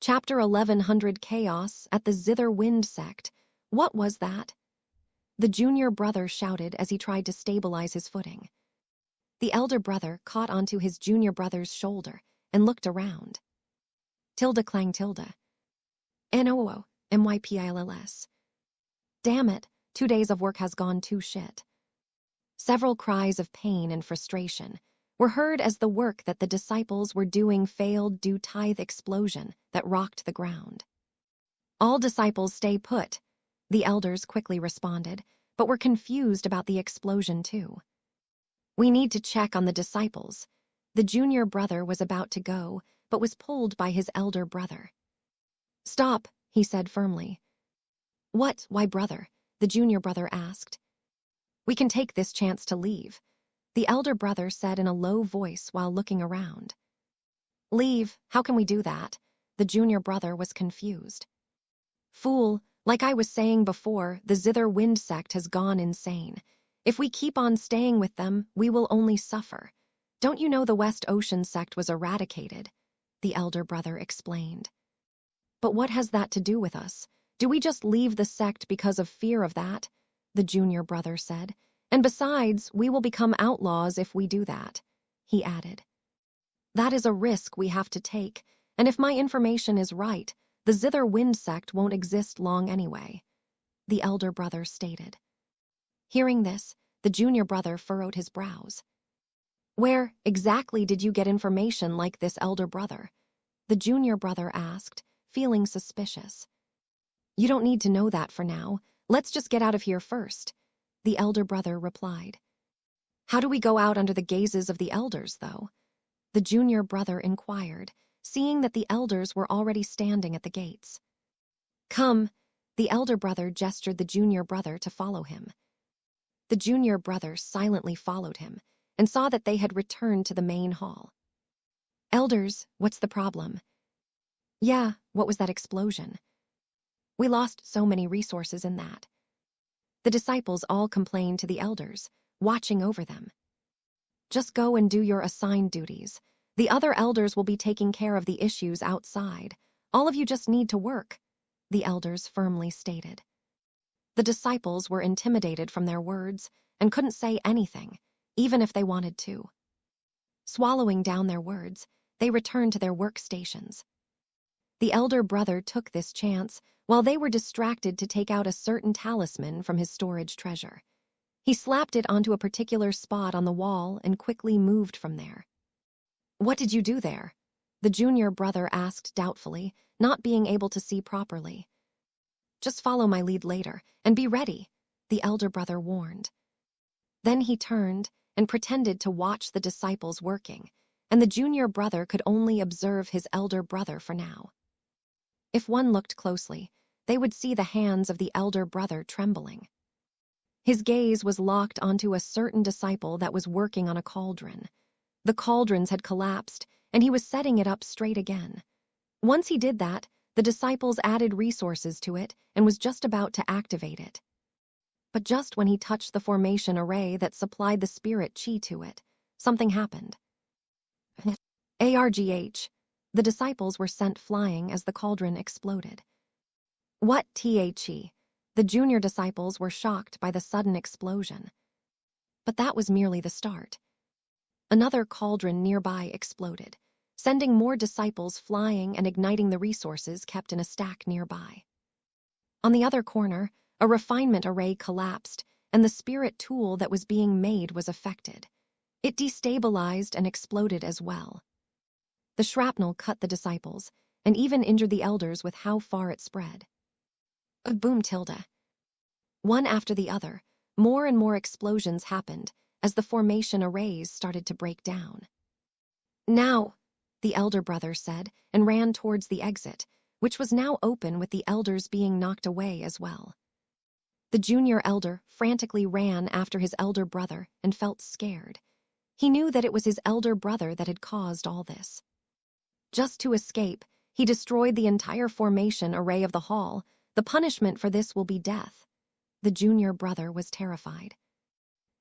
Chapter 1100 Chaos at the Zither Wind Sect. What was that? The junior brother shouted as he tried to stabilize his footing. The elder brother caught onto his junior brother's shoulder and looked around. Tilda clang tilde. N-O-O, M-Y-P-I-L-L-S. Damn it, 2 days of work has gone to shit. Several cries of pain and frustration were heard as the work that the disciples were doing failed due to the explosion that rocked the ground. All disciples stay put, the elders quickly responded, but were confused about the explosion too. We need to check on the disciples. The junior brother was about to go, but was pulled by his elder brother. Stop, he said firmly. What, why brother? The junior brother asked. We can take this chance to leave, the elder brother said in a low voice while looking around. Leave? How can we do that? The junior brother was confused. Fool, like I was saying before, the Zither Wind Sect has gone insane. If we keep on staying with them, we will only suffer. Don't you know the West Ocean Sect was eradicated? The elder brother explained. But what has that to do with us? Do we just leave the sect because of fear of that? The junior brother said. And besides, we will become outlaws if we do that, he added. That is a risk we have to take, and if my information is right, the Zither Wind Sect won't exist long anyway, the elder brother stated. Hearing this, the junior brother furrowed his brows. Where exactly did you get information like this, elder brother? The junior brother asked, feeling suspicious. You don't need to know that for now. Let's just get out of here first, the elder brother replied. How do we go out under the gazes of the elders, though? The junior brother inquired, seeing that the elders were already standing at the gates. Come, the elder brother gestured the junior brother to follow him. The junior brother silently followed him and saw that they had returned to the main hall. Elders, what's the problem? Yeah, what was that explosion? We lost so many resources in that. The disciples all complained to the elders, watching over them. Just go and do your assigned duties. The other elders will be taking care of the issues outside. All of you just need to work, the elders firmly stated. The disciples were intimidated from their words and couldn't say anything, even if they wanted to. Swallowing down their words, they returned to their workstations. The elder brother took this chance while they were distracted to take out a certain talisman from his storage treasure. He slapped it onto a particular spot on the wall and quickly moved from there. What did you do there? The junior brother asked doubtfully, not being able to see properly. Just follow my lead later, and be ready, the elder brother warned. Then he turned and pretended to watch the disciples working, and the junior brother could only observe his elder brother for now. If one looked closely, they would see the hands of the elder brother trembling. His gaze was locked onto a certain disciple that was working on a cauldron. The cauldrons had collapsed, and he was setting it up straight again. Once he did that, the disciples added resources to it and was just about to activate it. But just when he touched the formation array that supplied the spirit chi to it, something happened. ARGH. The disciples were sent flying as the cauldron exploded. What the? The junior disciples were shocked by the sudden explosion. But that was merely the start. Another cauldron nearby exploded, sending more disciples flying and igniting the resources kept in a stack nearby. On the other corner, a refinement array collapsed, and the spirit tool that was being made was affected. It destabilized and exploded as well. The shrapnel cut the disciples, and even injured the elders with how far it spread. Boom tilde. One after the other, more and more explosions happened as the formation arrays started to break down. Now, the elder brother said, and ran towards the exit, which was now open with the elders being knocked away as well. The junior elder frantically ran after his elder brother and felt scared. He knew that it was his elder brother that had caused all this. Just to escape, he destroyed the entire formation array of the hall. The punishment for this will be death. The junior brother was terrified.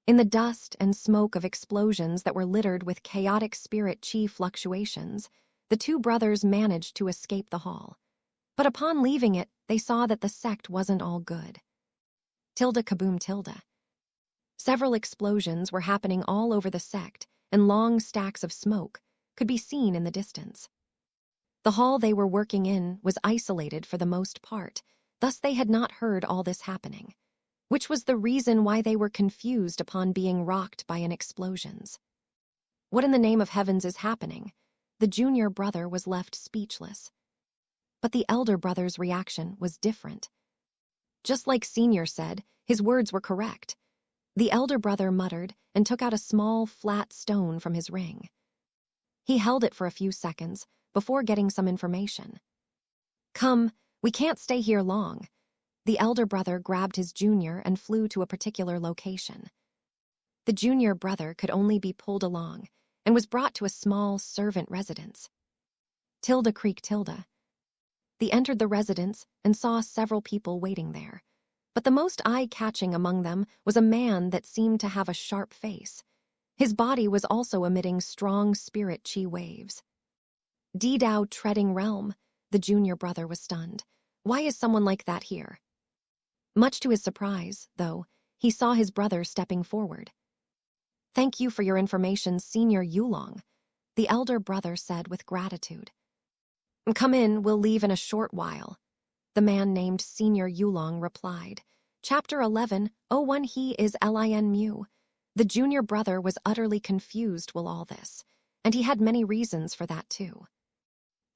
In the dust and smoke of explosions that were littered with chaotic spirit chi fluctuations, the two brothers managed to escape the hall. But upon leaving it, they saw that the sect wasn't all good. Tilde kaboom tilde. Several explosions were happening all over the sect, and long stacks of smoke could be seen in the distance. The hall they were working in was isolated for the most part, thus they had not heard all this happening, which was the reason why they were confused upon being rocked by an explosions. What in the name of heavens is happening? The junior brother was left speechless. But the elder brother's reaction was different. Just like Senior said, his words were correct. The elder brother muttered and took out a small, flat stone from his ring. He held it for a few seconds before getting some information. "Come, we can't stay here long." The elder brother grabbed his junior and flew to a particular location. The junior brother could only be pulled along and was brought to a small servant residence. Tilde creak tilde. They entered the residence and saw several people waiting there, but the most eye-catching among them was a man that seemed to have a sharp face. His body was also emitting strong spirit chi waves. D-Dow treading realm, the junior brother was stunned. Why is someone like that here? Much to his surprise, though, he saw his brother stepping forward. "Thank you for your information, Senior Yulong," the elder brother said with gratitude. "Come in, we'll leave in a short while," the man named Senior Yulong replied. Chapter 11:01 He is Lin Mu. The junior brother was utterly confused with all this, and he had many reasons for that too.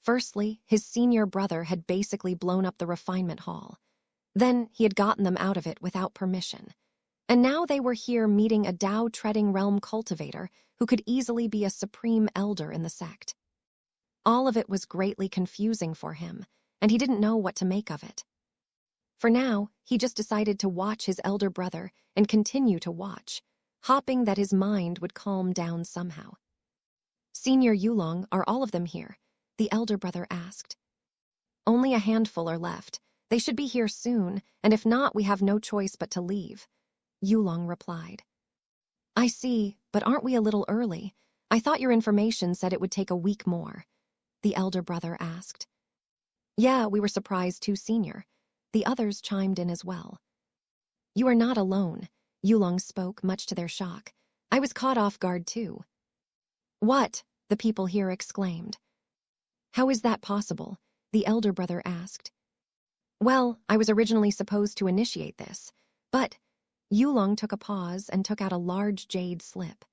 Firstly, his senior brother had basically blown up the refinement hall. Then he had gotten them out of it without permission. And now they were here meeting a Tao-treading realm cultivator who could easily be a supreme elder in the sect. All of it was greatly confusing for him, and he didn't know what to make of it. For now, he just decided to watch his elder brother and continue to watch, hoping that his mind would calm down somehow. "Senior Yulong, are all of them here?" the elder brother asked. "Only a handful are left. They should be here soon, and if not, we have no choice but to leave," Yulong replied. "I see, but aren't we a little early? I thought your information said it would take a week more," the elder brother asked. "Yeah, we were surprised too, Senior." The others chimed in as well. "You are not alone," Yulong spoke, much to their shock. "I was caught off guard too." "What?" the people here exclaimed. "How is that possible?" the elder brother asked. "Well, I was originally supposed to initiate this, but..." Yulong took a pause and took out a large jade slip.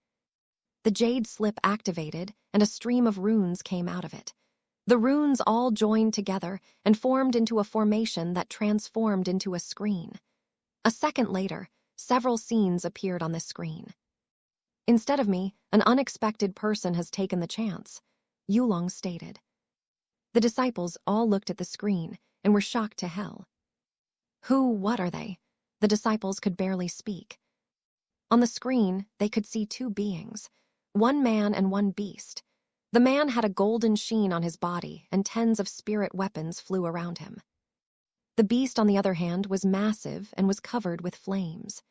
The jade slip activated, and a stream of runes came out of it. The runes all joined together and formed into a formation that transformed into a screen. A second later, several scenes appeared on the screen. "Instead of me, an unexpected person has taken the chance," Yulong stated. The disciples all looked at the screen and were shocked to hell. What are they?" The disciples could barely speak. On the screen, they could see two beings, one man and one beast. The man had a golden sheen on his body, and tens of spirit weapons flew around him. The beast, on the other hand, was massive and was covered with flames.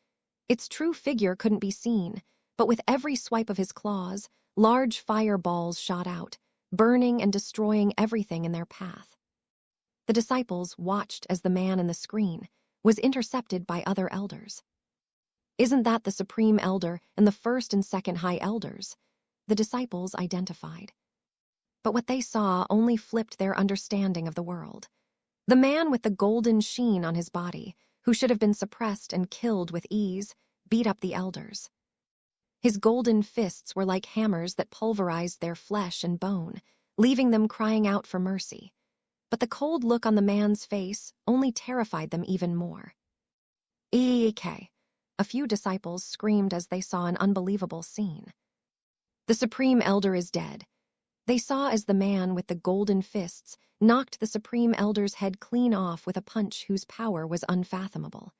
Its true figure couldn't be seen, but with every swipe of his claws, large fireballs shot out, burning and destroying everything in their path. The disciples watched as the man in the screen was intercepted by other elders. "Isn't that the Supreme Elder and the first and second High Elders?" the disciples identified. But what they saw only flipped their understanding of the world. The man with the golden sheen on his body, who should have been suppressed and killed with ease, beat up the elders. His golden fists were like hammers that pulverized their flesh and bone, leaving them crying out for mercy. But the cold look on the man's face only terrified them even more. "Eek!" A few disciples screamed as they saw an unbelievable scene. "The Supreme Elder is dead." They saw as the man with the golden fists knocked the Supreme Elder's head clean off with a punch whose power was unfathomable.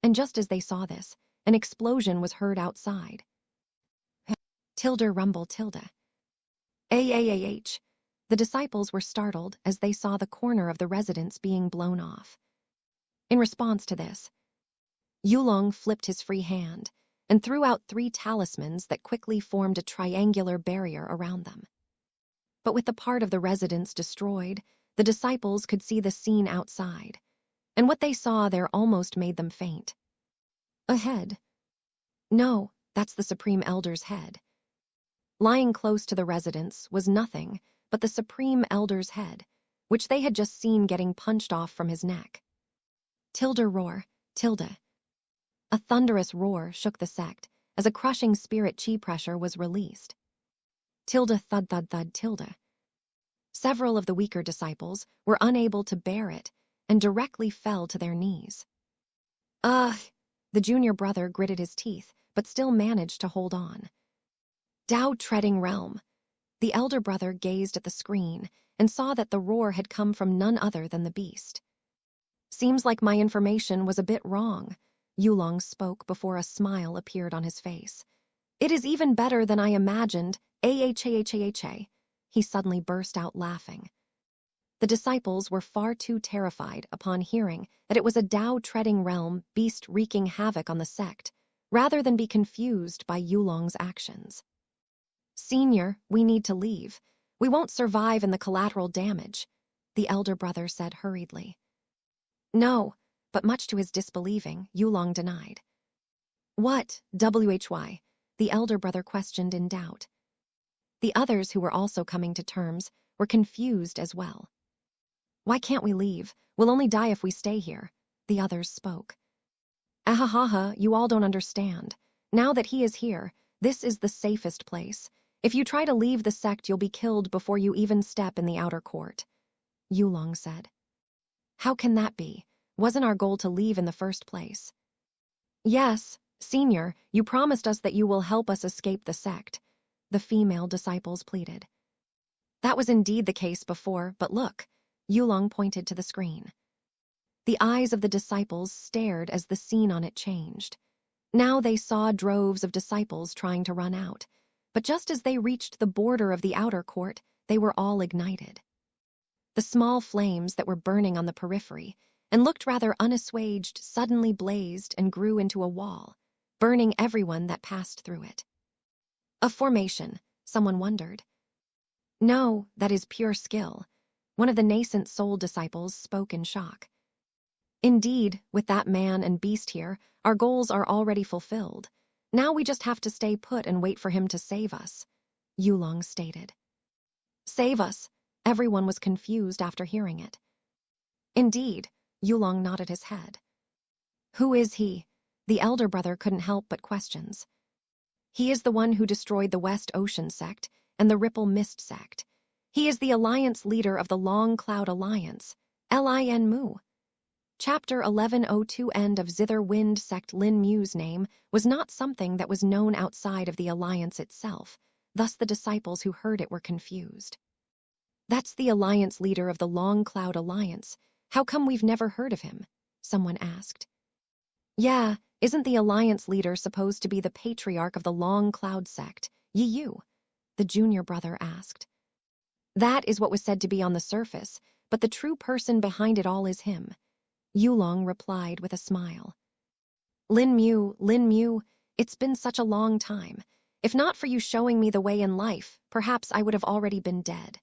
And just as they saw this, an explosion was heard outside. Tilde rumble tilde. Aah. The disciples were startled as they saw the corner of the residence being blown off. In response to this, Yulong flipped his free hand and threw out 3 talismans that quickly formed a triangular barrier around them. But with the part of the residence destroyed, the disciples could see the scene outside, and what they saw there almost made them faint. A head. No, that's the Supreme Elder's head. Lying close to the residence was nothing but the Supreme Elder's head, which they had just seen getting punched off from his neck. Tilde roar, tilde. A thunderous roar shook the sect as a crushing spirit chi pressure was released. Tilde thud thud thud tilde. Several of the weaker disciples were unable to bear it and directly fell to their knees. Ugh! The junior brother gritted his teeth, but still managed to hold on. Tao treading realm. The elder brother gazed at the screen and saw that the roar had come from none other than the beast. Seems like my information was a bit wrong, Yulong spoke before a smile appeared on his face. It is even better than I imagined, ah. He suddenly burst out laughing. The disciples were far too terrified upon hearing that it was a Tao-treading realm beast wreaking havoc on the sect, rather than be confused by Yulong's actions. Senior, we need to leave. We won't survive in the collateral damage, the elder brother said hurriedly. No, but much to his disbelieving, Yulong denied. What, why? The elder brother questioned in doubt. The others who were also coming to terms were confused as well. Why can't we leave? We'll only die if we stay here, the others spoke. Ahahaha, you all don't understand. Now that he is here, this is the safest place. If you try to leave the sect, you'll be killed before you even step in the outer court, Yulong said. How can that be? Wasn't our goal to leave in the first place? Yes, Senior, you promised us that you will help us escape the sect, the female disciples pleaded. That was indeed the case before, but look, Yulong pointed to the screen. The eyes of the disciples stared as the scene on it changed. Now they saw droves of disciples trying to run out, but just as they reached the border of the outer court, they were all ignited. The small flames that were burning on the periphery and looked rather unassuaged suddenly blazed and grew into a wall, burning everyone that passed through it. A formation, someone wondered. No, that is pure skill. One of the nascent soul disciples spoke in shock. Indeed, with that man and beast here, our goals are already fulfilled. Now we just have to stay put and wait for him to save us, Yulong stated. Save us? Everyone was confused after hearing it. Indeed, Yulong nodded his head. Who is he? The elder brother couldn't help but questions. He is the one who destroyed the West Ocean sect and the Ripple Mist sect. He is the alliance leader of the Long Cloud Alliance, Lin Mu. Chapter 1102 End of Zither Wind sect. Lin Mu's name was not something that was known outside of the alliance itself, thus the disciples who heard it were confused. That's the alliance leader of the Long Cloud Alliance. How come we've never heard of him? Someone asked. Yeah, isn't the alliance leader supposed to be the patriarch of the Long Cloud sect, Yu? The junior brother asked. That is what was said to be on the surface, but the true person behind it all is him, Yulong replied with a smile. Lin Mu, it's been such a long time. If not for you showing me the way in life, perhaps I would have already been dead.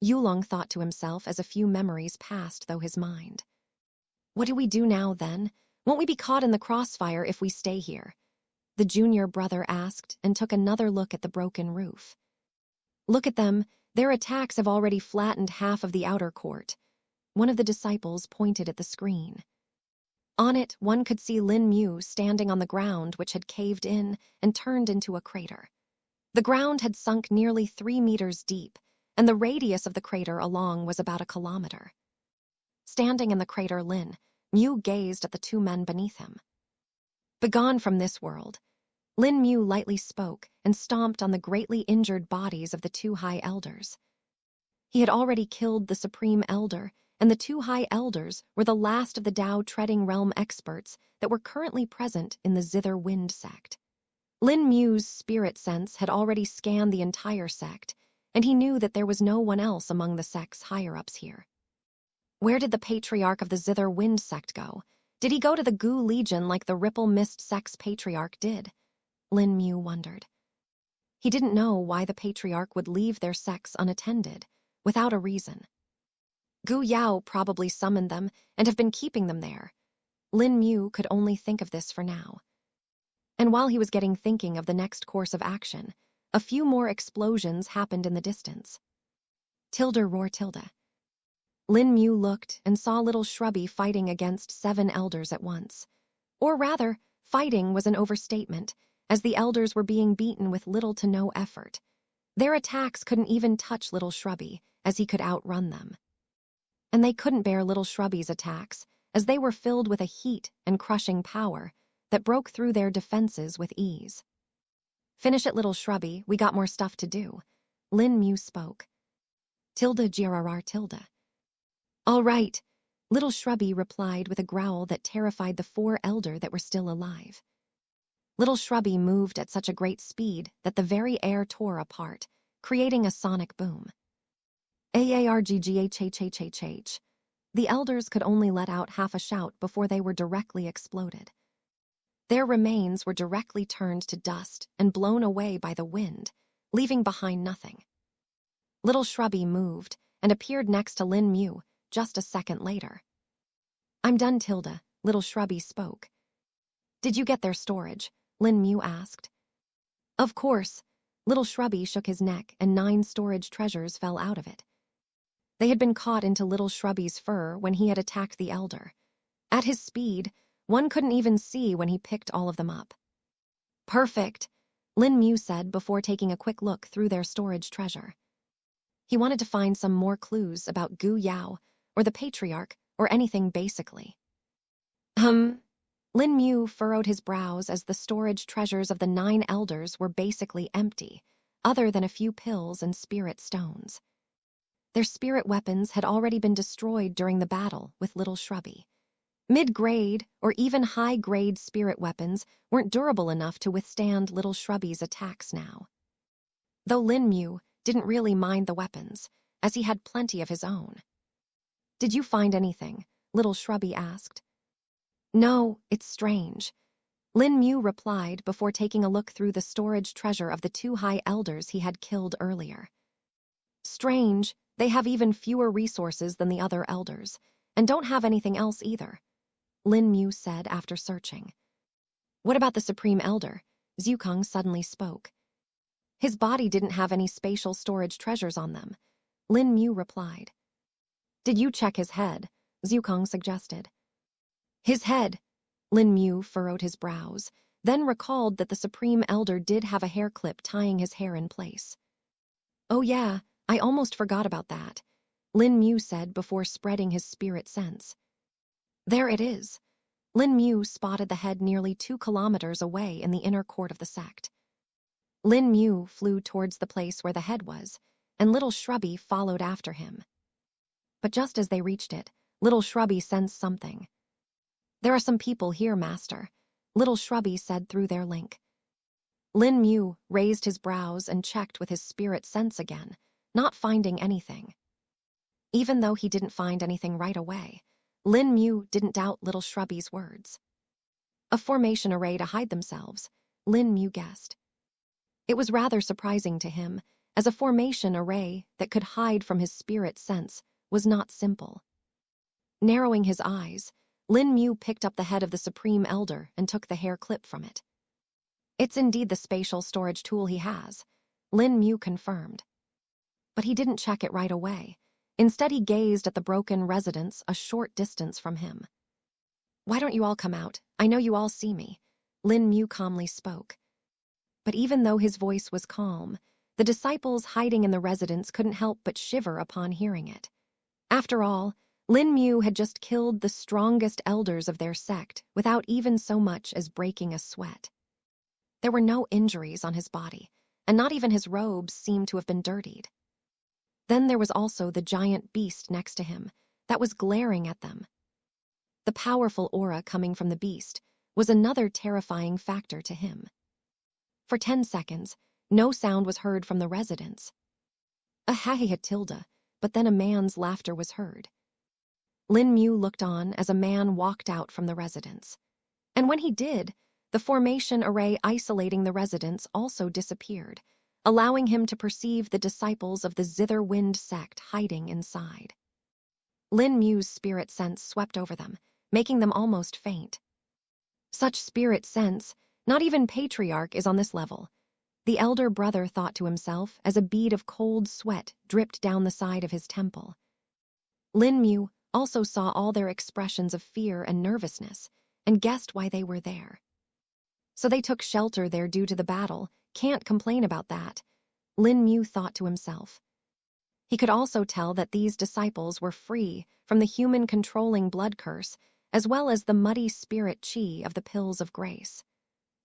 Yulong thought to himself as a few memories passed through his mind. What do we do now, then? Won't we be caught in the crossfire if we stay here? The junior brother asked and took another look at the broken roof. Look at them. Their attacks have already flattened half of the outer court. One of the disciples pointed at the screen. On it, one could see Lin Mu standing on the ground, which had caved in and turned into a crater. The ground had sunk nearly 3 meters deep, and the radius of the crater along was about 1 kilometer. Standing in the crater, Lin Mu gazed at the 2 men beneath him. Begone from this world. Lin Mu lightly spoke and stomped on the greatly injured bodies of the 2 high elders. He had already killed the Supreme Elder, and the 2 high elders were the last of the Tao-treading realm experts that were currently present in the Zither Wind sect. Lin Mu's spirit sense had already scanned the entire sect, and he knew that there was no one else among the sect's higher-ups here. Where did the patriarch of the Zither Wind sect go? Did he go to the Gu Legion like the Ripple Mist sect's patriarch did? Lin Mu wondered. He didn't know why the patriarch would leave their sex unattended, without a reason. Gu Yao probably summoned them and have been keeping them there. Lin Mu could only think of this for now. And while he was getting thinking of the next course of action, a few more explosions happened in the distance. Tilde roar tilde. Lin Mu looked and saw little Shrubby fighting against 7 elders at once. Or rather, fighting was an overstatement, as the elders were being beaten with little to no effort. Their attacks couldn't even touch little Shrubby, as he could outrun them. And they couldn't bear little Shrubby's attacks, as they were filled with a heat and crushing power that broke through their defenses with ease. Finish it, little Shrubby, we got more stuff to do. Lin Mu spoke. Tilde GRR tilde. All right, little Shrubby replied with a growl that terrified the 4 elder that were still alive. Little Shrubby moved at such a great speed that the very air tore apart, creating a sonic boom. AARGGHHHHH. The elders could only let out half a shout before they were directly exploded. Their remains were directly turned to dust and blown away by the wind, leaving behind nothing. Little Shrubby moved and appeared next to Lin Mu just a second later. I'm done, Tilde, little Shrubby spoke. Did you get their storage? Lin Mu asked. Of course. Little Shrubby shook his neck and 9 storage treasures fell out of it. They had been caught into little Shrubby's fur when he had attacked the elder. At his speed, one couldn't even see when he picked all of them up. Perfect, Lin Mu said before taking a quick look through their storage treasure. He wanted to find some more clues about Gu Yao, or the patriarch, or anything basically. Lin Mu furrowed his brows as the storage treasures of the 9 elders were basically empty, other than a few pills and spirit stones. Their spirit weapons had already been destroyed during the battle with little Shrubby. Mid-grade or even high-grade spirit weapons weren't durable enough to withstand little Shrubby's attacks now. Though Lin Mu didn't really mind the weapons, as he had plenty of his own. Did you find anything? Little Shrubby asked. No, it's strange. Lin Mu replied before taking a look through the storage treasure of the 2 high elders he had killed earlier. Strange, they have even fewer resources than the other elders, and don't have anything else either, Lin Mu said after searching. What about the Supreme Elder? Zhukong suddenly spoke. His body didn't have any spatial storage treasures on them, Lin Mu replied. Did you check his head? Zhukong suggested. His head, Lin Mu furrowed his brows, then recalled that the Supreme Elder did have a hair clip tying his hair in place. Oh yeah, I almost forgot about that, Lin Mu said before spreading his spirit sense. There it is. Lin Mu spotted the head nearly 2 kilometers away in the inner court of the sect. Lin Mu flew towards the place where the head was, and little Shrubby followed after him. But just as they reached it, little Shrubby sensed something. There are some people here, Master, little Shrubby said through their link. Lin Mu raised his brows and checked with his spirit sense again, not finding anything. Even though he didn't find anything right away, Lin Mu didn't doubt little Shrubby's words. A formation array to hide themselves, Lin Mu guessed. It was rather surprising to him, as a formation array that could hide from his spirit sense was not simple. Narrowing his eyes, Lin Mu picked up the head of the Supreme Elder and took the hair clip from it. It's indeed the spatial storage tool he has, Lin Mu confirmed. But he didn't check it right away. Instead, he gazed at the broken residence a short distance from him. Why don't you all come out? I know you all see me, Lin Mu calmly spoke. But even though his voice was calm, the disciples hiding in the residence couldn't help but shiver upon hearing it. After all, Lin Mu had just killed the strongest elders of their sect without even so much as breaking a sweat. There were no injuries on his body, and not even his robes seemed to have been dirtied. Then there was also the giant beast next to him that was glaring at them. The powerful aura coming from the beast was another terrifying factor to him. For 10 seconds, no sound was heard from the residents. A ha-ha tilde, but then a man's laughter was heard. Lin Mu looked on as a man walked out from the residence. And when he did, the formation array isolating the residence also disappeared, allowing him to perceive the disciples of the zither wind sect hiding inside. Lin Mu's spirit sense swept over them, making them almost faint. Such spirit sense, not even Patriarch is on this level. The elder brother thought to himself as a bead of cold sweat dripped down the side of his temple. Lin Mu also saw all their expressions of fear and nervousness and guessed why they were there. So they took shelter there due to the battle. Can't complain about that, Lin Mu thought to himself. He could also tell that these disciples were free from the human-controlling blood curse, as well as the muddy spirit chi of the pills of grace.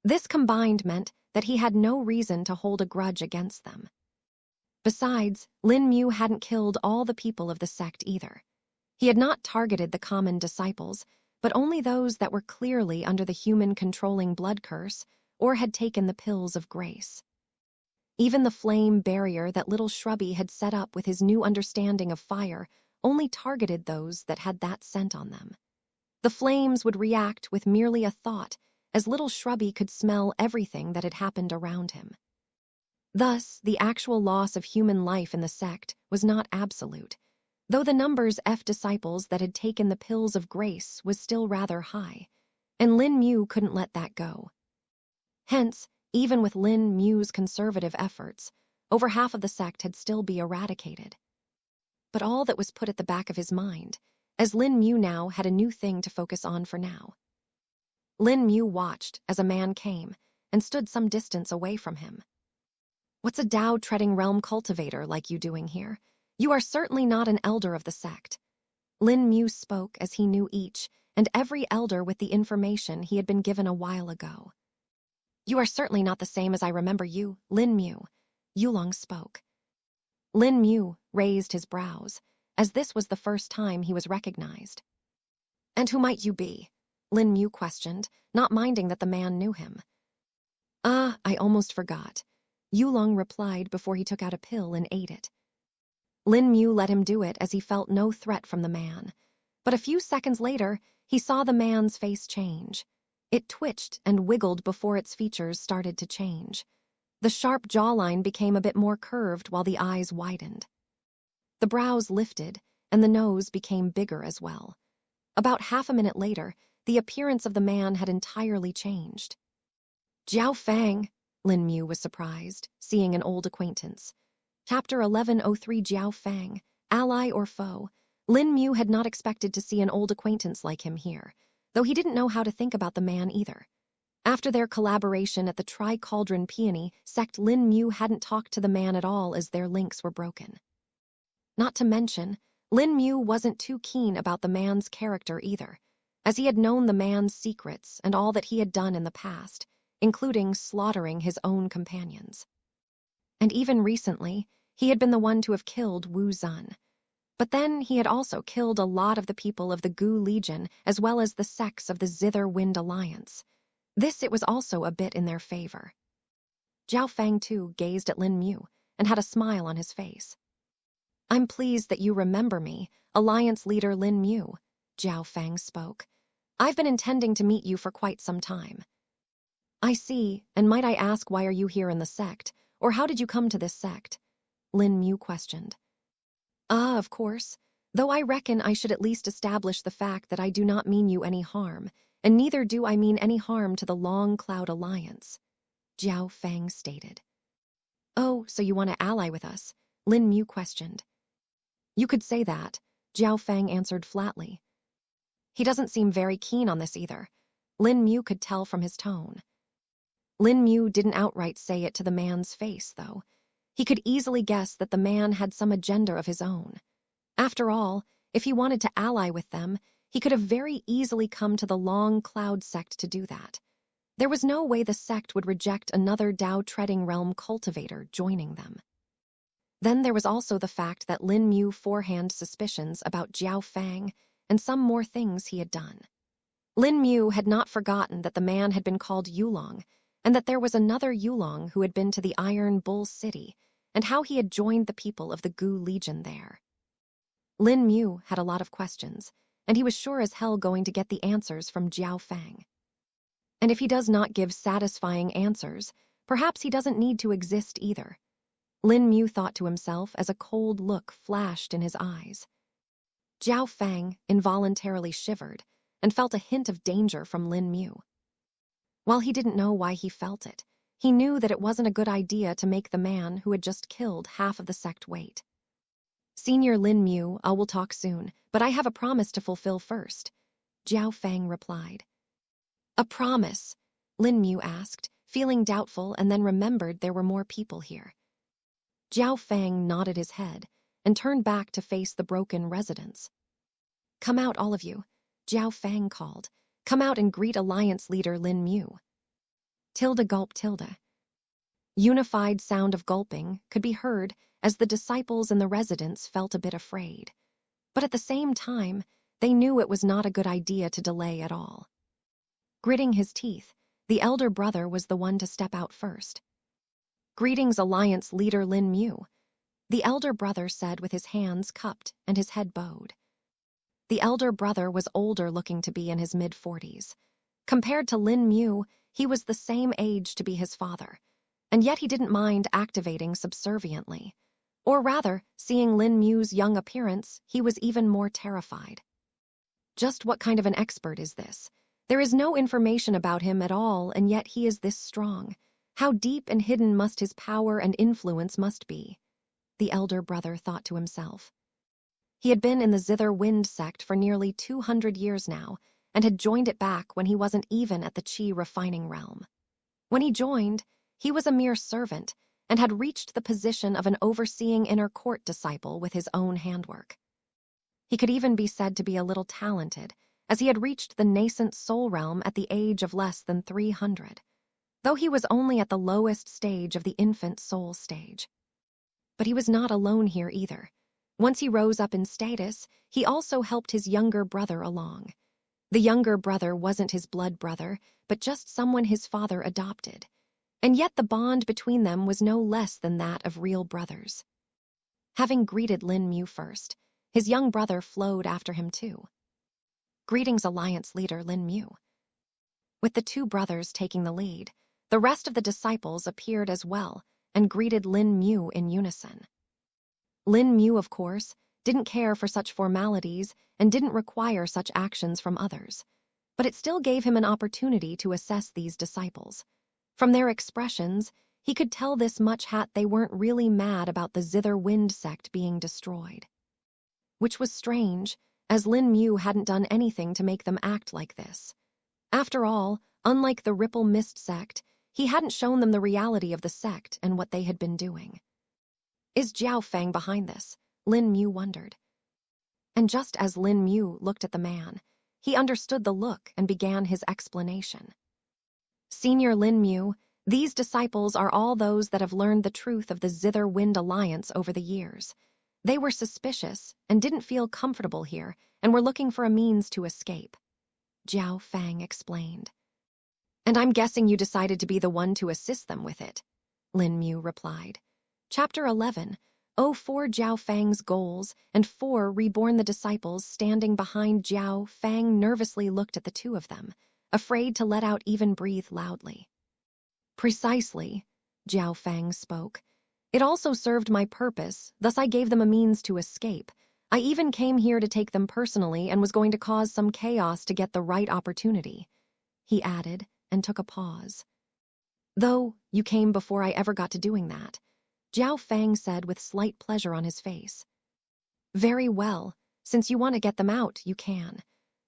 This combined meant that he had no reason to hold a grudge against them. Besides, Lin Mu hadn't killed all the people of the sect either. He had not targeted the common disciples, but only those that were clearly under the human-controlling blood curse or had taken the pills of grace. Even the flame barrier that little Shrubby had set up with his new understanding of fire only targeted those that had that scent on them. The flames would react with merely a thought, as little Shrubby could smell everything that had happened around him. Thus, the actual loss of human life in the sect was not absolute, though the numbers F disciples that had taken the pills of grace was still rather high, and Lin Mu couldn't let that go. Hence, even with Lin Mu's conservative efforts, over half of the sect had still be eradicated. But all that was put at the back of his mind, as Lin Mu now had a new thing to focus on for now. Lin Mu watched as a man came and stood some distance away from him. "What's a Tao-treading realm cultivator like you doing here? You are certainly not an elder of the sect." Lin Mu spoke as he knew each and every elder with the information he had been given a while ago. "You are certainly not the same as I remember you, Lin Mu," Yulong spoke. Lin Mu raised his brows, as this was the first time he was recognized. "And who might you be?" Lin Mu questioned, not minding that the man knew him. "Ah, I almost forgot," Yulong replied before he took out a pill and ate it. Lin Mu let him do it as he felt no threat from the man. But a few seconds later, he saw the man's face change. It twitched and wiggled before its features started to change. The sharp jawline became a bit more curved while the eyes widened. The brows lifted, and the nose became bigger as well. About half a minute later, the appearance of the man had entirely changed. "Jiao Fang," Lin Mu was surprised, seeing an old acquaintance. Chapter 1103 Jiao Fang, ally or foe. Lin Mu had not expected to see an old acquaintance like him here, though he didn't know how to think about the man either. After their collaboration at the Tri-Cauldron Peony sect, Lin Mu hadn't talked to the man at all as their links were broken. Not to mention, Lin Mu wasn't too keen about the man's character either, as he had known the man's secrets and all that he had done in the past, including slaughtering his own companions. And even recently, he had been the one to have killed Wu Zun. But then he had also killed a lot of the people of the Gu Legion as well as the sects of the Zither Wind Alliance. This it was also a bit in their favor. Jiao Fang too gazed at Lin Mu and had a smile on his face. "I'm pleased that you remember me, Alliance Leader Lin Mu," Jiao Fang spoke. "I've been intending to meet you for quite some time." "I see, and might I ask why are you here in the sect, or how did you come to this sect?" Lin Mu questioned. "Ah, of course, though I reckon I should at least establish the fact that I do not mean you any harm, and neither do I mean any harm to the Long Cloud Alliance," Jiao Fang stated. "Oh, so you want to ally with us?" Lin Mu questioned. "You could say that," Jiao Fang answered flatly. "He doesn't seem very keen on this either," Lin Mu could tell from his tone. Lin Mu didn't outright say it to the man's face, though. He could easily guess that the man had some agenda of his own. After all, if he wanted to ally with them, he could have very easily come to the Long Cloud sect to do that. There was no way the sect would reject another Tao-treading realm cultivator joining them. Then there was also the fact that Lin Mu forehand suspicions about Jiao Fang and some more things he had done. Lin Mu had not forgotten that the man had been called Yulong, and that there was another Yulong who had been to the Iron Bull City, and how he had joined the people of the Gu Legion there. Lin Mu had a lot of questions, and he was sure as hell going to get the answers from Jiao Fang. And if he does not give satisfying answers, perhaps he doesn't need to exist either. Lin Mu thought to himself as a cold look flashed in his eyes. Jiao Fang involuntarily shivered and felt a hint of danger from Lin Mu. While he didn't know why he felt it, he knew that it wasn't a good idea to make the man who had just killed half of the sect wait. Senior Lin Mu, I will talk soon, but I have a promise to fulfill first, Jiao Fang replied. A promise? Lin Mu asked, feeling doubtful, and then remembered there were more people here. Jiao Fang nodded his head and turned back to face the broken residents. Come out, all of you, Jiao Fang called. Come out and greet Alliance leader Lin Mu. Tilde gulp tilde. Unified sound of gulping could be heard as the disciples and the residents felt a bit afraid. But at the same time, they knew it was not a good idea to delay at all. Gritting his teeth, the elder brother was the one to step out first. Greetings, Alliance leader Lin Mu, the elder brother said with his hands cupped and his head bowed. The elder brother was older, looking to be in his mid-40s. Compared to Lin Mu, he was the same age to be his father, and yet he didn't mind activating subserviently. Or rather, seeing Lin Mu's young appearance, he was even more terrified. Just what kind of an expert is this? There is no information about him at all, and yet he is this strong. How deep and hidden must his power and influence must be? The elder brother thought to himself. He had been in the Zither Wind sect for nearly 200 years now, and had joined it back when he wasn't even at the Qi refining realm. When he joined, he was a mere servant, and had reached the position of an overseeing inner court disciple with his own handwork. He could even be said to be a little talented, as he had reached the nascent soul realm at the age of less than 300, though he was only at the lowest stage of the infant soul stage. But he was not alone here either. Once he rose up in status, he also helped his younger brother along. The younger brother wasn't his blood brother, but just someone his father adopted. And yet the bond between them was no less than that of real brothers. Having greeted Lin Mu first, his young brother flowed after him too. Greetings, Alliance leader Lin Mu. With the two brothers taking the lead, the rest of the disciples appeared as well and greeted Lin Mu in unison. Lin Mu, of course, didn't care for such formalities and didn't require such actions from others, but it still gave him an opportunity to assess these disciples. From their expressions, he could tell this much they weren't really mad about the Zither Wind sect being destroyed. Which was strange, as Lin Mu hadn't done anything to make them act like this. After all, unlike the Ripple Mist sect, he hadn't shown them the reality of the sect and what they had been doing. Is Jiao Fang behind this? Lin Mu wondered. And just as Lin Mu looked at the man, he understood the look and began his explanation. Senior Lin Mu, these disciples are all those that have learned the truth of the Zither Wind Alliance over the years. They were suspicious and didn't feel comfortable here and were looking for a means to escape. Jiao Fang explained. And I'm guessing you decided to be the one to assist them with it, Lin Mu replied. Chapter 11, 04 Jiao Fang's goals, and 4 reborn. The disciples standing behind Jiao Fang nervously looked at the two of them, afraid to let out even breathe loudly. Precisely, Jiao Fang spoke. It also served my purpose, thus I gave them a means to escape. I even came here to take them personally and was going to cause some chaos to get the right opportunity, he added, and took a pause. Though you came before I ever got to doing that, Jiao Fang said with slight pleasure on his face. Very well, since you want to get them out, you can.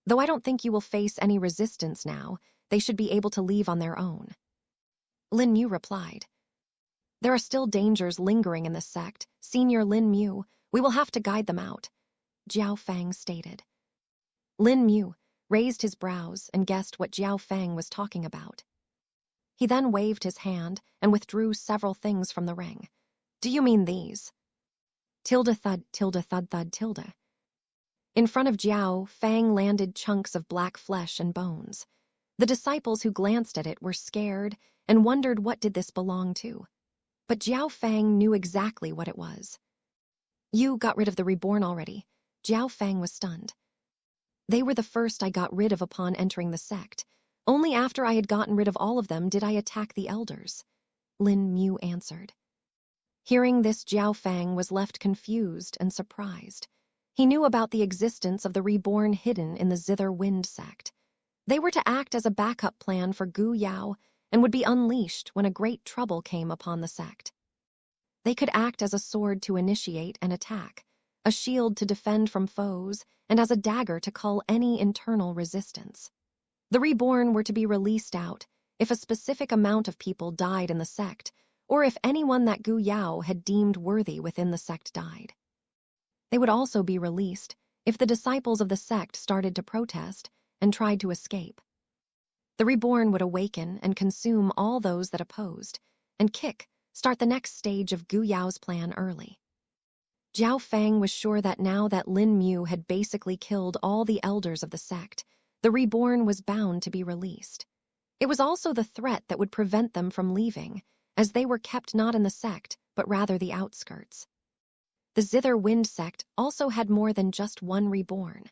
Though I don't think you will face any resistance now, they should be able to leave on their own. Lin Mu replied. There are still dangers lingering in the sect, Senior Lin Mu. We will have to guide them out, Jiao Fang stated. Lin Mu raised his brows and guessed what Jiao Fang was talking about. He then waved his hand and withdrew several things from the ring. Do you mean these? Tilde thud thud tilde. In front of Jiao Fang landed chunks of black flesh and bones. The disciples who glanced at it were scared and wondered what did this belong to. But Jiao Fang knew exactly what it was. You got rid of the reborn already. Jiao Fang was stunned. They were the first I got rid of upon entering the sect. Only after I had gotten rid of all of them did I attack the elders, Lin Mu answered. Hearing this, Jiao Fang was left confused and surprised. He knew about the existence of the reborn hidden in the Zither Wind sect. They were to act as a backup plan for Gu Yao and would be unleashed when a great trouble came upon the sect. They could act as a sword to initiate an attack, a shield to defend from foes, and as a dagger to cull any internal resistance. The reborn were to be released out if a specific amount of people died in the sect, or if anyone that Gu Yao had deemed worthy within the sect died. They would also be released if the disciples of the sect started to protest and tried to escape. The reborn would awaken and consume all those that opposed, and start the next stage of Gu Yao's plan early. Jiao Fang was sure that now that Lin Mu had basically killed all the elders of the sect, the reborn was bound to be released. It was also the threat that would prevent them from leaving, as they were kept not in the sect, but rather the outskirts. The Zither Wind sect also had more than just one reborn.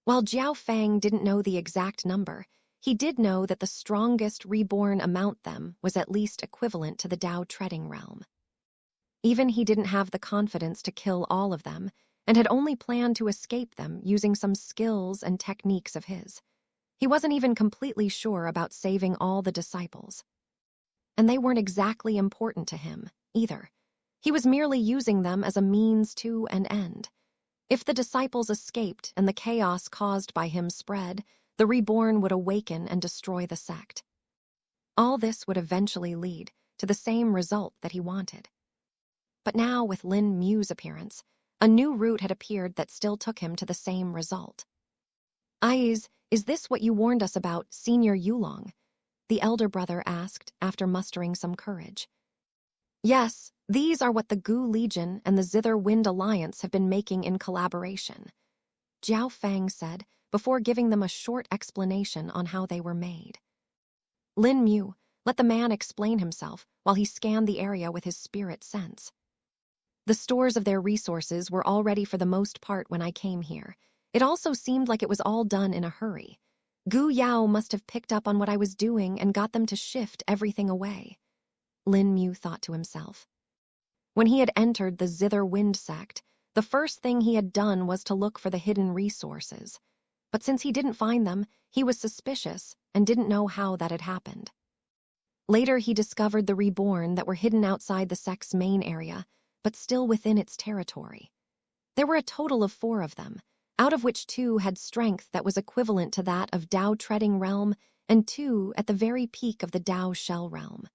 While Jiao Fang didn't know the exact number, he did know that the strongest reborn amount them was at least equivalent to the Dao treading realm. Even he didn't have the confidence to kill all of them, and had only planned to escape them using some skills and techniques of his. He wasn't even completely sure about saving all the disciples. And they weren't exactly important to him, either. He was merely using them as a means to an end. If the disciples escaped and the chaos caused by him spread, the reborn would awaken and destroy the sect. All this would eventually lead to the same result that he wanted. But now, with Lin Mu's appearance, a new route had appeared that still took him to the same result. Is this what you warned us about, Senior Yulong? The elder brother asked after mustering some courage. Yes, these are what the Gu Legion and the Zither Wind Alliance have been making in collaboration, Jiao Fang said, before giving them a short explanation on how they were made. Lin Mu let the man explain himself while he scanned the area with his spirit sense. The stores of their resources were all ready for the most part when I came here. It also seemed like it was all done in a hurry. Gu Yao must have picked up on what I was doing and got them to shift everything away, Lin Mu thought to himself. When he had entered the Zither Wind sect, the first thing he had done was to look for the hidden resources. But since he didn't find them, he was suspicious and didn't know how that had happened. Later, he discovered the reborn that were hidden outside the sect's main area, but still within its territory. There were a total of 4 of them, out of which 2 had strength that was equivalent to that of Dao treading realm and 2 at the very peak of the Dao shell realm.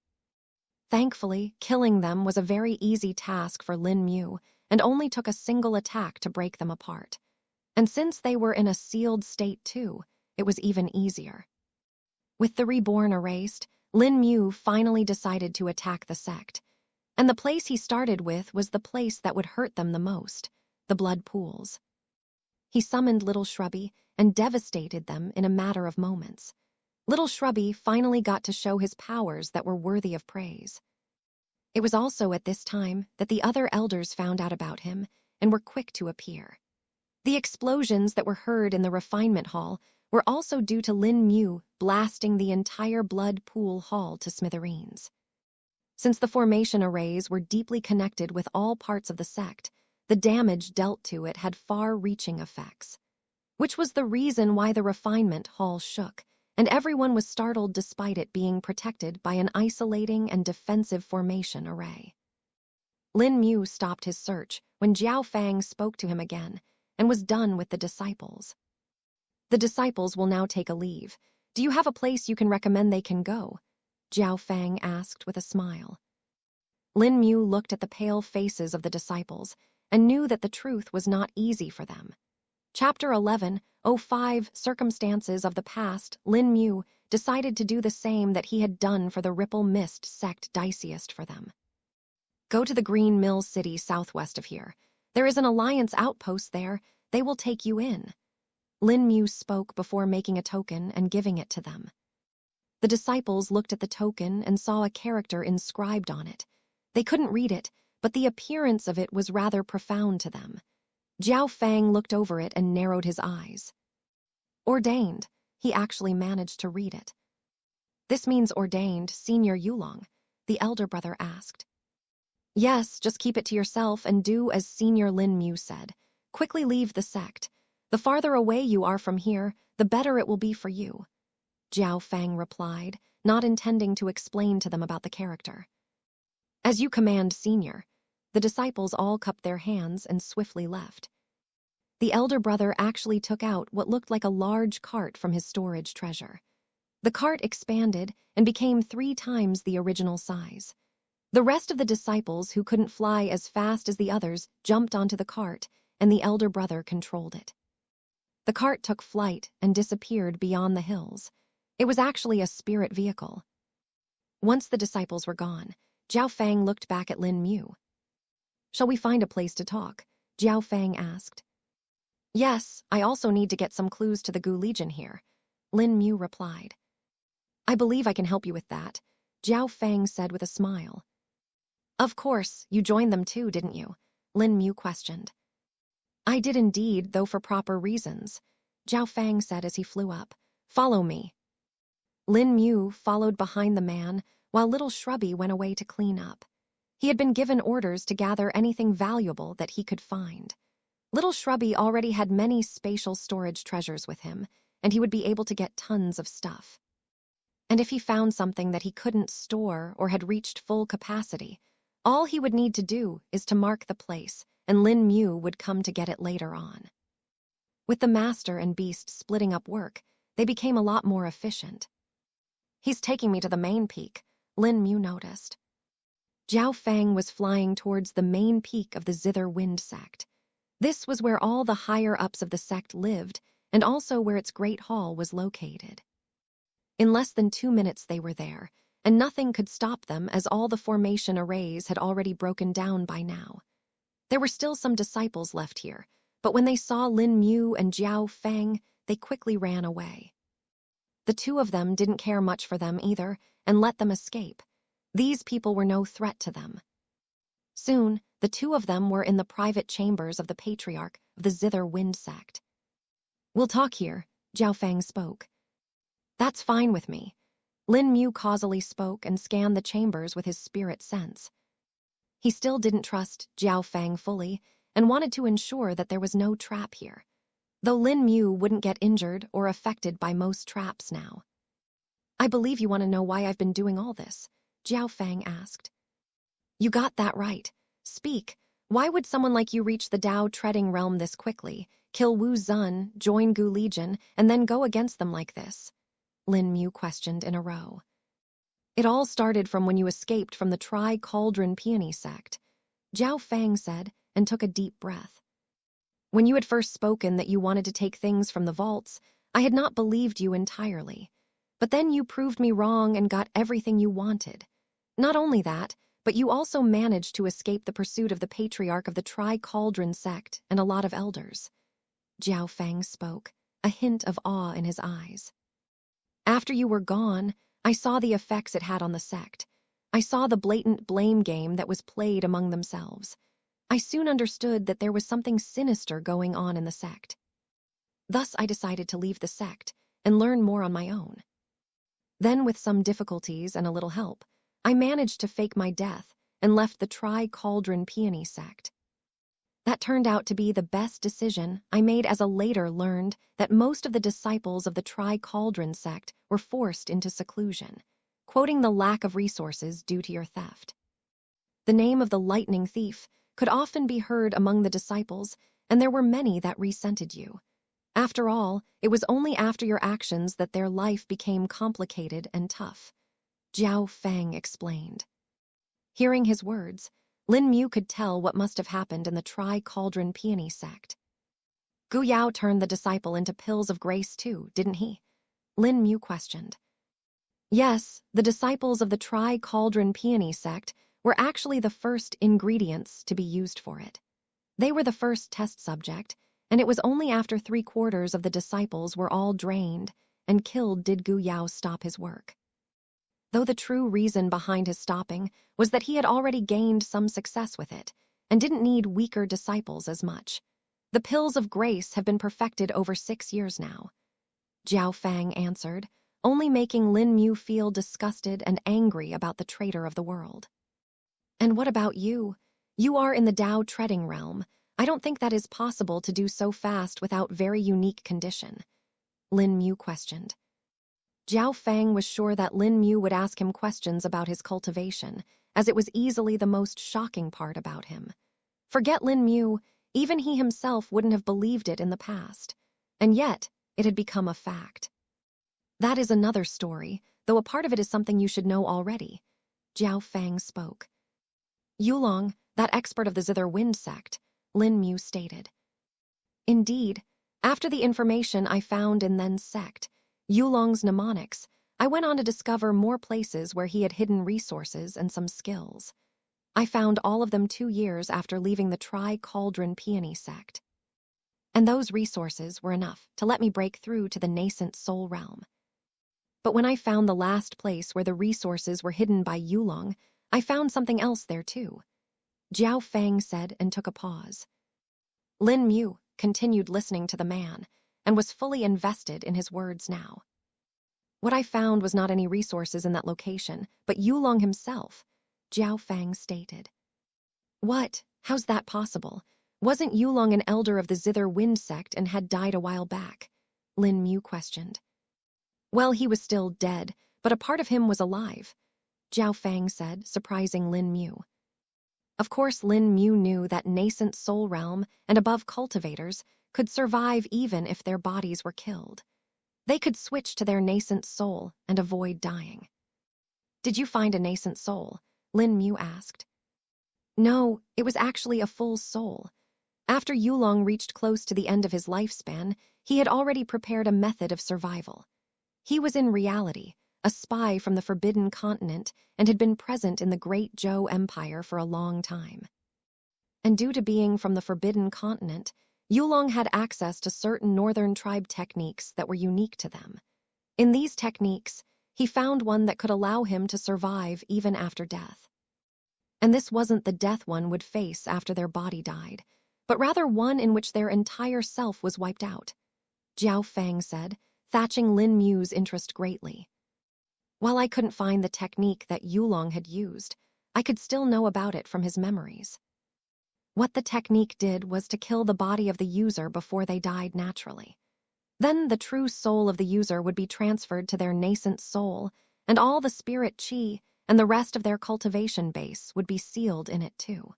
Thankfully, killing them was a very easy task for Lin Mu and only took a single attack to break them apart. And since they were in a sealed state too, it was even easier. With the reborn erased, Lin Mu finally decided to attack the sect. And the place he started with was the place that would hurt them the most, the blood pools. He summoned Little Shrubby and devastated them in a matter of moments. Little Shrubby finally got to show his powers that were worthy of praise. It was also at this time that the other elders found out about him and were quick to appear. The explosions that were heard in the refinement hall were also due to Lin Mu blasting the entire blood pool hall to smithereens. Since the formation arrays were deeply connected with all parts of the sect, the damage dealt to it had far-reaching effects, which was the reason why the refinement hall shook, and everyone was startled despite it being protected by an isolating and defensive formation array. Lin Mu stopped his search when Jiao Fang spoke to him again and was done with the disciples. The disciples will now take a leave. Do you have a place you can recommend they can go? Jiao Fang asked with a smile. Lin Mu looked at the pale faces of the disciples and knew that the truth was not easy for them. Chapter 11:05 Circumstances of the Past. Lin Mu decided to do the same that he had done for the Ripple Mist sect diciest for them. Go to the Green Mill City southwest of here. There is an alliance outpost there. They will take you in. Lin Mu spoke before making a token and giving it to them. The disciples looked at the token and saw a character inscribed on it. They couldn't read it, but the appearance of it was rather profound to them. Jiao Fang looked over it and narrowed his eyes. Ordained. He actually managed to read it. This means ordained Senior Yulong, the elder brother asked. Yes, just keep it to yourself and do as Senior Lin Mu said. Quickly leave the sect. The farther away you are from here, the better it will be for you. Jiao Fang replied, not intending to explain to them about the character. As you command, Senior. The disciples all cupped their hands and swiftly left. The elder brother actually took out what looked like a large cart from his storage treasure. The cart expanded and became 3 times the original size. The rest of the disciples, who couldn't fly as fast as the others, jumped onto the cart, and the elder brother controlled it. The cart took flight and disappeared beyond the hills. It was actually a spirit vehicle. Once the disciples were gone, Jiao Fang looked back at Lin Mu. Shall we find a place to talk? Jiao Fang asked. Yes, I also need to get some clues to the Gu Legion here, Lin Mu replied. I believe I can help you with that, Jiao Fang said with a smile. Of course, you joined them too, didn't you? Lin Mu questioned. I did indeed, though for proper reasons, Jiao Fang said as he flew up. Follow me. Lin Mu followed behind the man, while little Shrubby went away to clean up. He had been given orders to gather anything valuable that he could find. Little Shrubby already had many spatial storage treasures with him, and he would be able to get tons of stuff. And if he found something that he couldn't store or had reached full capacity, all he would need to do is to mark the place, and Lin Mu would come to get it later on. With the master and beast splitting up work, they became a lot more efficient. He's taking me to the main peak, Lin Mu noticed. Jiao Fang was flying towards the main peak of the Zither Wind sect. This was where all the higher-ups of the sect lived, and also where its great hall was located. In less than 2 minutes they were there, and nothing could stop them as all the formation arrays had already broken down by now. There were still some disciples left here, but when they saw Lin Mu and Jiao Fang, they quickly ran away. The 2 of them didn't care much for them either, and let them escape. These people were no threat to them. Soon, the 2 of them were in the private chambers of the patriarch of the Zither Wind sect. We'll talk here, Jiao Fang spoke. That's fine with me. Lin Mu causally spoke and scanned the chambers with his spirit sense. He still didn't trust Jiao Fang fully and wanted to ensure that there was no trap here, though Lin Mu wouldn't get injured or affected by most traps now. I believe you want to know why I've been doing all this, Jiao Fang asked. You got that right. Speak. Why would someone like you reach the Dao treading realm this quickly, kill Wu Zun, join Gu Legion, and then go against them like this? Lin Mu questioned in a row. It all started from when you escaped from the Tri-Cauldron Peony sect, Jiao Fang said, and took a deep breath. When you had first spoken that you wanted to take things from the vaults, I had not believed you entirely. But then you proved me wrong and got everything you wanted. Not only that, but you also managed to escape the pursuit of the patriarch of the Tri-Cauldron sect and a lot of elders. Jiao Fang spoke, a hint of awe in his eyes. After you were gone, I saw the effects it had on the sect. I saw the blatant blame game that was played among themselves. I soon understood that there was something sinister going on in the sect. Thus I decided to leave the sect and learn more on my own. Then, with some difficulties and a little help, I managed to fake my death and left the Tri-Cauldron Peony sect. That turned out to be the best decision I made, as I later learned that most of the disciples of the Tri-Cauldron sect were forced into seclusion, quoting the lack of resources due to your theft. The name of the lightning thief could often be heard among the disciples, and there were many that resented you. After all, it was only after your actions that their life became complicated and tough, Jiao Fang explained. Hearing his words, Lin Mu could tell what must have happened in the Tri-Cauldron Peony sect. Gu Yao turned the disciple into pills of grace too, didn't he? Lin Mu questioned. Yes, the disciples of the Tri-Cauldron Peony sect were actually the first ingredients to be used for it. They were the first test subject, and it was only after 3/4 of the disciples were all drained and killed did Gu Yao stop his work. Though the true reason behind his stopping was that he had already gained some success with it and didn't need weaker disciples as much. The pills of grace have been perfected over 6 years now, Jiao Fang answered, only making Lin Mu feel disgusted and angry about the traitor of the world. And what about you? You are in the Tao treading realm. I don't think that is possible to do so fast without very unique condition. Lin Mu questioned. Jiao Fang was sure that Lin Mu would ask him questions about his cultivation, as it was easily the most shocking part about him. Forget Lin Mu, even he himself wouldn't have believed it in the past. And yet, it had become a fact. That is another story, though a part of it is something you should know already. Jiao Fang spoke. Yulong, that expert of the Zither Wind sect, Lin Mu stated. Indeed, after the information I found in Then's sect, Yulong's mnemonics, I went on to discover more places where he had hidden resources and some skills. I found all of them 2 years after leaving the Tri-Cauldron Peony sect. And those resources were enough to let me break through to the nascent soul realm. But when I found the last place where the resources were hidden by Yulong, I found something else there too. Jiao Fang said and took a pause. Lin Mu continued listening to the man and was fully invested in his words now. What I found was not any resources in that location, but Yulong himself, Jiao Fang stated. What? How's that possible? Wasn't Yulong an elder of the Zither Wind sect and had died a while back? Lin Mu questioned. Well, he was still dead, but a part of him was alive, Jiao Fang said, surprising Lin Mu. Of course, Lin Mu knew that nascent soul realm and above cultivators could survive even if their bodies were killed. They could switch to their nascent soul and avoid dying. Did you find a nascent soul? Lin Mu asked. No, it was actually a full soul. After Yulong reached close to the end of his lifespan, he had already prepared a method of survival. He was in reality a spy from the Forbidden Continent and had been present in the Great Zhou Empire for a long time. And due to being from the Forbidden Continent, Yulong had access to certain northern tribe techniques that were unique to them. In these techniques, he found one that could allow him to survive even after death. And this wasn't the death one would face after their body died, but rather one in which their entire self was wiped out, Jiao Fang said, thatching Lin Mu's interest greatly. While I couldn't find the technique that Yulong had used, I could still know about it from his memories. What the technique did was to kill the body of the user before they died naturally. Then the true soul of the user would be transferred to their nascent soul, and all the spirit chi and the rest of their cultivation base would be sealed in it too.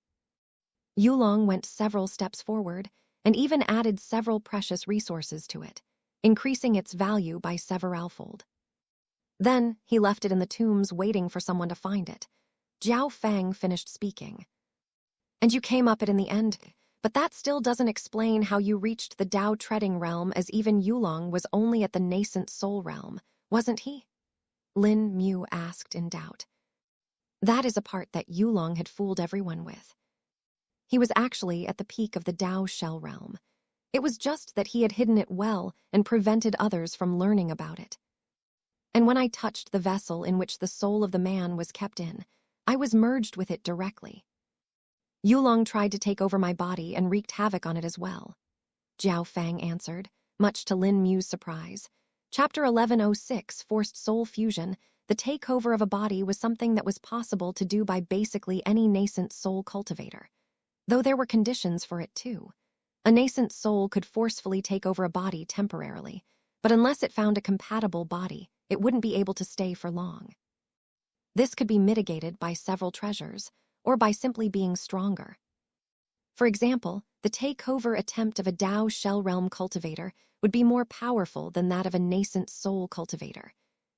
Yulong went several steps forward and even added several precious resources to it, increasing its value by severalfold. Then he left it in the tombs waiting for someone to find it. Jiao Fang finished speaking. And you came up it in the end, but that still doesn't explain how you reached the Tao treading realm, as even Yulong was only at the nascent soul realm, wasn't he? Lin Mu asked in doubt. That is a part that Yulong had fooled everyone with. He was actually at the peak of the Tao shell realm. It was just that he had hidden it well and prevented others from learning about it. And when I touched the vessel in which the soul of the man was kept in, I was merged with it directly. Yulong tried to take over my body and wreaked havoc on it as well, Jiao Fang answered, much to Lin Mu's surprise. Chapter 1106, Forced Soul Fusion. The takeover of a body was something that was possible to do by basically any nascent soul cultivator, though there were conditions for it too. A nascent soul could forcefully take over a body temporarily, but unless it found a compatible body, it wouldn't be able to stay for long. This could be mitigated by several treasures, or by simply being stronger. For example, the takeover attempt of a Tao shell realm cultivator would be more powerful than that of a nascent soul cultivator,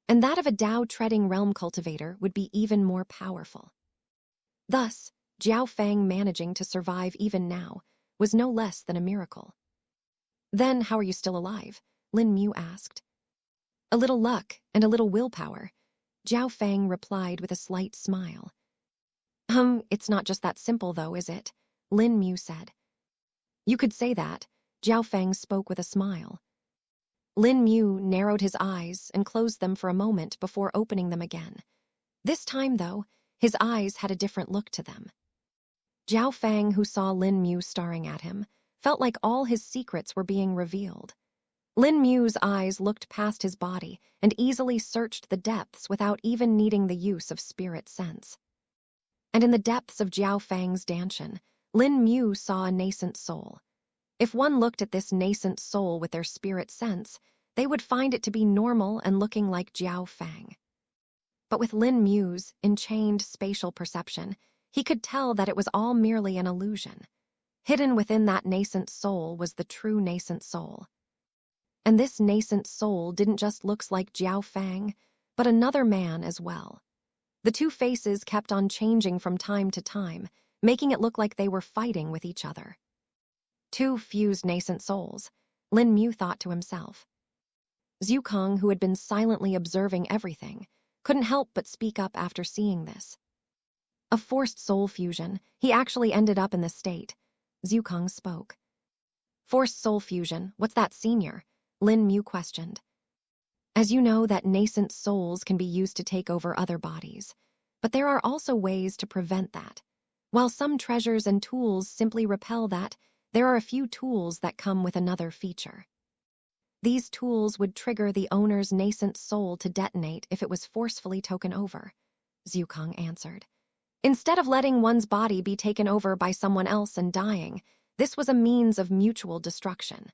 and that of a Tao treading realm cultivator would be even more powerful. Thus, Jiao Fang managing to survive even now was no less than a miracle. Then how are you still alive? Lin Mu asked. A little luck and a little willpower, Jiao Fang replied with a slight smile. It's not just that simple though, is it? Lin Mu said. You could say that, Jiao Fang spoke with a smile. Lin Mu narrowed his eyes and closed them for a moment before opening them again. This time, though, his eyes had a different look to them. Jiao Fang, who saw Lin Mu staring at him, felt like all his secrets were being revealed. Lin Mu's eyes looked past his body and easily searched the depths without even needing the use of spirit sense. And in the depths of Jiao Fang's dantian, Lin Mu saw a nascent soul. If one looked at this nascent soul with their spirit sense, they would find it to be normal and looking like Jiao Fang. But with Lin Mu's enchained spatial perception, he could tell that it was all merely an illusion. Hidden within that nascent soul was the true nascent soul. And this nascent soul didn't just look like Jiao Fang, but another man as well. The two faces kept on changing from time to time, making it look like they were fighting with each other. Two fused nascent souls, Lin Mu thought to himself. Zhu Kong, who had been silently observing everything, couldn't help but speak up after seeing this. A forced soul fusion, he actually ended up in this state. Zhu Kong spoke. Forced soul fusion, what's that, senior? Lin Mu questioned. As you know, that nascent souls can be used to take over other bodies, but there are also ways to prevent that. While some treasures and tools simply repel that, there are a few tools that come with another feature. These tools would trigger the owner's nascent soul to detonate if it was forcefully taken over, Zhu Kong answered. Instead of letting one's body be taken over by someone else and dying, this was a means of mutual destruction.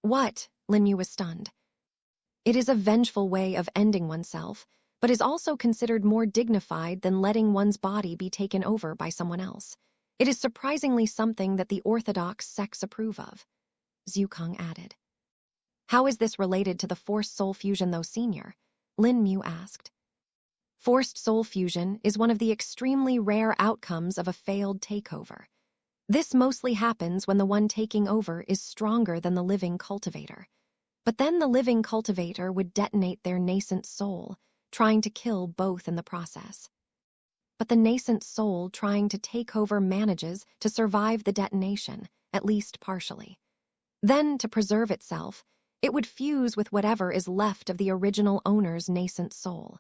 What? Lin Mu was stunned. It is a vengeful way of ending oneself, but is also considered more dignified than letting one's body be taken over by someone else. It is surprisingly something that the orthodox sects approve of, Zhu Kong added. How is this related to the forced soul fusion, though, senior? Lin Mu asked. Forced soul fusion is one of the extremely rare outcomes of a failed takeover. This mostly happens when the one taking over is stronger than the living cultivator. But then the living cultivator would detonate their nascent soul, trying to kill both in the process. But the nascent soul trying to take over manages to survive the detonation, at least partially. Then, to preserve itself, it would fuse with whatever is left of the original owner's nascent soul.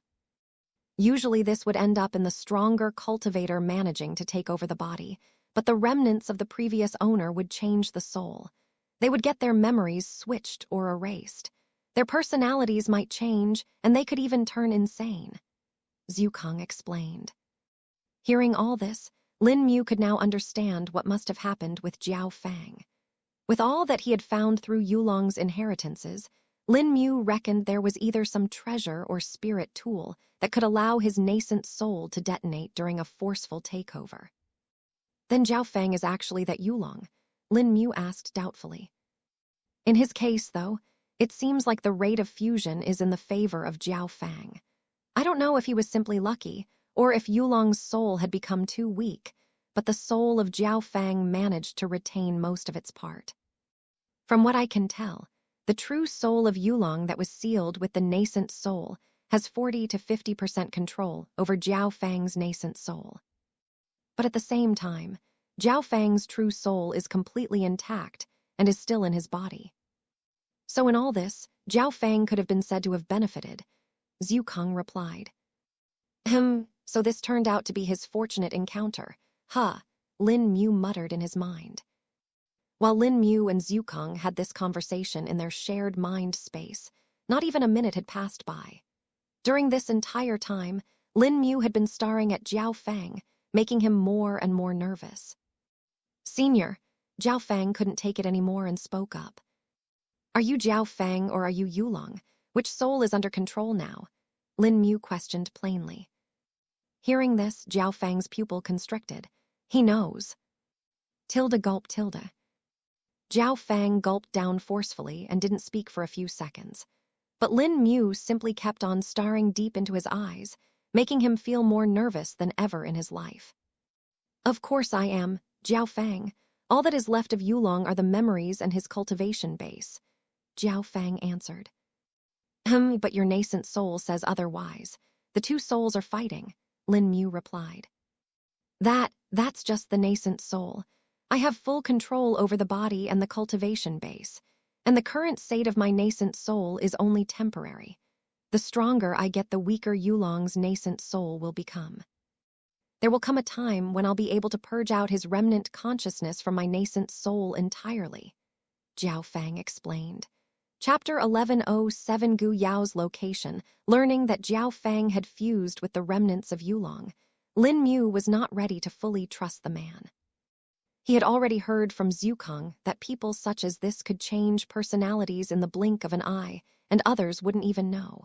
Usually this would end up in the stronger cultivator managing to take over the body, but the remnants of the previous owner would change the soul. They would get their memories switched or erased. Their personalities might change, and they could even turn insane, Zhu Kong explained. Hearing all this, Lin Mu could now understand what must have happened with Jiao Fang. With all that he had found through Yulong's inheritances, Lin Mu reckoned there was either some treasure or spirit tool that could allow his nascent soul to detonate during a forceful takeover. Then Jiao Fang is actually that Yulong? Lin Mu asked doubtfully. In his case, though, it seems like the rate of fusion is in the favor of Jiao Fang. I don't know if he was simply lucky, or if Yulong's soul had become too weak, but the soul of Jiao Fang managed to retain most of its part. From what I can tell, the true soul of Yulong that was sealed with the nascent soul has 40 to 50% control over Jiao Fang's nascent soul. But at the same time, Jiao Fang's true soul is completely intact and is still in his body. So in all this, Jiao Fang could have been said to have benefited, Zhu Kong replied. So this turned out to be his fortunate encounter. Lin Mu muttered in his mind. While Lin Mu and Zhu Kong had this conversation in their shared mind space, not even a minute had passed by. During this entire time, Lin Mu had been staring at Jiao Fang, making him more and more nervous. Senior, Jiao Fang couldn't take it anymore and spoke up. Are you Jiao Fang or are you Yulong? Which soul is under control now? Lin Mu questioned plainly. Hearing this, Jiao Fang's pupil constricted. He knows. Tilde gulp tilde. Jiao Fang gulped down forcefully and didn't speak for a few seconds. But Lin Mu simply kept on staring deep into his eyes, making him feel more nervous than ever in his life. Of course I am, Jiao Fang. All that is left of Yulong are the memories and his cultivation base, Jiao Fang answered. But your nascent soul says otherwise. The two souls are fighting, Lin Mu replied. That's just the nascent soul. I have full control over the body and the cultivation base, and the current state of my nascent soul is only temporary. The stronger I get, the weaker Yulong's nascent soul will become. There will come a time when I'll be able to purge out his remnant consciousness from my nascent soul entirely, Jiao Fang explained. Chapter 1107 Gu Yao's location, learning that Jiao Fang had fused with the remnants of Yulong. Lin Mu was not ready to fully trust the man. He had already heard from Zhukong that people such as this could change personalities in the blink of an eye, and others wouldn't even know.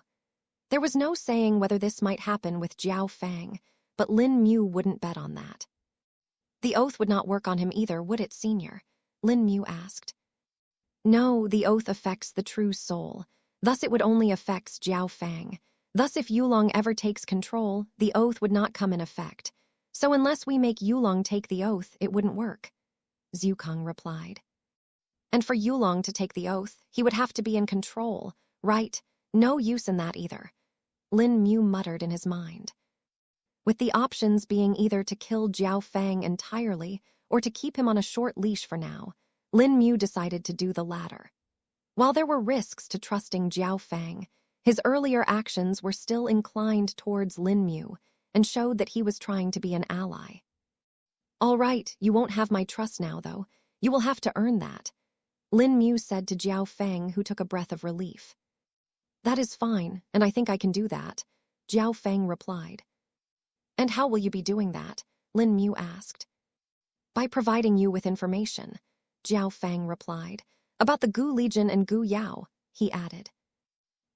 There was no saying whether this might happen with Jiao Fang, but Lin Mu wouldn't bet on that. The oath would not work on him either, would it, Senior? Lin Mu asked. No, the oath affects the true soul. Thus it would only affect Jiao Fang. Thus if Yulong ever takes control, the oath would not come in effect. So unless we make Yulong take the oath, it wouldn't work, Zhukong replied. And for Yulong to take the oath, he would have to be in control, right? No use in that either, Lin Mu muttered in his mind. With the options being either to kill Jiao Fang entirely or to keep him on a short leash for now, Lin Mu decided to do the latter. While there were risks to trusting Jiao Fang, his earlier actions were still inclined towards Lin Mu and showed that he was trying to be an ally. All right, you won't have my trust now, though. You will have to earn that, Lin Mu said to Jiao Fang, who took a breath of relief. That is fine, and I think I can do that, Jiao Fang replied. And how will you be doing that? Lin Mu asked. By providing you with information, Jiao Fang replied. About the Gu Legion and Gu Yao, he added.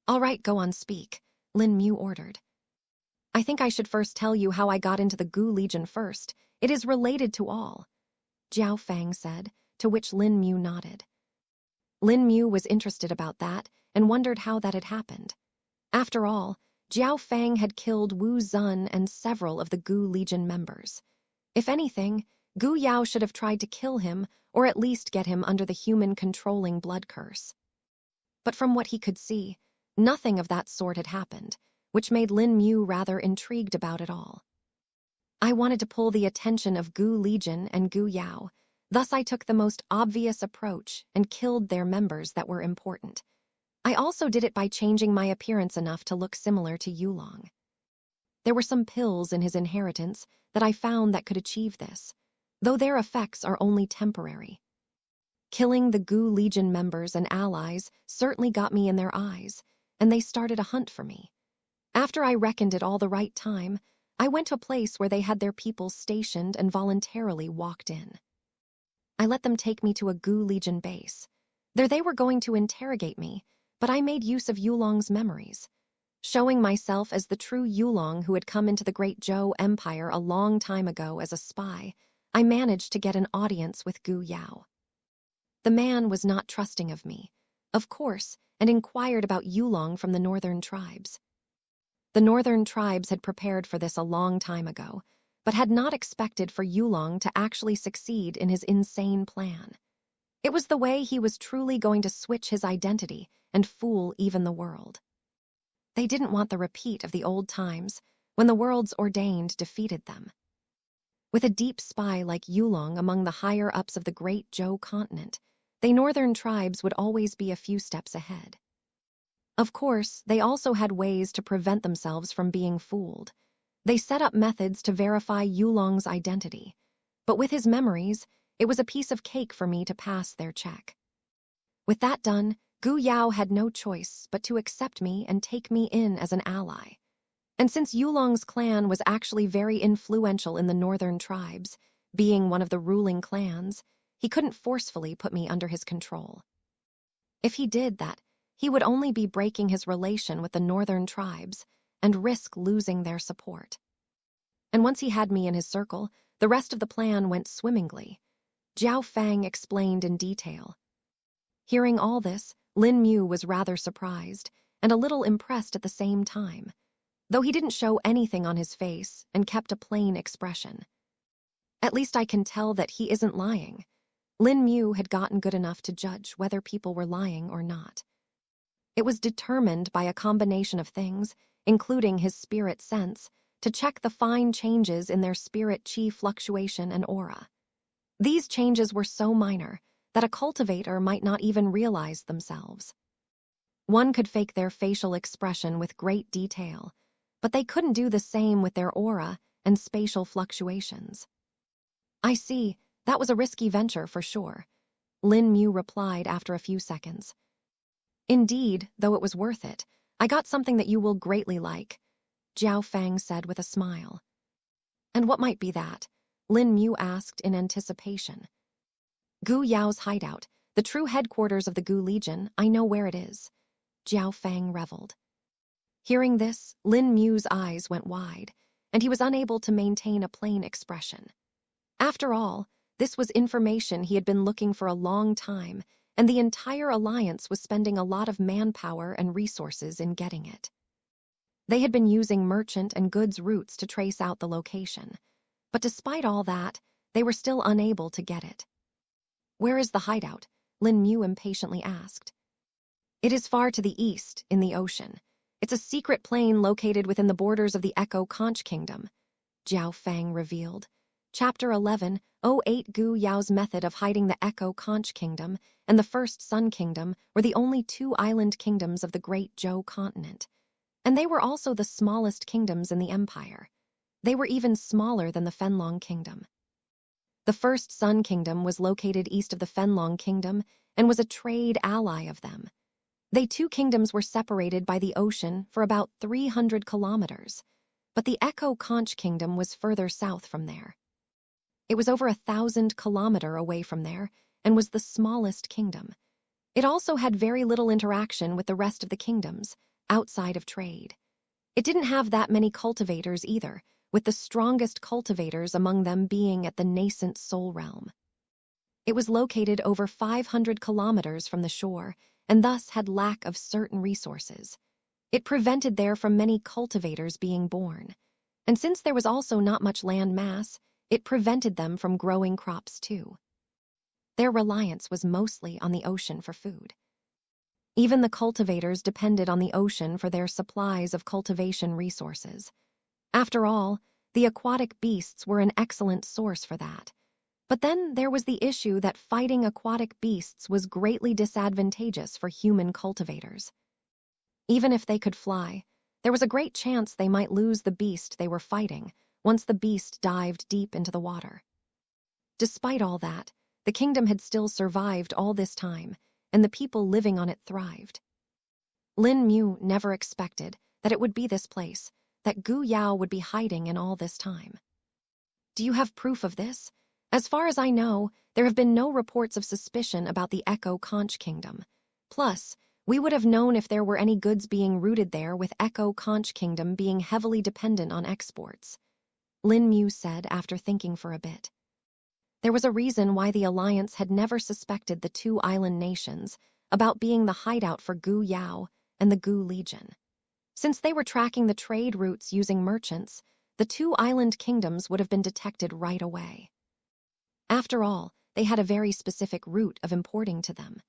All right, go on, speak, Lin Mu ordered. I think I should first tell you how I got into the Gu Legion first. It is related to all, Jiao Fang said, to which Lin Mu nodded. Lin Mu was interested about that and wondered how that had happened. After all, Jiao Fang had killed Wu Zun and several of the Gu Legion members. If anything, Gu Yao should have tried to kill him or at least get him under the human-controlling blood curse. But from what he could see, nothing of that sort had happened, which made Lin Mu rather intrigued about it all. I wanted to pull the attention of Gu Legion and Gu Yao, thus I took the most obvious approach and killed their members that were important. I also did it by changing my appearance enough to look similar to Yulong. There were some pills in his inheritance that I found that could achieve this, though their effects are only temporary. Killing the Gu Legion members and allies certainly got me in their eyes, and they started a hunt for me. After I reckoned it all the right time, I went to a place where they had their people stationed and voluntarily walked in. I let them take me to a Gu Legion base. There they were going to interrogate me, but I made use of Yulong's memories. Showing myself as the true Yulong who had come into the Great Zhou Empire a long time ago as a spy, I managed to get an audience with Gu Yao. The man was not trusting of me, of course, and inquired about Yulong from the northern tribes. The northern tribes had prepared for this a long time ago, but had not expected for Yulong to actually succeed in his insane plan. It was the way he was truly going to switch his identity and fool even the world. They didn't want the repeat of the old times when the world's ordained defeated them. With a deep spy like Yulong among the higher-ups of the Great Zhou continent, the northern tribes would always be a few steps ahead. Of course, they also had ways to prevent themselves from being fooled. They set up methods to verify Yulong's identity, but with his memories, it was a piece of cake for me to pass their check. With that done, Gu Yao had no choice but to accept me and take me in as an ally. And since Yulong's clan was actually very influential in the northern tribes, being one of the ruling clans, he couldn't forcefully put me under his control. If he did that, he would only be breaking his relation with the northern tribes and risk losing their support. And once he had me in his circle, the rest of the plan went swimmingly. Jiao Fang explained in detail. Hearing all this, Lin Mu was rather surprised and a little impressed at the same time, though he didn't show anything on his face and kept a plain expression. At least I can tell that he isn't lying. Lin Mu had gotten good enough to judge whether people were lying or not. It was determined by a combination of things, including his spirit sense, to check the fine changes in their spirit chi fluctuation and aura. These changes were so minor that a cultivator might not even realize themselves. One could fake their facial expression with great detail, but they couldn't do the same with their aura and spatial fluctuations. I see, that was a risky venture for sure, Lin Mu replied after a few seconds. Indeed, though it was worth it, I got something that you will greatly like, Jiao Fang said with a smile. And what might be that? Lin Mu asked in anticipation. Gu Yao's hideout, the true headquarters of the Gu Legion, I know where it is. Jiao Fang reveled. Hearing this, Lin Mu's eyes went wide, and he was unable to maintain a plain expression. After all, this was information he had been looking for a long time, and the entire alliance was spending a lot of manpower and resources in getting it. They had been using merchant and goods routes to trace out the location, but despite all that, they were still unable to get it. Where is the hideout? Lin Mu impatiently asked. It is far to the east, in the ocean. It's a secret plain located within the borders of the Echo Conch Kingdom, Jiao Fang revealed. Chapter 11, 08 Gu Yao's method of hiding the Echo Conch Kingdom and the First Sun Kingdom were the only two island kingdoms of the Great Zhou continent. And they were also the smallest kingdoms in the empire. They were even smaller than the Fenlong Kingdom. The First Sun Kingdom was located east of the Fenlong Kingdom and was a trade ally of them. They two kingdoms were separated by the ocean for about 300 kilometers, but the Echo Conch Kingdom was further south from there. It was over 1,000 kilometers away from there and was the smallest kingdom. It also had very little interaction with the rest of the kingdoms, outside of trade. It didn't have that many cultivators either, with the strongest cultivators among them being at the nascent Soul Realm. It was located over 500 kilometers from the shore, and thus had lack of certain resources. It prevented there from many cultivators being born, and since there was also not much land mass, it prevented them from growing crops too. Their reliance was mostly on the ocean for food. Even the cultivators depended on the ocean for their supplies of cultivation resources. After all, the aquatic beasts were an excellent source for that. But then there was the issue that fighting aquatic beasts was greatly disadvantageous for human cultivators. Even if they could fly, there was a great chance they might lose the beast they were fighting once the beast dived deep into the water. Despite all that, the kingdom had still survived all this time, and the people living on it thrived. Lin Mu never expected that it would be this place, that Gu Yao would be hiding in all this time. Do you have proof of this? As far as I know, there have been no reports of suspicion about the Echo Conch Kingdom. Plus, we would have known if there were any goods being routed there, with Echo Conch Kingdom being heavily dependent on exports. Lin Mu said after thinking for a bit. There was a reason why the Alliance had never suspected the two island nations about being the hideout for Gu Yao and the Gu Legion. Since they were tracking the trade routes using merchants, the two island kingdoms would have been detected right away. After all, they had a very specific route of importing to them.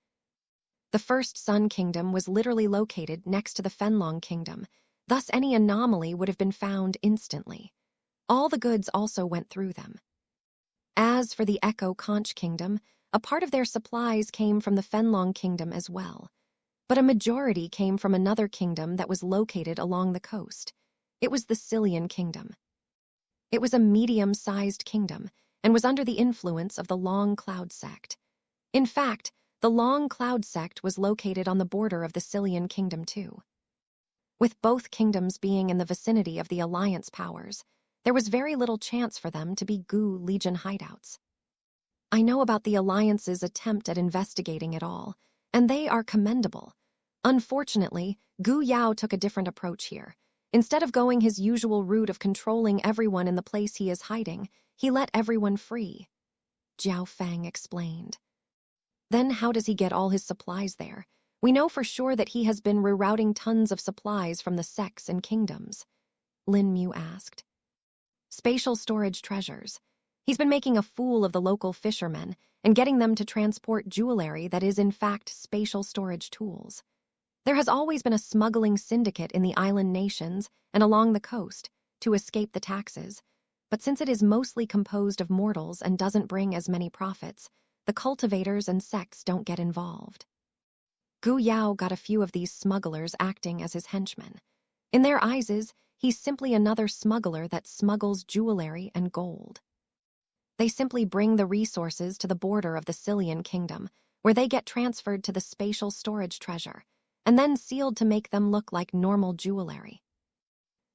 The First Sun Kingdom was literally located next to the Fenlong Kingdom, thus any anomaly would have been found instantly. All the goods also went through them. As for the Echo Conch Kingdom, a part of their supplies came from the Fenlong Kingdom as well, but a majority came from another kingdom that was located along the coast. It was the Silian Kingdom. It was a medium-sized kingdom, and was under the influence of the Long Cloud sect. In fact, the Long Cloud sect was located on the border of the Silian Kingdom too. With both kingdoms being in the vicinity of the Alliance powers, there was very little chance for them to be Gu Legion hideouts. I know about the Alliance's attempt at investigating it all, and they are commendable. Unfortunately, Gu Yao took a different approach here. Instead of going his usual route of controlling everyone in the place he is hiding, he let everyone free. Jiao Fang explained. Then how does he get all his supplies there? We know for sure that he has been rerouting tons of supplies from the sects and kingdoms. Lin Mu asked. Spatial storage treasures. He's been making a fool of the local fishermen and getting them to transport jewelry that is in fact spatial storage tools. There has always been a smuggling syndicate in the island nations and along the coast to escape the taxes, but since it is mostly composed of mortals and doesn't bring as many profits, the cultivators and sects don't get involved. Gu Yao got a few of these smugglers acting as his henchmen. In their eyes, he's simply another smuggler that smuggles jewelry and gold. They simply bring the resources to the border of the Silian Kingdom, where they get transferred to the spatial storage treasure, and then sealed to make them look like normal jewelry.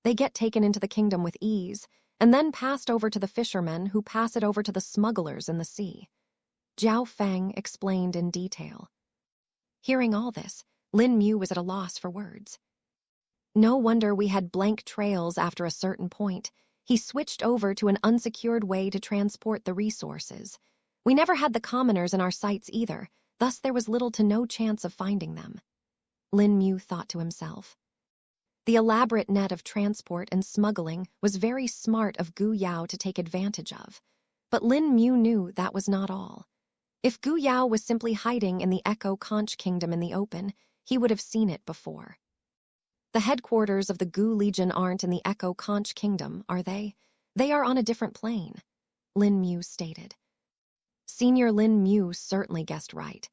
They get taken into the kingdom with ease, and then passed over to the fishermen who pass it over to the smugglers in the sea. Jiao Feng explained in detail. Hearing all this, Lin Mu was at a loss for words. No wonder we had blank trails after a certain point. He switched over to an unsecured way to transport the resources. We never had the commoners in our sights either, thus there was little to no chance of finding them. Lin Mu thought to himself. The elaborate net of transport and smuggling was very smart of Gu Yao to take advantage of. But Lin Mu knew that was not all. If Gu Yao was simply hiding in the Echo Conch Kingdom in the open, he would have seen it before. The headquarters of the Gu Legion aren't in the Echo Conch Kingdom, are they? They are on a different plane, Lin Mu stated. Senior Lin Mu certainly guessed right.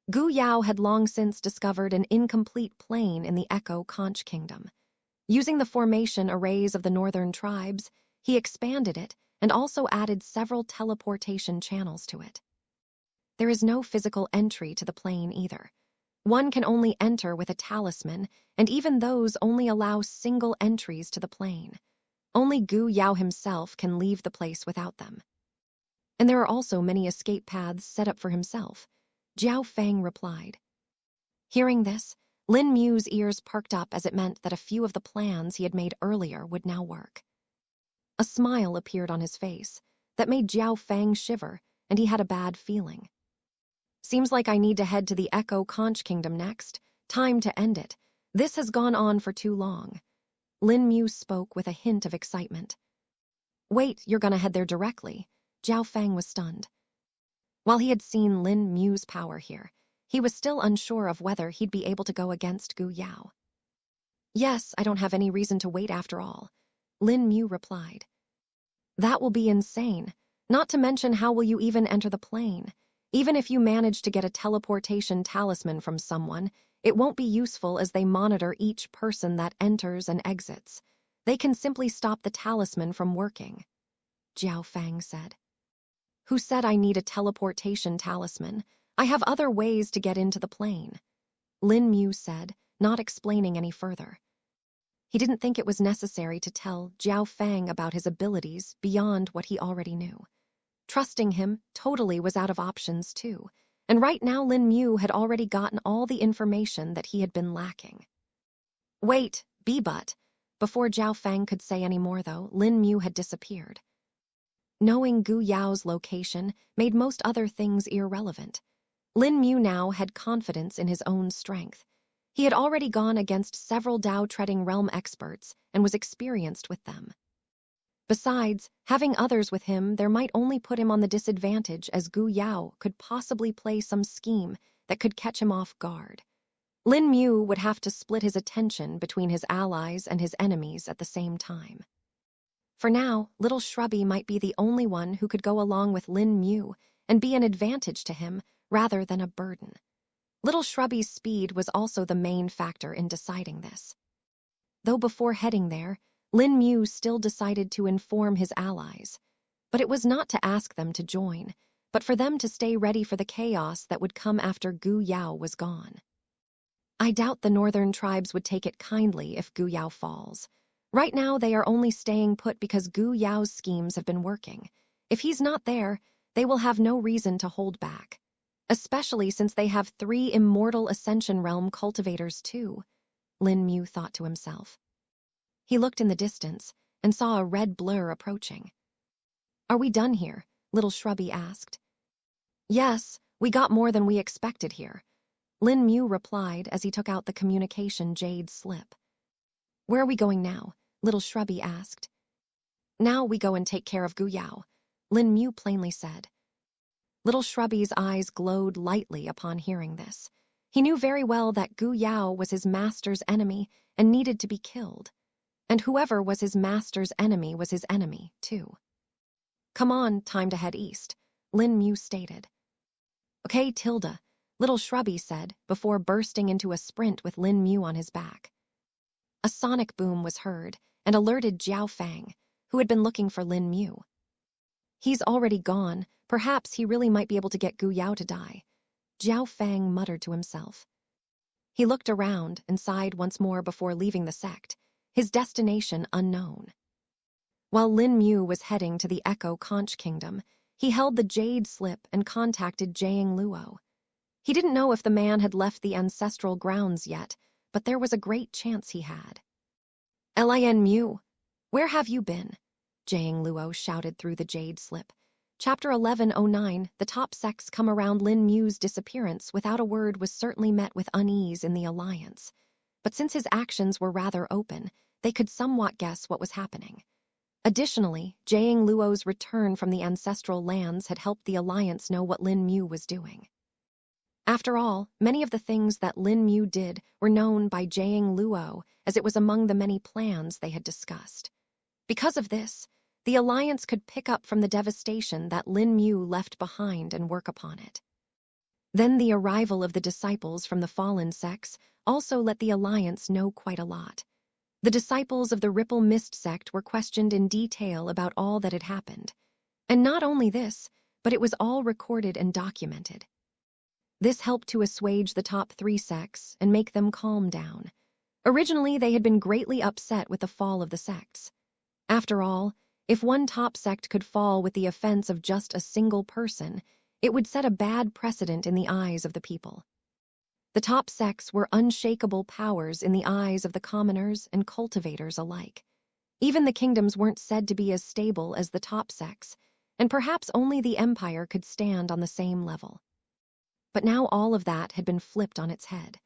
Gu Yao had long since discovered an incomplete plane in the Echo Conch Kingdom. Using the formation arrays of the northern tribes, he expanded it and also added several teleportation channels to it. There is no physical entry to the plane either. One can only enter with a talisman, and even those only allow single entries to the plane. Only Gu Yao himself can leave the place without them. And there are also many escape paths set up for himself, Jiao Feng replied. Hearing this, Lin Mu's ears perked up as it meant that a few of the plans he had made earlier would now work. A smile appeared on his face that made Jiao Feng shiver, and he had a bad feeling. Seems like I need to head to the Echo Conch Kingdom next. Time to end it. This has gone on for too long. Lin Mu spoke with a hint of excitement. Wait, you're gonna head there directly? Jiao Feng was stunned. While he had seen Lin Mu's power here, he was still unsure of whether he'd be able to go against Gu Yao. Yes, I don't have any reason to wait after all, Lin Mu replied. That will be insane. Not to mention, how will you even enter the plane? Even if you manage to get a teleportation talisman from someone, it won't be useful as they monitor each person that enters and exits. They can simply stop the talisman from working, Jiao Feng said. Who said I need a teleportation talisman? I have other ways to get into the plane, Lin Mu said, not explaining any further. He didn't think it was necessary to tell Jiao Feng about his abilities beyond what he already knew. Trusting him totally was out of options too, and right now Lin Mu had already gotten all the information that he had been lacking. Wait, B-Butt. Before Jiao Feng could say any more though, Lin Mu had disappeared. Knowing Gu Yao's location made most other things irrelevant. Lin Mu now had confidence in his own strength. He had already gone against several Dao-treading realm experts and was experienced with them. Besides, having others with him there might only put him on the disadvantage, as Gu Yao could possibly play some scheme that could catch him off guard. Lin Mu would have to split his attention between his allies and his enemies at the same time. For now, little Shrubby might be the only one who could go along with Lin Mu and be an advantage to him rather than a burden. Little Shrubby's speed was also the main factor in deciding this. Though before heading there, Lin Mu still decided to inform his allies. But it was not to ask them to join, but for them to stay ready for the chaos that would come after Gu Yao was gone. I doubt the northern tribes would take it kindly if Gu Yao falls. Right now they are only staying put because Gu Yao's schemes have been working. If he's not there, they will have no reason to hold back. Especially since they have 3 immortal Ascension Realm cultivators too, Lin Mu thought to himself. He looked in the distance and saw a red blur approaching. Are we done here? Little Shrubby asked. Yes, we got more than we expected here, Lin Mu replied as he took out the communication jade slip. Where are we going now? Little Shrubby asked. Now we go and take care of Gu Yao, Lin Mu plainly said. Little Shrubby's eyes glowed lightly upon hearing this. He knew very well that Gu Yao was his master's enemy and needed to be killed. And whoever was his master's enemy was his enemy, too. Come on, time to head east, Lin Mu stated. Okay, Tilda, Little Shrubby said, before bursting into a sprint with Lin Mu on his back. A sonic boom was heard and alerted Jiao Feng, who had been looking for Lin Mu. He's already gone. Perhaps he really might be able to get Gu Yao to die, Jiao Feng muttered to himself. He looked around and sighed once more before leaving the sect, his destination unknown. While Lin Mu was heading to the Echo Conch Kingdom, he held the jade slip and contacted Jiang Luo. He didn't know if the man had left the ancestral grounds yet, but there was a great chance he had. Lin Mu, where have you been? Jiang Luo shouted through the jade slip. Chapter 1109, the top sects come around Lin Mu's disappearance without a word was certainly met with unease in the alliance. But since his actions were rather open, they could somewhat guess what was happening. Additionally, Jiang Luo's return from the ancestral lands had helped the alliance know what Lin Mu was doing. After all, many of the things that Lin Mu did were known by Jiang Luo, as it was among the many plans they had discussed. Because of this, the alliance could pick up from the devastation that Lin Mu left behind and work upon it. Then the arrival of the disciples from the fallen sects also let the alliance know quite a lot. The disciples of the Ripple Mist sect were questioned in detail about all that had happened. And not only this, but it was all recorded and documented. This helped to assuage the top 3 sects and make them calm down. Originally, they had been greatly upset with the fall of the sects. After all, if one top sect could fall with the offense of just a single person, it would set a bad precedent in the eyes of the people. The top sects were unshakable powers in the eyes of the commoners and cultivators alike. Even the kingdoms weren't said to be as stable as the top sects, and perhaps only the empire could stand on the same level. But now all of that had been flipped on its head.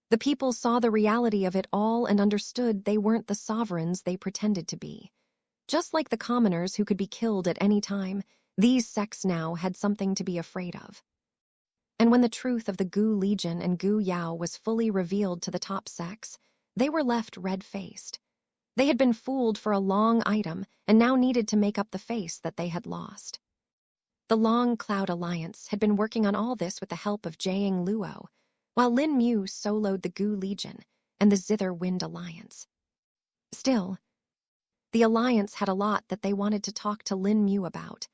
The people saw the reality of it all and understood they weren't the sovereigns they pretended to be. Just like the commoners who could be killed at any time, these sects now had something to be afraid of. And when the truth of the Gu Legion and Gu Yao was fully revealed to the top sects, they were left red-faced. They had been fooled for a long item and now needed to make up the face that they had lost. The Long Cloud Alliance had been working on all this with the help of Jiang Luo, while Lin Mu soloed the Gu Legion and the Zither Wind Alliance. Still, the alliance had a lot that they wanted to talk to Lin Mu about.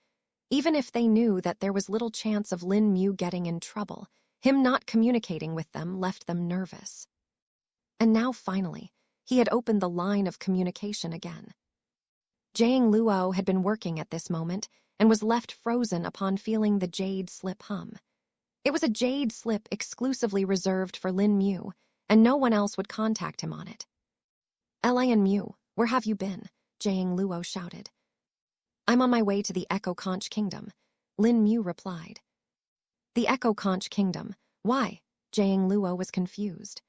Even if they knew that there was little chance of Lin Mu getting in trouble, him not communicating with them left them nervous. And now finally, he had opened the line of communication again. Jiang Luo had been working at this moment and was left frozen upon feeling the jade slip hum. It was a jade slip exclusively reserved for Lin Mu, and no one else would contact him on it. Lin Mu, where have you been? Jiang Luo shouted. I'm on my way to the Echo Conch Kingdom, Lin Mu replied. The Echo Conch Kingdom, why? Jiang Luo was confused.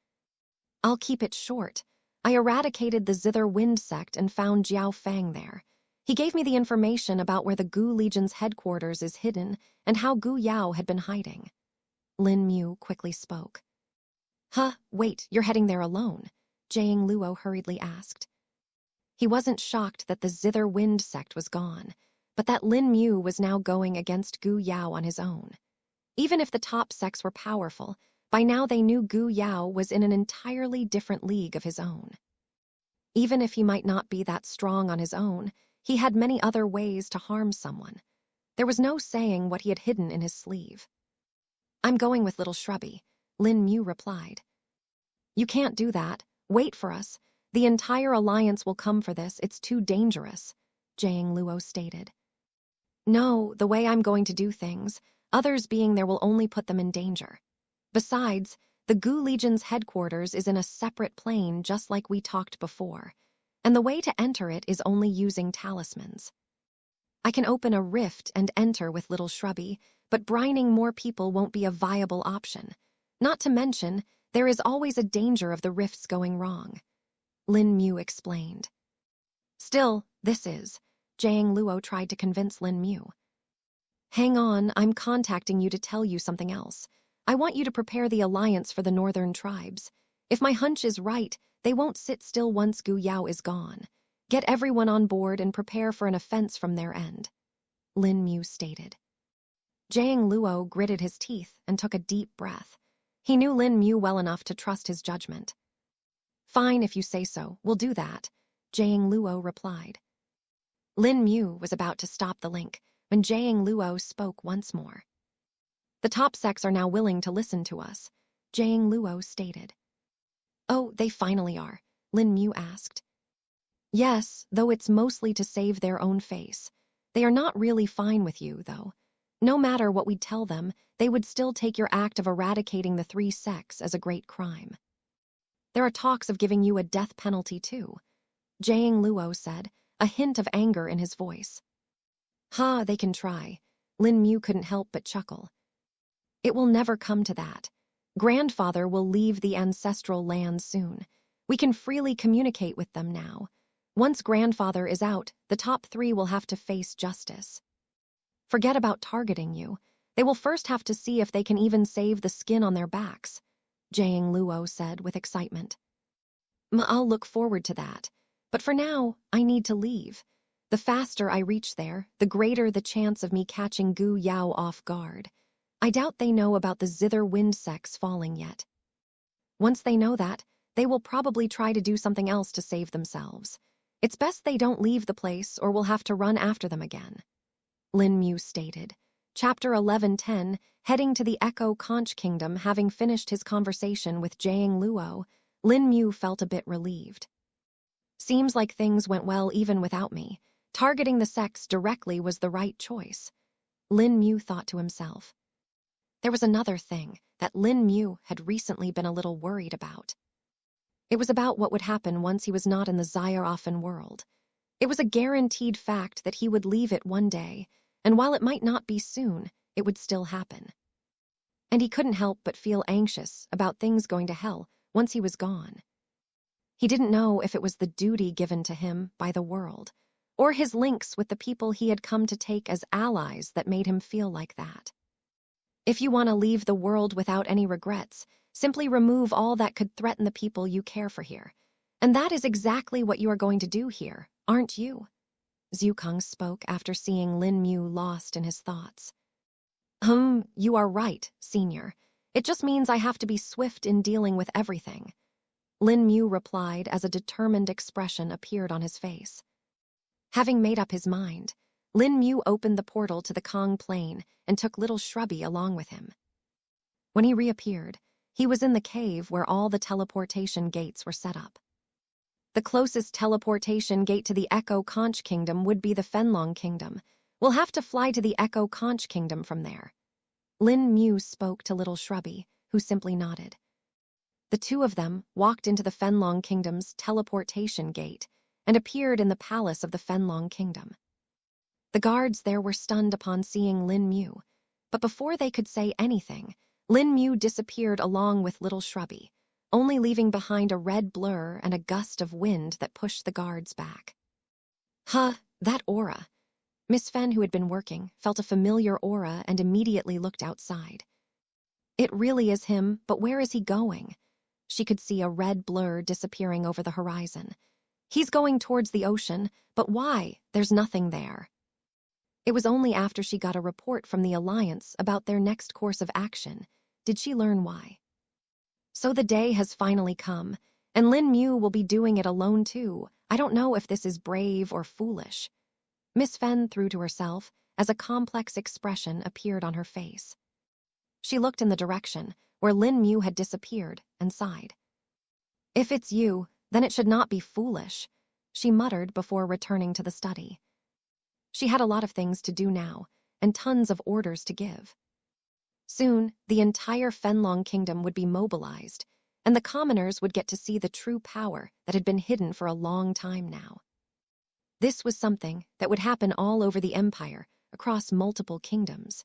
I'll keep it short. I eradicated the Zither Wind sect and found Jiao Fang there. He gave me the information about where the Gu Legion's headquarters is hidden and how Gu Yao had been hiding. Lin Mu quickly spoke. Huh, wait, you're heading there alone? Jiang Luo hurriedly asked. He wasn't shocked that the Zither Wind sect was gone, but that Lin Mu was now going against Gu Yao on his own. Even if the top sects were powerful, by now they knew Gu Yao was in an entirely different league of his own. Even if he might not be that strong on his own, he had many other ways to harm someone. There was no saying what he had hidden in his sleeve. I'm going with Little Shrubby, Lin Mu replied. You can't do that. Wait for us. The entire alliance will come for this. It's too dangerous, Jiang Luo stated. No, the way I'm going to do things, others being there will only put them in danger. Besides, the Gu Legion's headquarters is in a separate plane just like we talked before, and the way to enter it is only using talismans. I can open a rift and enter with Little Shrubby, but brining more people won't be a viable option. Not to mention, there is always a danger of the rifts going wrong, Lin Mu explained. Still, this is, Jiang Luo tried to convince Lin Mu. Hang on, I'm contacting you to tell you something else. I want you to prepare the alliance for the northern tribes. If my hunch is right, they won't sit still once Gu Yao is gone. Get everyone on board and prepare for an offense from their end, Lin Mu stated. Jiang Luo gritted his teeth and took a deep breath. He knew Lin Mu well enough to trust his judgment. Fine, if you say so, we'll do that, Jiang Luo replied. Lin Mu was about to stop the link when Jiang Luo spoke once more. The top sects are now willing to listen to us, Jiang Luo stated. Oh, they finally are, Lin Mu asked. Yes, though it's mostly to save their own face. They are not really fine with you, though. No matter what we tell them, they would still take your act of eradicating the three sects as a great crime. There are talks of giving you a death penalty, too, Jiang Luo said, a hint of anger in his voice. Ha, they can try. Lin Mu couldn't help but chuckle. It will never come to that. Grandfather will leave the ancestral land soon. We can freely communicate with them now. Once grandfather is out, the top three will have to face justice. Forget about targeting you. They will first have to see if they can even save the skin on their backs, Jiang Luo said with excitement. I'll look forward to that. But for now, I need to leave. The faster I reach there, the greater the chance of me catching Gu Yao off guard. I doubt they know about the zither wind sects falling yet. Once they know that, they will probably try to do something else to save themselves. It's best they don't leave the place or we'll have to run after them again, Lin Mu stated. Chapter 11:10, heading to the Echo Conch Kingdom. Having finished his conversation with Jiang Luo, Lin Mu felt a bit relieved. Seems like things went well even without me. Targeting the sects directly was the right choice, Lin Mu thought to himself. There was another thing that Lin Mu had recently been a little worried about. It was about what would happen once he was not in the Zayarafen world. It was a guaranteed fact that he would leave it one day, and while it might not be soon, it would still happen. And he couldn't help but feel anxious about things going to hell once he was gone. He didn't know if it was the duty given to him by the world, or his links with the people he had come to take as allies that made him feel like that. If you want to leave the world without any regrets, simply remove all that could threaten the people you care for here. And that is exactly what you are going to do here, aren't you? Zhu Kang spoke after seeing Lin Mu lost in his thoughts. You are right, senior. It just means I have to be swift in dealing with everything, Lin Mu replied as a determined expression appeared on his face. Having made up his mind, Lin Mu opened the portal to the Kong Plain and took little Shrubby along with him. When he reappeared, he was in the cave where all the teleportation gates were set up. The closest teleportation gate to the Echo Conch Kingdom would be the Fenlong Kingdom. We'll have to fly to the Echo Conch Kingdom from there. Lin Mu spoke to little Shrubby, who simply nodded. The two of them walked into the Fenlong Kingdom's teleportation gate and appeared in the palace of the Fenlong Kingdom. The guards there were stunned upon seeing Lin Mu, but before they could say anything, Lin Mu disappeared along with little Shrubby, only leaving behind a red blur and a gust of wind that pushed the guards back. That aura. Miss Fen, who had been working, felt a familiar aura and immediately looked outside. It really is him, but where is he going? She could see a red blur disappearing over the horizon. He's going towards the ocean, but why? There's nothing there. It was only after she got a report from the Alliance about their next course of action did she learn why. So the day has finally come, and Lin Mu will be doing it alone too. I don't know if this is brave or foolish. Miss Fen threw to herself as a complex expression appeared on her face. She looked in the direction where Lin Mu had disappeared and sighed. If it's you, then it should not be foolish, she muttered before returning to the study. She had a lot of things to do now, and tons of orders to give. Soon, the entire Fenlong Kingdom would be mobilized, and the commoners would get to see the true power that had been hidden for a long time now. This was something that would happen all over the empire, across multiple kingdoms.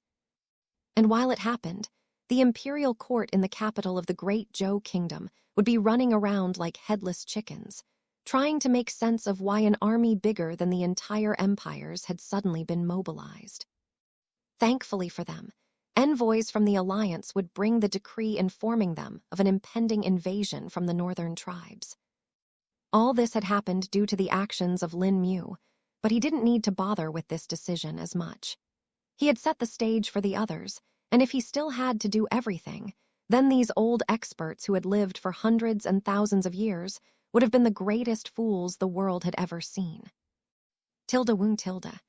And while it happened, the imperial court in the capital of the Great Zhou Kingdom would be running around like headless chickens, trying to make sense of why an army bigger than the entire empires had suddenly been mobilized. Thankfully for them, envoys from the Alliance would bring the decree informing them of an impending invasion from the northern tribes. All this had happened due to the actions of Lin Mu, but he didn't need to bother with this decision as much. He had set the stage for the others, and if he still had to do everything, then these old experts who had lived for hundreds and thousands of years would have been the greatest fools the world had ever seen. Tilda woong tilde.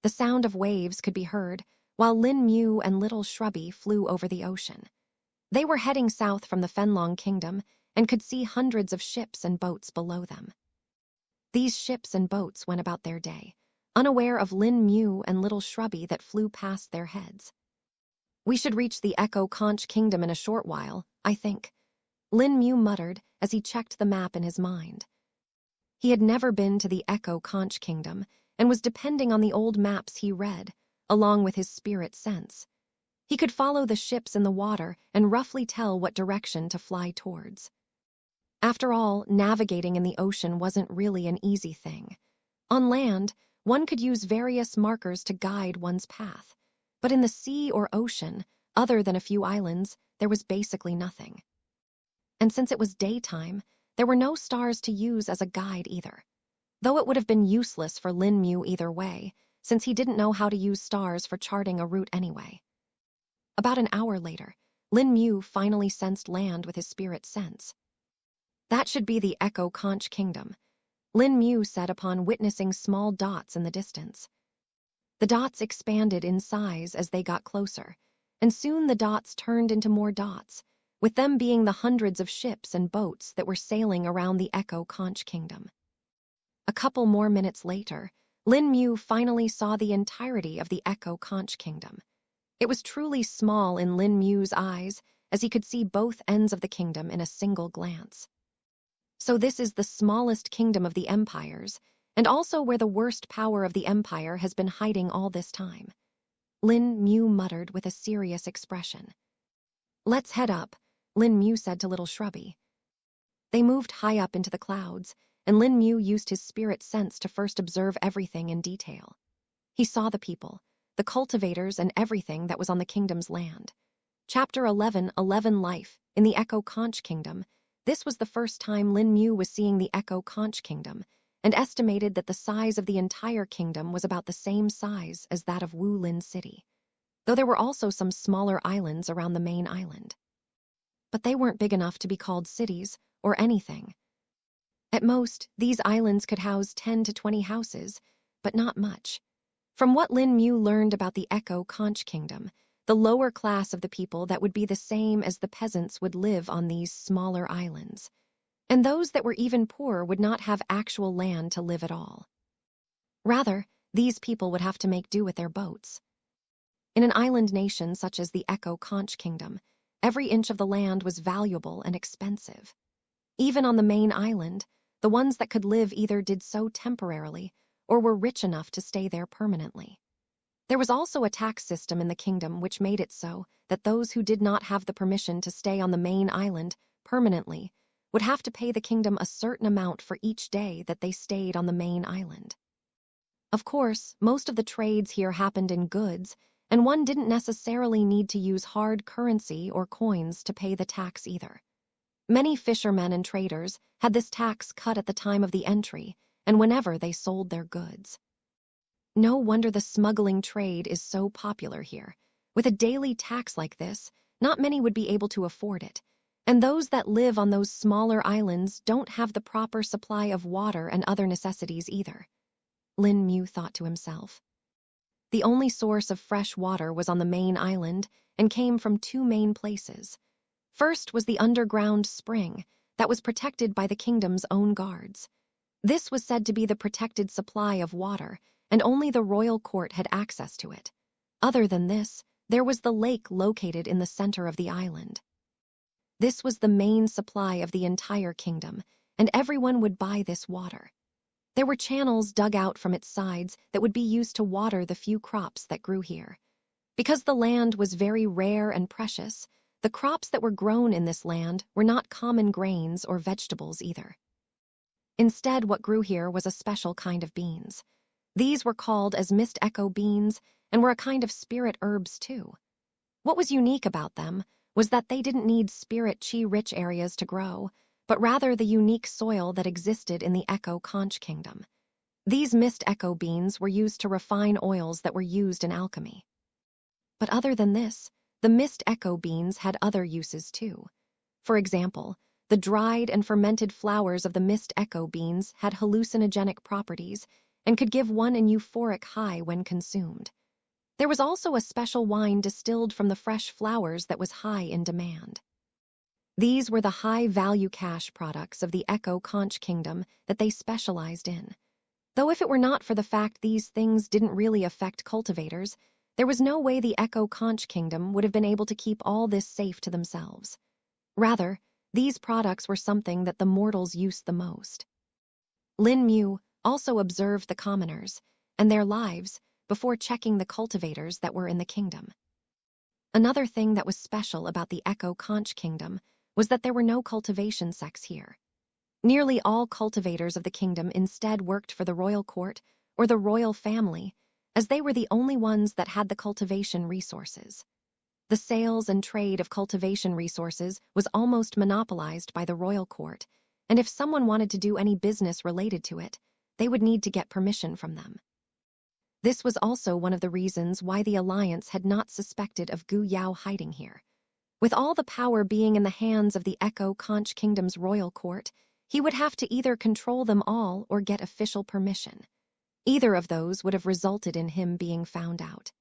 The sound of waves could be heard while Lin Mu and little Shrubby flew over the ocean. They were heading south from the Fenlong Kingdom and could see hundreds of ships and boats below them. These ships and boats went about their day, unaware of Lin Mu and little Shrubby that flew past their heads. We should reach the Echo Conch Kingdom in a short while, I think, Lin Mu muttered as he checked the map in his mind. He had never been to the Echo Conch Kingdom and was depending on the old maps he read, along with his spirit sense. He could follow the ships in the water and roughly tell what direction to fly towards. After all, navigating in the ocean wasn't really an easy thing. On land, one could use various markers to guide one's path, but in the sea or ocean, other than a few islands, there was basically nothing. And since it was daytime, there were no stars to use as a guide either, though it would have been useless for Lin Mu either way, since he didn't know how to use stars for charting a route anyway. About an hour later, Lin Mu finally sensed land with his spirit sense. That should be the Echo Conch Kingdom, Lin Mu said upon witnessing small dots in the distance. The dots expanded in size as they got closer, and soon the dots turned into more dots, with them being the hundreds of ships and boats that were sailing around the Echo Conch Kingdom. A couple more minutes later, Lin Mu finally saw the entirety of the Echo Conch Kingdom. It was truly small in Lin Mu's eyes, as he could see both ends of the kingdom in a single glance. So this is the smallest kingdom of the empires, and also where the worst power of the empire has been hiding all this time. Lin Mu muttered with a serious expression. Let's head up, Lin Mu said to little Shrubby. They moved high up into the clouds, and Lin Mu used his spirit sense to first observe everything in detail. He saw the people, the cultivators, and everything that was on the kingdom's land. Chapter 11:11 Life in the Echo Conch Kingdom. This was the first time Lin Mu was seeing the Echo Conch Kingdom, and estimated that the size of the entire kingdom was about the same size as that of Wu Lin City, though there were also some smaller islands around the main island. But they weren't big enough to be called cities or anything. At most, these islands could house 10 to 20 houses, but not much. From what Lin Mu learned about the Echo Conch Kingdom, the lower class of the people that would be the same as the peasants would live on these smaller islands, and those that were even poor would not have actual land to live at all. Rather, these people would have to make do with their boats. In an island nation such as the Echo Conch Kingdom, every inch of the land was valuable and expensive. Even on the main island, the ones that could live either did so temporarily or were rich enough to stay there permanently. There was also a tax system in the kingdom which made it so that those who did not have the permission to stay on the main island permanently would have to pay the kingdom a certain amount for each day that they stayed on the main island. Of course, most of the trades here happened in goods, and one didn't necessarily need to use hard currency or coins to pay the tax either. Many fishermen and traders had this tax cut at the time of the entry and whenever they sold their goods. No wonder the smuggling trade is so popular here. With a daily tax like this, not many would be able to afford it, and those that live on those smaller islands don't have the proper supply of water and other necessities either, Lin Mu thought to himself. The only source of fresh water was on the main island and came from two main places. First was the underground spring that was protected by the kingdom's own guards. This was said to be the protected supply of water, and only the royal court had access to it. Other than this, there was the lake located in the center of the island. This was the main supply of the entire kingdom, and everyone would buy this water. There were channels dug out from its sides that would be used to water the few crops that grew here. Because the land was very rare and precious, the crops that were grown in this land were not common grains or vegetables either. Instead, what grew here was a special kind of beans. These were called as mist echo beans and were a kind of spirit herbs too. What was unique about them was that they didn't need spirit chi-rich areas to grow, but rather the unique soil that existed in the Echo Conch Kingdom. These mist echo beans were used to refine oils that were used in alchemy. But other than this, the mist echo beans had other uses too. For example, the dried and fermented flowers of the mist echo beans had hallucinogenic properties and could give one an euphoric high when consumed. There was also a special wine distilled from the fresh flowers that was high in demand. These were the high-value cash products of the Echo Conch Kingdom that they specialized in. Though if it were not for the fact these things didn't really affect cultivators, there was no way the Echo Conch Kingdom would have been able to keep all this safe to themselves. Rather, these products were something that the mortals used the most. Lin Mu also observed the commoners and their lives before checking the cultivators that were in the kingdom. Another thing that was special about the Echo Conch Kingdom was that there were no cultivation sects here. Nearly all cultivators of the kingdom instead worked for the royal court or the royal family, as they were the only ones that had the cultivation resources. The sales and trade of cultivation resources was almost monopolized by the royal court, and if someone wanted to do any business related to it, they would need to get permission from them. This was also one of the reasons why the Alliance had not suspected of Gu Yao hiding here. With all the power being in the hands of the Echo Conch Kingdom's royal court, he would have to either control them all or get official permission. Either of those would have resulted in him being found out.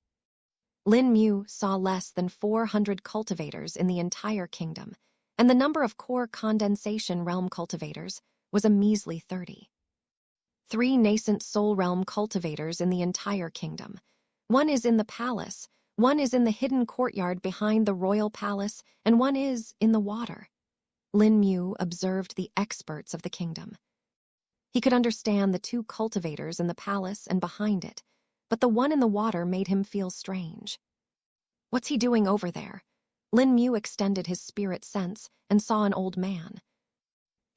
Lin Mu saw less than 400 cultivators in the entire kingdom, and the number of core condensation realm cultivators was a measly 30. 3 nascent soul realm cultivators in the entire kingdom. One is in the palace, one is in the hidden courtyard behind the royal palace, and one is in the water. Lin Mu observed the experts of the kingdom. He could understand the 2 cultivators in the palace and behind it, but the one in the water made him feel strange. What's he doing over there? Lin Mu extended his spirit sense and saw an old man.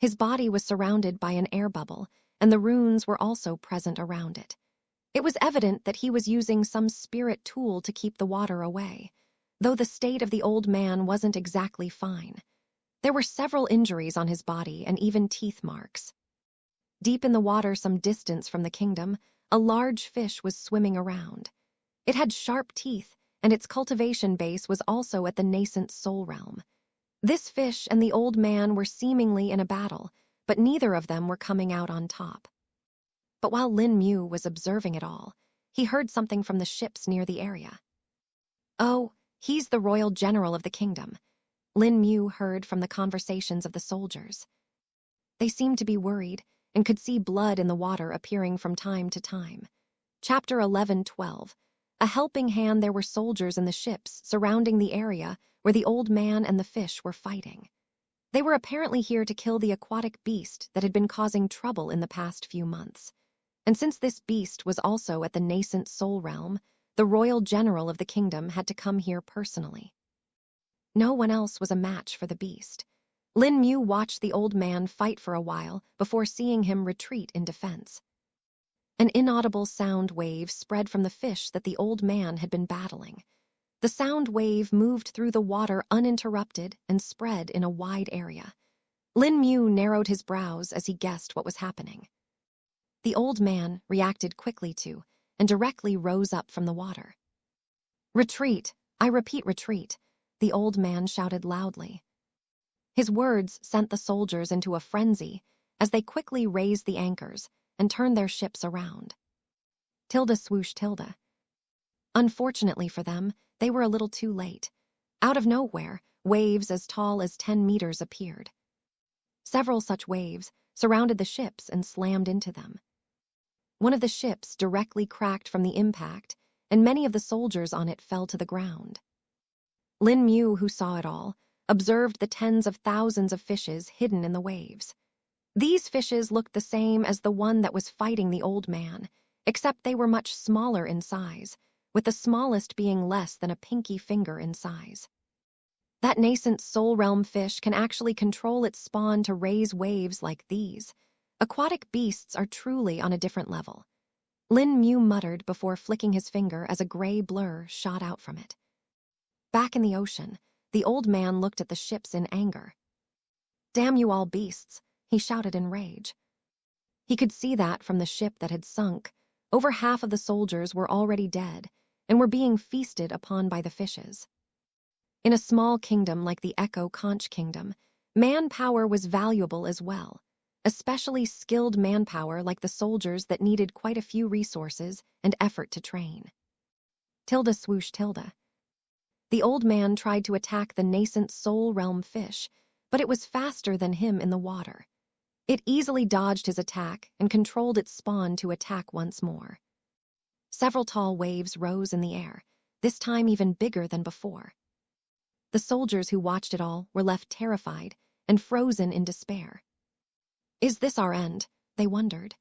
His body was surrounded by an air bubble, and the runes were also present around it. It was evident that he was using some spirit tool to keep the water away, though the state of the old man wasn't exactly fine. There were several injuries on his body and even teeth marks. Deep in the water some distance from the kingdom, a large fish was swimming around. It had sharp teeth, and its cultivation base was also at the nascent soul realm. This fish and the old man were seemingly in a battle, but neither of them were coming out on top. But while Lin Mu was observing it all, he heard something from the ships near the area. "Oh, he's the royal general of the kingdom," Lin Mu heard from the conversations of the soldiers. They seemed to be worried and could see blood in the water appearing from time to time. Chapter 11:12. A helping hand. There were soldiers in the ships surrounding the area where the old man and the fish were fighting. They were apparently here to kill the aquatic beast that had been causing trouble in the past few months. And since this beast was also at the nascent soul realm, the royal general of the kingdom had to come here personally. No one else was a match for the beast. Lin Mu watched the old man fight for a while before seeing him retreat in defense. An inaudible sound wave spread from the fish that the old man had been battling. The sound wave moved through the water uninterrupted and spread in a wide area. Lin Mu narrowed his brows as he guessed what was happening. The old man reacted quickly to and directly rose up from the water. "Retreat! I repeat, retreat!" the old man shouted loudly. His words sent the soldiers into a frenzy as they quickly raised the anchors and turned their ships around. Tilda swoosh tilde. Unfortunately for them, they were a little too late. Out of nowhere, waves as tall as 10 meters appeared. Several such waves surrounded the ships and slammed into them. One of the ships directly cracked from the impact, and many of the soldiers on it fell to the ground. Lin Mu, who saw it all, observed the tens of thousands of fishes hidden in the waves. These fishes looked the same as the one that was fighting the old man, except they were much smaller in size, with the smallest being less than a pinky finger in size. That nascent soul realm fish can actually control its spawn to raise waves like these. Aquatic beasts are truly on a different level. Lin Mu muttered before flicking his finger as a gray blur shot out from it. Back in the ocean, the old man looked at the ships in anger. "Damn you all beasts," he shouted in rage. He could see that from the ship that had sunk, over half of the soldiers were already dead and were being feasted upon by the fishes. In a small kingdom like the Echo Conch Kingdom, manpower was valuable as well, especially skilled manpower like the soldiers that needed quite a few resources and effort to train. Tilda swoosh tilde. The old man tried to attack the nascent soul realm fish, but it was faster than him in the water. It easily dodged his attack and controlled its spawn to attack once more. Several tall waves rose in the air, this time even bigger than before. The soldiers who watched it all were left terrified and frozen in despair. Is this our end? They wondered.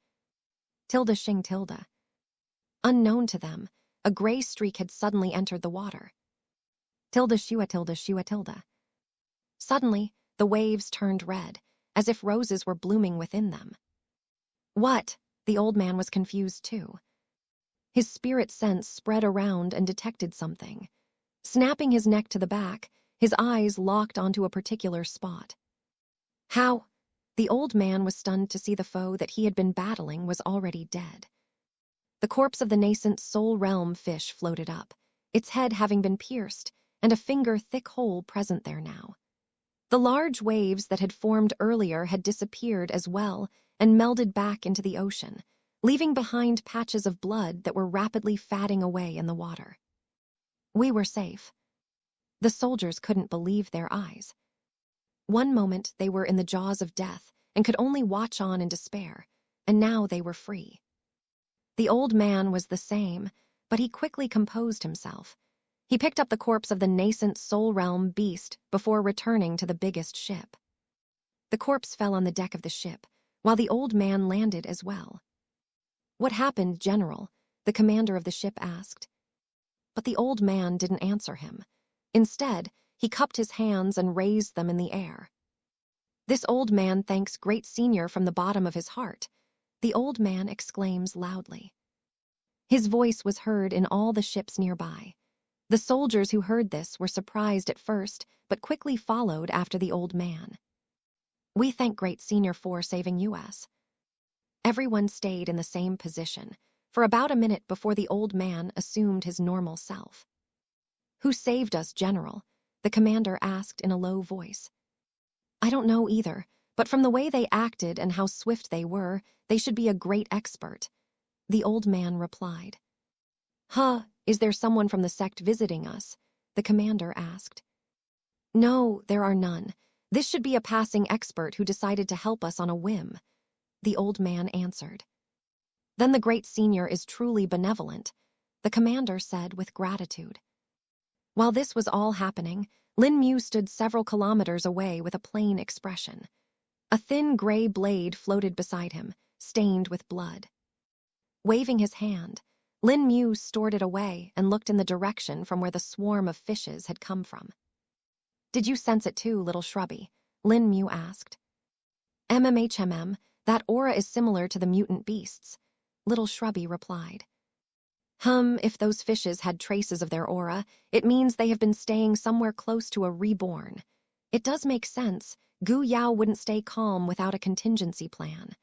Tilde shing tilde. Unknown to them, a gray streak had suddenly entered the water. Tilde shua tilde shua tilde. Suddenly, the waves turned red, as if roses were blooming within them. What? The old man was confused too. His spirit sense spread around and detected something. Snapping his neck to the back, his eyes locked onto a particular spot. How? The old man was stunned to see the foe that he had been battling was already dead. The corpse of the nascent soul realm fish floated up, its head having been pierced, and a finger-thick hole present there now. The large waves that had formed earlier had disappeared as well and melded back into the ocean, leaving behind patches of blood that were rapidly fatting away in the water. We were safe. The soldiers couldn't believe their eyes. One moment they were in the jaws of death and could only watch on in despair, and now they were free. The old man was the same, but he quickly composed himself. He picked up the corpse of the nascent soul realm beast before returning to the biggest ship. The corpse fell on the deck of the ship, while the old man landed as well. What happened, General? The commander of the ship asked. But the old man didn't answer him. Instead, he cupped his hands and raised them in the air. This old man thanks Great Senior from the bottom of his heart, the old man exclaims loudly. His voice was heard in all the ships nearby. The soldiers who heard this were surprised at first, but quickly followed after the old man. We thank Great Senior for saving us. Everyone stayed in the same position, for about a minute before the old man assumed his normal self. Who saved us, General? The commander asked in a low voice. I don't know either, but from the way they acted and how swift they were, they should be a great expert. The old man replied. Is there someone from the sect visiting us? The commander asked. No, there are none. This should be a passing expert who decided to help us on a whim. The old man answered. Then the Great Senior is truly benevolent, the commander said with gratitude. While this was all happening, Lin Mu stood several kilometers away with a plain expression. A thin gray blade floated beside him, stained with blood. Waving his hand, Lin Mu stored it away and looked in the direction from where the swarm of fishes had come from. Did you sense it too, little shrubby? Lin Mu asked. That aura is similar to the mutant beasts, little shrubby replied. If those fishes had traces of their aura, it means they have been staying somewhere close to a reborn. It does make sense. Gu Yao wouldn't stay calm without a contingency plan.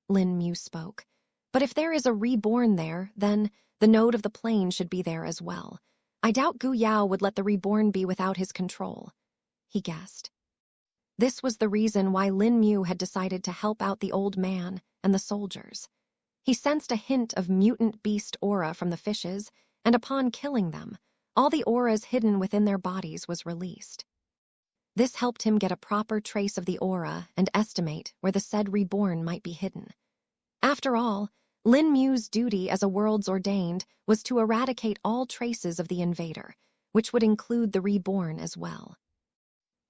Lin Mu spoke. But if there is a reborn there, then the node of the plane should be there as well. I doubt Gu Yao would let the reborn be without his control, he guessed. This was the reason why Lin Mu had decided to help out the old man and the soldiers. He sensed a hint of mutant beast aura from the fishes, and upon killing them, all the auras hidden within their bodies was released. This helped him get a proper trace of the aura and estimate where the said reborn might be hidden. After all, Lin Mu's duty as a world's ordained was to eradicate all traces of the invader, which would include the reborn as well.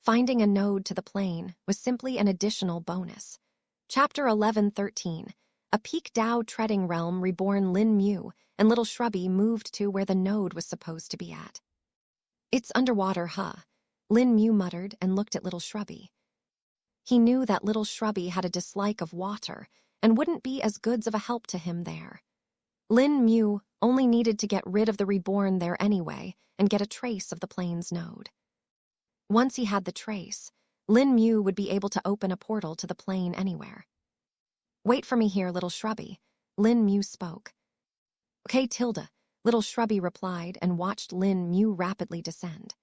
Finding a node to the plane was simply an additional bonus. Chapter 11:13. A peak Dao treading realm reborn Lin Mu and little shrubby moved to where the node was supposed to be at. It's underwater, Lin Mu muttered and looked at little shrubby. He knew that little shrubby had a dislike of water and wouldn't be as good of a help to him there. Lin Mu only needed to get rid of the reborn there anyway and get a trace of the plane's node. Once he had the trace, Lin Mu would be able to open a portal to the plane anywhere. Wait for me here, little shrubby, Lin Mu spoke. Okay, Tilda, little shrubby replied and watched Lin Mu rapidly descend.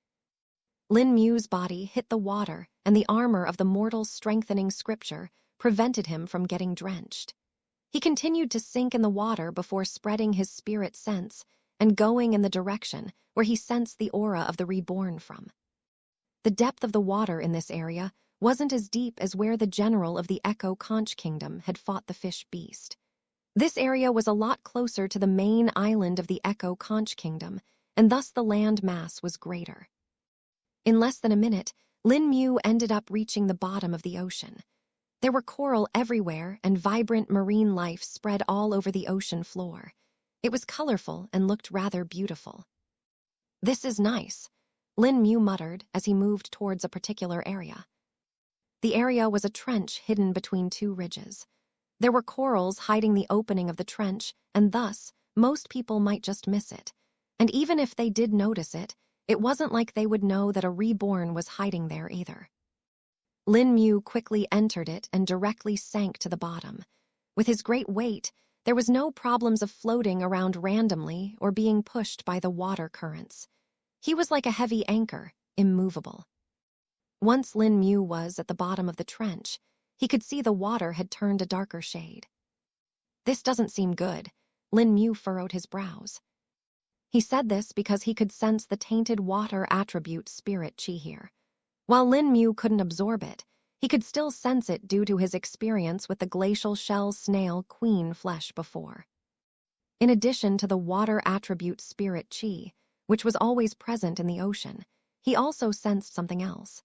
Lin Mu's body hit the water, and the armor of the mortal strengthening scripture prevented him from getting drenched. He continued to sink in the water before spreading his spirit sense and going in the direction where he sensed the aura of the reborn from. The depth of the water in this area wasn't as deep as where the general of the Echo Conch Kingdom had fought the fish beast. This area was a lot closer to the main island of the Echo Conch Kingdom, and thus the land mass was greater. In less than a minute, Lin Mu ended up reaching the bottom of the ocean. There were coral everywhere, and vibrant marine life spread all over the ocean floor. It was colorful and looked rather beautiful. "This is nice," Lin Mu muttered as he moved towards a particular area. The area was a trench hidden between two ridges. There were corals hiding the opening of the trench, and thus, most people might just miss it. And even if they did notice it, it wasn't like they would know that a reborn was hiding there either. Lin Mu quickly entered it and directly sank to the bottom. With his great weight, there was no problems of floating around randomly or being pushed by the water currents. He was like a heavy anchor, immovable. Once Lin Mu was at the bottom of the trench, he could see the water had turned a darker shade. "This doesn't seem good," Lin Mu furrowed his brows. He said this because he could sense the tainted water attribute spirit chi here. While Lin Mu couldn't absorb it, he could still sense it due to his experience with the glacial shell snail queen flesh before. In addition to the water attribute spirit chi, which was always present in the ocean, he also sensed something else.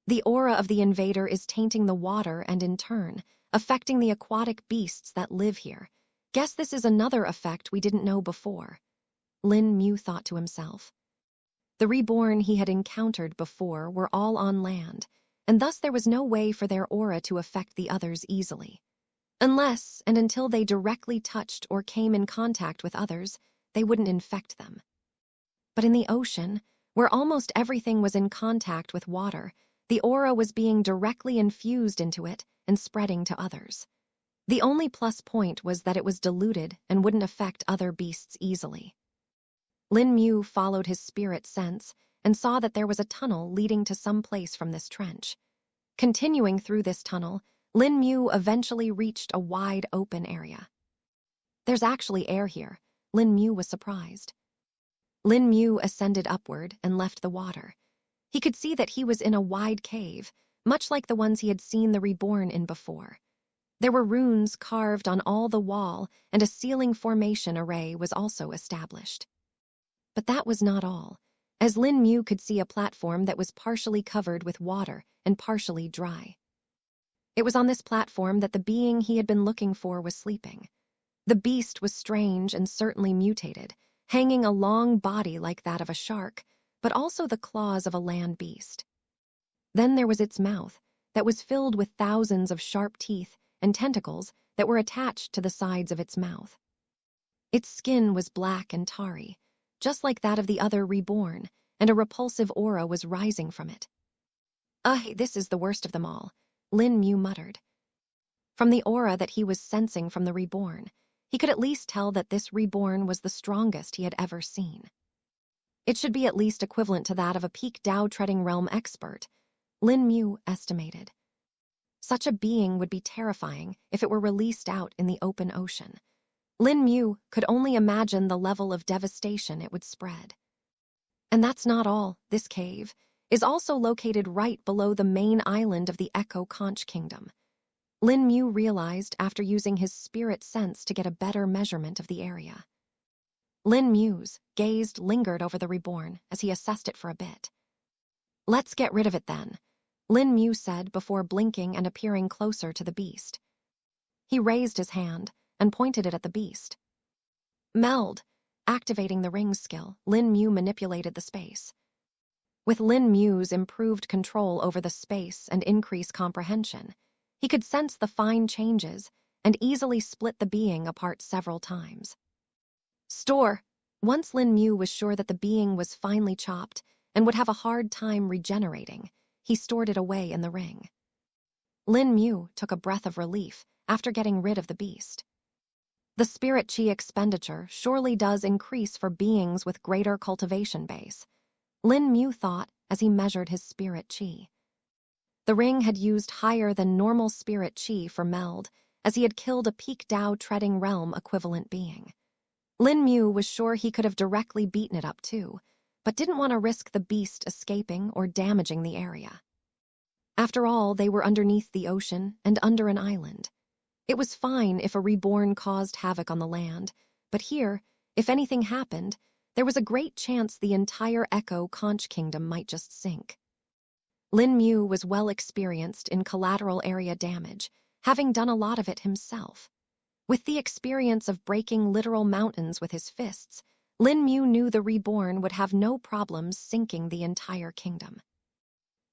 The aura of the invader is tainting the water and in turn, affecting the aquatic beasts that live here. Guess this is another effect we didn't know before, Lin Mu thought to himself. The reborn he had encountered before were all on land, and thus there was no way for their aura to affect the others easily. Unless and until they directly touched or came in contact with others, they wouldn't infect them. But in the ocean, where almost everything was in contact with water, the aura was being directly infused into it and spreading to others. The only plus point was that it was diluted and wouldn't affect other beasts easily. Lin Mu followed his spirit sense and saw that there was a tunnel leading to some place from this trench. Continuing through this tunnel, Lin Mu eventually reached a wide open area. "There's actually air here," Lin Mu was surprised. Lin Mu ascended upward and left the water. He could see that he was in a wide cave, much like the ones he had seen the reborn in before. There were runes carved on all the wall, and a ceiling formation array was also established. But that was not all, as Lin Mu could see a platform that was partially covered with water and partially dry. It was on this platform that the being he had been looking for was sleeping. The beast was strange and certainly mutated, hanging a long body like that of a shark, but also the claws of a land beast. Then there was its mouth, that was filled with thousands of sharp teeth and tentacles that were attached to the sides of its mouth. Its skin was black and tarry, just like that of the other reborn, and a repulsive aura was rising from it. This is the worst of them all," Lin Mu muttered. From the aura that he was sensing from the reborn, he could at least tell that this reborn was the strongest he had ever seen. It should be at least equivalent to that of a peak Dao treading realm expert, Lin Mu estimated. Such a being would be terrifying if it were released out in the open ocean. Lin Mu could only imagine the level of devastation it would spread. And that's not all. This cave is also located right below the main island of the Echo Conch Kingdom. Lin Mu realized after using his spirit sense to get a better measurement of the area. Lin Mu's gaze lingered over the reborn as he assessed it for a bit. "Let's get rid of it then," Lin Mu said before blinking and appearing closer to the beast. He raised his hand and pointed it at the beast. Meld. Activating the ring skill, Lin Mu manipulated the space. With Lin Mu's improved control over the space and increased comprehension, he could sense the fine changes and easily split the being apart several times. Store. Once Lin Mu was sure that the being was finely chopped and would have a hard time regenerating, he stored it away in the ring. Lin Mu took a breath of relief after getting rid of the beast. The spirit chi expenditure surely does increase for beings with greater cultivation base, Lin Mu thought as he measured his spirit chi. The ring had used higher than normal spirit chi for meld, as he had killed a peak Dao treading realm equivalent being. Lin Mu was sure he could have directly beaten it up too, but didn't want to risk the beast escaping or damaging the area. After all, they were underneath the ocean and under an island. It was fine if a reborn caused havoc on the land, but here, if anything happened, there was a great chance the entire Echo Conch Kingdom might just sink. Lin Mu was well experienced in collateral area damage, having done a lot of it himself. With the experience of breaking literal mountains with his fists, Lin Mu knew the reborn would have no problems sinking the entire kingdom.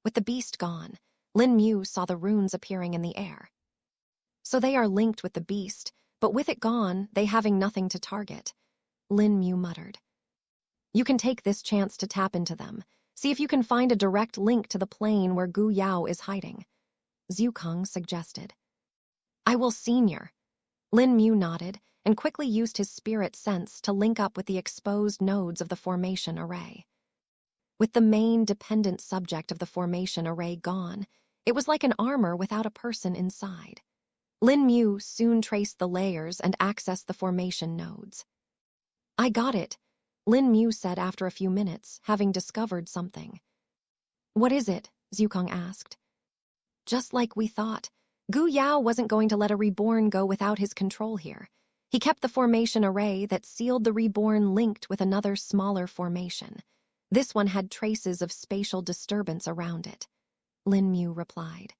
With the beast gone, Lin Mu saw the runes appearing in the air. So they are linked with the beast, but with it gone, they having nothing to target. Lin Mu muttered. You can take this chance to tap into them. See if you can find a direct link to the plane where Gu Yao is hiding. Zhu Kong suggested. I will, senior. Lin Mu nodded and quickly used his spirit sense to link up with the exposed nodes of the formation array. With the main dependent subject of the formation array gone, it was like an armor without a person inside. Lin Mu soon traced the layers and accessed the formation nodes. I got it, Lin Mu said after a few minutes, having discovered something. What is it? Zhu Kong asked. Just like we thought. Gu Yao wasn't going to let a reborn go without his control here. He kept the formation array that sealed the reborn linked with another smaller formation. This one had traces of spatial disturbance around it. Lin Mu replied.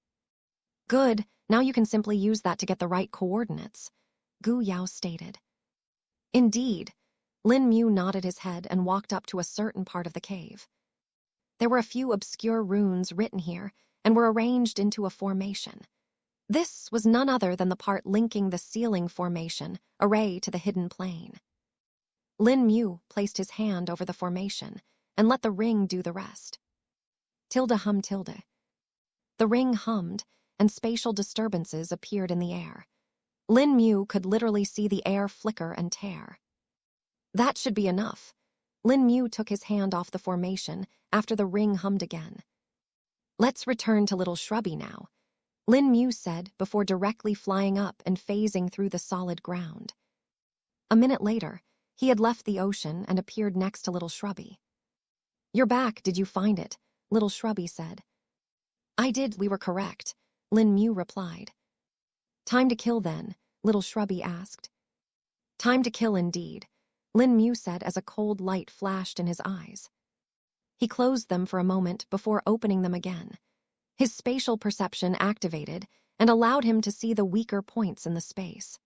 Good, now you can simply use that to get the right coordinates, Gu Yao stated. Indeed. Lin Mu nodded his head and walked up to a certain part of the cave. There were a few obscure runes written here and were arranged into a formation. This was none other than the part linking the ceiling formation array to the hidden plane. Lin Mu placed his hand over the formation and let the ring do the rest. Tilde hum tilde. The ring hummed, and spatial disturbances appeared in the air. Lin Mu could literally see the air flicker and tear. That should be enough. Lin Mu took his hand off the formation after the ring hummed again. Let's return to Little Shrubby now, Lin Mu said before directly flying up and phasing through the solid ground. A minute later, he had left the ocean and appeared next to Little Shrubby. You're back, did you find it? Little Shrubby said. I did, we were correct, Lin Mu replied. Time to kill then, Little Shrubby asked. Time to kill indeed, Lin Mu said as a cold light flashed in his eyes. He closed them for a moment before opening them again. His spatial perception activated and allowed him to see the weaker points in the space.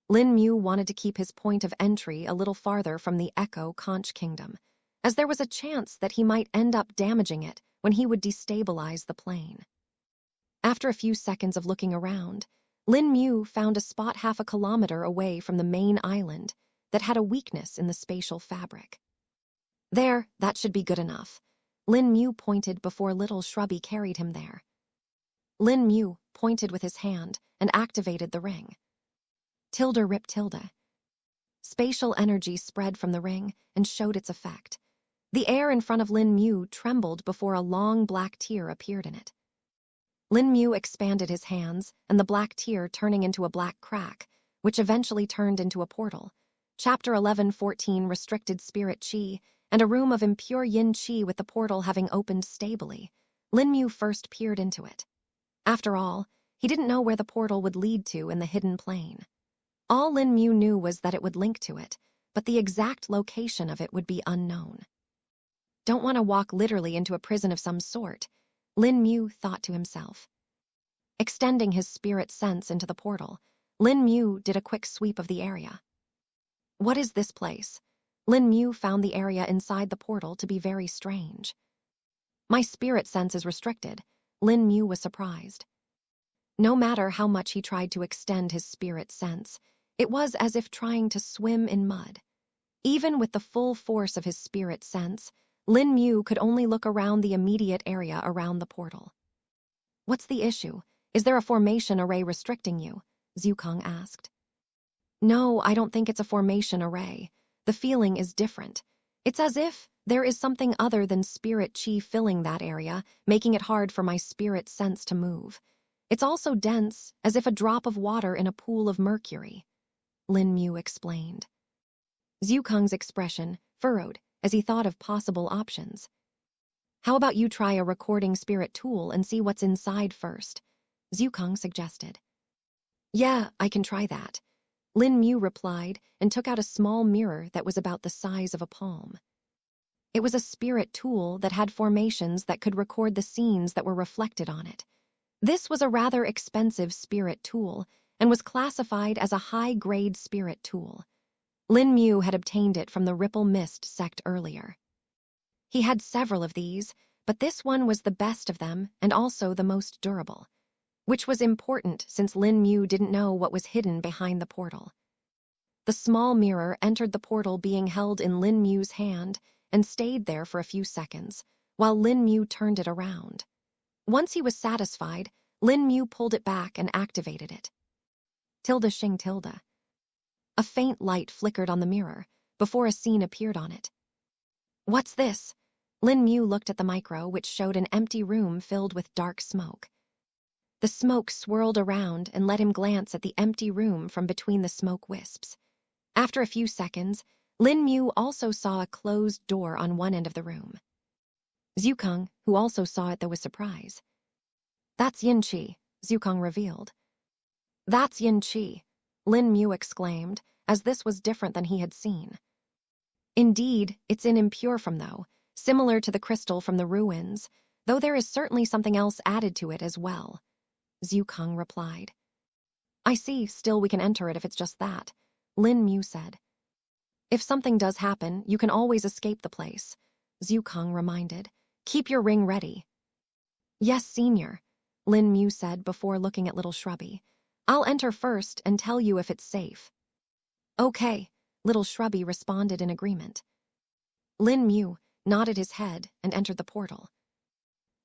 Lin Mu wanted to keep his point of entry a little farther from the Echo Conch Kingdom, as there was a chance that he might end up damaging it when he would destabilize the plane. After a few seconds of looking around, Lin Mu found a spot half a kilometer away from the main island that had a weakness in the spatial fabric. There, that should be good enough. Lin Mu pointed before Little Shrubby carried him there. Lin Mu pointed with his hand and activated the ring. Tilde rip tilde. Spatial energy spread from the ring and showed its effect. The air in front of Lin Mu trembled before a long black tear appeared in it. Lin Mu expanded his hands, and the black tear turning into a black crack, which eventually turned into a portal. Chapter 11:14 Restricted Spirit Qi, and a room of impure yin qi with the portal having opened stably. Lin Mu first peered into it. After all, he didn't know where the portal would lead to in the hidden plane. All Lin Mu knew was that it would link to it, but the exact location of it would be unknown. Don't want to walk literally into a prison of some sort, Lin Mu thought to himself. Extending his spirit sense into the portal, Lin Mu did a quick sweep of the area. What is this place? Lin Mu found the area inside the portal to be very strange. My spirit sense is restricted, Lin Mu was surprised. No matter how much he tried to extend his spirit sense, it was as if trying to swim in mud. Even with the full force of his spirit sense, Lin Mu could only look around the immediate area around the portal. What's the issue? Is there a formation array restricting you? Zhu Kong asked. No, I don't think it's a formation array. The feeling is different. It's as if there is something other than spirit qi filling that area, making it hard for my spirit sense to move. It's also dense, as if a drop of water in a pool of mercury, Lin Mu explained. Zhu Kong's expression furrowed as he thought of possible options. How about you try a recording spirit tool and see what's inside first? Zhukang suggested. Yeah, I can try that. Lin Mu replied and took out a small mirror that was about the size of a palm. It was a spirit tool that had formations that could record the scenes that were reflected on it. This was a rather expensive spirit tool and was classified as a high-grade spirit tool. Lin Mu had obtained it from the Ripple Mist sect earlier. He had several of these, but this one was the best of them and also the most durable, which was important since Lin Mu didn't know what was hidden behind the portal. The small mirror entered the portal being held in Lin Mu's hand and stayed there for a few seconds, while Lin Mu turned it around. Once he was satisfied, Lin Mu pulled it back and activated it. Tilde Xing tilde. A faint light flickered on the mirror before a scene appeared on it. What's this? Lin Mu looked at the micro, which showed an empty room filled with dark smoke. The smoke swirled around and let him glance at the empty room from between the smoke wisps. After a few seconds, Lin Mu also saw a closed door on one end of the room. Zhukang, who also saw it though with surprise. That's Yin Qi, Zhukang revealed. That's Yin Qi, Lin Mu exclaimed, as this was different than he had seen. Indeed, it's in impure from though, similar to the crystal from the ruins, though there is certainly something else added to it as well, Zhukang replied. I see, still we can enter it if it's just that, Lin Mu said. If something does happen, you can always escape the place, Zhukang reminded. Keep your ring ready. Yes, senior, Lin Mu said before looking at little Shrubby. I'll enter first and tell you if it's safe. Okay, little Shrubby responded in agreement. Lin Mu nodded his head and entered the portal.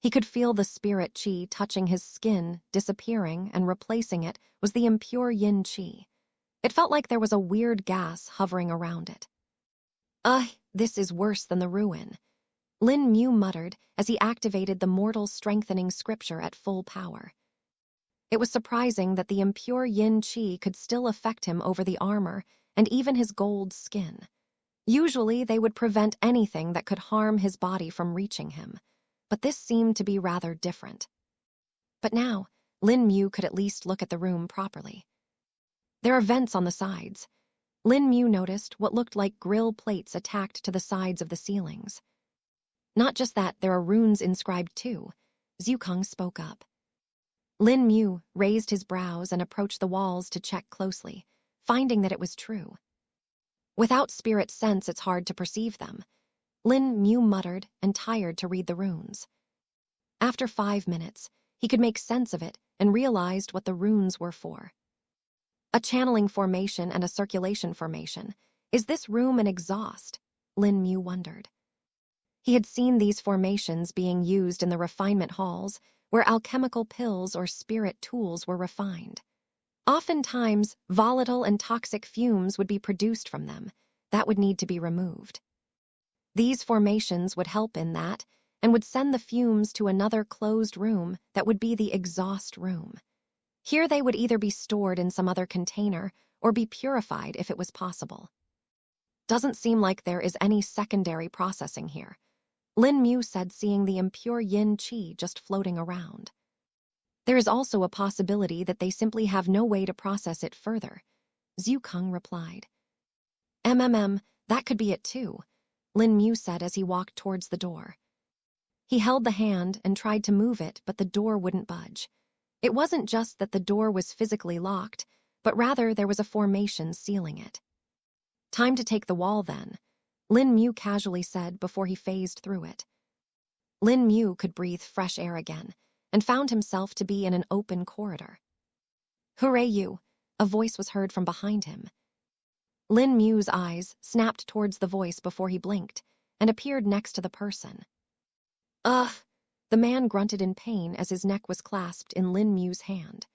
He could feel the spirit qi touching his skin, disappearing, and replacing it was the impure yin qi. It felt like there was a weird gas hovering around it. This is worse than the ruin, Lin Mu muttered as he activated the mortal strengthening scripture at full power. It was surprising that the impure yin qi could still affect him over the armor and even his gold skin. Usually they would prevent anything that could harm his body from reaching him, but this seemed to be rather different. But now, Lin Mu could at least look at the room properly. There are vents on the sides. Lin Mu noticed what looked like grill plates attacked to the sides of the ceilings. Not just that, there are runes inscribed too, Zhukang spoke up. Lin Mu raised his brows and approached the walls to check closely, finding that it was true. Without spirit sense, it's hard to perceive them, Lin Mu muttered and tired to read the runes. After 5 minutes, he could make sense of it and realized what the runes were for. A channeling formation and a circulation formation. Is this room an exhaust? Lin Mu wondered. He had seen these formations being used in the refinement halls where alchemical pills or spirit tools were refined. Oftentimes, volatile and toxic fumes would be produced from them that would need to be removed. These formations would help in that and would send the fumes to another closed room that would be the exhaust room. Here they would either be stored in some other container or be purified if it was possible. Doesn't seem like there is any secondary processing here, Lin Mu said, seeing the impure yin qi just floating around. There is also a possibility that they simply have no way to process it further, Zhukang replied. That could be it too, Lin Mu said as he walked towards the door. He held the hand and tried to move it, but the door wouldn't budge. It wasn't just that the door was physically locked, but rather there was a formation sealing it. Time to take the wall then, Lin Mu casually said before he phased through it. Lin Mu could breathe fresh air again and found himself to be in an open corridor. Hooray you, a voice was heard from behind him. Lin Mu's eyes snapped towards the voice before he blinked and appeared next to the person. Ugh, the man grunted in pain as his neck was clasped in Lin Mu's hand.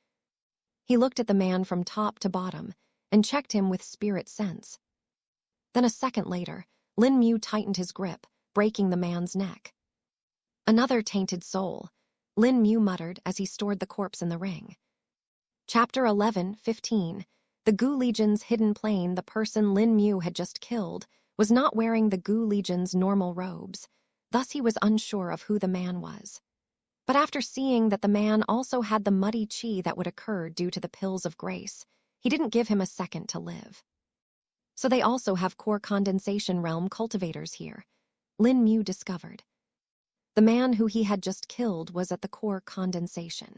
He looked at the man from top to bottom and checked him with spirit sense. Then a second later, Lin Mu tightened his grip, breaking the man's neck. Another tainted soul, Lin Mu muttered as he stored the corpse in the ring. Chapter 11:15. The Gu Legion's hidden plane. The person Lin Mu had just killed was not wearing the Gu Legion's normal robes. Thus he was unsure of who the man was. But after seeing that the man also had the muddy chi that would occur due to the pills of grace, he didn't give him a second to live. So they also have core condensation realm cultivators here, Lin Mu discovered. The man who he had just killed was at the core condensation.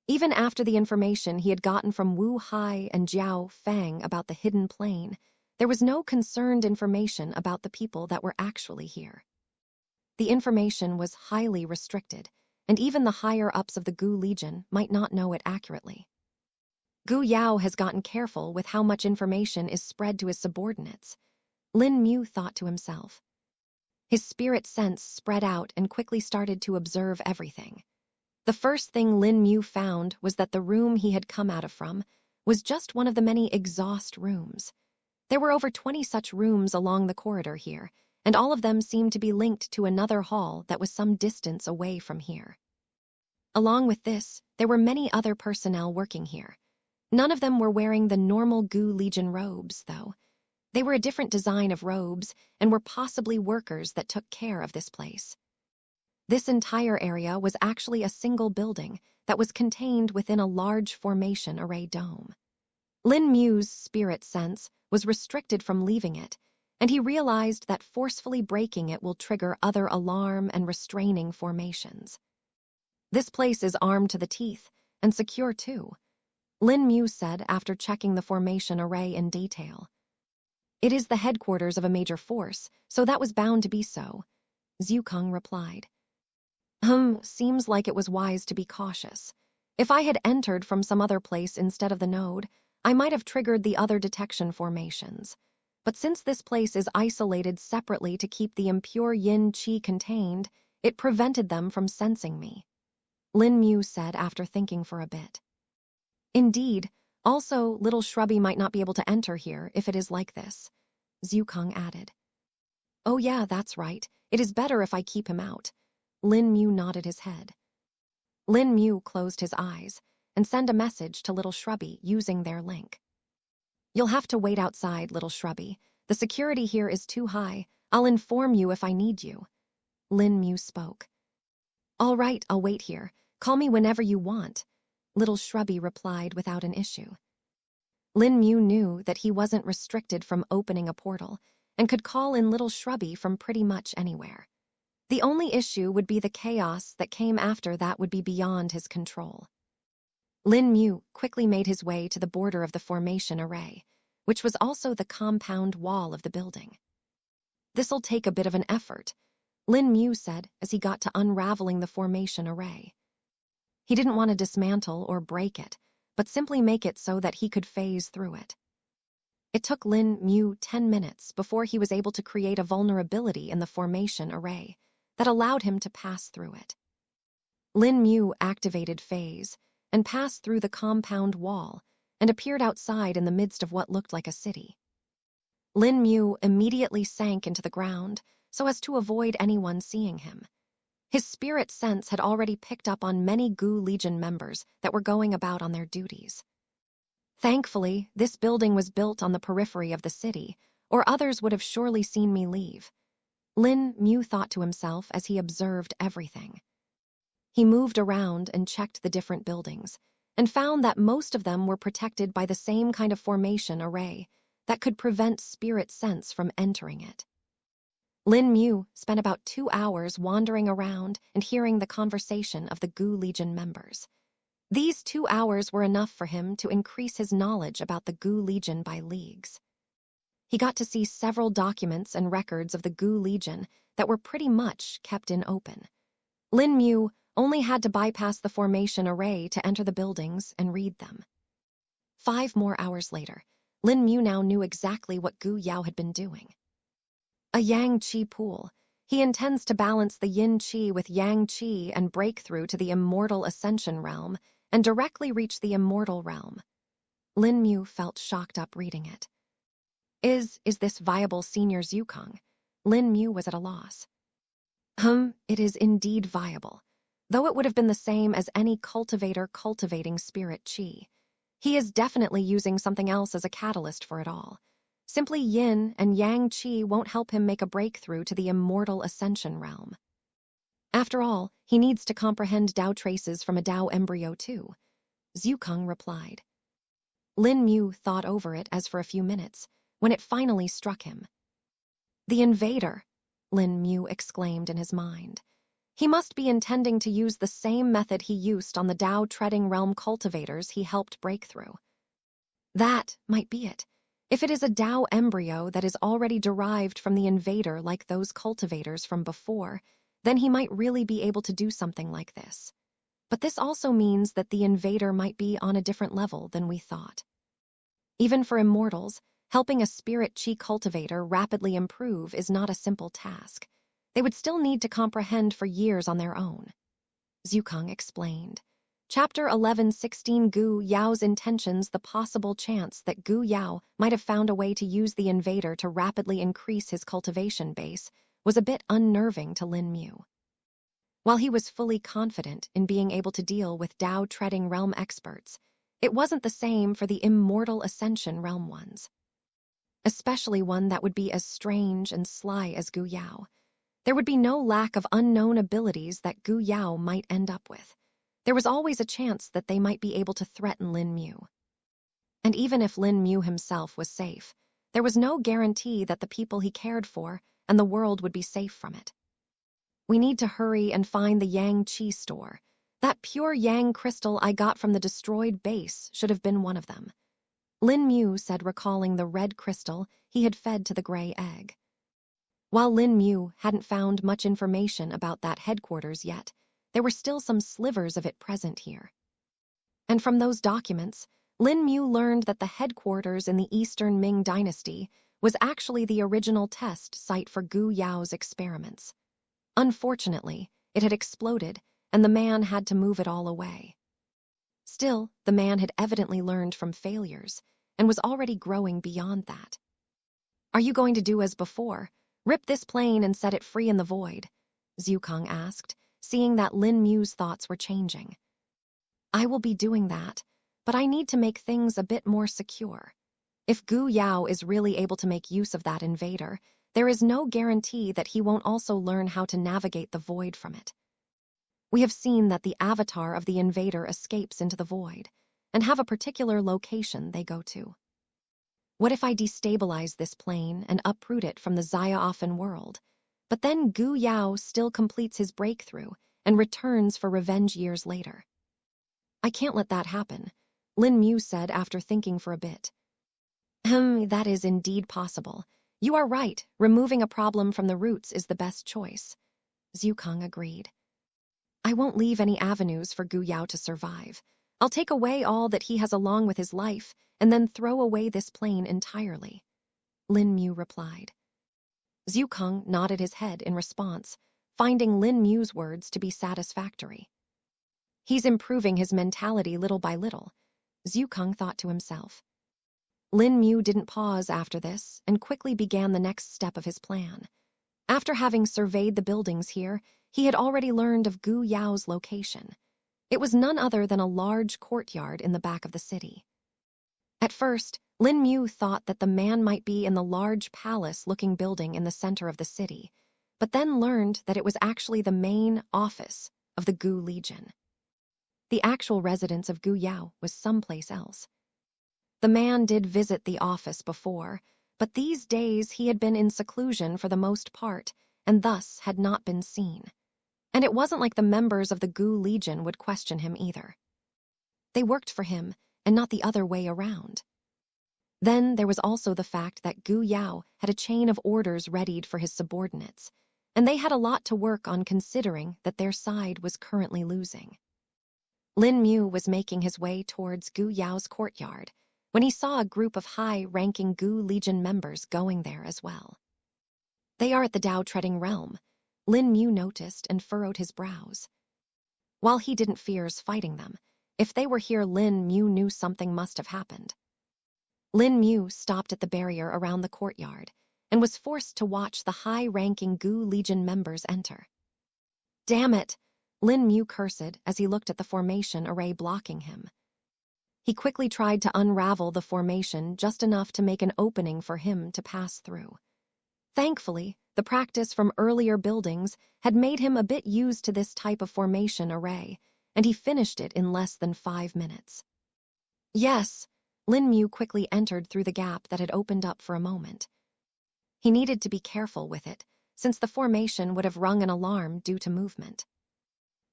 Even after the information he had gotten from Wu Hai and Jiao Fang about the hidden plane, there was no concerned information about the people that were actually here. The information was highly restricted, and even the higher-ups of the Gu Legion might not know it accurately. Gu Yao has gotten careful with how much information is spread to his subordinates, Lin Mu thought to himself. His spirit sense spread out and quickly started to observe everything. The first thing Lin Mu found was that the room he had come out of from was just one of the many exhaust rooms. There were over 20 such rooms along the corridor here, and all of them seemed to be linked to another hall that was some distance away from here. Along with this, there were many other personnel working here. None of them were wearing the normal Gu Legion robes, though. They were a different design of robes and were possibly workers that took care of this place. This entire area was actually a single building that was contained within a large formation array dome. Lin Mu's spirit sense was restricted from leaving it, and he realized that forcefully breaking it will trigger other alarm and restraining formations. This place is armed to the teeth, and secure too, Lin Mu said after checking the formation array in detail. It is the headquarters of a major force, so that was bound to be so, Zhukang replied. Seems like it was wise to be cautious. If I had entered from some other place instead of the node, I might have triggered the other detection formations. But since this place is isolated separately to keep the impure yin qi contained, it prevented them from sensing me, Lin Mu said after thinking for a bit. Indeed, also little Shrubby might not be able to enter here if it is like this, Zhukang added. Oh yeah, that's right. It is better if I keep him out. Lin Mu nodded his head. Lin Mu closed his eyes and sent a message to little Shrubby using their link. You'll have to wait outside, little Shrubby. The security here is too high. I'll inform you if I need you, Lin Mu spoke. All right, I'll wait here. Call me whenever you want, little Shrubby replied without an issue. Lin Mu knew that he wasn't restricted from opening a portal and could call in little Shrubby from pretty much anywhere. The only issue would be the chaos that came after that would be beyond his control. Lin Mu quickly made his way to the border of the formation array, which was also the compound wall of the building. This'll take a bit of an effort, Lin Mu said as he got to unraveling the formation array. He didn't want to dismantle or break it, but simply make it so that he could phase through it. It took Lin Mu 10 minutes before he was able to create a vulnerability in the formation array that allowed him to pass through it. Lin Mu activated phase and passed through the compound wall and appeared outside in the midst of what looked like a city. Lin Mu immediately sank into the ground so as to avoid anyone seeing him. His spirit sense had already picked up on many Gu Legion members that were going about on their duties. Thankfully, this building was built on the periphery of the city, or others would have surely seen me leave, Lin Mu thought to himself as he observed everything. He moved around and checked the different buildings, and found that most of them were protected by the same kind of formation array that could prevent spirit sense from entering it. Lin Mu spent about 2 hours wandering around and hearing the conversation of the Gu Legion members. These 2 hours were enough for him to increase his knowledge about the Gu Legion by leagues. He got to see several documents and records of the Gu Legion that were pretty much kept in open. Lin Mu only had to bypass the formation array to enter the buildings and read them. 5 more hours later, Lin Mu now knew exactly what Gu Yao had been doing. A Yang Qi pool. He intends to balance the Yin Qi with Yang Qi and break through to the immortal ascension realm and directly reach the immortal realm. Lin Mu felt shocked up reading it. Is this viable, Senior Zhukang? Lin Mu was at a loss. It is indeed viable, though it would have been the same as any cultivator cultivating spirit qi. He is definitely using something else as a catalyst for it all. Simply yin and yang qi won't help him make a breakthrough to the immortal ascension realm. After all, he needs to comprehend Dao traces from a Dao embryo too, Zhukang replied. Lin Mu thought over it as for a few minutes, when it finally struck him. The invader, Lin Mu exclaimed in his mind. He must be intending to use the same method he used on the Dao treading realm cultivators he helped break through. That might be it. If it is a Dao embryo that is already derived from the invader like those cultivators from before, then he might really be able to do something like this. But this also means that the invader might be on a different level than we thought. Even for immortals, helping a spirit chi cultivator rapidly improve is not a simple task. They would still need to comprehend for years on their own. Zhukang explained. Chapter 11:16 Gu Yao's intentions. The possible chance that Gu Yao might have found a way to use the invader to rapidly increase his cultivation base was a bit unnerving to Lin Mu. While he was fully confident in being able to deal with Dao treading realm experts, it wasn't the same for the immortal ascension realm ones. Especially one that would be as strange and sly as Gu Yao. There would be no lack of unknown abilities that Gu Yao might end up with. There was always a chance that they might be able to threaten Lin Mu. And even if Lin Mu himself was safe, there was no guarantee that the people he cared for and the world would be safe from it. We need to hurry and find the Yang Qi store. That pure Yang crystal I got from the destroyed base should have been one of them. Lin Mu said, recalling the red crystal he had fed to the gray egg. While Lin Mu hadn't found much information about that headquarters yet, there were still some slivers of it present here. And from those documents, Lin Mu learned that the headquarters in the Eastern Ming dynasty was actually the original test site for Gu Yao's experiments. Unfortunately, it had exploded, and the man had to move it all away. Still, the man had evidently learned from failures, and was already growing beyond that. Are you going to do as before? Rip this plane and set it free in the void? Zhukang asked, seeing that Lin Mu's thoughts were changing. I will be doing that, but I need to make things a bit more secure. If Gu Yao is really able to make use of that invader, there is no guarantee that he won't also learn how to navigate the void from it. We have seen that the avatar of the invader escapes into the void, and have a particular location they go to. What if I destabilize this plane and uproot it from the Xia world, but then Gu Yao still completes his breakthrough and returns for revenge years later? I can't let that happen, Lin Mu said after thinking for a bit. That is indeed possible. You are right, removing a problem from the roots is the best choice. Zhukang agreed. I won't leave any avenues for Gu Yao to survive. I'll take away all that he has along with his life, and then throw away this plane entirely, Lin Mu replied. Zhukang nodded his head in response, finding Lin Mu's words to be satisfactory. He's improving his mentality little by little, Zhukang thought to himself. Lin Mu didn't pause after this and quickly began the next step of his plan. After having surveyed the buildings here, he had already learned of Gu Yao's location. It was none other than a large courtyard in the back of the city. At first, Lin Mu thought that the man might be in the large palace-looking building in the center of the city, but then learned that it was actually the main office of the Gu Legion. The actual residence of Gu Yao was someplace else. The man did visit the office before, but these days he had been in seclusion for the most part, and thus had not been seen. And it wasn't like the members of the Gu Legion would question him either. They worked for him, and not the other way around. Then there was also the fact that Gu Yao had a chain of orders readied for his subordinates, and they had a lot to work on considering that their side was currently losing. Lin Mu was making his way towards Gu Yao's courtyard when he saw a group of high-ranking Gu Legion members going there as well. They are at the Dao treading realm, Lin Mu noticed and furrowed his brows. While he didn't fear fighting them, if they were here, Lin Mu knew something must have happened. Lin Mu stopped at the barrier around the courtyard and was forced to watch the high-ranking Gu Legion members enter. Damn it! Lin Mu cursed as he looked at the formation array blocking him. He quickly tried to unravel the formation just enough to make an opening for him to pass through. Thankfully, The practice from earlier buildings had made him a bit used to this type of formation array, and he finished it in less than 5 minutes. Yes, Lin Mu quickly entered through the gap that had opened up for a moment. He needed to be careful with it, since the formation would have rung an alarm due to movement.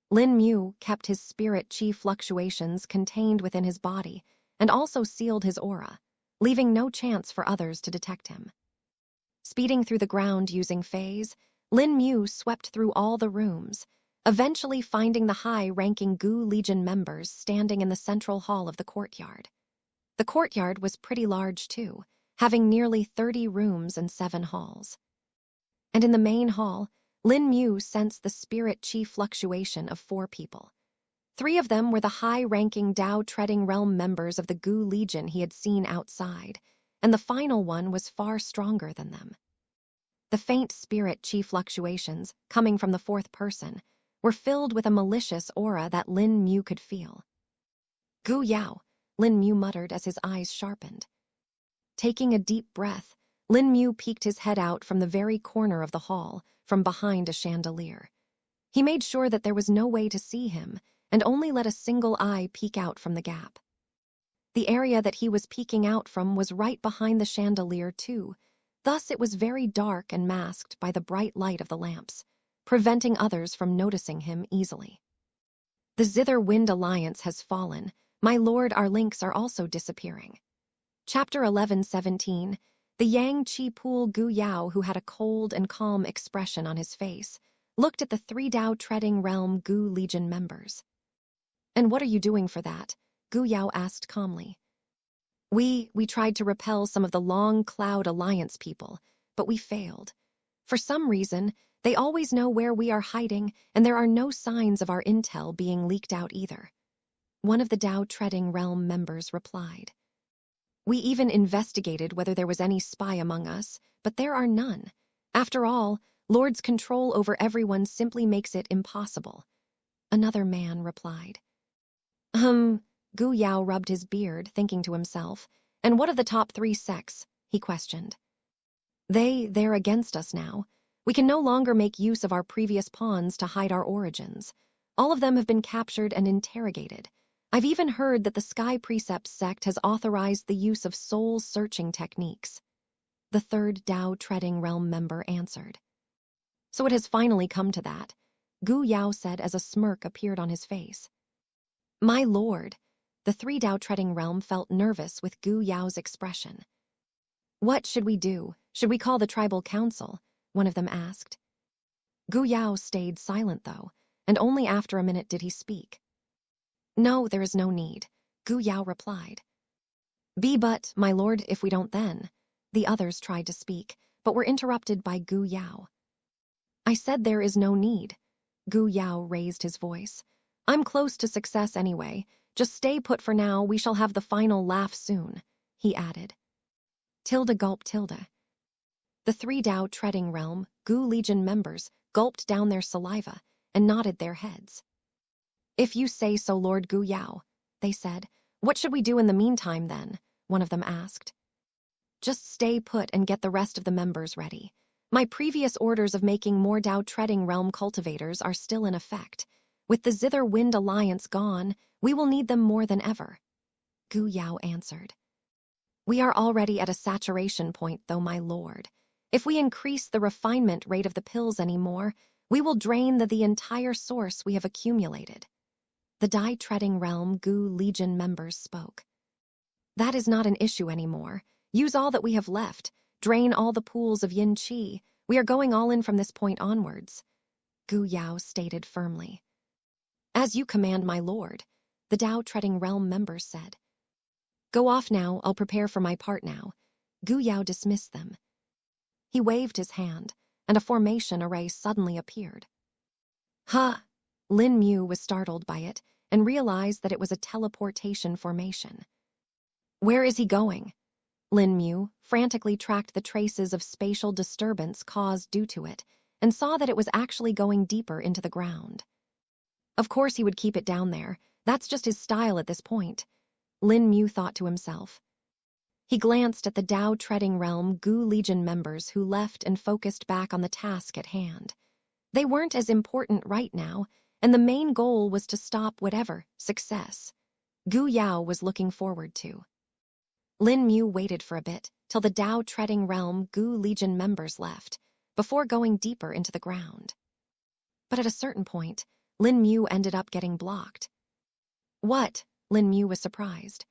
Lin Mu kept his spirit chi fluctuations contained within his body and also sealed his aura, leaving no chance for others to detect him. Speeding through the ground using phase, Lin Mu swept through all the rooms, eventually finding the high-ranking Gu Legion members standing in the central hall of the courtyard. The courtyard was pretty large too, having nearly 30 rooms and 7 halls. And in the main hall, Lin Mu sensed the spirit chi fluctuation of 4 people. 3 of them were the high-ranking Dao Treading Realm members of the Gu Legion he had seen outside, and the final one was far stronger than them. The faint spirit chi fluctuations, coming from the 4th person, were filled with a malicious aura that Lin Mu could feel. "Gu Yao," Lin Mu muttered as his eyes sharpened. Taking a deep breath, Lin Mu peeked his head out from the very corner of the hall, from behind a chandelier. He made sure that there was no way to see him, and only let a single eye peek out from the gap. The area that he was peeking out from was right behind the chandelier too, thus it was very dark and masked by the bright light of the lamps, preventing others from noticing him easily. "The Zither Wind Alliance has fallen. My lord, our links are also disappearing." Chapter 11:17. The Yang Chi Pool Gu Yao, who had a cold and calm expression on his face, looked at the 3 Dao Treading Realm Gu Legion members. "And what are you doing for that?" Gu Yao asked calmly. We tried to repel some of the Long Cloud Alliance people, but we failed. For some reason, they always know where we are hiding, and there are no signs of our intel being leaked out either," one of the Dao Treading Realm members replied. "We even investigated whether there was any spy among us, but there are none. After all, Lord's control over everyone simply makes it impossible," another man replied. Gu Yao rubbed his beard, thinking to himself, "And what of the top 3 sects?" he questioned. They're against us now. We can no longer make use of our previous pawns to hide our origins. All of them have been captured and interrogated. I've even heard that the Sky Precepts sect has authorized the use of soul-searching techniques," the 3rd Dao Treading Realm member answered. "So it has finally come to that," Gu Yao said as a smirk appeared on his face. "My lord," the 3 Dao Treading Realm felt nervous with Gu Yao's expression. "What should we do? Should we call the tribal council?" one of them asked. Gu Yao stayed silent though, and only after a minute did he speak. "No, there is no need," Gu Yao replied. But, my lord, if we don't then," the others tried to speak, but were interrupted by Gu Yao. "I said there is no need." Gu Yao raised his voice. "I'm close to success anyway. Just stay put for now, we shall have the final laugh soon," he added. Gulp. The 3 Dao Treading Realm Gu Legion members gulped down their saliva and nodded their heads. "If you say so, Lord Gu Yao," they said. "What should we do in the meantime then?" one of them asked. "Just stay put and get the rest of the members ready. My previous orders of making more Dao Treading Realm cultivators are still in effect. With the Zither Wind Alliance gone, we will need them more than ever," Gu Yao answered. "We are already at a saturation point though, my lord. If we increase the refinement rate of the pills any more, we will drain the entire source we have accumulated," the Dai Treading Realm Gu Legion members spoke. "That is not an issue anymore. Use all that we have left. Drain all the pools of yin qi. We are going all in from this point onwards," Gu Yao stated firmly. "As you command, my lord," the Dao Treading Realm members said. "Go off now, I'll prepare for my part now." Gu Yao dismissed them. He waved his hand, and a formation array suddenly appeared. "Huh!" Lin Mu was startled by it and realized that it was a teleportation formation. "Where is he going?" Lin Mu frantically tracked the traces of spatial disturbance caused due to it and saw that it was actually going deeper into the ground. Of course he would keep it down there. That's just his style at this point, Lin Mu thought to himself. He glanced at the Tao-treading realm Gu Legion members who left and focused back on the task at hand. They weren't as important right now, and the main goal was to stop whatever success Gu Yao was looking forward to. Lin Mu waited for a bit till the Tao-treading realm Gu Legion members left, before going deeper into the ground. But at a certain point, Lin Mu ended up getting blocked. What? Lin Mu was surprised.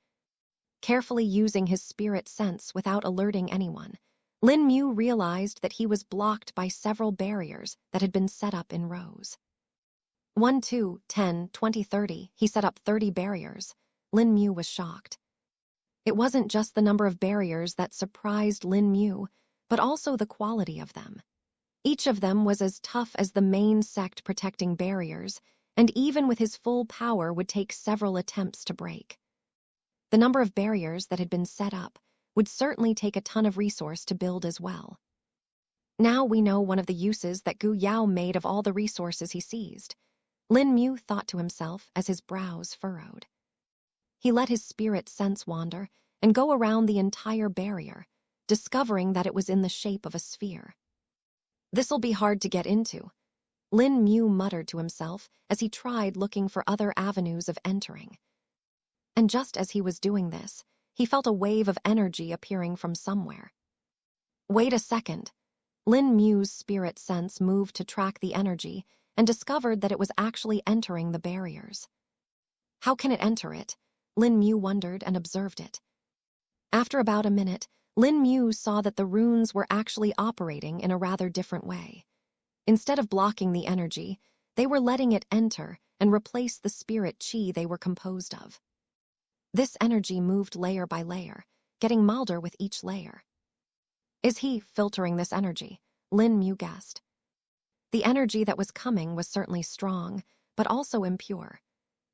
Carefully using his spirit sense without alerting anyone, Lin Mu realized that he was blocked by several barriers that had been set up in rows. 1, 2, 10, 20, 30, he set up 30 barriers. Lin Mu was shocked. It wasn't just the number of barriers that surprised Lin Mu, but also the quality of them. Each of them was as tough as the main sect protecting barriers, and even with his full power would take several attempts to break. The number of barriers that had been set up would certainly take a ton of resource to build as well. Now we know one of the uses that Gu Yao made of all the resources he seized. Lin Mu thought to himself as his brows furrowed. He let his spirit sense wander and go around the entire barrier, discovering that it was in the shape of a sphere. This'll be hard to get into, Lin Mu muttered to himself as he tried looking for other avenues of entering. And just as he was doing this, he felt a wave of energy appearing from somewhere. Wait a second. Lin Mu's spirit sense moved to track the energy and discovered that it was actually entering the barriers. How can it enter it? Lin Mu wondered and observed it. After about a minute, Lin Mu saw that the runes were actually operating in a rather different way. Instead of blocking the energy, they were letting it enter and replace the spirit chi they were composed of. This energy moved layer by layer, getting milder with each layer. Is he filtering this energy? Lin Mu guessed. The energy that was coming was certainly strong, but also impure.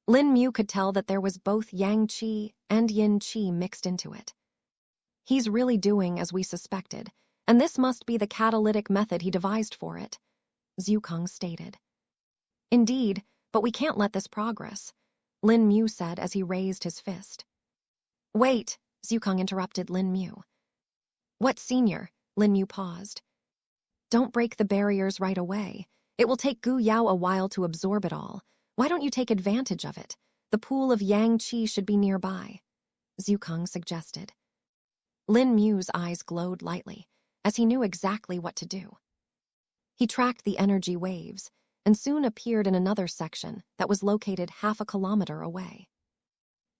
Lin Mu could tell that there was both yang qi and yin qi mixed into it. He's really doing as we suspected, and this must be the catalytic method he devised for it, Zhukang stated. Indeed, but we can't let this progress, Lin Mu said as he raised his fist. Wait, Zhukang interrupted Lin Mu. What, senior? Lin Mu paused. Don't break the barriers right away. It will take Gu Yao a while to absorb it all. Why don't you take advantage of it? The pool of yang qi should be nearby, Zhukang suggested. Lin Mu's eyes glowed lightly, as he knew exactly what to do. He tracked the energy waves, and soon appeared in another section that was located half a kilometer away.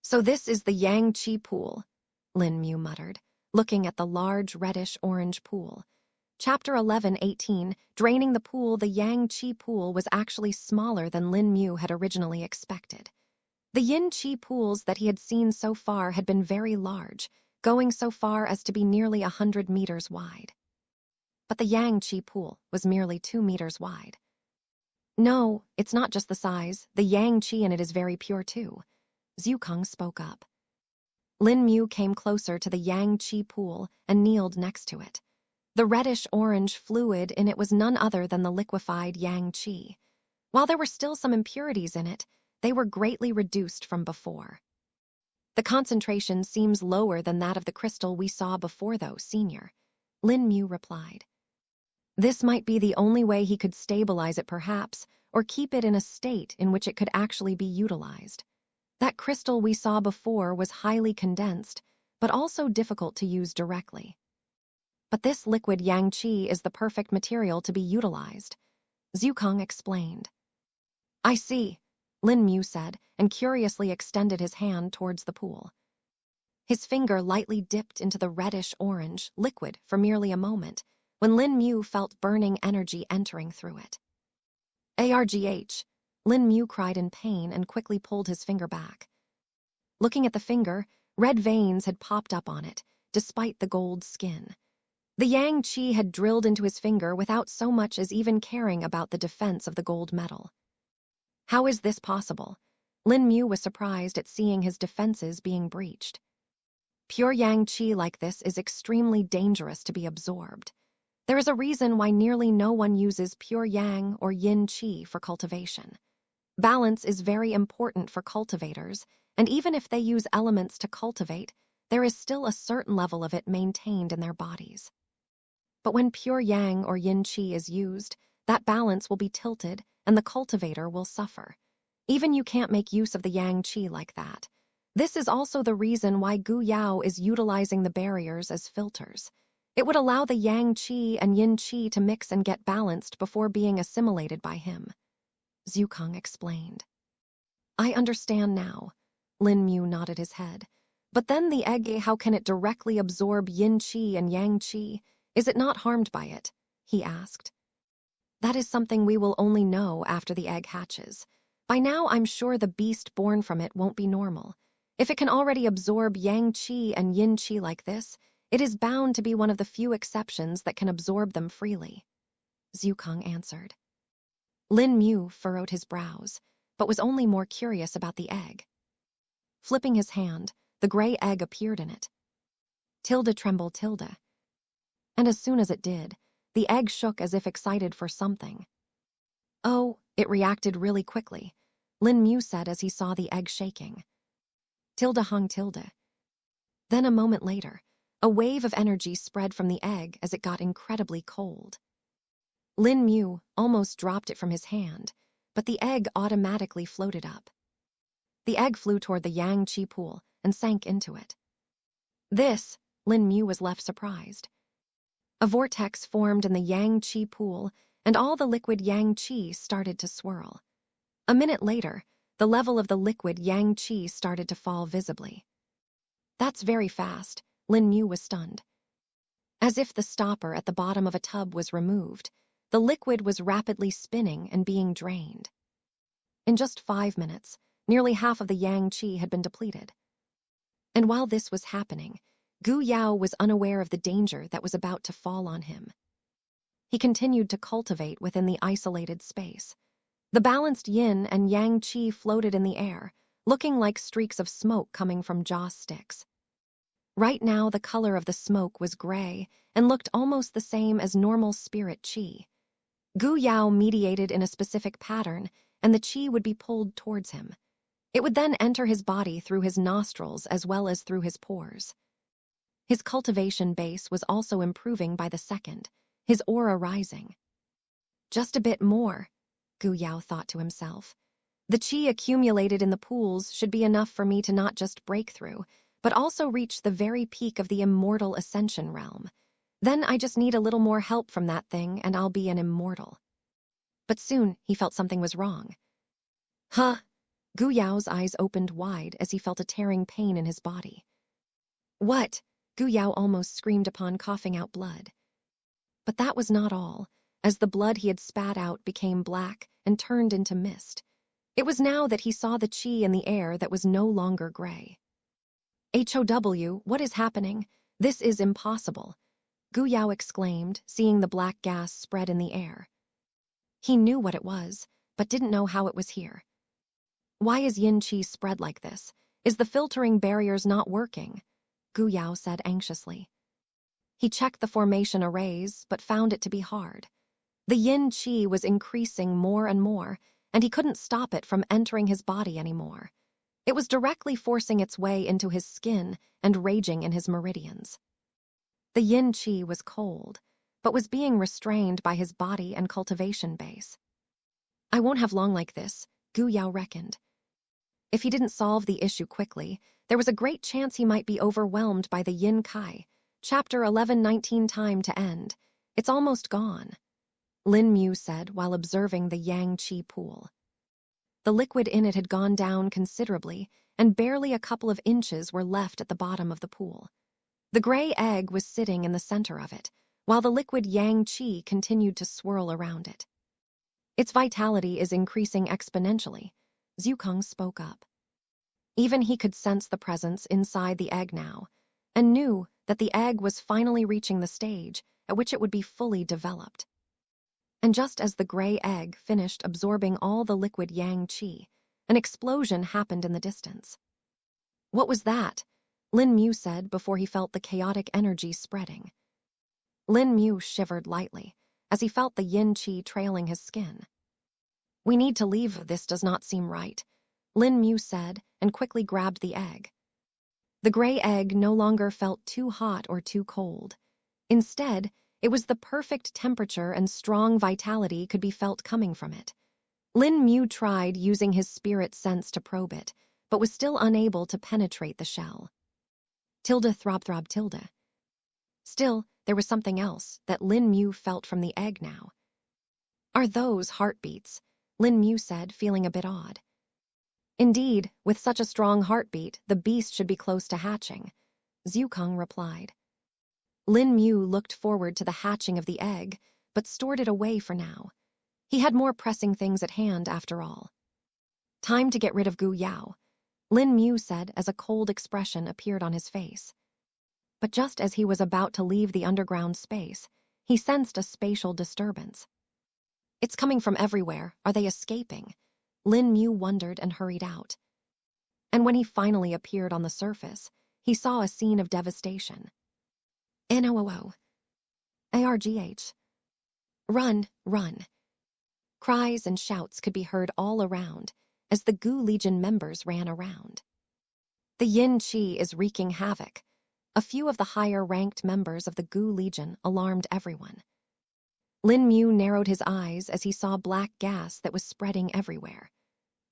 So this is the yang qi pool, Lin Mu muttered, looking at the large reddish-orange pool. Chapter 11:18, draining the pool. The yang qi pool was actually smaller than Lin Mu had originally expected. The yin qi pools that he had seen so far had been very large, going so far as to be nearly 100 meters wide. But the yang qi pool was merely 2 meters wide. No, it's not just the size. The yang qi in it is very pure too, Zhukang spoke up. Lin Mu came closer to the yang qi pool and kneeled next to it. The reddish-orange fluid in it was none other than the liquefied yang qi. While there were still some impurities in it, they were greatly reduced from before. The concentration seems lower than that of the crystal we saw before, though, senior, Lin Mu replied. This might be the only way he could stabilize it, perhaps, or keep it in a state in which it could actually be utilized. That crystal we saw before was highly condensed, but also difficult to use directly. But this liquid yang qi is the perfect material to be utilized, Zhukang explained. I see, Lin Mu said, and curiously extended his hand towards the pool. His finger lightly dipped into the reddish-orange liquid for merely a moment, when Lin Mu felt burning energy entering through it. Argh, Lin Mu cried in pain and quickly pulled his finger back. Looking at the finger, red veins had popped up on it, despite the gold skin. The yang qi had drilled into his finger without so much as even caring about the defense of the gold metal. How is this possible? Lin Mu was surprised at seeing his defenses being breached. Pure yang qi like this is extremely dangerous to be absorbed. There is a reason why nearly no one uses pure yang or yin qi for cultivation. Balance is very important for cultivators, and even if they use elements to cultivate, there is still a certain level of it maintained in their bodies. But when pure yang or yin qi is used, that balance will be tilted and the cultivator will suffer. Even you can't make use of the yang qi like that. This is also the reason why Gu Yao is utilizing the barriers as filters. It would allow the yang qi and yin qi to mix and get balanced before being assimilated by him. Zhu Kang explained. I understand now. Lin Mu nodded his head. But then the egg, how can it directly absorb yin qi and yang qi? Is it not harmed by it? He asked. That is something we will only know after the egg hatches. By now, I'm sure the beast born from it won't be normal. If it can already absorb yang qi and yin qi like this, it is bound to be one of the few exceptions that can absorb them freely. Zhu Kang answered. Lin Mu furrowed his brows, but was only more curious about the egg. Flipping his hand, the gray egg appeared in it. Tilde trembled tilde. And as soon as it did, the egg shook as if excited for something. Oh, it reacted really quickly, Lin Mu said as he saw the egg shaking. Tilde hung tilde. Then a moment later, a wave of energy spread from the egg as it got incredibly cold. Lin Mu almost dropped it from his hand, but the egg automatically floated up. The egg flew toward the yang qi pool and sank into it. This, Lin Mu was left surprised. A vortex formed in the yang qi pool, and all the liquid yang qi started to swirl. A minute later, the level of the liquid yang qi started to fall visibly. That's very fast, Lin Mu was stunned. As if the stopper at the bottom of a tub was removed, the liquid was rapidly spinning and being drained. In just 5 minutes, nearly half of the yang qi had been depleted. And while this was happening, Gu Yao was unaware of the danger that was about to fall on him. He continued to cultivate within the isolated space. The balanced yin and yang qi floated in the air, looking like streaks of smoke coming from joss sticks. Right now, the color of the smoke was gray and looked almost the same as normal spirit qi. Gu Yao mediated in a specific pattern, and the qi would be pulled towards him. It would then enter his body through his nostrils as well as through his pores. His cultivation base was also improving by the second, his aura rising. Just a bit more, Gu Yao thought to himself. The qi accumulated in the pools should be enough for me to not just break through, but also reach the very peak of the immortal ascension realm. Then I just need a little more help from that thing and I'll be an immortal. But soon he felt something was wrong. Huh? Gu Yao's eyes opened wide as he felt a tearing pain in his body. What? Gu Yao almost screamed upon coughing out blood. But that was not all, as the blood he had spat out became black and turned into mist. It was now that he saw the qi in the air that was no longer gray. HOW, what is happening? This is impossible, Gu Yao exclaimed, seeing the black gas spread in the air. He knew what it was, but didn't know how it was here. Why is yin qi spread like this? Is the filtering barriers not working? Gu Yao said anxiously. He checked the formation arrays, but found it to be hard. The yin qi was increasing more and more, and he couldn't stop it from entering his body anymore. It was directly forcing its way into his skin and raging in his meridians. The yin qi was cold, but was being restrained by his body and cultivation base. I won't have long like this, Gu Yao reckoned. If he didn't solve the issue quickly, there was a great chance he might be overwhelmed by the yin kai. Chapter 11:19 time to end. It's almost gone, Lin Mu said while observing the yang qi pool. The liquid in it had gone down considerably, and barely a couple of inches were left at the bottom of the pool. The gray egg was sitting in the center of it, while the liquid yang qi continued to swirl around it. Its vitality is increasing exponentially, Zhu Kang spoke up. Even he could sense the presence inside the egg now, and knew that the egg was finally reaching the stage at which it would be fully developed. And just as the gray egg finished absorbing all the liquid yang qi, an explosion happened in the distance. What was that? Lin Mu said before he felt the chaotic energy spreading. Lin Mu shivered lightly as he felt the yin qi trailing his skin. We need to leave, this does not seem right, Lin Mu said and quickly grabbed the egg. The gray egg no longer felt too hot or too cold. Instead, it was the perfect temperature and strong vitality could be felt coming from it. Lin Mu tried using his spirit sense to probe it, but was still unable to penetrate the shell. Tilde throb throb tilde. Still, there was something else that Lin Mu felt from the egg now. Are those heartbeats? Lin Mu said, feeling a bit odd. Indeed, with such a strong heartbeat, the beast should be close to hatching, Zhukong replied. Lin Mu looked forward to the hatching of the egg, but stored it away for now. He had more pressing things at hand, after all. Time to get rid of Gu Yao, Lin Mu said as a cold expression appeared on his face. But just as he was about to leave the underground space, he sensed a spatial disturbance. It's coming from everywhere. Are they escaping? Lin Mu wondered and hurried out. And when he finally appeared on the surface, he saw a scene of devastation. NOOO. ARGH. Run, run. Cries and shouts could be heard all around as the Gu Legion members ran around. The Yin Qi is wreaking havoc. A few of the higher-ranked members of the Gu Legion alarmed everyone. Lin Mu narrowed his eyes as he saw black gas that was spreading everywhere.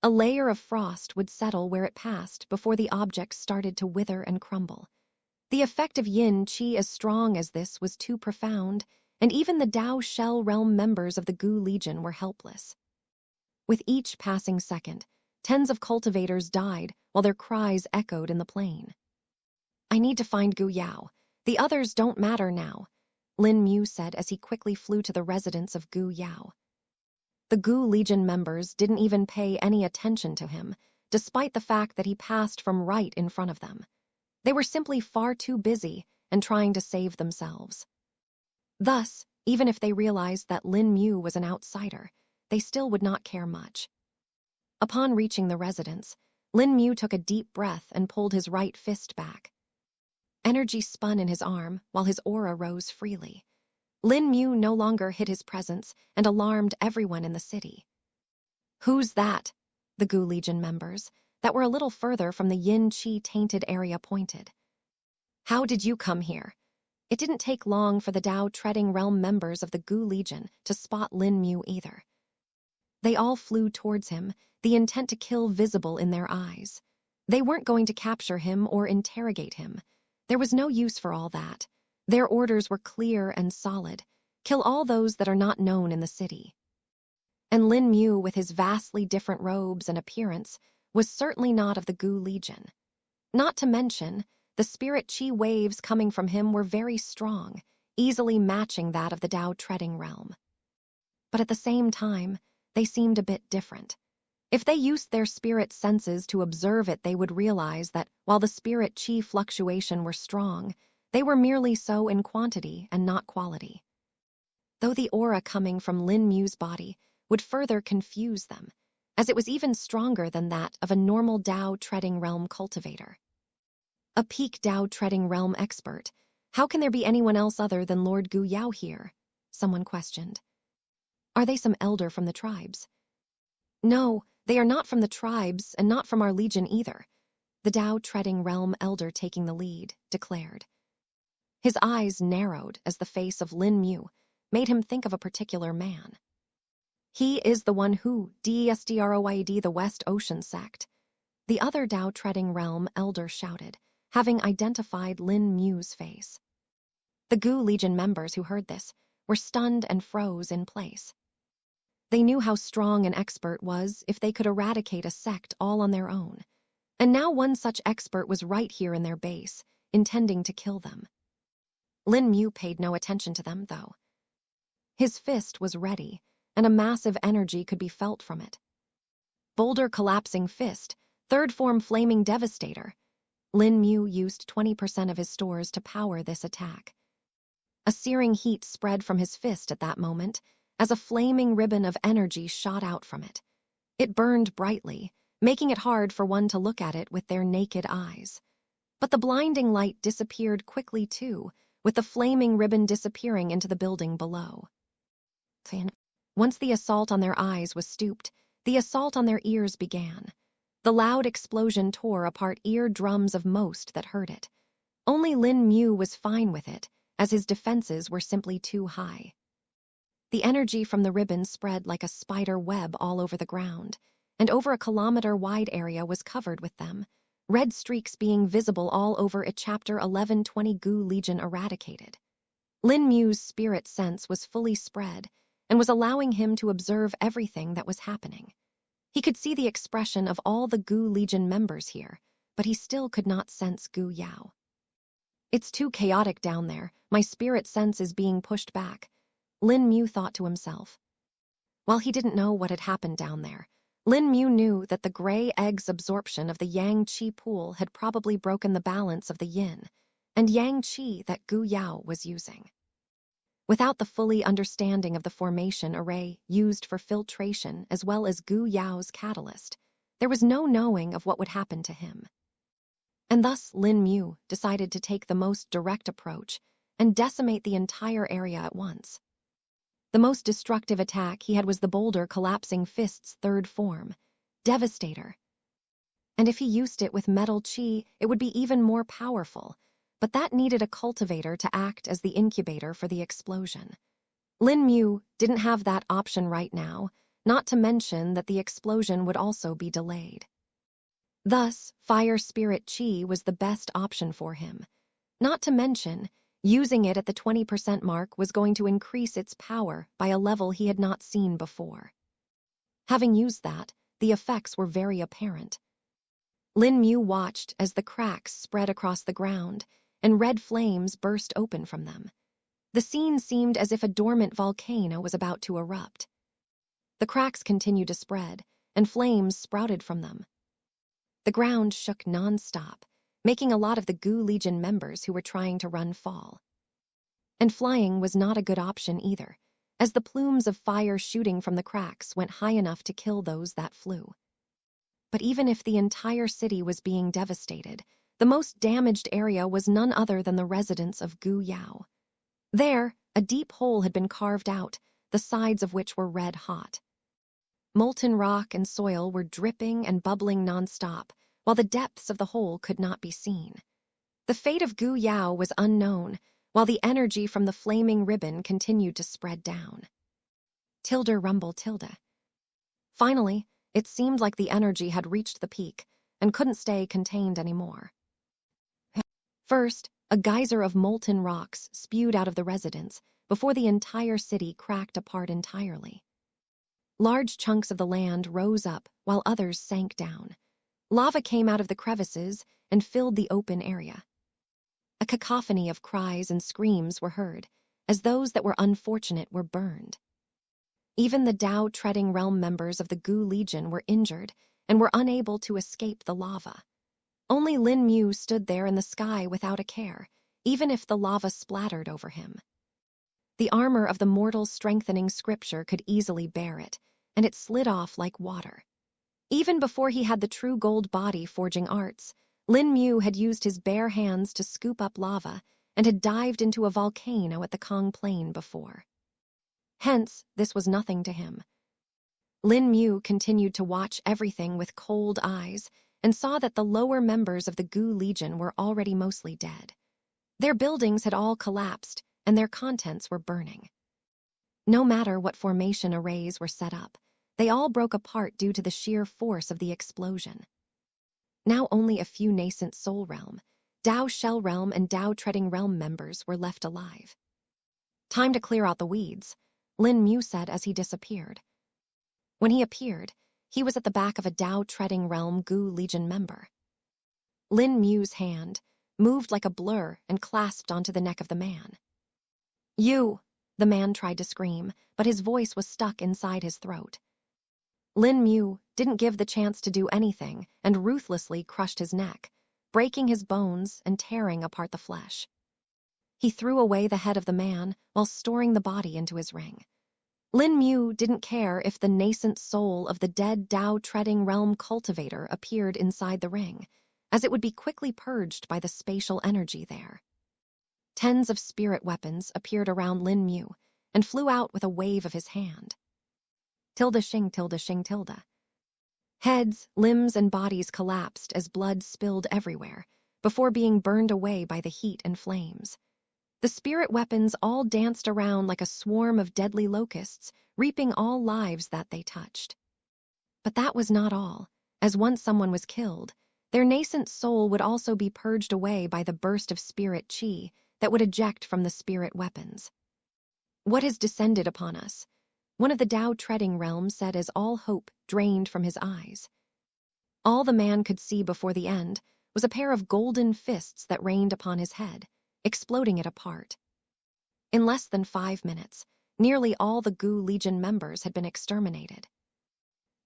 A layer of frost would settle where it passed before the objects started to wither and crumble. The effect of Yin Qi as strong as this was too profound, and even the Dao Shell Realm members of the Gu Legion were helpless. With each passing second, tens of cultivators died while their cries echoed in the plain. I need to find Gu Yao. The others don't matter now, Lin Mu said as he quickly flew to the residence of Gu Yao. The Gu Legion members didn't even pay any attention to him, despite the fact that he passed from right in front of them. They were simply far too busy and trying to save themselves. Thus, even if they realized that Lin Mu was an outsider, they still would not care much. Upon reaching the residence, Lin Mu took a deep breath and pulled his right fist back. Energy spun in his arm while his aura rose freely. Lin Mu no longer hid his presence and alarmed everyone in the city. Who's that? The Gu Legion members, that were a little further from the Yin Qi tainted area pointed. How did you come here? It didn't take long for the Dao Treading Realm members of the Gu Legion to spot Lin Mu either. They all flew towards him, the intent to kill visible in their eyes. They weren't going to capture him or interrogate him. There was no use for all that. Their orders were clear and solid. Kill all those that are not known in the city. And Lin Mu, with his vastly different robes and appearance, was certainly not of the Gu Legion. Not to mention, the spirit Qi waves coming from him were very strong, easily matching that of the Dao Treading Realm. But at the same time, they seemed a bit different. If they used their spirit senses to observe it, they would realize that while the spirit Qi fluctuation were strong, they were merely so in quantity and not quality. Though the aura coming from Lin Mu's body would further confuse them, as it was even stronger than that of a normal Dao Treading Realm cultivator. A peak Dao Treading Realm expert, how can there be anyone else other than Lord Gu Yao here? Someone questioned. Are they some elder from the tribes? No, they are not from the tribes and not from our legion either, the Dao Treading Realm elder taking the lead declared. His eyes narrowed as the face of Lin Mu made him think of a particular man. He is the one who, DESDROID the West Ocean sect. The other Dao Treading Realm elder shouted, having identified Lin Mu's face. The Gu Legion members who heard this were stunned and froze in place. They knew how strong an expert was if they could eradicate a sect all on their own. And now one such expert was right here in their base, intending to kill them. Lin Mu paid no attention to them, though. His fist was ready, and a massive energy could be felt from it. Boulder collapsing fist, third form flaming devastator. Lin Mu used 20% of his stores to power this attack. A searing heat spread from his fist at that moment, as a flaming ribbon of energy shot out from it. It burned brightly, making it hard for one to look at it with their naked eyes. But the blinding light disappeared quickly too, with the flaming ribbon disappearing into the building below. Once the assault on their eyes was stooped, the assault on their ears began. The loud explosion tore apart eardrums of most that heard it. Only Lin Mu was fine with it, as his defenses were simply too high. The energy from the ribbon spread like a spider web all over the ground, and over a kilometer-wide area was covered with them, red streaks being visible all over it. Chapter 1120 Gu Legion eradicated. Lin Mu's spirit sense was fully spread and was allowing him to observe everything that was happening. He could see the expression of all the Gu Legion members here, but he still could not sense Gu Yao. It's too chaotic down there. My spirit sense is being pushed back, Lin Mu thought to himself. While he didn't know what had happened down there, Lin Mu knew that the gray egg's absorption of the Yang Qi pool had probably broken the balance of the yin and Yang Qi that Gu Yao was using. Without the fully understanding of the formation array used for filtration as well as Gu Yao's catalyst, there was no knowing of what would happen to him. And thus Lin Mu decided to take the most direct approach and decimate the entire area at once. The most destructive attack he had was the boulder collapsing fist's third form, Devastator. And if he used it with metal chi, it would be even more powerful, but that needed a cultivator to act as the incubator for the explosion. Lin Mu didn't have that option right now, not to mention that the explosion would also be delayed. Thus, Fire Spirit Chi was the best option for him. Not to mention, using it at the 20% mark was going to increase its power by a level he had not seen before. Having used that, the effects were very apparent. Lin Mu watched as the cracks spread across the ground and red flames burst open from them. The scene seemed as if a dormant volcano was about to erupt. The cracks continued to spread, and flames sprouted from them. The ground shook non-stop, making a lot of the Gu Legion members who were trying to run fall. And flying was not a good option either, as the plumes of fire shooting from the cracks went high enough to kill those that flew. But even if the entire city was being devastated, the most damaged area was none other than the residence of Gu Yao. There, a deep hole had been carved out, the sides of which were red hot. Molten rock and soil were dripping and bubbling non-stop, while the depths of the hole could not be seen. The fate of Gu Yao was unknown, while the energy from the flaming ribbon continued to spread down. Tilde rumble tilde. Finally, it seemed like the energy had reached the peak and couldn't stay contained anymore. First, a geyser of molten rocks spewed out of the residence before the entire city cracked apart entirely. Large chunks of the land rose up while others sank down. Lava came out of the crevices and filled the open area. A cacophony of cries and screams were heard, as those that were unfortunate were burned. Even the Tao-treading realm members of the Gu Legion were injured and were unable to escape the lava. Only Lin Mu stood there in the sky without a care, even if the lava splattered over him. The armor of the mortal strengthening scripture could easily bear it, and it slid off like water. Even before he had the true gold body forging arts, Lin Mu had used his bare hands to scoop up lava and had dived into a volcano at the Kong Plain before. Hence, this was nothing to him. Lin Mu continued to watch everything with cold eyes and saw that the lower members of the Gu Legion were already mostly dead. Their buildings had all collapsed, and their contents were burning. No matter what formation arrays were set up, they all broke apart due to the sheer force of the explosion. Now only a few nascent Soul Realm, Tao Shell Realm, and Tao Treading Realm members were left alive. Time to clear out the weeds, Lin Mu said as he disappeared. When he appeared, he was at the back of a Tao Treading Realm Gu Legion member. Lin Mu's hand moved like a blur and clasped onto the neck of the man. "You!" The man tried to scream, but his voice was stuck inside his throat. Lin Mu didn't give the chance to do anything and ruthlessly crushed his neck, breaking his bones and tearing apart the flesh. He threw away the head of the man while storing the body into his ring. Lin Mu didn't care if the nascent soul of the dead Tao Treading Realm cultivator appeared inside the ring, as it would be quickly purged by the spatial energy there. Tens of spirit weapons appeared around Lin Mu and flew out with a wave of his hand. Tilde shing tilde shing tilde. Heads, limbs, and bodies collapsed as blood spilled everywhere, before being burned away by the heat and flames. The spirit weapons all danced around like a swarm of deadly locusts, reaping all lives that they touched. But that was not all, as once someone was killed, their nascent soul would also be purged away by the burst of spirit chi that would eject from the spirit weapons. "What has descended upon us?" one of the Tao treading realms said as all hope drained from his eyes. All the man could see before the end was a pair of golden fists that rained upon his head, exploding it apart. In less than 5 minutes, nearly all the Gu Legion members had been exterminated.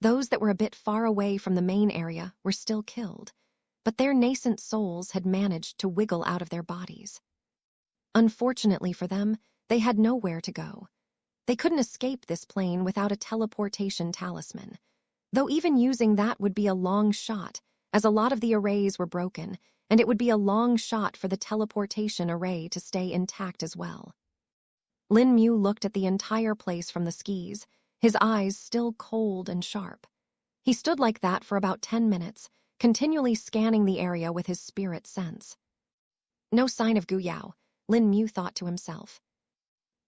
Those that were a bit far away from the main area were still killed, but their nascent souls had managed to wiggle out of their bodies. Unfortunately for them, they had nowhere to go. They couldn't escape this plane without a teleportation talisman, though even using that would be a long shot, as a lot of the arrays were broken, and it would be a long shot for the teleportation array to stay intact as well. Lin Mu looked at the entire place from the skis, his eyes still cold and sharp. He stood like that for about 10 minutes, continually scanning the area with his spirit sense. No sign of Gu Yao, Lin Mu thought to himself.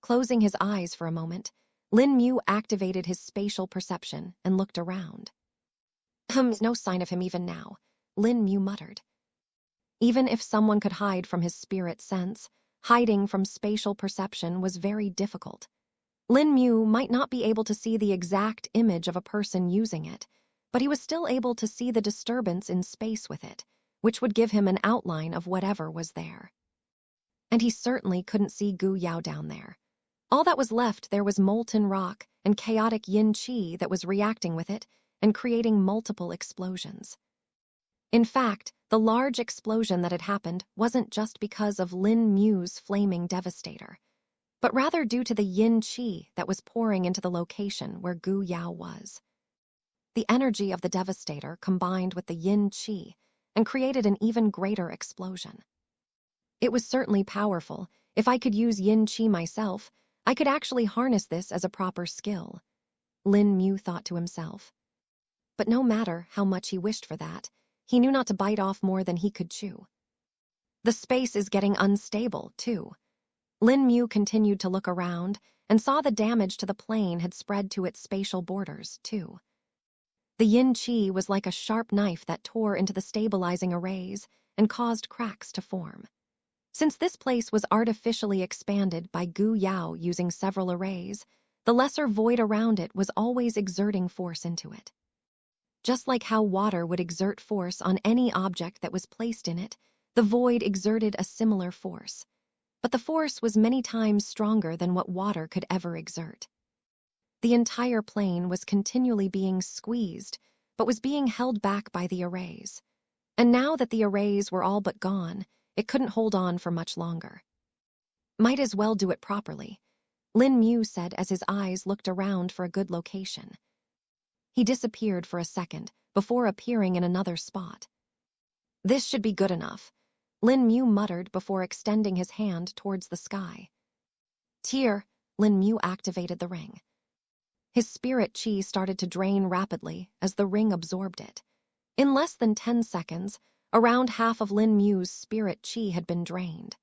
Closing his eyes for a moment, Lin Mu activated his spatial perception and looked around. No sign of him even now, Lin Mu muttered. Even if someone could hide from his spirit sense, hiding from spatial perception was very difficult. Lin Mu might not be able to see the exact image of a person using it, but he was still able to see the disturbance in space with it, which would give him an outline of whatever was there. And he certainly couldn't see Gu Yao down there. All that was left there was molten rock and chaotic yin qi that was reacting with it and creating multiple explosions. In fact, the large explosion that had happened wasn't just because of Lin Mu's flaming devastator, but rather due to the yin qi that was pouring into the location where Gu Yao was. The energy of the devastator combined with the yin qi and created an even greater explosion. It was certainly powerful. If I could use yin qi myself, I could actually harness this as a proper skill, Lin Mu thought to himself. But no matter how much he wished for that, he knew not to bite off more than he could chew. The space is getting unstable, too. Lin Mu continued to look around and saw the damage to the plane had spread to its spatial borders, too. The yin qi was like a sharp knife that tore into the stabilizing arrays and caused cracks to form. Since this place was artificially expanded by Gu Yao using several arrays, the lesser void around it was always exerting force into it. Just like how water would exert force on any object that was placed in it, the void exerted a similar force. But the force was many times stronger than what water could ever exert. The entire plane was continually being squeezed, but was being held back by the arrays. And now that the arrays were all but gone, it couldn't hold on for much longer. Might as well do it properly, Lin Mu said as his eyes looked around for a good location. He disappeared for a second before appearing in another spot. This should be good enough, Lin Mu muttered before extending his hand towards the sky. Tear, Lin Mu activated the ring. His spirit chi started to drain rapidly as the ring absorbed it. In less than 10 seconds, around half of Lin Mu's spirit chi had been drained.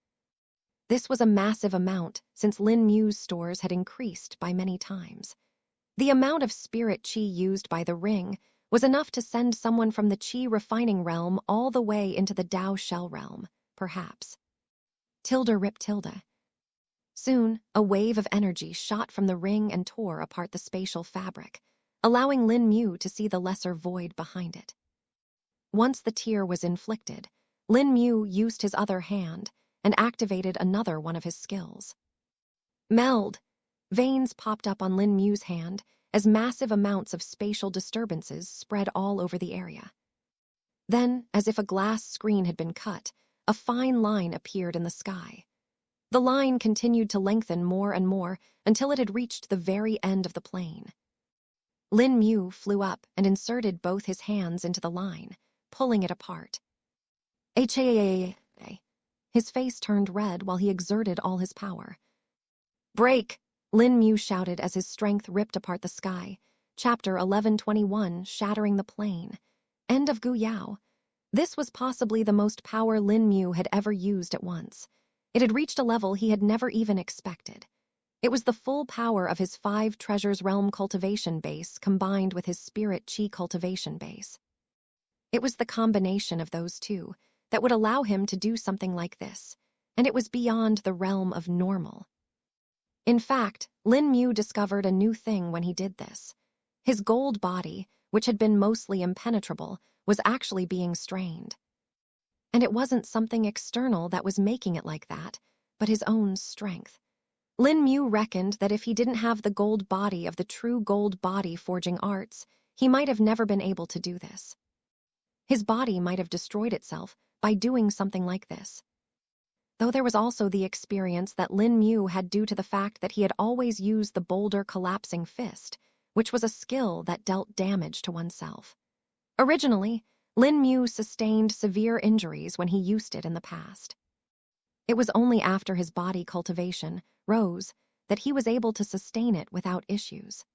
This was a massive amount since Lin Mu's stores had increased by many times. The amount of spirit chi used by the ring was enough to send someone from the chi refining realm all the way into the Tao shell realm, perhaps. Tilde rip tilde. Soon, a wave of energy shot from the ring and tore apart the spatial fabric, allowing Lin Mu to see the lesser void behind it. Once the tear was inflicted, Lin Mu used his other hand and activated another one of his skills. Meld! Veins popped up on Lin Mu's hand as massive amounts of spatial disturbances spread all over the area. Then, as if a glass screen had been cut, a fine line appeared in the sky. The line continued to lengthen more and more until it had reached the very end of the plane. Lin Mu flew up and inserted both his hands into the line, pulling it apart. His face turned red while he exerted all his power. Break! Lin Mu shouted as his strength ripped apart the sky, Chapter 1121, Shattering the Plane. End of Gu Yao. This was possibly the most power Lin Mu had ever used at once. It had reached a level he had never even expected. It was the full power of his 5 Treasures Realm cultivation base combined with his Spirit Chi cultivation base. It was the combination of those two that would allow him to do something like this, and it was beyond the realm of normal. In fact, Lin Mu discovered a new thing when he did this. His gold body, which had been mostly impenetrable, was actually being strained. And it wasn't something external that was making it like that, but his own strength. Lin Mu reckoned that if he didn't have the gold body of the true gold body forging arts, he might have never been able to do this. His body might have destroyed itself by doing something like this. Though there was also the experience that Lin Mu had due to the fact that he had always used the boulder collapsing fist, which was a skill that dealt damage to oneself. Originally, Lin Mu sustained severe injuries when he used it in the past. It was only after his body cultivation rose that he was able to sustain it without issues.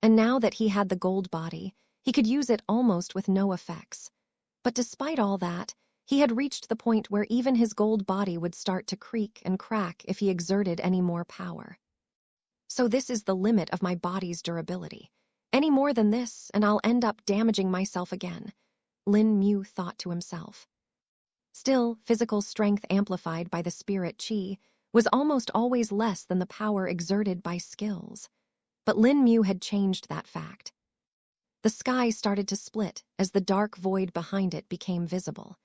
And now that he had the gold body, he could use it almost with no effects. But despite all that, he had reached the point where even his gold body would start to creak and crack if he exerted any more power. So this is the limit of my body's durability. Any more than this, and I'll end up damaging myself again, Lin Mu thought to himself. Still, physical strength amplified by the spirit chi was almost always less than the power exerted by skills. But Lin Mu had changed that fact. The sky started to split as the dark void behind it became visible.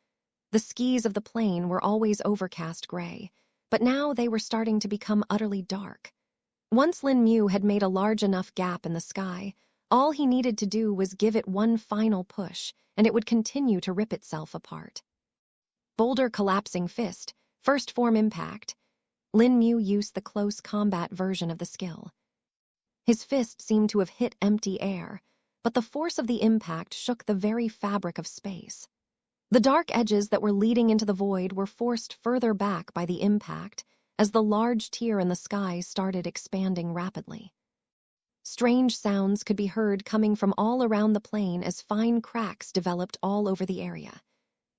The skies of the plane were always overcast gray, but now they were starting to become utterly dark. Once Lin Mu had made a large enough gap in the sky, all he needed to do was give it one final push, and it would continue to rip itself apart. Boulder collapsing fist, first form impact. Lin Mu used the close combat version of the skill. His fist seemed to have hit empty air, but the force of the impact shook the very fabric of space. The dark edges that were leading into the void were forced further back by the impact as the large tear in the sky started expanding rapidly. Strange sounds could be heard coming from all around the plane as fine cracks developed all over the area.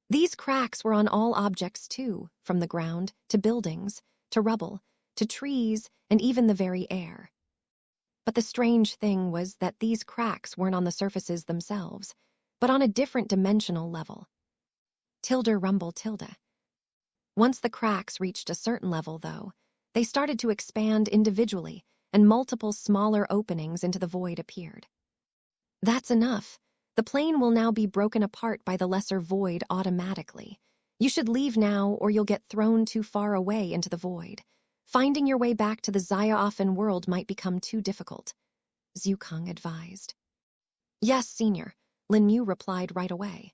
These cracks were on all objects too, from the ground to buildings, to rubble, to trees, and even the very air. But the strange thing was that these cracks weren't on the surfaces themselves, but on a different dimensional level. Tilde rumble tilde. Once the cracks reached a certain level, though, they started to expand individually, and multiple smaller openings into the void appeared. That's enough. The plane will now be broken apart by the lesser void automatically. You should leave now or you'll get thrown too far away into the void. Finding your way back to the Xia world might become too difficult, Zhu Keng advised. Yes, Senior, Lin Mu replied right away.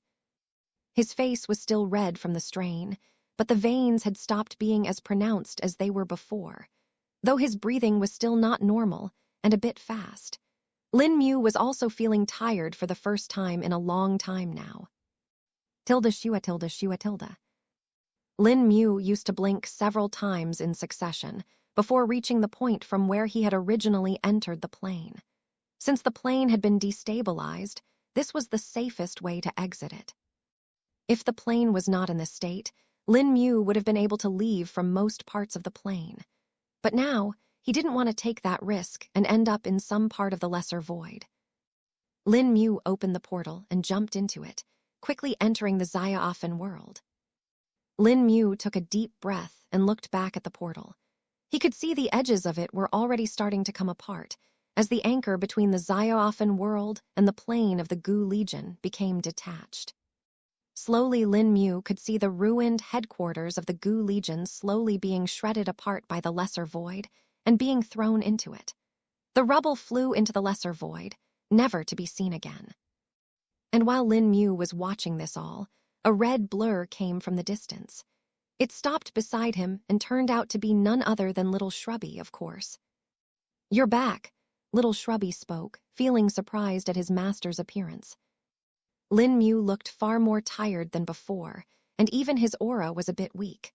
His face was still red from the strain, but the veins had stopped being as pronounced as they were before, though his breathing was still not normal and a bit fast. Lin Mu was also feeling tired for the first time in a long time now. Tilde shua tilde shua tilde. Lin Mu used to blink several times in succession before reaching the point from where he had originally entered the plane. Since the plane had been destabilized, this was the safest way to exit it. If the plane was not in this state, Lin Mu would have been able to leave from most parts of the plane. But now, he didn't want to take that risk and end up in some part of the lesser void. Lin Mu opened the portal and jumped into it, quickly entering the Xia world. Lin Mu took a deep breath and looked back at the portal. He could see the edges of it were already starting to come apart, as the anchor between the Xia world and the plane of the Gu Legion became detached. Slowly, Lin Mu could see the ruined headquarters of the Gu Legion slowly being shredded apart by the lesser void and being thrown into it. The rubble flew into the lesser void, never to be seen again. And while Lin Mu was watching this all, a red blur came from the distance. It stopped beside him and turned out to be none other than Little Shrubby, of course. "You're back," Little Shrubby spoke, feeling surprised at his master's appearance. Lin Mu looked far more tired than before, and even his aura was a bit weak.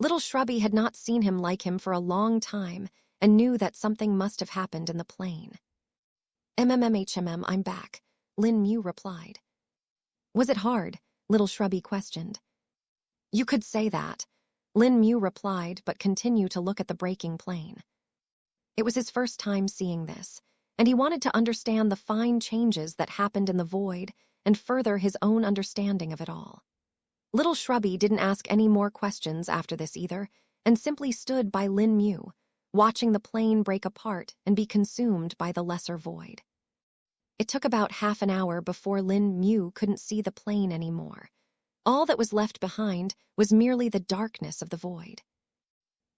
Little Shrubby had not seen him like him for a long time and knew that something must have happened in the plane. I'm back, Lin Mu replied. Was it hard? Little Shrubby questioned. You could say that, Lin Mu replied, but continued to look at the breaking plane. It was his first time seeing this, and he wanted to understand the fine changes that happened in the void and further his own understanding of it all. Little Shrubby didn't ask any more questions after this either, and simply stood by Lin Mu, watching the plane break apart and be consumed by the lesser void. It took about half an hour before Lin Mu couldn't see the plane anymore. All that was left behind was merely the darkness of the void.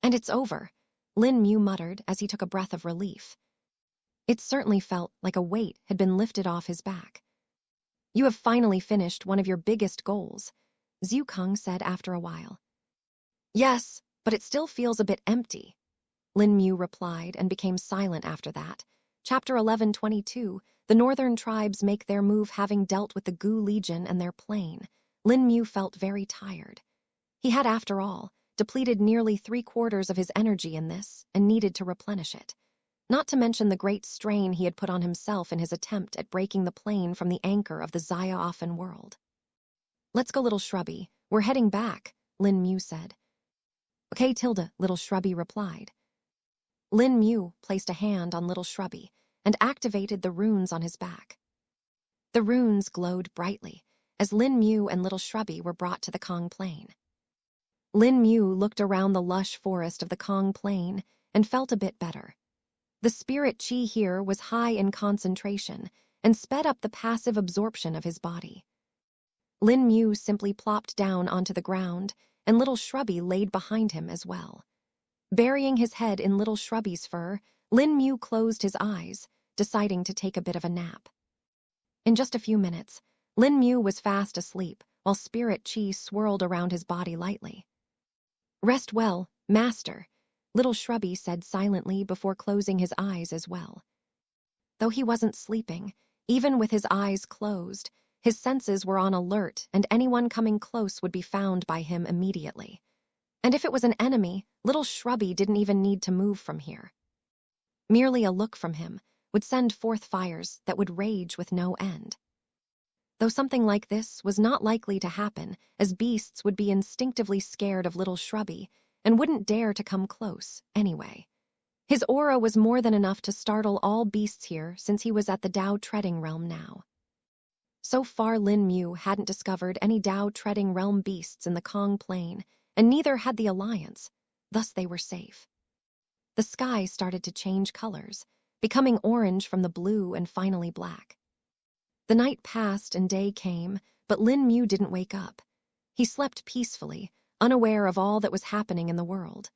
And it's over, Lin Mu muttered as he took a breath of relief. It certainly felt like a weight had been lifted off his back. You have finally finished one of your biggest goals, Zhu Keng said after a while. Yes, but it still feels a bit empty, Lin Mu replied and became silent after that. Chapter 11:22, the northern tribes make their move having dealt with the Gu Legion and their plane. Lin Mu felt very tired. He had, after all, depleted nearly 3/4 of his energy in this and needed to replenish it. Not to mention the great strain he had put on himself in his attempt at breaking the plane from the anchor of the Zaya-Offen world. Let's go, Little Shrubby. We're heading back, Lin Mu said. Okay, Tilda, Little Shrubby replied. Lin Mu placed a hand on Little Shrubby and activated the runes on his back. The runes glowed brightly as Lin Mu and Little Shrubby were brought to the Kong Plain. Lin Mu looked around the lush forest of the Kong Plain and felt a bit better. The spirit chi here was high in concentration and sped up the passive absorption of his body. Lin Mu simply plopped down onto the ground, and Little Shrubby laid behind him as well. Burying his head in Little Shrubby's fur, Lin Mu closed his eyes, deciding to take a bit of a nap. In just a few minutes, Lin Mu was fast asleep, while spirit chi swirled around his body lightly. Rest well, master, Little Shrubby said silently before closing his eyes as well. Though he wasn't sleeping, even with his eyes closed, his senses were on alert and anyone coming close would be found by him immediately. And if it was an enemy, Little Shrubby didn't even need to move from here. Merely a look from him would send forth fires that would rage with no end. Though something like this was not likely to happen, as beasts would be instinctively scared of Little Shrubby and wouldn't dare to come close anyway. His aura was more than enough to startle all beasts here since he was at the Dao Treading Realm now. So far, Lin Mu hadn't discovered any Dao Treading Realm beasts in the Kong Plain, and neither had the Alliance, thus they were safe. The sky started to change colors, becoming orange from the blue and finally black. The night passed and day came, but Lin Mu didn't wake up. He slept peacefully, unaware of all that was happening in the world.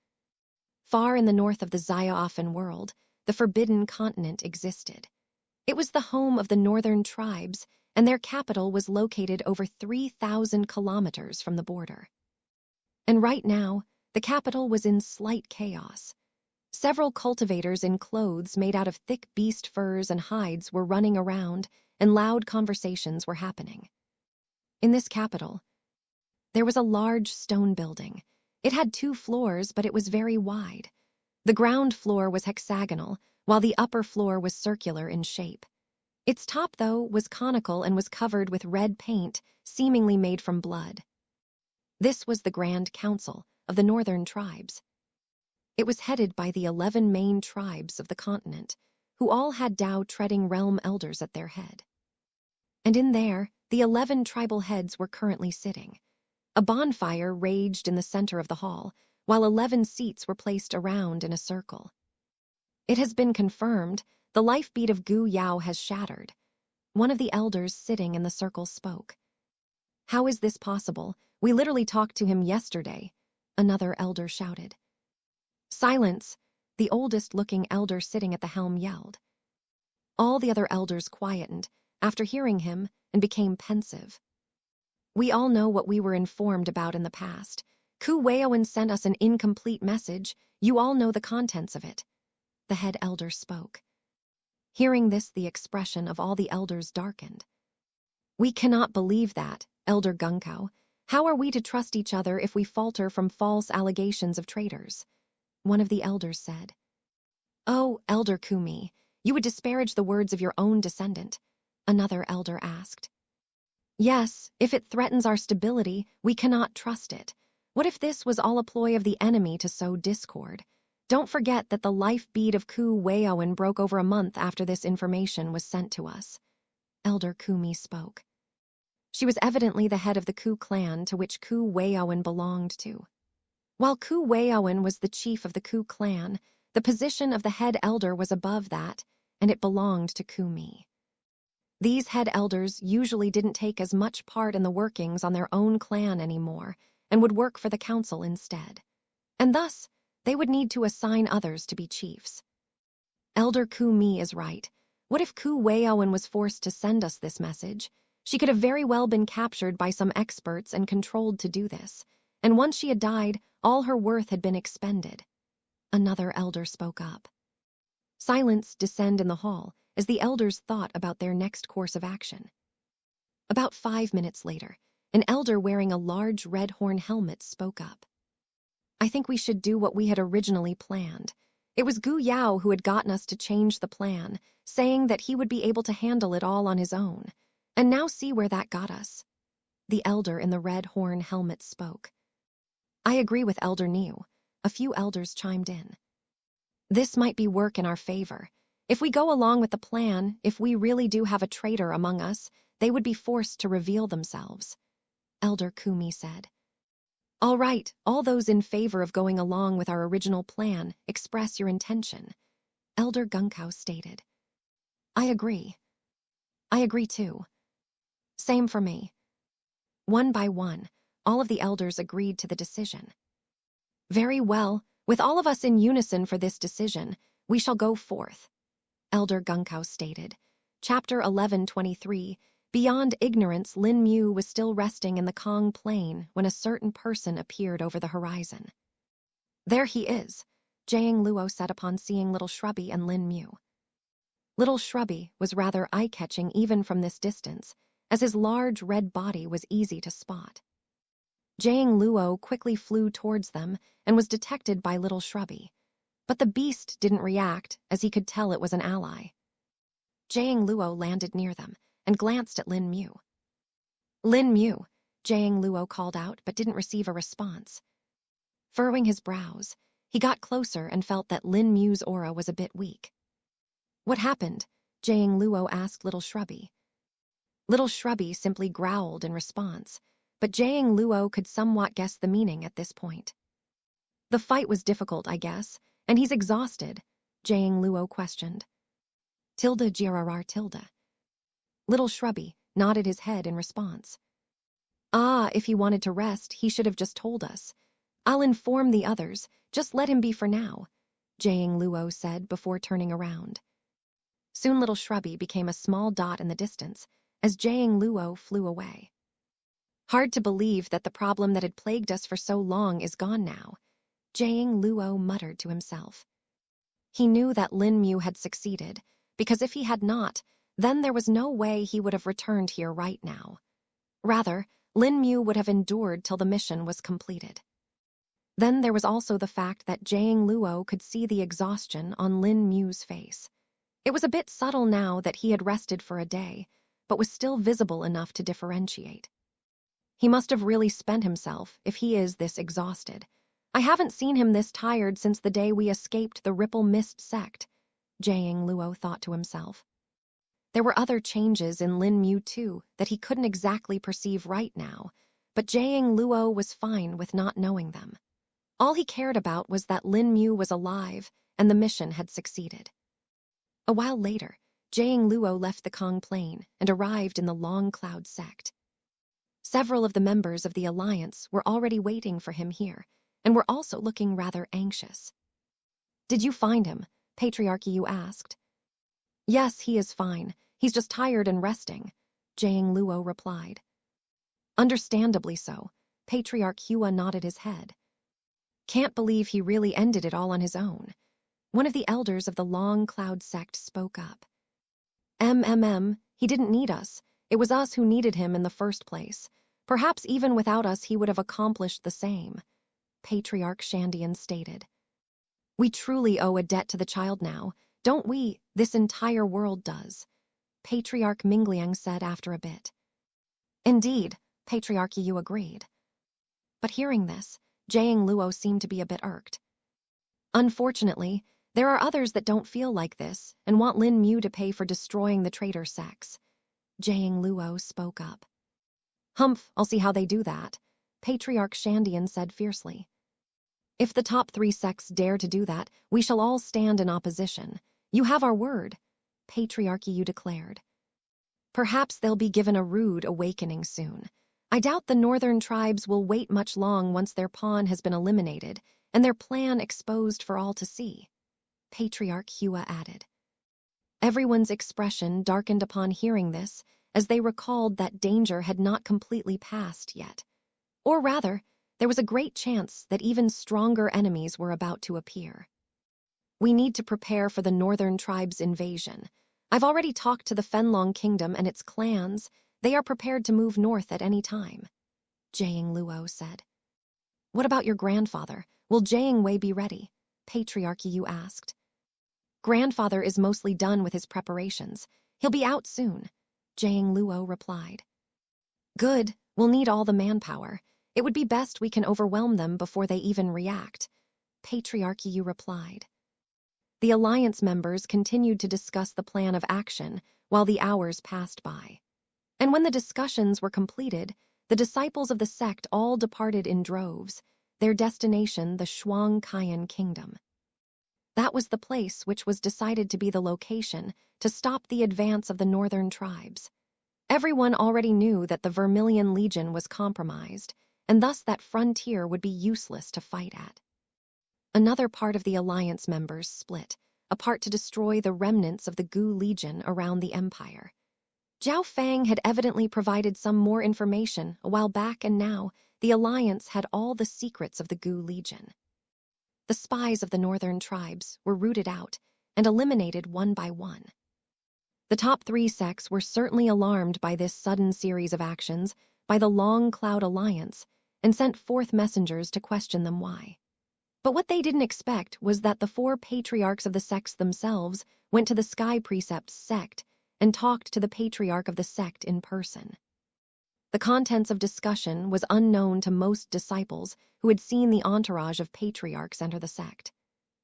Far in the north of the Zaya-Offen world, the Forbidden Continent existed. It was the home of the northern tribes, and their capital was located over 3,000 kilometers from the border. And right now, the capital was in slight chaos. Several cultivators in clothes made out of thick beast furs and hides were running around, and loud conversations were happening. In this capital, there was a large stone building. It had 2 floors, but it was very wide. The ground floor was hexagonal, while the upper floor was circular in shape. Its top, though, was conical and was covered with red paint, seemingly made from blood. This was the Grand Council of the Northern Tribes. It was headed by the 11 main tribes of the continent, who all had Dao Treading Realm elders at their head. And in there, the 11 tribal heads were currently sitting. A bonfire raged in the center of the hall, while 11 seats were placed around in a circle. It has been confirmed, the life beat of Gu Yao has shattered. One of the elders sitting in the circle spoke. How is this possible? We literally talked to him yesterday, another elder shouted. Silence, the oldest-looking elder sitting at the helm yelled. All the other elders quietened after hearing him and became pensive. We all know what we were informed about in the past. Ku Weiowen sent us an incomplete message. You all know the contents of it. The head elder spoke. Hearing this, the expression of all the elders darkened. We cannot believe that, Elder Gunkao. How are we to trust each other if we falter from false allegations of traitors? One of the elders said. Oh, Elder Kumi, You would disparage the words of your own descendant, another elder asked. Yes, if it threatens our stability, we cannot trust it. What if this was all a ploy of the enemy to sow discord? Don't forget that the life bead of Ku Weowen broke over a month after this information was sent to us. Elder Kumi spoke. She was evidently the head of the Ku clan to which Ku Weowen belonged to. While Ku Weowen was the chief of the Ku clan, the position of the head elder was above that, and it belonged to Kumi. These head elders usually didn't take as much part in the workings on their own clan anymore and would work for the council instead. And thus, they would need to assign others to be chiefs. Elder Kumi is right. What if Ku Weowen was forced to send us this message? She could have very well been captured by some experts and controlled to do this. And once she had died, all her worth had been expended. Another elder spoke up. Silence descended in the hall as the elders thought about their next course of action. About 5 minutes later, an elder wearing a large red horn helmet spoke up. I think we should do what we had originally planned. It was Gu Yao who had gotten us to change the plan, saying that he would be able to handle it all on his own. And now see where that got us. The elder in the red horn helmet spoke. I agree with Elder Niu. A few elders chimed in. This might be work in our favor. If we go along with the plan, if we really do have a traitor among us, they would be forced to reveal themselves. Elder Kumi said. All right, all those in favor of going along with our original plan, express your intention. Elder Gunkao stated. I agree. I agree too. Same for me. One by one, all of the elders agreed to the decision. Very well, with all of us in unison for this decision, we shall go forth. Elder Gunkao stated. Chapter 1123, Beyond Ignorance, Lin Mu was still resting in the Kong Plain when a certain person appeared over the horizon. There he is, Jiang Luo said upon seeing Little Shrubby and Lin Mu. Little Shrubby was rather eye-catching even from this distance, as his large red body was easy to spot. Jiang Luo quickly flew towards them and was detected by Little Shrubby. But the beast didn't react, as he could tell it was an ally. Jiang Luo landed near them and glanced at Lin Mu. Lin Mu, Jiang Luo called out but didn't receive a response. Furrowing his brows, he got closer and felt that Lin Mu's aura was a bit weak. What happened? Jiang Luo asked Little Shrubby. Little Shrubby simply growled in response, but Jiang Luo could somewhat guess the meaning at this point. The fight was difficult, I guess, and he's exhausted, Jiang Luo questioned. Tilda Girrar tilde. Little Shrubby nodded his head in response. Ah, if he wanted to rest, he should have just told us. I'll inform the others, just let him be for now, Jiang Luo said before turning around. Soon Little Shrubby became a small dot in the distance as Jiang Luo flew away. Hard to believe that the problem that had plagued us for so long is gone now, Jiang Luo muttered to himself. He knew that Lin Mu had succeeded, because if he had not, then there was no way he would have returned here right now. Rather, Lin Mu would have endured till the mission was completed. Then there was also the fact that Jiang Luo could see the exhaustion on Lin Mu's face. It was a bit subtle now that he had rested for a day, but was still visible enough to differentiate. He must have really spent himself if he is this exhausted. I haven't seen him this tired since the day we escaped the Ripple Mist sect, Jiang Luo thought to himself. There were other changes in Lin Mu too that he couldn't exactly perceive right now, but Jiang Luo was fine with not knowing them. All he cared about was that Lin Mu was alive and the mission had succeeded. A while later, Jiang Luo left the Kong Plain and arrived in the Long Cloud sect. Several of the members of the Alliance were already waiting for him here, and were also looking rather anxious. Did you find him? Patriarch Yu asked. Yes, he is fine. He's just tired and resting, Jiang Luo replied. Understandably so, Patriarch Hua nodded his head. Can't believe he really ended it all on his own. One of the elders of the Long Cloud sect spoke up. He didn't need us. It was us who needed him in the first place. Perhaps even without us he would have accomplished the same, Patriarch Shandian stated. We truly owe a debt to the child now, Don't we? This entire world does, Patriarch Mingliang said after a bit. Indeed, Patriarch Yu agreed. But hearing this, Jiang Luo seemed to be a bit irked. Unfortunately, there are others that don't feel like this and want Lin Mu to pay for destroying the traitor sects. Jiang Luo spoke up. Humph, I'll see how they do that, Patriarch Shandian said fiercely. If the top 3 sects dare to do that, we shall all stand in opposition. You have our word, Patriarch Yu declared. Perhaps they'll be given a rude awakening soon. I doubt the northern tribes will wait much long once their pawn has been eliminated and their plan exposed for all to see, Patriarch Hua added. Everyone's expression darkened upon hearing this, as they recalled that danger had not completely passed yet. Or rather, there was a great chance that even stronger enemies were about to appear. We need to prepare for the northern tribes' invasion. I've already talked to the Fenlong Kingdom and its clans. They are prepared to move north at any time, Jiang Luo said. What about your grandfather? Will Jiang Wei be ready? Patriarch Yu asked. Grandfather is mostly done with his preparations. He'll be out soon, Jiang Luo replied. Good, we'll need all the manpower. It would be best we can overwhelm them before they even react, Patriarch Yu replied. The alliance members continued to discuss the plan of action while the hours passed by. And when the discussions were completed, the disciples of the sect all departed in droves, their destination the Shuang Kaiyan Kingdom. That was the place which was decided to be the location to stop the advance of the northern tribes. Everyone already knew that the Vermilion Legion was compromised, and thus that frontier would be useless to fight at. Another part of the alliance members split, a part to destroy the remnants of the Gu Legion around the empire. Zhao Fang had evidently provided some more information a while back, and now the alliance had all the secrets of the Gu Legion. The spies of the northern tribes were rooted out and eliminated one by one. The top 3 sects were certainly alarmed by this sudden series of actions by the Long Cloud Alliance and sent forth messengers to question them why. But what they didn't expect was that the 4 patriarchs of the sects themselves went to the Sky Precepts sect and talked to the patriarch of the sect in person. The contents of discussion was unknown to most disciples who had seen the entourage of patriarchs enter the sect.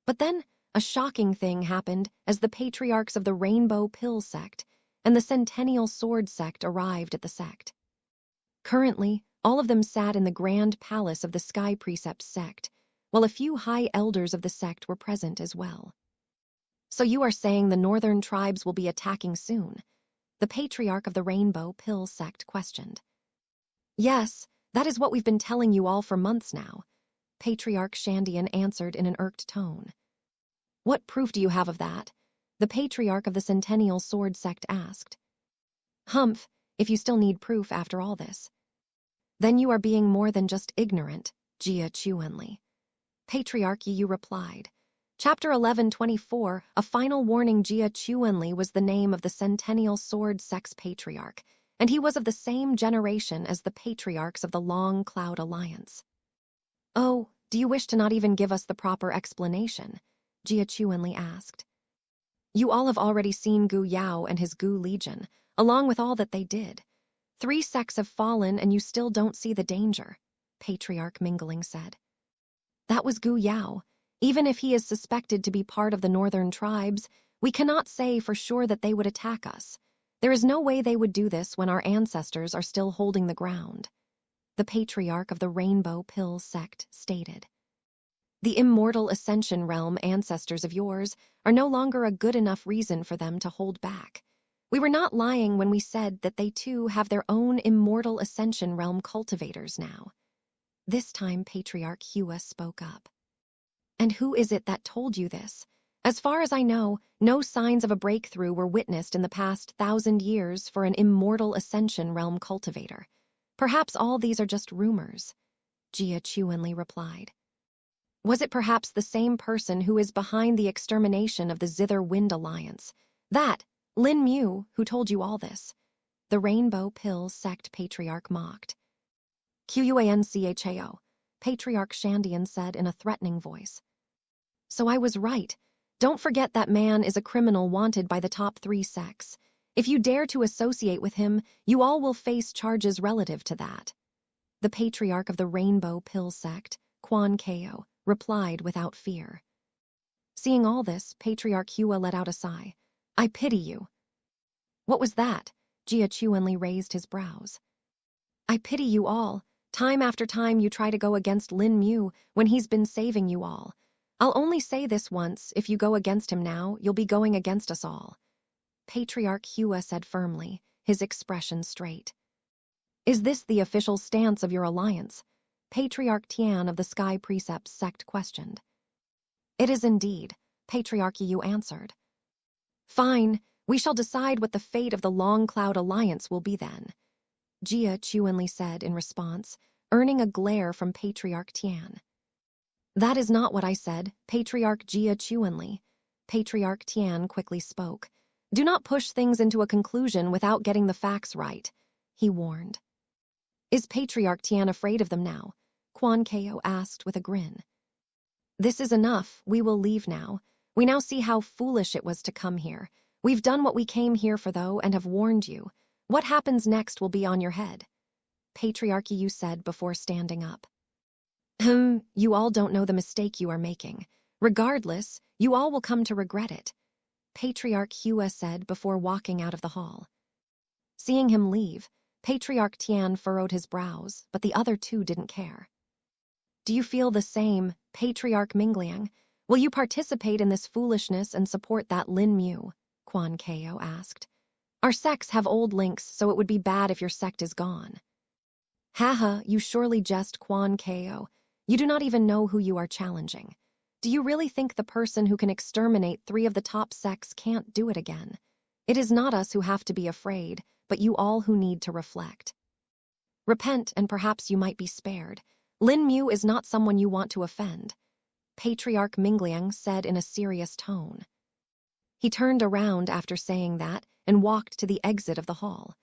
But then, a shocking thing happened as the patriarchs of the Rainbow Pill sect and the Centennial Sword sect arrived at the sect. Currently, all of them sat in the Grand Palace of the Sky Precepts sect, while a few high elders of the sect were present as well. So you are saying the northern tribes will be attacking soon? The patriarch of the Rainbow Pill sect questioned. Yes, that is what we've been telling you all for months now, Patriarch Shandian answered in an irked tone. What proof do you have of that? The patriarch of the Centennial Sword sect asked. Humph, if you still need proof after all this. Then you are being more than just ignorant, Jia Chuanli. Patriarch Yu replied. Chapter 1124, A Final Warning. Jia Chuanli was the name of the Centennial Sword sect's patriarch, and he was of the same generation as the patriarchs of the Long Cloud Alliance. Oh, do you wish to not even give us the proper explanation? Jia Chuanli asked. You all have already seen Gu Yao and his Gu Legion, along with all that they did. 3 sects have fallen and you still don't see the danger, Patriarch Mingling said. That was Gu Yao. Even if he is suspected to be part of the northern tribes, we cannot say for sure that they would attack us. There is no way they would do this when our ancestors are still holding the ground, the patriarch of the Rainbow Pill sect stated. The immortal Ascension Realm ancestors of yours are no longer a good enough reason for them to hold back. We were not lying when we said that they too have their own immortal Ascension Realm cultivators now. This time Patriarch Hua spoke up. And who is it that told you this? As far as I know, no signs of a breakthrough were witnessed in the past 1,000 years for an immortal Ascension Realm cultivator. Perhaps all these are just rumors, Jia Chuanli replied. Was it perhaps the same person who is behind the extermination of the Zither Wind Alliance? That, Lin Mu, who told you all this? The Rainbow Pill sect patriarch mocked. Quanchao, Patriarch Shandian said in a threatening voice. So I was right. Don't forget that man is a criminal wanted by the top 3 sects. If you dare to associate with him, you all will face charges relative to that. The patriarch of the Rainbow Pill sect, Quan Kao, replied without fear. Seeing all this, Patriarch Hua let out a sigh. I pity you. What was that? Jia Chuanli raised his brows. I pity you all. Time after time you try to go against Lin Mu when he's been saving you all. I'll only say this once, if you go against him now, you'll be going against us all. Patriarch Hua said firmly, his expression straight. Is this the official stance of your alliance? Patriarch Tian of the Sky Precepts sect questioned. It is indeed, Patriarch Yu answered. Fine, we shall decide what the fate of the Long Cloud Alliance will be then, Jia Chuanli said in response, earning a glare from Patriarch Tian. That is not what I said, Patriarch Jia Chuanli. Patriarch Tian quickly spoke. Do not push things into a conclusion without getting the facts right, he warned. Is Patriarch Tian afraid of them now? Quan Kao asked with a grin. This is enough, we will leave now. We now see how foolish it was to come here. We've done what we came here for though and have warned you. What happens next will be on your head. Patriarch Yu said before standing up. You all don't know the mistake you are making. Regardless, you all will come to regret it, Patriarch Hua said before walking out of the hall. Seeing him leave, Patriarch Tian furrowed his brows, but the other two didn't care. Do you feel the same, Patriarch Mingliang? Will you participate in this foolishness and support that Lin Mu? Quan Kao asked. Our sects have old links, so it would be bad if your sect is gone. Haha, you surely jest, Quan Kao. You do not even know who you are challenging. Do you really think the person who can exterminate 3 of the top sects can't do it again? It is not us who have to be afraid, but you all who need to reflect. Repent and perhaps you might be spared. Lin Mu is not someone you want to offend, Patriarch Mingliang said in a serious tone. He turned around after saying that and walked to the exit of the hall.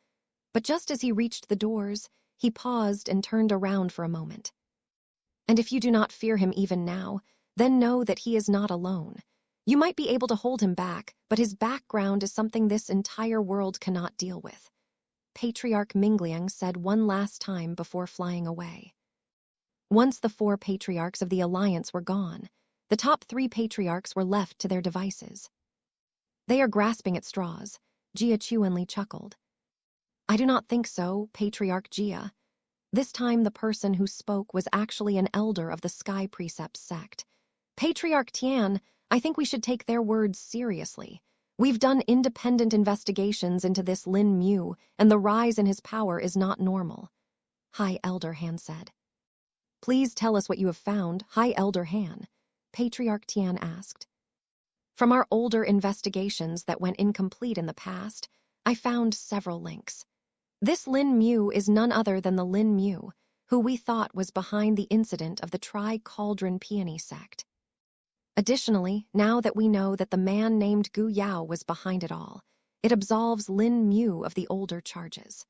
But just as he reached the doors, he paused and turned around for a moment. And if you do not fear him even now, then know that he is not alone. You might be able to hold him back, but his background is something this entire world cannot deal with, Patriarch Mingliang said one last time before flying away. Once the 4 patriarchs of the alliance were gone, the top 3 patriarchs were left to their devices. They are grasping at straws, Jia Chuanli chuckled. I do not think so, Patriarch Jia. This time the person who spoke was actually an elder of the Sky Precepts sect. Patriarch Tian, I think we should take their words seriously. We've done independent investigations into this Lin Mu, and the rise in his power is not normal, High Elder Han said. Please tell us what you have found, High Elder Han, Patriarch Tian asked. From our older investigations that went incomplete in the past, I found several links. This Lin Mu is none other than the Lin Mu, who we thought was behind the incident of the Tri-Cauldron Peony sect. Additionally, now that we know that the man named Gu Yao was behind it all, it absolves Lin Mu of the older charges.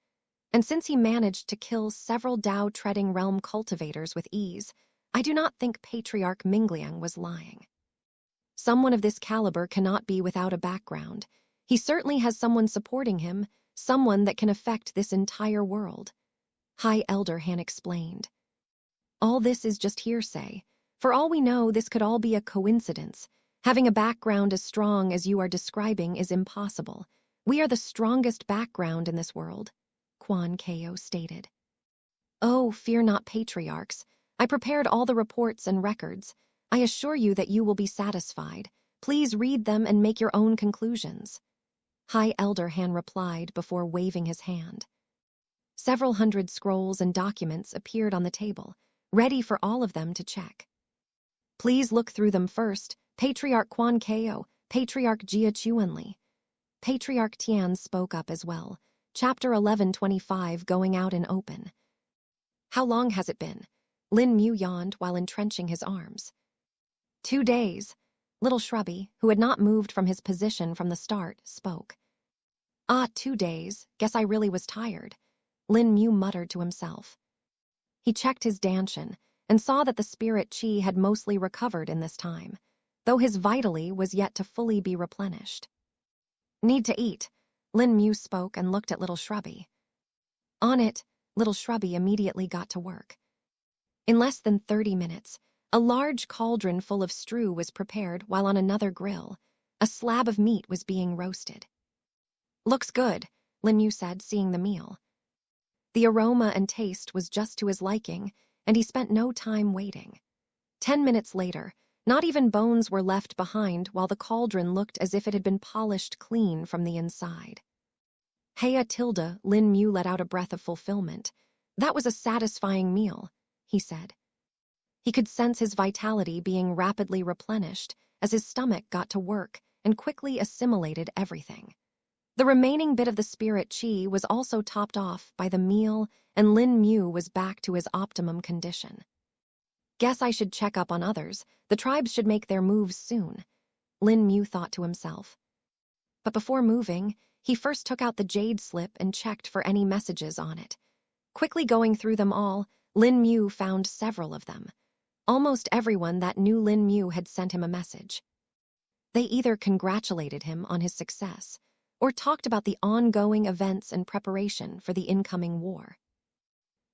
And since he managed to kill several Dao-treading realm cultivators with ease, I do not think Patriarch Mingliang was lying. Someone of this caliber cannot be without a background. He certainly has someone supporting him, someone that can affect this entire world, High Elder Han explained. All this is just hearsay. For all we know, this could all be a coincidence. Having a background as strong as you are describing is impossible. We are the strongest background in this world, Quan Kao stated. Oh, fear not, patriarchs. I prepared all the reports and records. I assure you that you will be satisfied. Please read them and make your own conclusions, High Elder Han replied before waving his hand. Several hundred scrolls and documents appeared on the table, ready for all of them to check. Please look through them first, Patriarch Quan Kao, Patriarch Jia Chuanli. Patriarch Tian spoke up as well, Chapter 1125 going out in open. How long has it been? Lin Mu yawned while entrenching his arms. 2 days. Little Shrubby, who had not moved from his position from the start, spoke. 2 days. Guess I really was tired, Lin Mu muttered to himself. He checked his danshan and saw that the spirit chi had mostly recovered in this time. though his vitally was yet to fully be replenished. "Need to eat," Lin Mu spoke and looked at Little Shrubby. On it, Little Shrubby immediately got to work. In less than 30 minutes, a large cauldron full of stew was prepared while on another grill, a slab of meat was being roasted. "Looks good," Lin Mu said, seeing the meal. The aroma and taste was just to his liking, and he spent no time waiting. 10 minutes later, not even bones were left behind while the cauldron looked as if it had been polished clean from the inside. "Heya tilde," Lin Mu let out a breath of fulfillment. "That was a satisfying meal," he said. He could sense his vitality being rapidly replenished as his stomach got to work and quickly assimilated everything. The remaining bit of the spirit chi was also topped off by the meal, and Lin Mu was back to his optimum condition. "Guess I should check up on others. The tribes should make their moves soon," Lin Mu thought to himself. But before moving, he first took out the jade slip and checked for any messages on it. Quickly going through them all, Lin Mu found several of them. Almost everyone that knew Lin Mu had sent him a message. They either congratulated him on his success or talked about the ongoing events and preparation for the incoming war.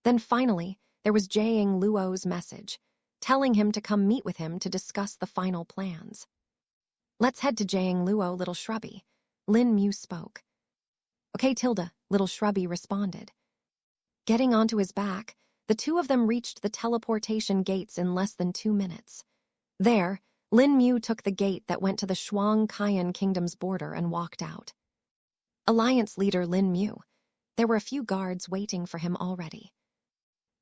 Then finally, there was Jiang Luo's message, telling him to come meet with him to discuss the final plans. "Let's head to Jiang Luo, Little Shrubby," Lin Mu spoke. "Okay, tilde," Little Shrubby responded. Getting onto his back, the two of them reached the teleportation gates in less than 2 minutes. There, Lin Mu took the gate that went to the Shuang Kayan Kingdom's border and walked out. Alliance leader Lin Mu. There were a few guards waiting for him already.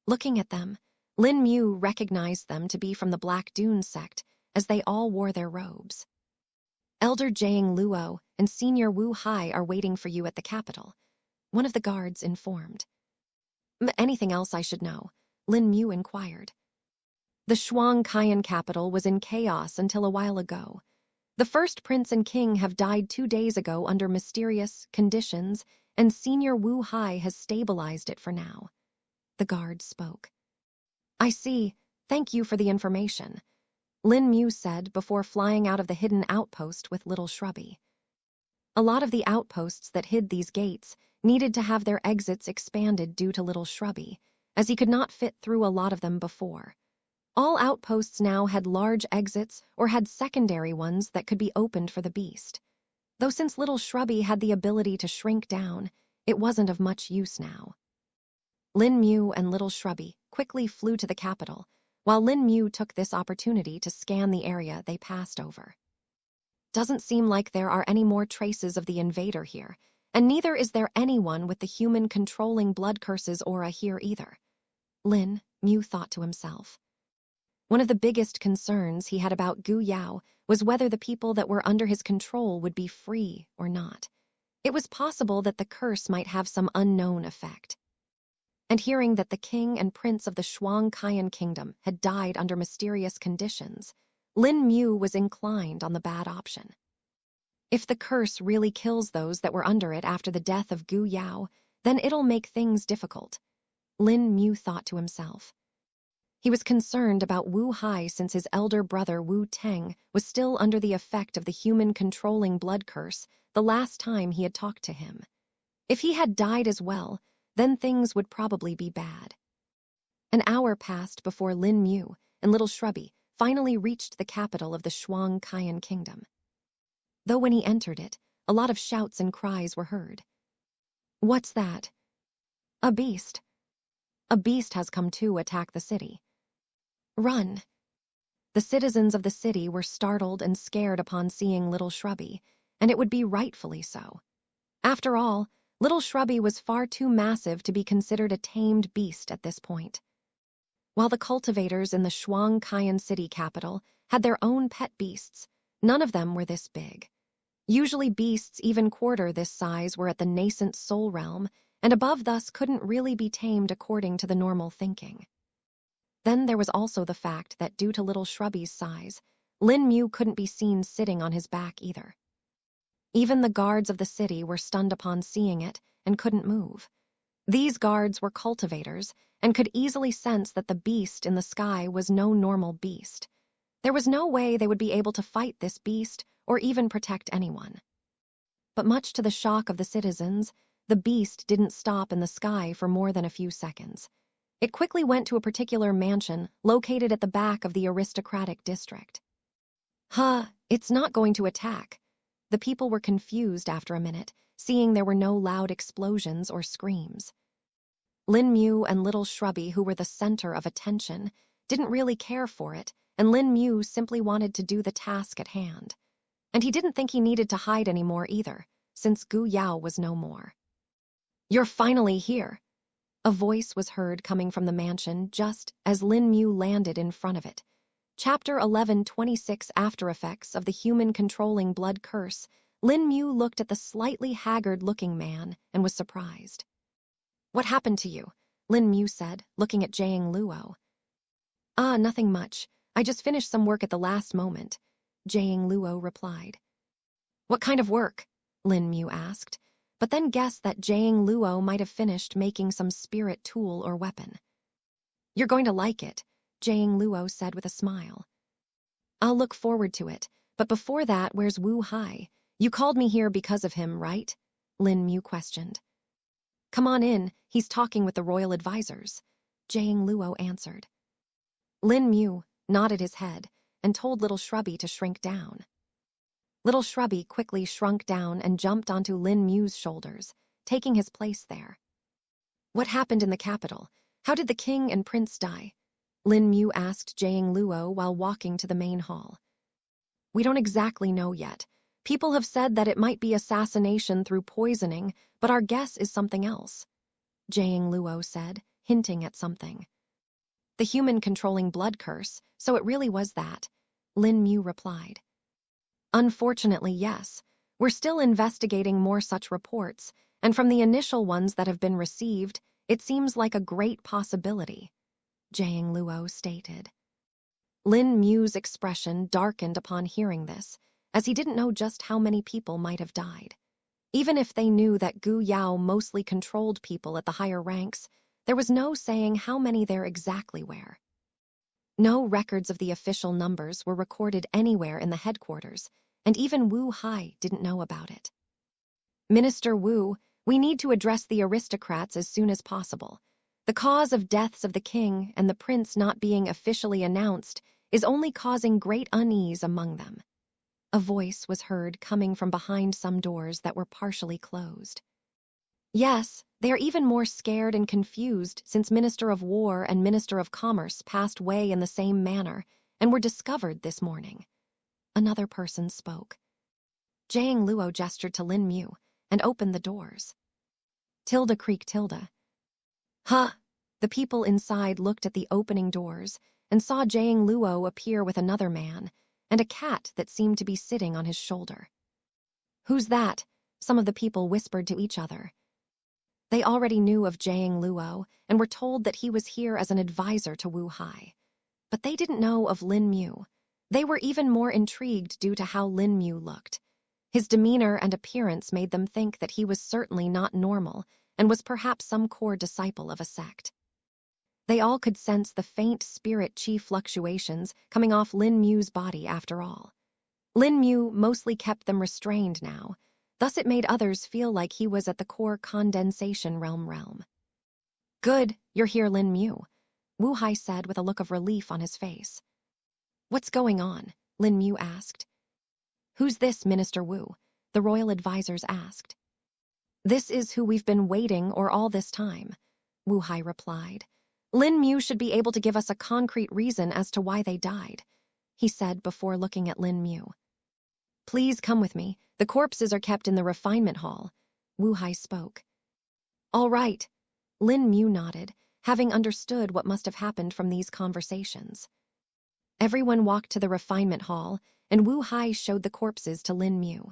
Looking at them, Lin Mu recognized them to be from the Black Dune sect, as they all wore their robes. "Elder Jiang Luo and Senior Wu Hai are waiting for you at the capital," one of the guards informed. "Anything else I should know?" Lin Mu inquired. The Shuang Kayan capital was in chaos until a while ago. The first prince and king have died 2 days ago under mysterious conditions, and Senior Wu Hai has stabilized it for now. The guard spoke. "I see. Thank you for the information," Lin Mu said before flying out of the hidden outpost with Little Shrubby. A lot of the outposts that hid these gates needed to have their exits expanded due to Little Shrubby, as he could not fit through a lot of them before. All outposts now had large exits or had secondary ones that could be opened for the beast. Though since Little Shrubby had the ability to shrink down, it wasn't of much use now. Lin Mu and Little Shrubby quickly flew to the capital, while Lin Mu took this opportunity to scan the area they passed over. "Doesn't seem like there are any more traces of the invader here, and neither is there anyone with the human controlling blood curses aura here either," Lin Mu thought to himself. One of the biggest concerns he had about Gu Yao was whether the people that were under his control would be free or not. It was possible that the curse might have some unknown effect. And hearing that the king and prince of the Shuang Kayan kingdom had died under mysterious conditions, Lin Mu was inclined on the bad option. If the curse really kills those that were under it after the death of Gu Yao, then it'll make things difficult, Lin Mu thought to himself. He was concerned about Wu Hai since his elder brother Wu Teng was still under the effect of the human controlling blood curse the last time he had talked to him. If he had died as well, then things would probably be bad. An hour passed before Lin Mu and Little Shrubby finally reached the capital of the Shuang Kayan kingdom. Though when he entered it, a lot of shouts and cries were heard. "What's that?" "A beast. A beast has come to attack the city. Run." The citizens of the city were startled and scared upon seeing Little Shrubby, and it would be rightfully so. After all, Little Shrubby was far too massive to be considered a tamed beast at this point. While the cultivators in the Shuang Kayan city capital had their own pet beasts, none of them were this big. Usually beasts even quarter this size were at the nascent soul realm, and above thus couldn't really be tamed according to the normal thinking. Then there was also the fact that due to Little Shrubby's size, Lin Mu couldn't be seen sitting on his back either. Even the guards of the city were stunned upon seeing it and couldn't move. These guards were cultivators and could easily sense that the beast in the sky was no normal beast. There was no way they would be able to fight this beast or even protect anyone. But much to the shock of the citizens, the beast didn't stop in the sky for more than a few seconds. It quickly went to a particular mansion located at the back of the aristocratic district. It's not going to attack. The people were confused after a minute, seeing there were no loud explosions or screams. Lin Mu and Little Shrubby, who were the center of attention, didn't really care for it, and Lin Mu simply wanted to do the task at hand. And he didn't think he needed to hide anymore either, since Gu Yao was no more. "You're finally here." A voice was heard coming from the mansion just as Lin Mu landed in front of it. Chapter 11:26 After Effects of the Human Controlling Blood Curse. Lin Mu looked at the slightly haggard-looking man and was surprised. "What happened to you?" Lin Mu said, looking at Jiang Luo. Nothing much. I just finished some work at the last moment," Jiang Luo replied. "What kind of work?" Lin Mu asked, but then guessed that Jiang Luo might have finished making some spirit tool or weapon. "You're going to like it," Jiang Luo said with a smile. "I'll look forward to it, but before that, where's Wu Hai? You called me here because of him, right?" Lin Mu questioned. "Come on in, he's talking with the royal advisors," Jiang Luo answered. Lin Mu nodded his head and told Little Shrubby to shrink down. Little Shrubby quickly shrunk down and jumped onto Lin Mu's shoulders, taking his place there. "What happened in the capital? How did the king and prince die?" Lin Mu asked Jiang Luo while walking to the main hall. "We don't exactly know yet. People have said that it might be assassination through poisoning, but our guess is something else," Jiang Luo said, hinting at something. "The human controlling blood curse, so it really was that," Lin Mu replied. "Unfortunately, yes. We're still investigating more such reports, and from the initial ones that have been received, it seems like a great possibility," Jiang Luo stated. Lin Mu's expression darkened upon hearing this, as he didn't know just how many people might have died. Even if they knew that Gu Yao mostly controlled people at the higher ranks, there was no saying how many there exactly were. No records of the official numbers were recorded anywhere in the headquarters, and even Wu Hai didn't know about it. "Minister Wu, we need to address the aristocrats as soon as possible. The cause of deaths of the king and the prince not being officially announced is only causing great unease among them." A voice was heard coming from behind some doors that were partially closed. "Yes, they are even more scared and confused since Minister of War and Minister of Commerce passed away in the same manner and were discovered this morning," another person spoke. Jiang Luo gestured to Lin Mu and opened the doors. Tilde creak tilde. The people inside looked at the opening doors and saw Jiang Luo appear with another man and a cat that seemed to be sitting on his shoulder. "Who's that?" some of the people whispered to each other. They already knew of Jiang Luo and were told that he was here as an advisor to Wu Hai. But they didn't know of Lin Mu. They were even more intrigued due to how Lin Mu looked. His demeanor and appearance made them think that he was certainly not normal and was perhaps some core disciple of a sect. They all could sense the faint spirit chi fluctuations coming off Lin Mu's body after all. Lin Mu mostly kept them restrained now, thus it made others feel like he was at the core condensation realm. "Good, you're here, Lin Mu," Wu Hai said with a look of relief on his face. "What's going on?" Lin Mu asked. "Who's this, Minister Wu?" the royal advisors asked. "This is who we've been waiting or all this time," Wu Hai replied. "Lin Mu should be able to give us a concrete reason as to why they died," he said before looking at Lin Mu. "Please come with me. The corpses are kept in the refinement hall," Wu Hai spoke. "All right," Lin Mu nodded, having understood what must have happened from these conversations. Everyone walked to the refinement hall, and Wu Hai showed the corpses to Lin Mu.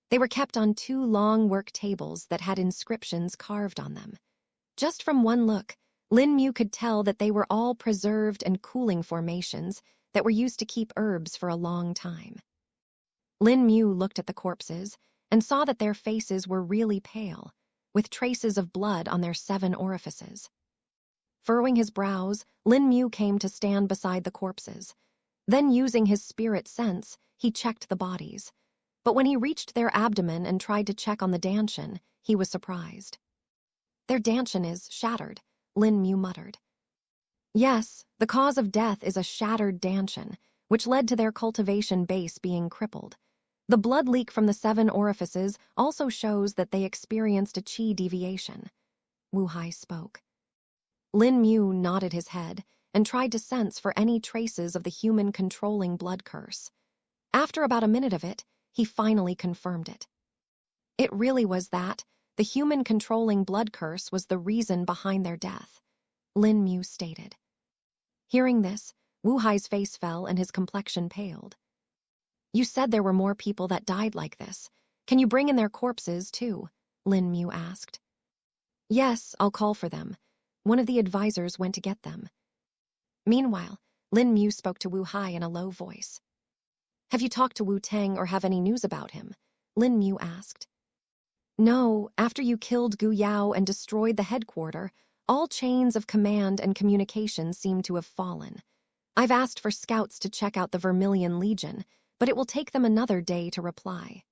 They were kept on 2 long work tables that had inscriptions carved on them. Just from one look, Lin Mu could tell that they were all preserved and cooling formations that were used to keep herbs for a long time. Lin Mu looked at the corpses and saw that their faces were really pale, with traces of blood on their 7 orifices. Furrowing his brows, Lin Mu came to stand beside the corpses. Then, using his spirit sense, he checked the bodies. But when he reached their abdomen and tried to check on the dantian, he was surprised. "Their dantian is shattered," Lin Mu muttered. Yes, the cause of death is a shattered dantian, which led to their cultivation base being crippled. The blood leak from the 7 orifices also shows that they experienced a qi deviation. Wu Hai spoke. Lin Mu nodded his head and tried to sense for any traces of the human controlling blood curse. After about a minute of it, he finally confirmed it. It really was that. The human controlling blood curse was the reason behind their death, Lin Mu stated. Hearing this, Wu Hai's face fell and his complexion paled. "You said there were more people that died like this. Can you bring in their corpses, too?" Lin Mu asked. "Yes, I'll call for them." One of the advisors went to get them. Meanwhile, Lin Mu spoke to Wu Hai in a low voice. "Have you talked to Wu Tang or have any news about him?" Lin Mu asked. "No, after you killed Gu Yao and destroyed the headquarters, all chains of command and communication seem to have fallen. I've asked for scouts to check out the Vermilion Legion, but it will take them another day to reply."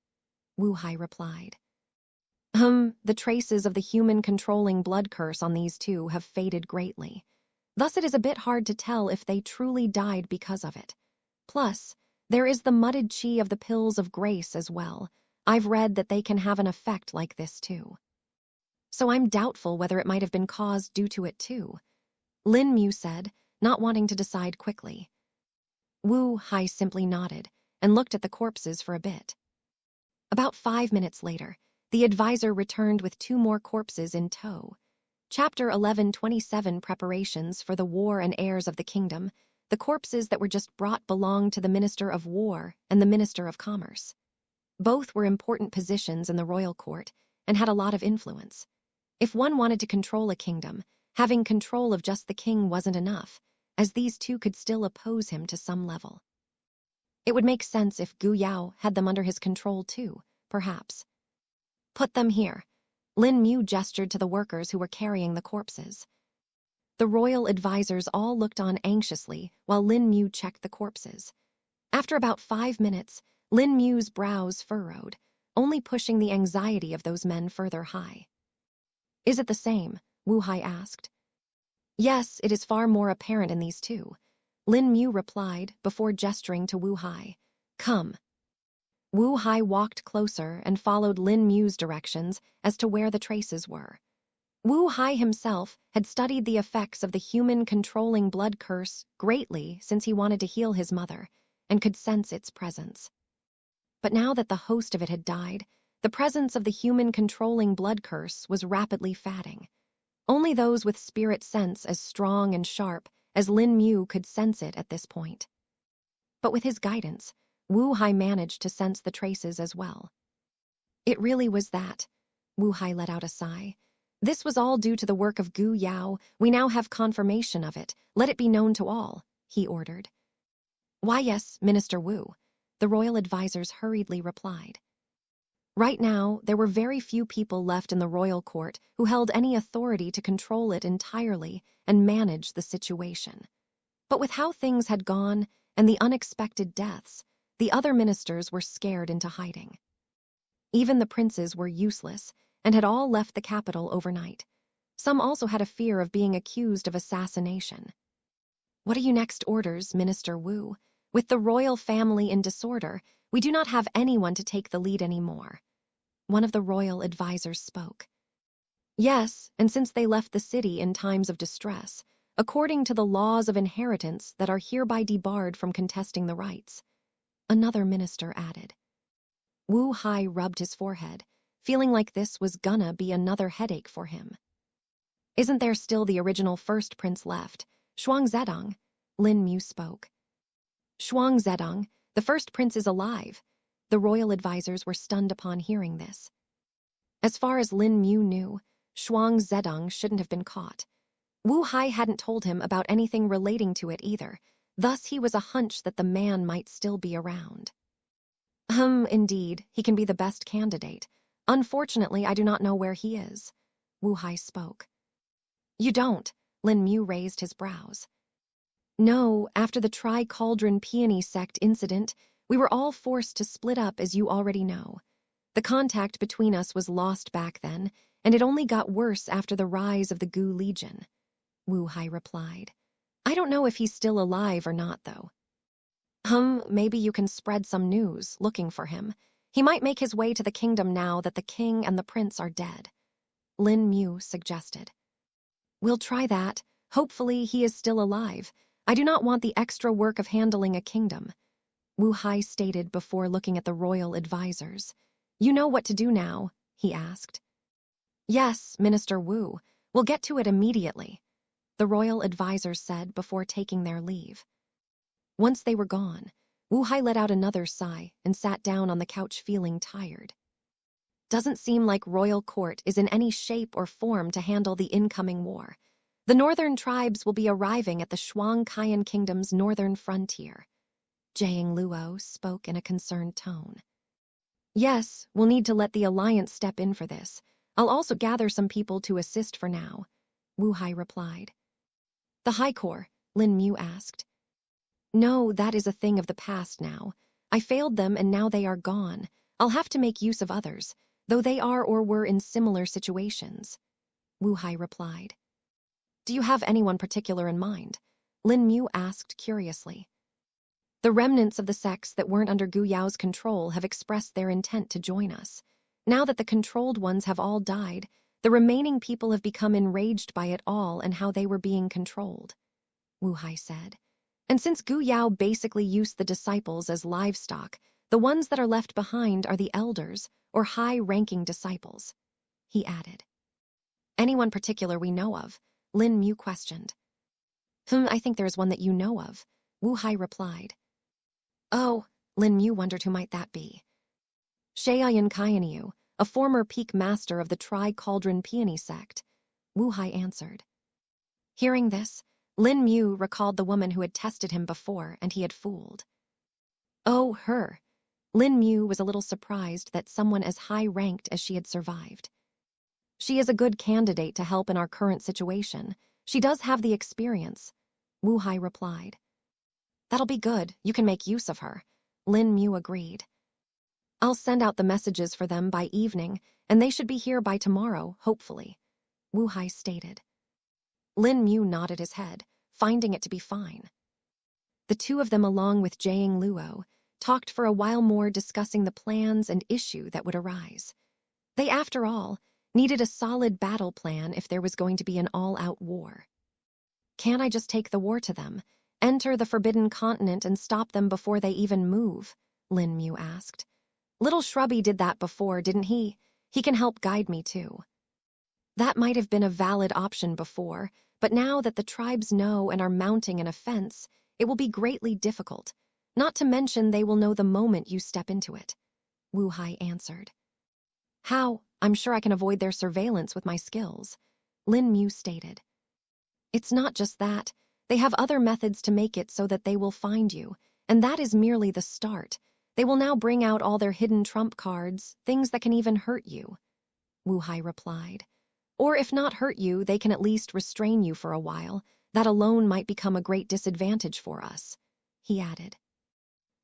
Wu Hai replied. The traces of the human controlling blood curse on these two have faded greatly. Thus it is a bit hard to tell if they truly died because of it. Plus, there is the mudded qi of the pills of grace as well. I've read that they can have an effect like this too. So I'm doubtful whether it might have been caused due to it too, Lin Mu said, not wanting to decide quickly. Wu Hai simply nodded and looked at the corpses for a bit. About 5 minutes later, the advisor returned with 2 more corpses in tow. Chapter 1127 Preparations for the War and Heirs of the Kingdom. The corpses that were just brought belonged to the Minister of War and the Minister of Commerce. Both were important positions in the royal court and had a lot of influence. If one wanted to control a kingdom, having control of just the king wasn't enough, as these two could still oppose him to some level. It would make sense if Gu Yao had them under his control too, perhaps. "Put them here." Lin Mu gestured to the workers who were carrying the corpses. The royal advisors all looked on anxiously while Lin Mu checked the corpses. After about 5 minutes, Lin Mu's brows furrowed, only pushing the anxiety of those men further high. "Is it the same?" Wu Hai asked. "Yes, it is far more apparent in these two," Lin Mu replied before gesturing to Wu Hai. "Come." Wu Hai walked closer and followed Lin Mu's directions as to where the traces were. Wu Hai himself had studied the effects of the human controlling blood curse greatly since he wanted to heal his mother and could sense its presence. But now that the host of it had died, the presence of the human controlling blood curse was rapidly fading. Only those with spirit sense as strong and sharp as Lin Mu could sense it at this point. But with his guidance, Wu Hai managed to sense the traces as well. "It really was that," Wu Hai let out a sigh. "This was all due to the work of Gu Yao. We now have confirmation of it. Let it be known to all," he ordered. "Why, yes, Minister Wu," the royal advisors hurriedly replied. Right now, there were very few people left in the royal court who held any authority to control it entirely and manage the situation. But with how things had gone and the unexpected deaths, the other ministers were scared into hiding. Even the princes were useless and had all left the capital overnight. Some also had a fear of being accused of assassination. "What are your next orders, Minister Wu? With the royal family in disorder, we do not have anyone to take the lead anymore." One of the royal advisors spoke. "Yes, and since they left the city in times of distress, according to the laws of inheritance that are hereby debarred from contesting the rights," another minister added. Wu Hai rubbed his forehead, feeling like this was gonna be another headache for him. "Isn't there still the original first prince left, Shuang Zedong?" Lin Mu spoke. "Shuang Zedong, the first prince is alive." The royal advisors were stunned upon hearing this. As far as Lin Mu knew, Shuang Zedong shouldn't have been caught. Wu Hai hadn't told him about anything relating to it either, thus he was a hunch that the man might still be around. Indeed, he can be the best candidate. Unfortunately, I do not know where he is," Wu Hai spoke. "You don't?" Lin Mu raised his brows. No, after the Tri-Cauldron Peony sect incident, we were all forced to split up, as you already know. The contact between us was lost back then, and it only got worse after the rise of the Gu Legion. Wu Hai replied. I don't know if he's still alive or not, though. Maybe you can spread some news, looking for him. He might make his way to the kingdom now that the king and the prince are dead. Lin Mu suggested. We'll try that. Hopefully he is still alive. I do not want the extra work of handling a kingdom. Wu Hai stated before looking at the royal advisors. You know what to do now, he asked. Yes, Minister Wu. We'll get to it immediately, the royal advisors said before taking their leave. Once they were gone, Wu Hai let out another sigh and sat down on the couch feeling tired. Doesn't seem like royal court is in any shape or form to handle the incoming war. The northern tribes will be arriving at the Shuang Kayan Kingdom's northern frontier. Jiang Luo spoke in a concerned tone. Yes, we'll need to let the alliance step in for this. I'll also gather some people to assist for now, Wu Hai replied. The High Corps, Lin Mu asked. No, that is a thing of the past now. I failed them and now they are gone. I'll have to make use of others, though they are or were in similar situations, Wu Hai replied. Do you have anyone particular in mind? Lin Mu asked curiously. The remnants of the sects that weren't under Gu Yao's control have expressed their intent to join us. Now that the controlled ones have all died, the remaining people have become enraged by it all and how they were being controlled, Wu Hai said. And since Gu Yao basically used the disciples as livestock, the ones that are left behind are the elders, or high-ranking disciples, he added. Anyone particular we know of? Lin Mu questioned. I think there's one that you know of, Wu Hai replied. Oh, Lin Mu wondered who might that be. Shaoyan Kaianiu, a former peak master of the Tri-Cauldron Peony sect, Wu Hai answered. Hearing this, Lin Mu recalled the woman who had tested him before and he had fooled. Oh, her. Lin Mu was a little surprised that someone as high-ranked as she had survived. She is a good candidate to help in our current situation. She does have the experience, Wu Hai replied. That'll be good. You can make use of her, Lin Mu agreed. I'll send out the messages for them by evening, and they should be here by tomorrow, hopefully, Wu Hai stated. Lin Mu nodded his head, finding it to be fine. The two of them, along with Jiang Luo, talked for a while more, discussing the plans and issue that would arise. They, after all, needed a solid battle plan if there was going to be an all-out war. Can't I just take the war to them, enter the Forbidden Continent and stop them before they even move? Lin Mu asked. Little Shrubby did that before, didn't he? He can help guide me too. That might have been a valid option before, but now that the tribes know and are mounting an offense, it will be greatly difficult. Not to mention they will know the moment you step into it, Wu Hai answered. How? I'm sure I can avoid their surveillance with my skills, Lin Mu stated. It's not just that. They have other methods to make it so that they will find you, and that is merely the start. They will now bring out all their hidden trump cards, things that can even hurt you, Wu Hai replied. Or if not hurt you, they can at least restrain you for a while. That alone might become a great disadvantage for us, he added.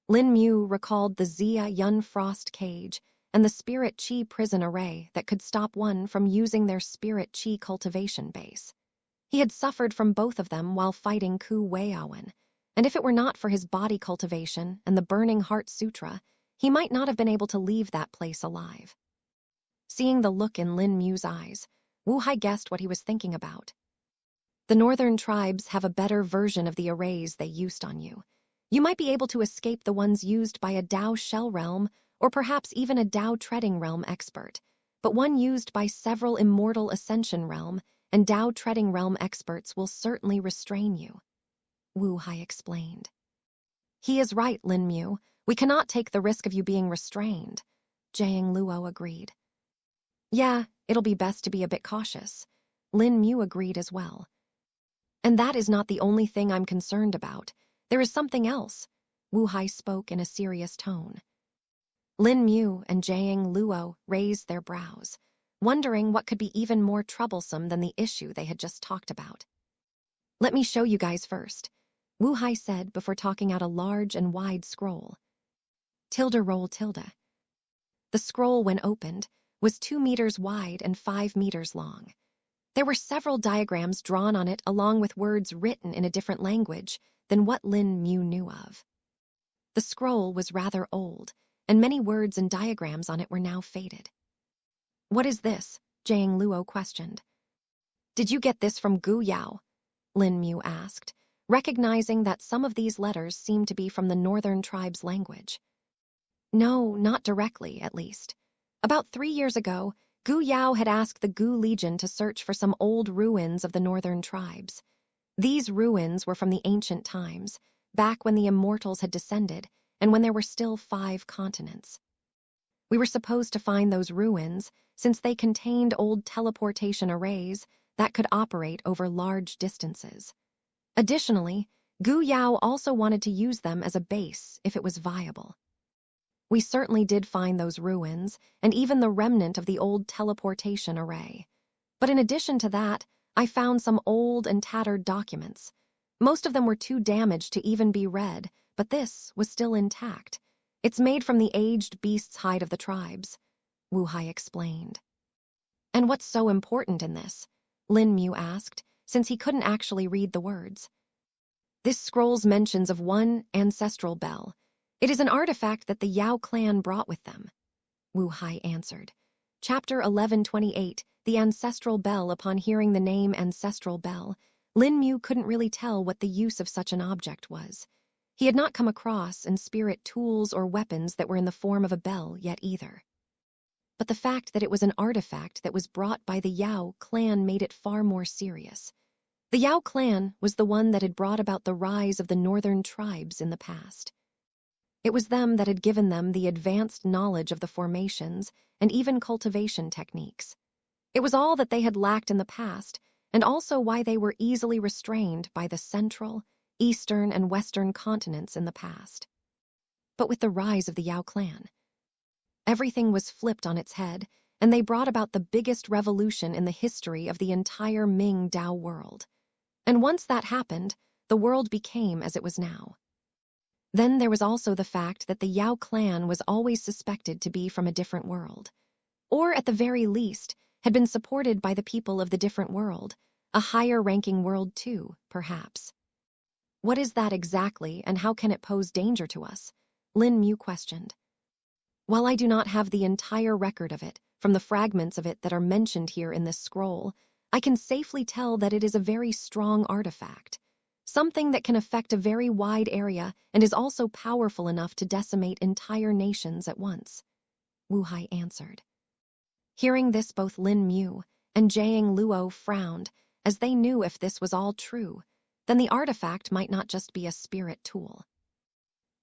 Lin Mu recalled the Xia Yun Frost cage and the Spirit Chi prison array that could stop one from using their Spirit Chi cultivation base. He had suffered from both of them while fighting Ku Weiawen, and if it were not for his body cultivation and the Burning Heart Sutra, he might not have been able to leave that place alive. Seeing the look in Lin Mu's eyes, Wu Hai guessed what he was thinking about. The northern tribes have a better version of the arrays they used on you. You might be able to escape the ones used by a Dao Shell Realm or perhaps even a Dao Treading Realm expert, but one used by several Immortal Ascension Realm and Dao Treading Realm experts will certainly restrain you, Wu Hai explained. He is right, Lin Mu. We cannot take the risk of you being restrained, Jiang Luo agreed. Yeah, it'll be best to be a bit cautious, Lin Mu agreed as well. And that is not the only thing I'm concerned about. There is something else, Wu Hai spoke in a serious tone. Lin Mu and Jiang Luo raised their brows, wondering what could be even more troublesome than the issue they had just talked about. Let me show you guys first. Wu Hai said before talking out a large and wide scroll. Tilde roll tilde. The scroll, when opened, was 2 meters wide and 5 meters long. There were several diagrams drawn on it along with words written in a different language than what Lin Mu knew of. The scroll was rather old, and many words and diagrams on it were now faded. What is this? Jiang Luo questioned. Did you get this from Gu Yao? Lin Mu asked, recognizing that some of these letters seemed to be from the northern tribe's language. No, not directly, at least. About 3 years ago, Gu Yao had asked the Gu Legion to search for some old ruins of the northern tribes. These ruins were from the ancient times, back when the immortals had descended and when there were still 5 continents. We were supposed to find those ruins since they contained old teleportation arrays that could operate over large distances. Additionally, Gu Yao also wanted to use them as a base if it was viable. We certainly did find those ruins and even the remnant of the old teleportation array. But in addition to that, I found some old and tattered documents. Most of them were too damaged to even be read, but this was still intact. It's made from the aged beast's hide of the tribes, Wu Hai explained. And what's so important in this? Lin Mu asked, since he couldn't actually read the words. This scroll's mentions of one ancestral bell. It is an artifact that the Yao clan brought with them, Wu Hai answered. Chapter 1128, The Ancestral Bell. Upon hearing the name Ancestral Bell, Lin Mu couldn't really tell what the use of such an object was. He had not come across in spirit tools or weapons that were in the form of a bell yet either. But the fact that it was an artifact that was brought by the Yao clan made it far more serious. The Yao clan was the one that had brought about the rise of the northern tribes in the past. It was them that had given them the advanced knowledge of the formations and even cultivation techniques. It was all that they had lacked in the past, and also why they were easily restrained by the central, eastern, and western continents in the past. But with the rise of the Yao clan, everything was flipped on its head, and they brought about the biggest revolution in the history of the entire Ming Dao world. And once that happened, the world became as it was now. Then there was also the fact that the Yao clan was always suspected to be from a different world, or at the very least, had been supported by the people of the different world, a higher-ranking world too, perhaps. What is that exactly, and how can it pose danger to us? Lin Mu questioned. While I do not have the entire record of it, from the fragments of it that are mentioned here in this scroll, I can safely tell that it is a very strong artifact. Something that can affect a very wide area and is also powerful enough to decimate entire nations at once, Wu Hai answered. Hearing this, both Lin Mu and Jiang Luo frowned, as they knew if this was all true, then the artifact might not just be a spirit tool.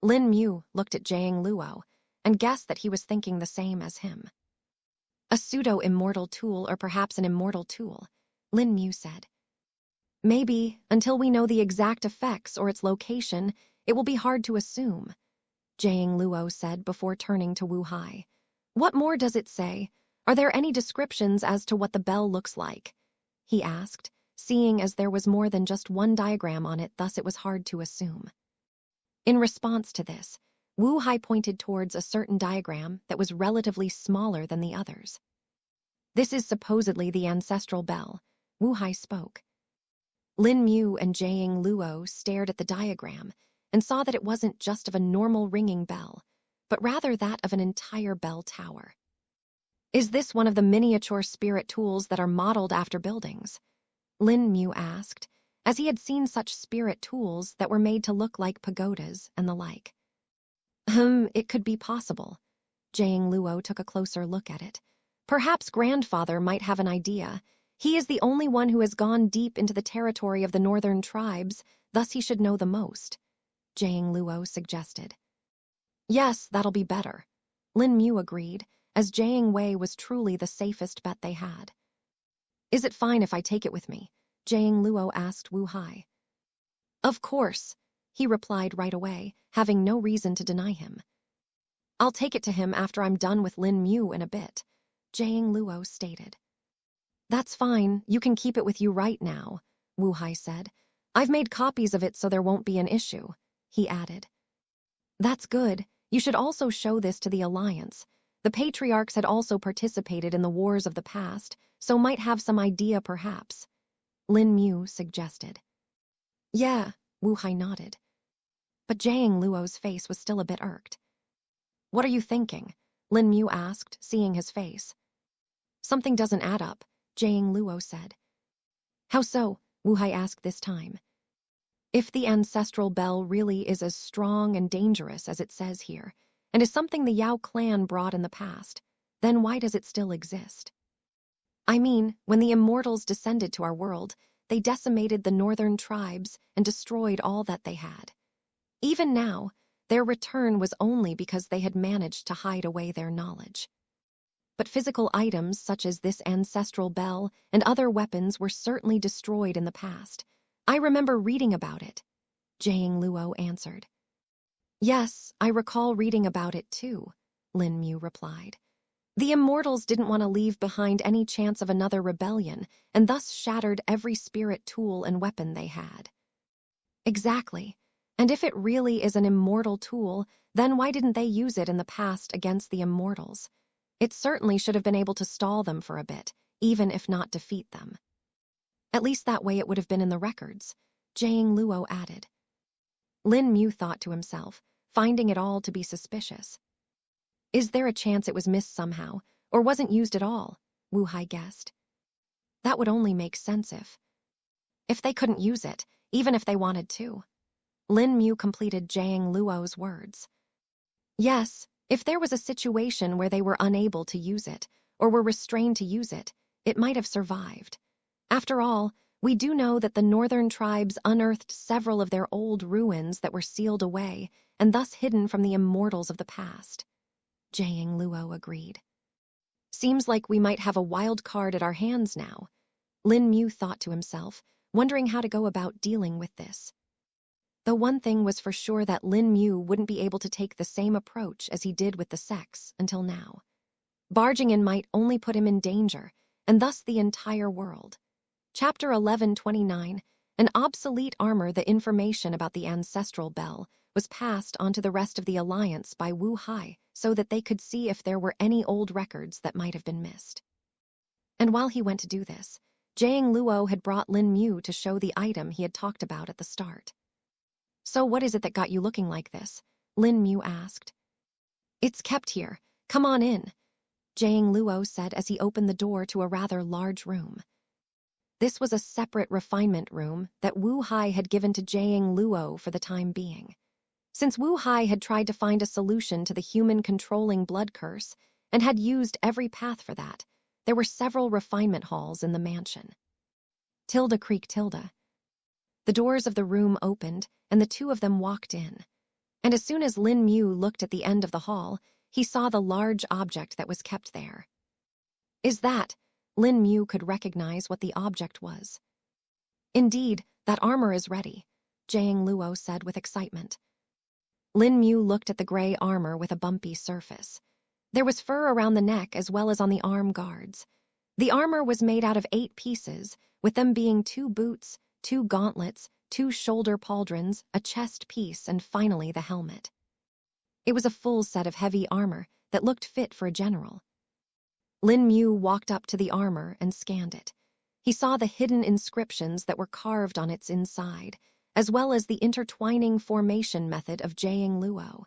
Lin Mu looked at Jiang Luo and guessed that he was thinking the same as him. A pseudo-immortal tool, or perhaps an immortal tool, Lin Mu said. Maybe, until we know the exact effects or its location, it will be hard to assume, Jiang Luo said before turning to Wu Hai. What more does it say? Are there any descriptions as to what the bell looks like? He asked, seeing as there was more than just one diagram on it, thus it was hard to assume. In response to this, Wu Hai pointed towards a certain diagram that was relatively smaller than the others. This is supposedly the ancestral bell, Wu Hai spoke. Lin Mu and Jiang Luo stared at the diagram and saw that it wasn't just of a normal ringing bell, but rather that of an entire bell tower. Is this one of the miniature spirit tools that are modeled after buildings? Lin Mu asked, as he had seen such spirit tools that were made to look like pagodas and the like. It could be possible. Jiang Luo took a closer look at it. Perhaps grandfather might have an idea. He is the only one who has gone deep into the territory of the northern tribes, thus he should know the most, Jiang Luo suggested. Yes, that'll be better, Lin Mu agreed, as Jiang Wei was truly the safest bet they had. Is it fine if I take it with me? Jiang Luo asked Wu Hai. Of course, he replied right away, having no reason to deny him. I'll take it to him after I'm done with Lin Mu in a bit, Jiang Luo stated. That's fine, you can keep it with you right now, Wu Hai said. I've made copies of it so there won't be an issue, he added. That's good. You should also show this to the Alliance. The patriarchs had also participated in the wars of the past, so might have some idea perhaps. Lin Mu suggested. Yeah, Wu Hai nodded. But Jiang Luo's face was still a bit irked. What are you thinking? Lin Mu asked, seeing his face. Something doesn't add up, Jiang Luo said. How so? Wu Hai asked this time. If the ancestral bell really is as strong and dangerous as it says here, and is something the Yao clan brought in the past, then why does it still exist? I mean, when the immortals descended to our world, they decimated the northern tribes and destroyed all that they had. Even now, their return was only because they had managed to hide away their knowledge. But physical items such as this ancestral bell and other weapons were certainly destroyed in the past. I remember reading about it, Jiang Luo answered. Yes, I recall reading about it too, Lin Mu replied. The immortals didn't want to leave behind any chance of another rebellion, and thus shattered every spirit tool and weapon they had. Exactly. And if it really is an immortal tool, then why didn't they use it in the past against the immortals? It certainly should have been able to stall them for a bit, even if not defeat them. At least that way it would have been in the records, Jiang Luo added. Lin Mu thought to himself, finding it all to be suspicious. Is there a chance it was missed somehow, or wasn't used at all? Wu Hai guessed. That would only make sense if they couldn't use it, even if they wanted to. Lin Mu completed Jiang Luo's words. Yes, if there was a situation where they were unable to use it, or were restrained to use it, it might have survived. After all, we do know that the northern tribes unearthed several of their old ruins that were sealed away and thus hidden from the immortals of the past. Jiang Luo agreed. Seems like we might have a wild card at our hands now. Lin Mu thought to himself, wondering how to go about dealing with this. Though one thing was for sure that Lin Mu wouldn't be able to take the same approach as he did with the sex until now. Barging in might only put him in danger, and thus the entire world. Chapter 1129, an obsolete armor. The information about the ancestral bell was passed on to the rest of the Alliance by Wu Hai so that they could see if there were any old records that might have been missed. And while he went to do this, Jiang Luo had brought Lin Mu to show the item he had talked about at the start. So what is it that got you looking like this? Lin Mu asked. It's kept here. Come on in, Jiang Luo said as he opened the door to a rather large room. This was a separate refinement room that Wu Hai had given to Jiang Luo for the time being. Since Wu Hai had tried to find a solution to the human-controlling blood curse and had used every path for that, there were several refinement halls in the mansion. Tilda creaked Tilda. The doors of the room opened, and the two of them walked in. And as soon as Lin Mu looked at the end of the hall, he saw the large object that was kept there. Is that? Lin Mu could recognize what the object was. Indeed, that armor is ready, Jiang Luo said with excitement. Lin Mu looked at the gray armor with a bumpy surface. There was fur around the neck as well as on the arm guards. The armor was made out of 8 pieces, with them being 2 boots, 2 gauntlets, 2 shoulder pauldrons, a chest piece, and finally the helmet. It was a full set of heavy armor that looked fit for a general. Lin Mu walked up to the armor and scanned it. He saw the hidden inscriptions that were carved on its inside, as well as the intertwining formation method of Jiang Luo.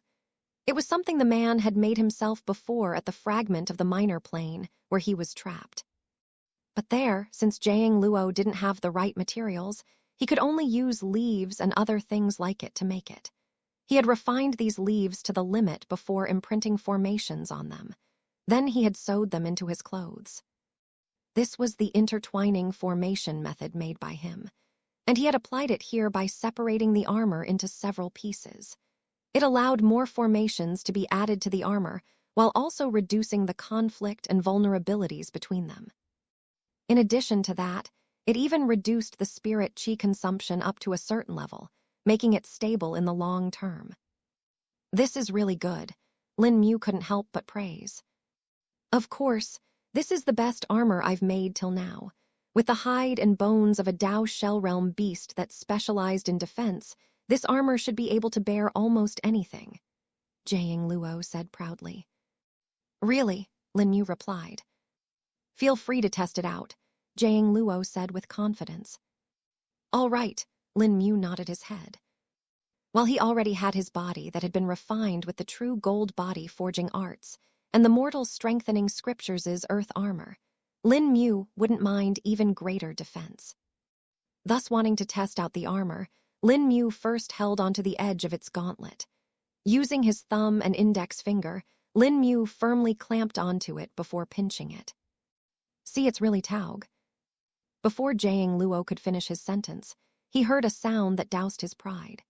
It was something the man had made himself before at the fragment of the minor plane where he was trapped. But there, since Jiang Luo didn't have the right materials, he could only use leaves and other things like it to make it. He had refined these leaves to the limit before imprinting formations on them. Then he had sewed them into his clothes. This was the intertwining formation method made by him, and he had applied it here by separating the armor into several pieces. It allowed more formations to be added to the armor, while also reducing the conflict and vulnerabilities between them. In addition to that, it even reduced the spirit chi consumption up to a certain level, making it stable in the long term. This is really good, Lin Mu couldn't help but praise. Of course, this is the best armor I've made till now. With the hide and bones of a Dao Shell Realm beast that specialized in defense, this armor should be able to bear almost anything, Jiang Luo said proudly. Really, Lin Mu replied. Feel free to test it out, Jiang Luo said with confidence. All right, Lin Mu nodded his head. While he already had his body that had been refined with the true gold body forging arts and the mortal strengthening scriptures' earth armor, Lin Mu wouldn't mind even greater defense. Thus wanting to test out the armor, Lin Mu first held onto the edge of its gauntlet. Using his thumb and index finger, Lin Mu firmly clamped onto it before pinching it. See, it's really Taug. Before Jiang Luo could finish his sentence, he heard a sound that doused his pride.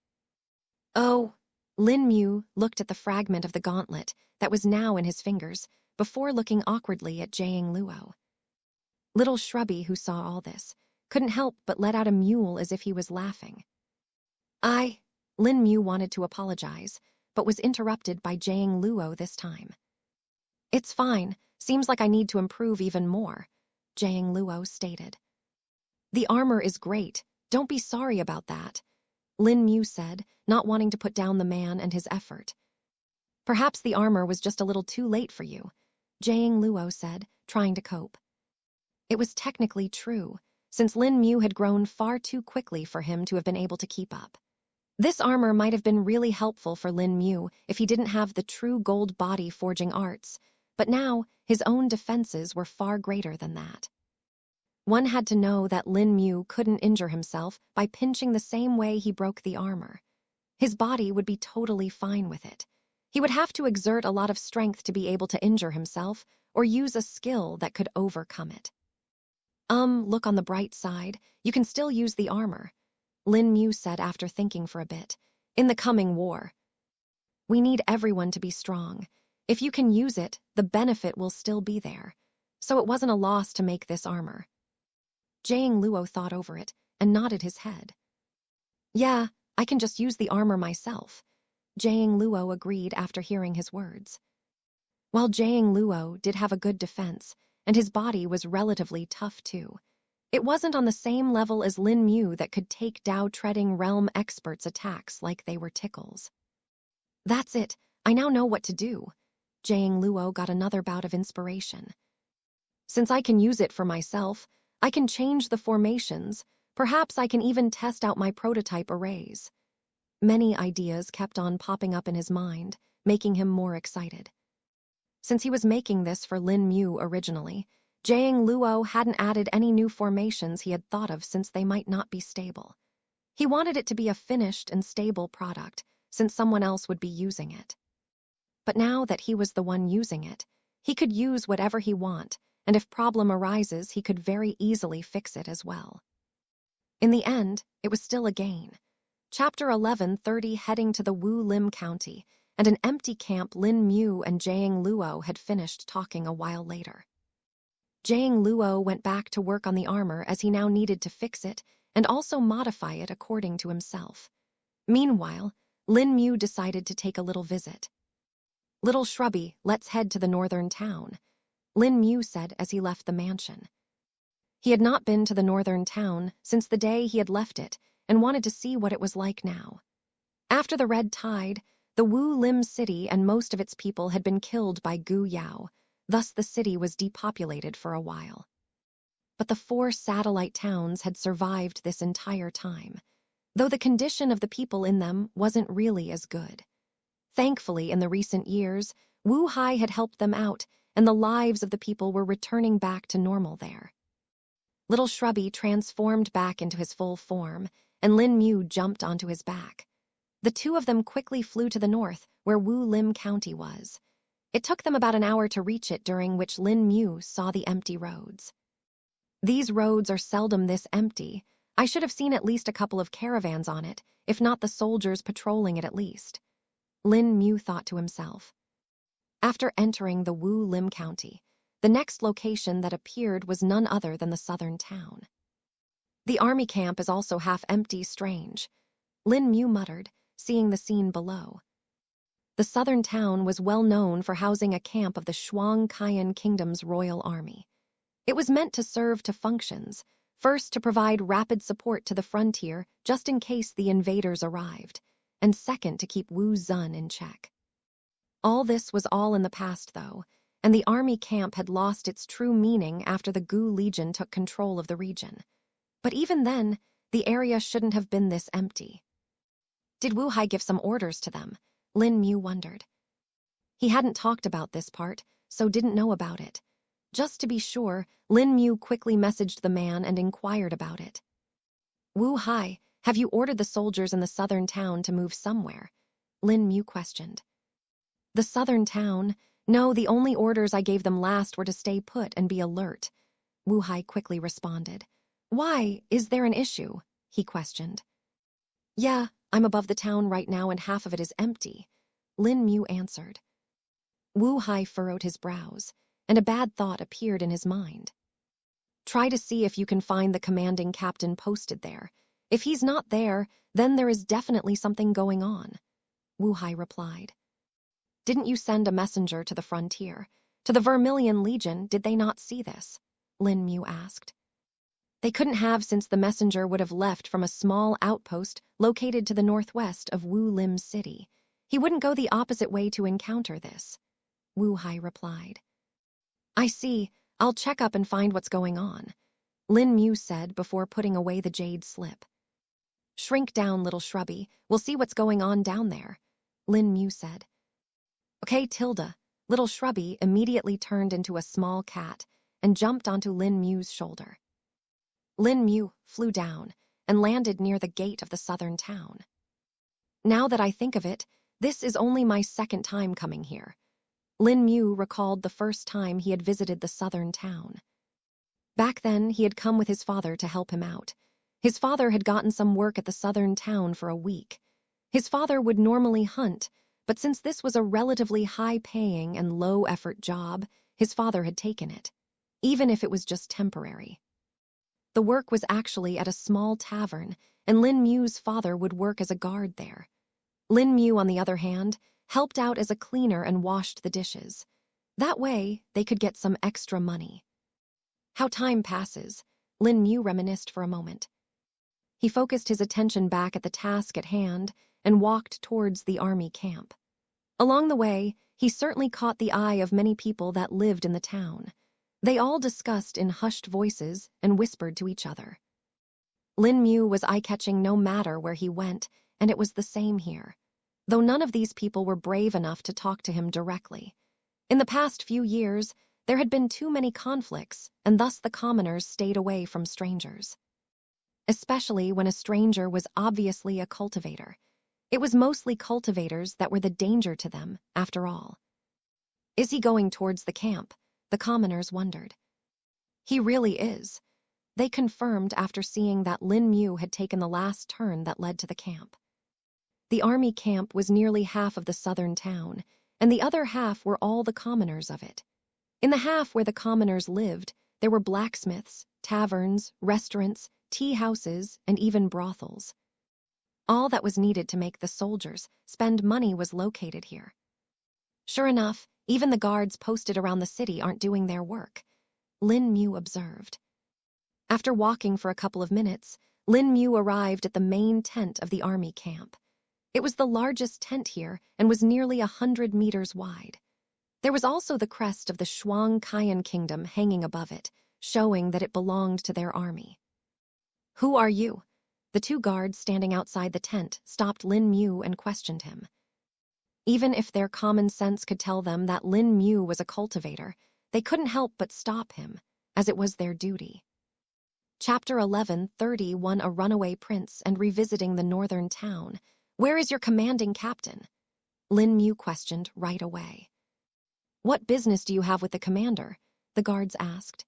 Oh, Lin Mu looked at the fragment of the gauntlet that was now in his fingers before looking awkwardly at Jiang Luo. Little Shrubby, who saw all this, couldn't help but let out a mewl as if he was laughing. Lin Mu wanted to apologize, but was interrupted by Jiang Luo this time. It's fine, seems like I need to improve even more, Jiang Luo stated. The armor is great, don't be sorry about that, Lin Mu said, not wanting to put down the man and his effort. Perhaps the armor was just a little too late for you, Jiang Luo said, trying to cope. It was technically true, since Lin Mu had grown far too quickly for him to have been able to keep up. This armor might have been really helpful for Lin Mu if he didn't have the true gold body forging arts, but now his own defenses were far greater than that. One had to know that Lin Mu couldn't injure himself by pinching the same way he broke the armor. His body would be totally fine with it. He would have to exert a lot of strength to be able to injure himself or use a skill that could overcome it. Look on the bright side, you can still use the armor, Lin Mu said after thinking for a bit. In the coming war, we need everyone to be strong. If you can use it, the benefit will still be there. So it wasn't a loss to make this armor. Jiang Luo thought over it and nodded his head. Yeah, I can just use the armor myself, Jiang Luo agreed after hearing his words. While Jiang Luo did have a good defense, and his body was relatively tough too, it wasn't on the same level as Lin Mu that could take Dao-treading realm experts' attacks like they were tickles. That's it, I now know what to do. Jiang Luo got another bout of inspiration. Since I can use it for myself, I can change the formations, perhaps I can even test out my prototype arrays. Many ideas kept on popping up in his mind, making him more excited. Since he was making this for Lin Mu originally, Jiang Luo hadn't added any new formations he had thought of since they might not be stable. He wanted it to be a finished and stable product, since someone else would be using it. But now that he was the one using it, he could use whatever he want, and if problem arises, he could very easily fix it as well. In the end, it was still a gain. Chapter 11:30 heading to the Wu Lim County, and an empty camp Lin Mu and Jiang Luo had finished talking a while later. Jiang Luo went back to work on the armor as he now needed to fix it and also modify it according to himself. Meanwhile, Lin Mu decided to take a little visit. Little Shrubby, let's head to the northern town, Lin Mu said as he left the mansion. He had not been to the northern town since the day he had left it and wanted to see what it was like now. After the red tide, the Wu Lim city and most of its people had been killed by Gu Yao, thus the city was depopulated for a while. But the 4 satellite towns had survived this entire time, though the condition of the people in them wasn't really as good. Thankfully, in the recent years, Wu Hai had helped them out, and the lives of the people were returning back to normal there. Little Shrubby transformed back into his full form, and Lin Mu jumped onto his back. The two of them quickly flew to the north, where Wu Lim County was. It took them about an hour to reach it, during which Lin Mu saw the empty roads. These roads are seldom this empty. I should have seen at least a couple of caravans on it, if not the soldiers patrolling it at least, Lin Mu thought to himself. After entering the Wu Lim County, the next location that appeared was none other than the southern town. The army camp is also half empty, strange, Lin Mu muttered, seeing the scene below. The southern town was well known for housing a camp of the Shuang Kayan Kingdom's royal army. It was meant to serve to functions, First, to provide rapid support to the frontier just in case the invaders arrived, and second, to keep Wu Zun in check. All this was all in the past, though, and the army camp had lost its true meaning after the Gu Legion took control of the region. But even then, the area shouldn't have been this empty. Did Wu Hai give some orders to them? Lin Mu wondered. He hadn't talked about this part, so didn't know about it. Just to be sure, Lin Mu quickly messaged the man and inquired about it. Wu Hai, have you ordered the soldiers in the southern town to move somewhere? Lin Mu questioned. The southern town? No, the only orders I gave them last were to stay put and be alert. Wu Hai quickly responded. Why? Is there an issue? He questioned. Yeah, I'm above the town right now and half of it is empty. Lin Mu answered. Wu Hai furrowed his brows, and a bad thought appeared in his mind. Try to see if you can find the commanding captain posted there. If he's not there, then there is definitely something going on. Wu Hai replied. Didn't you send a messenger to the frontier? To the Vermilion Legion, did they not see this? Lin Mu asked. They couldn't have, since the messenger would have left from a small outpost located to the northwest of Wu Lim City. He wouldn't go the opposite way to encounter this. Wu Hai replied. I see. I'll check up and find what's going on, Lin Mu said before putting away the jade slip. Shrink down, little shrubby. We'll see what's going on down there, Lin Mu said. Okay, Tilda. Little shrubby immediately turned into a small cat and jumped onto Lin Mu's shoulder. Lin Mu flew down and landed near the gate of the southern town. Now that I think of it, this is only my second time coming here. Lin Mu recalled the first time he had visited the southern town. Back then, he had come with his father to help him out. His father had gotten some work at the southern town for a week. His father would normally hunt, but since this was a relatively high-paying and low-effort job, his father had taken it, even if it was just temporary. The work was actually at a small tavern, and Lin Mu's father would work as a guard there. Lin Mu, on the other hand, helped out as a cleaner and washed the dishes. That way, they could get some extra money. How time passes, Lin Mu reminisced for a moment. He focused his attention back at the task at hand and walked towards the army camp. Along the way, he certainly caught the eye of many people that lived in the town. They all discussed in hushed voices and whispered to each other. Lin Mu was eye-catching no matter where he went, and it was the same here, though none of these people were brave enough to talk to him directly. In the past few years, there had been too many conflicts, and thus the commoners stayed away from strangers. Especially when a stranger was obviously a cultivator. It was mostly cultivators that were the danger to them, after all. Is he going towards the camp? The commoners wondered. He really is. They confirmed after seeing that Lin Mu had taken the last turn that led to the camp. The army camp was nearly half of the southern town, and the other half were all the commoners of it. In the half where the commoners lived, there were blacksmiths, taverns, restaurants, tea houses, and even brothels. All that was needed to make the soldiers spend money was located here. Sure enough, even the guards posted around the city aren't doing their work, Lin Mu observed. After walking for a couple of minutes, Lin Mu arrived at the main tent of the army camp. It was the largest tent here and was nearly 100 meters wide. There was also the crest of the Shuang Kaiyan Kingdom hanging above it, showing that it belonged to their army. Who are you? The two guards standing outside the tent stopped Lin Mu and questioned him. Even if their common sense could tell them that Lin Mu was a cultivator, they couldn't help but stop him, as it was their duty. Chapter 11:31 A Runaway Prince and Revisiting the Northern Town. Where is your commanding captain? Lin Mu questioned right away. What business do you have with the commander? The guards asked.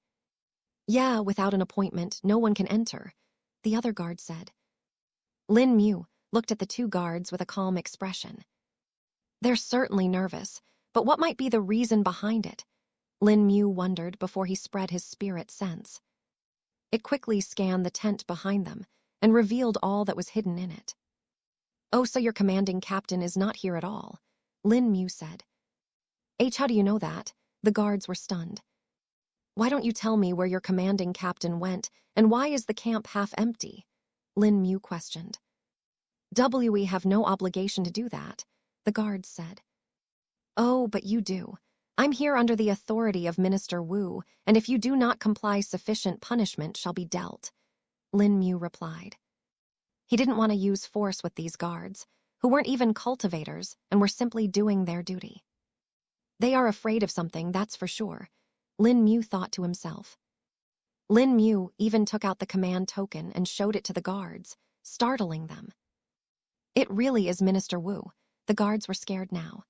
Yeah, without an appointment, no one can enter, the other guard said. Lin Mu looked at the two guards with a calm expression. They're certainly nervous, but what might be the reason behind it? Lin Mu wondered before he spread his spirit sense. It quickly scanned the tent behind them and revealed all that was hidden in it. Oh, so your commanding captain is not here at all, Lin Mu said. How do you know that? The guards were stunned. Why don't you tell me where your commanding captain went, and why is the camp half empty? Lin Mu questioned. We have no obligation to do that, the guards said. Oh, but you do. I'm here under the authority of Minister Wu, and if you do not comply, sufficient punishment shall be dealt, Lin Mu replied. He didn't want to use force with these guards, who weren't even cultivators and were simply doing their duty. They are afraid of something, that's for sure, Lin Mu thought to himself. Lin Mu even took out the command token and showed it to the guards, startling them. It really is Minister Wu. The guards were scared now.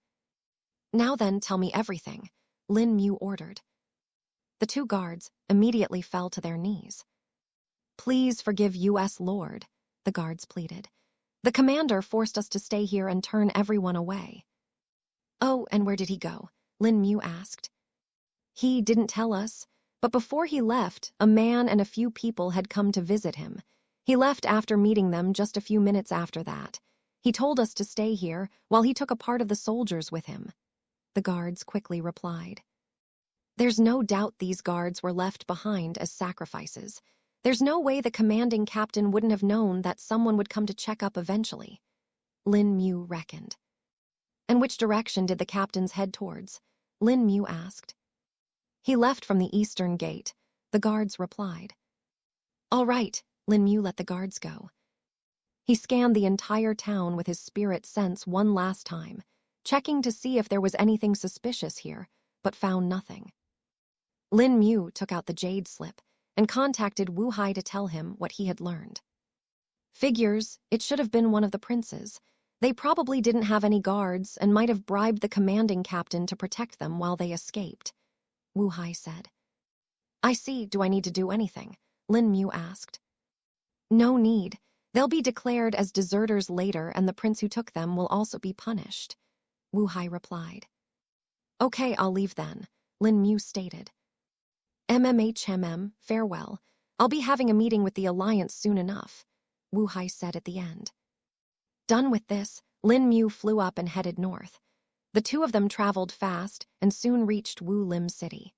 Now then, tell me everything, Lin Mu ordered. The two guards immediately fell to their knees. Please forgive U.S. Lord, the guards pleaded. The commander forced us to stay here and turn everyone away. Oh, and where did he go? Lin Mu asked. He didn't tell us, but before he left, a man and a few people had come to visit him. He left after meeting them just a few minutes after that. He told us to stay here while he took a part of the soldiers with him, the guards quickly replied. There's no doubt these guards were left behind as sacrifices. There's no way the commanding captain wouldn't have known that someone would come to check up eventually, Lin Mu reckoned. And which direction did the captains head towards? Lin Mu asked. He left from the eastern gate, the guards replied. All right, Lin Mu let the guards go. He scanned the entire town with his spirit sense one last time, checking to see if there was anything suspicious here, but found nothing. Lin Mu took out the jade slip and contacted Wu Hai to tell him what he had learned. Figures, it should have been one of the princes. They probably didn't have any guards and might have bribed the commanding captain to protect them while they escaped, Wu Hai said. I see, do I need to do anything? Lin Mu asked. No need. They'll be declared as deserters later and the prince who took them will also be punished, Wu Hai replied. Okay, I'll leave then, Lin Mu stated. Farewell. I'll be having a meeting with the Alliance soon enough, Wu Hai said at the end. Done with this, Lin Mu flew up and headed north. The two of them traveled fast and soon reached Wu Lim City.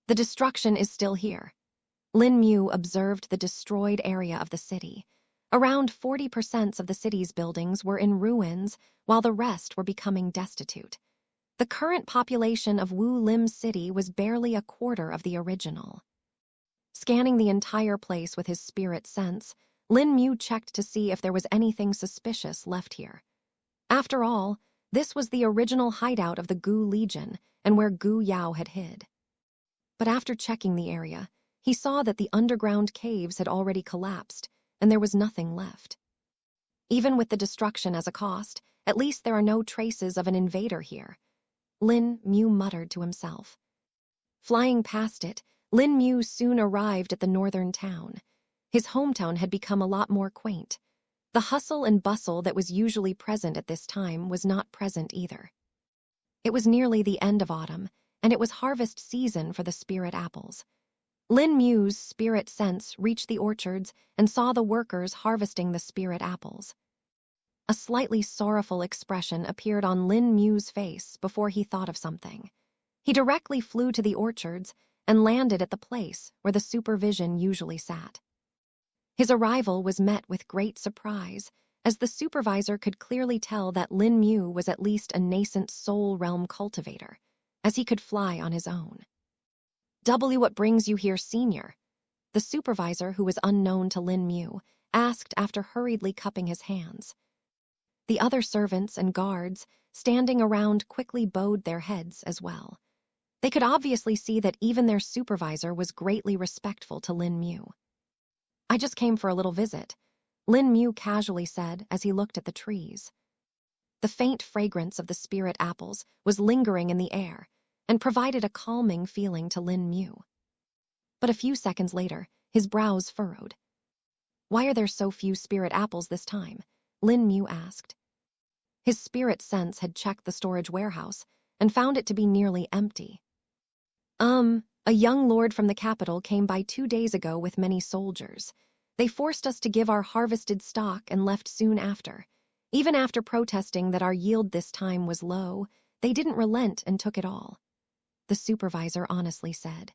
The destruction is still here. Lin Mu observed the destroyed area of the city. Around 40% of the city's buildings were in ruins, while the rest were becoming destitute. The current population of Wu Lim City was barely a quarter of the original. Scanning the entire place with his spirit sense, Lin Mu checked to see if there was anything suspicious left here. After all, this was the original hideout of the Gu Legion and where Gu Yao had hid. But after checking the area, he saw that the underground caves had already collapsed, and there was nothing left. Even with the destruction as a cost, at least there are no traces of an invader here, Lin Mu muttered to himself. Flying past it, Lin Mu soon arrived at the northern town. His hometown had become a lot more quaint. The hustle and bustle that was usually present at this time was not present either. It was nearly the end of autumn, and it was harvest season for the spirit apples. Lin Mu's spirit sense reached the orchards and saw the workers harvesting the spirit apples. A slightly sorrowful expression appeared on Lin Mu's face before he thought of something. He directly flew to the orchards and landed at the place where the supervision usually sat. His arrival was met with great surprise, as the supervisor could clearly tell that Lin Mu was at least a nascent soul realm cultivator, as he could fly on his own. What brings you here, senior? The supervisor, who was unknown to Lin Mu, asked after hurriedly cupping his hands. The other servants and guards standing around quickly bowed their heads as well. They could obviously see that even their supervisor was greatly respectful to Lin Mu. I just came for a little visit, Lin Mu casually said as he looked at the trees. The faint fragrance of the spirit apples was lingering in the air and provided a calming feeling to Lin Mu. But a few seconds later, his brows furrowed. Why are there so few spirit apples this time? Lin Mu asked. His spirit sense had checked the storage warehouse and found it to be nearly empty. A young lord from the capital came by 2 days ago with many soldiers. They forced us to give our harvested stock and left soon after. Even after protesting that our yield this time was low, they didn't relent and took it all, the supervisor honestly said.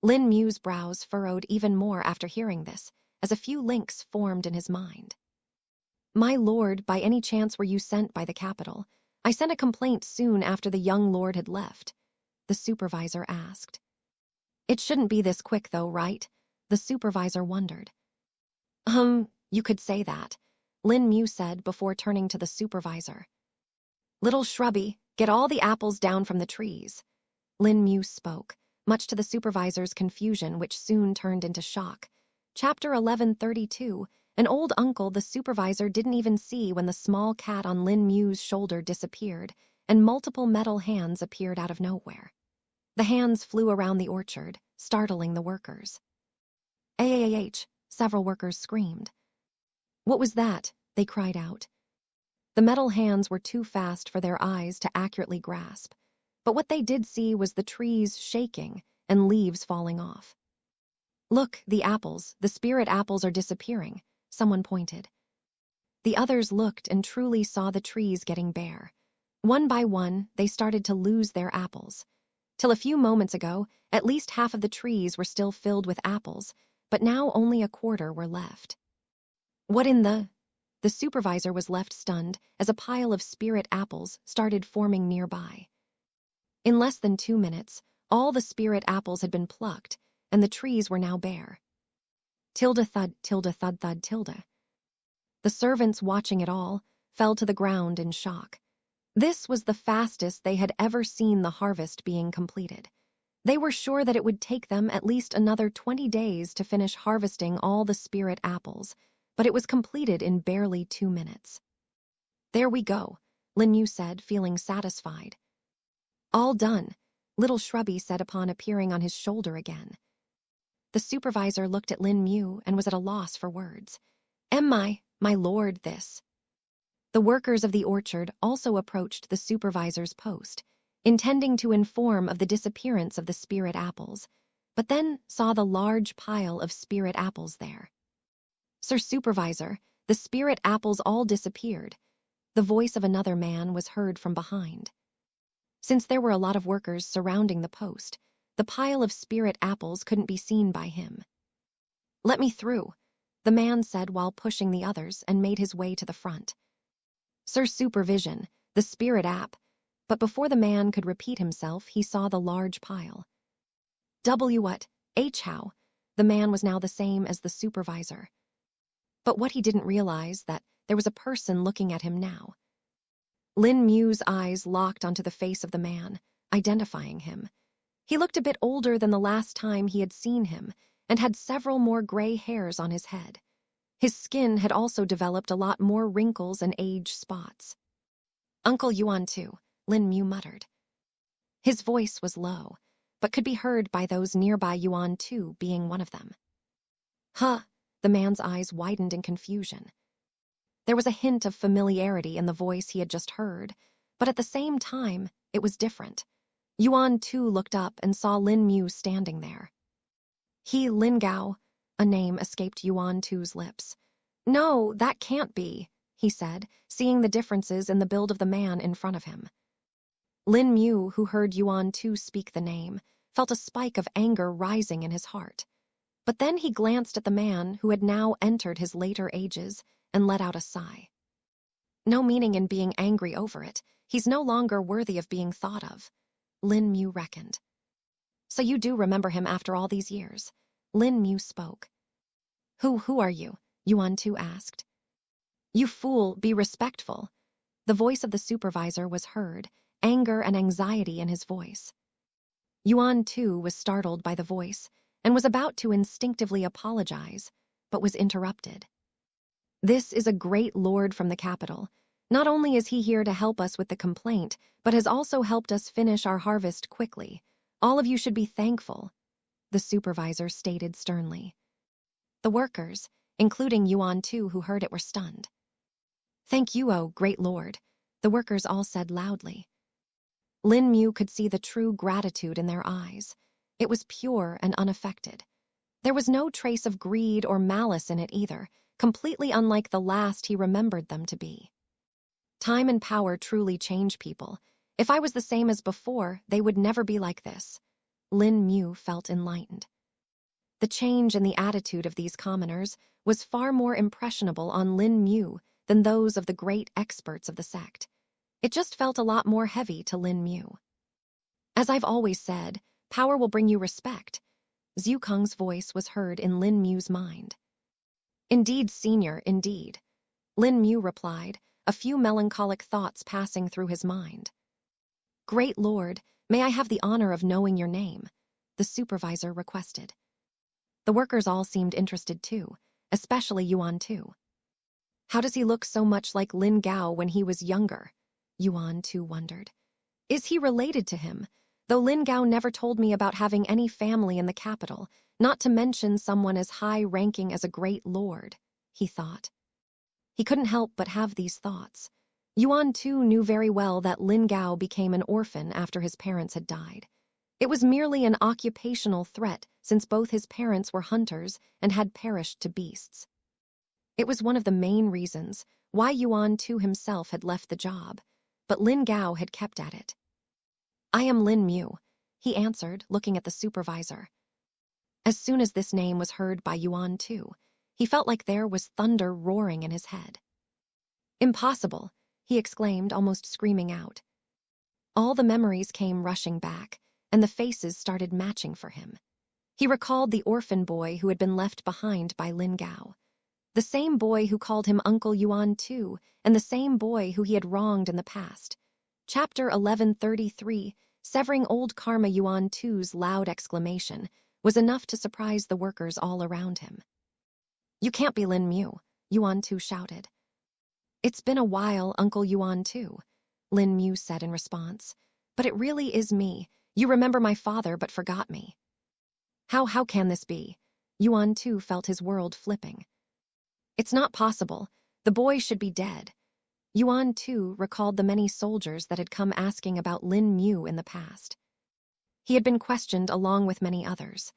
Lin Mu's brows furrowed even more after hearing this, as a few links formed in his mind. My lord, by any chance were you sent by the capital? I sent a complaint soon after the young lord had left, the supervisor asked. It shouldn't be this quick though, right? The supervisor wondered. You could say that, Lin Mu said before turning to the supervisor. Little shrubby, get all the apples down from the trees. Lin Mu spoke, much to the supervisor's confusion, which soon turned into shock. Chapter 1132, an old uncle the supervisor didn't even see when the small cat on Lin Mu's shoulder disappeared, and multiple metal hands appeared out of nowhere. The hands flew around the orchard, startling the workers. "AAH," several workers screamed. What was that? They cried out. The metal hands were too fast for their eyes to accurately grasp, but what they did see was the trees shaking and leaves falling off. Look, the apples, the spirit apples are disappearing, someone pointed. The others looked and truly saw the trees getting bare. One by one, they started to lose their apples. Till a few moments ago, at least half of the trees were still filled with apples, but now only a quarter were left. What in the... The supervisor was left stunned as a pile of spirit apples started forming nearby. In less than 2 minutes, all the spirit apples had been plucked, and the trees were now bare. Tilde thud, tilde thud thud tilde. The servants watching it all fell to the ground in shock. This was the fastest they had ever seen the harvest being completed. They were sure that it would take them at least another 20 days to finish harvesting all the spirit apples, but it was completed in barely 2 minutes. There we go, Lin Mu said, feeling satisfied. All done, little Shrubby said upon appearing on his shoulder again. The supervisor looked at Lin Mu and was at a loss for words. My lord, this. The workers of the orchard also approached the supervisor's post, intending to inform of the disappearance of the spirit apples, but then saw the large pile of spirit apples there. Sir Supervisor, the spirit apples all disappeared. The voice of another man was heard from behind. Since there were a lot of workers surrounding the post, the pile of spirit apples couldn't be seen by him. Let me through, the man said while pushing the others and made his way to the front. Sir Supervision, the spirit app, but before the man could repeat himself, he saw the large pile. What? How? The man was now the same as the supervisor. But what he didn't realize that there was a person looking at him now. Lin Mu's eyes locked onto the face of the man, identifying him. He looked a bit older than the last time he had seen him and had several more gray hairs on his head. His skin had also developed a lot more wrinkles and age spots. Uncle Yuan too, Lin Mu muttered. His voice was low, but could be heard by those nearby, Yuan too being one of them. Huh, the man's eyes widened in confusion. There was a hint of familiarity in the voice he had just heard, but at the same time, it was different. Yuan too looked up and saw Lin Mu standing there. Lin Gao, a name escaped Yuan too's lips. No, that can't be, he said, seeing the differences in the build of the man in front of him. Lin Mu, who heard Yuan too speak the name, felt a spike of anger rising in his heart. But then he glanced at the man who had now entered his later ages and let out a sigh. No meaning in being angry over it. He's no longer worthy of being thought of, Lin Mu reckoned. So you do remember him after all these years? Lin Mu spoke. Who are you? Yuan Tu asked. You fool, be respectful. The voice of the supervisor was heard, anger and anxiety in his voice. Yuan Tu was startled by the voice and was about to instinctively apologize, but was interrupted. This is a great lord from the capital. Not only is he here to help us with the complaint, but has also helped us finish our harvest quickly. All of you should be thankful, the supervisor stated sternly. The workers, including Yuan Tu, who heard it, were stunned. Thank you, oh great lord, the workers all said loudly. Lin Mu could see the true gratitude in their eyes. It was pure and unaffected. There was no trace of greed or malice in it either, completely unlike the last he remembered them to be. Time and power truly change people. If I was the same as before, they would never be like this. Lin Mu felt enlightened. The change in the attitude of these commoners was far more impressionable on Lin Mu than those of the great experts of the sect. It just felt a lot more heavy to Lin Mu. As I've always said, power will bring you respect. Zhu Keng's voice was heard in Lin Mu's mind. Indeed, senior, indeed. Lin Mu replied, a few melancholic thoughts passing through his mind. Great Lord, may I have the honor of knowing your name? The supervisor requested. The workers all seemed interested too, especially Yuan Tu. How does he look so much like Lin Gao when he was younger? Yuan Tu wondered. Is he related to him? Though Lin Gao never told me about having any family in the capital, not to mention someone as high-ranking as a great lord, he thought. He couldn't help but have these thoughts. Yuan Tu knew very well that Lin Gao became an orphan after his parents had died. It was merely an occupational threat since both his parents were hunters and had perished to beasts. It was one of the main reasons why Yuan Tu himself had left the job, but Lin Gao had kept at it. I am Lin Mu, he answered, looking at the supervisor. As soon as this name was heard by Yuan Tu, he felt like there was thunder roaring in his head. Impossible, he exclaimed, almost screaming out. All the memories came rushing back, and the faces started matching for him. He recalled the orphan boy who had been left behind by Lin Gao, the same boy who called him Uncle Yuan Tu, and the same boy who he had wronged in the past. Chapter 1133, severing old karma. Yuan Tu's loud exclamation was enough to surprise the workers all around him. You can't be Lin Mu, Yuan Tu shouted. It's been a while, Uncle Yuan Tu, Lin Mu said in response. But it really is me. You remember my father but forgot me. How can this be? Yuan Tu felt his world flipping. It's not possible. The boy should be dead. Yuan Tu recalled the many soldiers that had come asking about Lin Mu in the past. He had been questioned along with many others.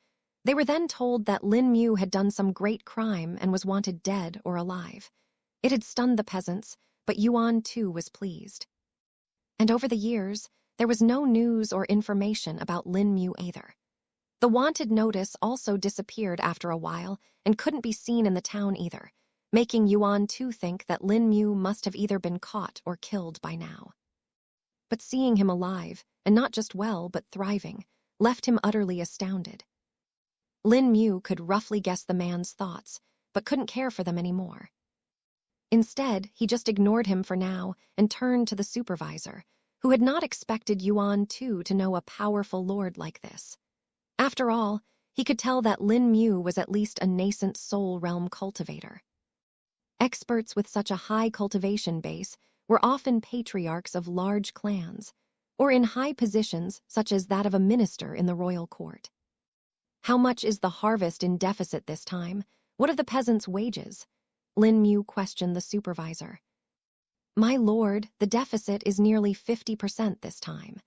They were then told that Lin Mu had done some great crime and was wanted dead or alive. It had stunned the peasants, but Yuan Tu was pleased. And over the years, there was no news or information about Lin Mu either. The wanted notice also disappeared after a while and couldn't be seen in the town either, making Yuan Tu think that Lin Mu must have either been caught or killed by now. But seeing him alive, and not just well but thriving, left him utterly astounded. Lin Mu could roughly guess the man's thoughts, but couldn't care for them anymore. Instead, he just ignored him for now and turned to the supervisor, who had not expected Yuan Tu to know a powerful lord like this. After all, he could tell that Lin Mu was at least a nascent soul realm cultivator. Experts with such a high cultivation base were often patriarchs of large clans, or in high positions such as that of a minister in the royal court. How much is the harvest in deficit this time? What of the peasants' wages? Lin Mu questioned the supervisor. My lord, the deficit is nearly 50% this time.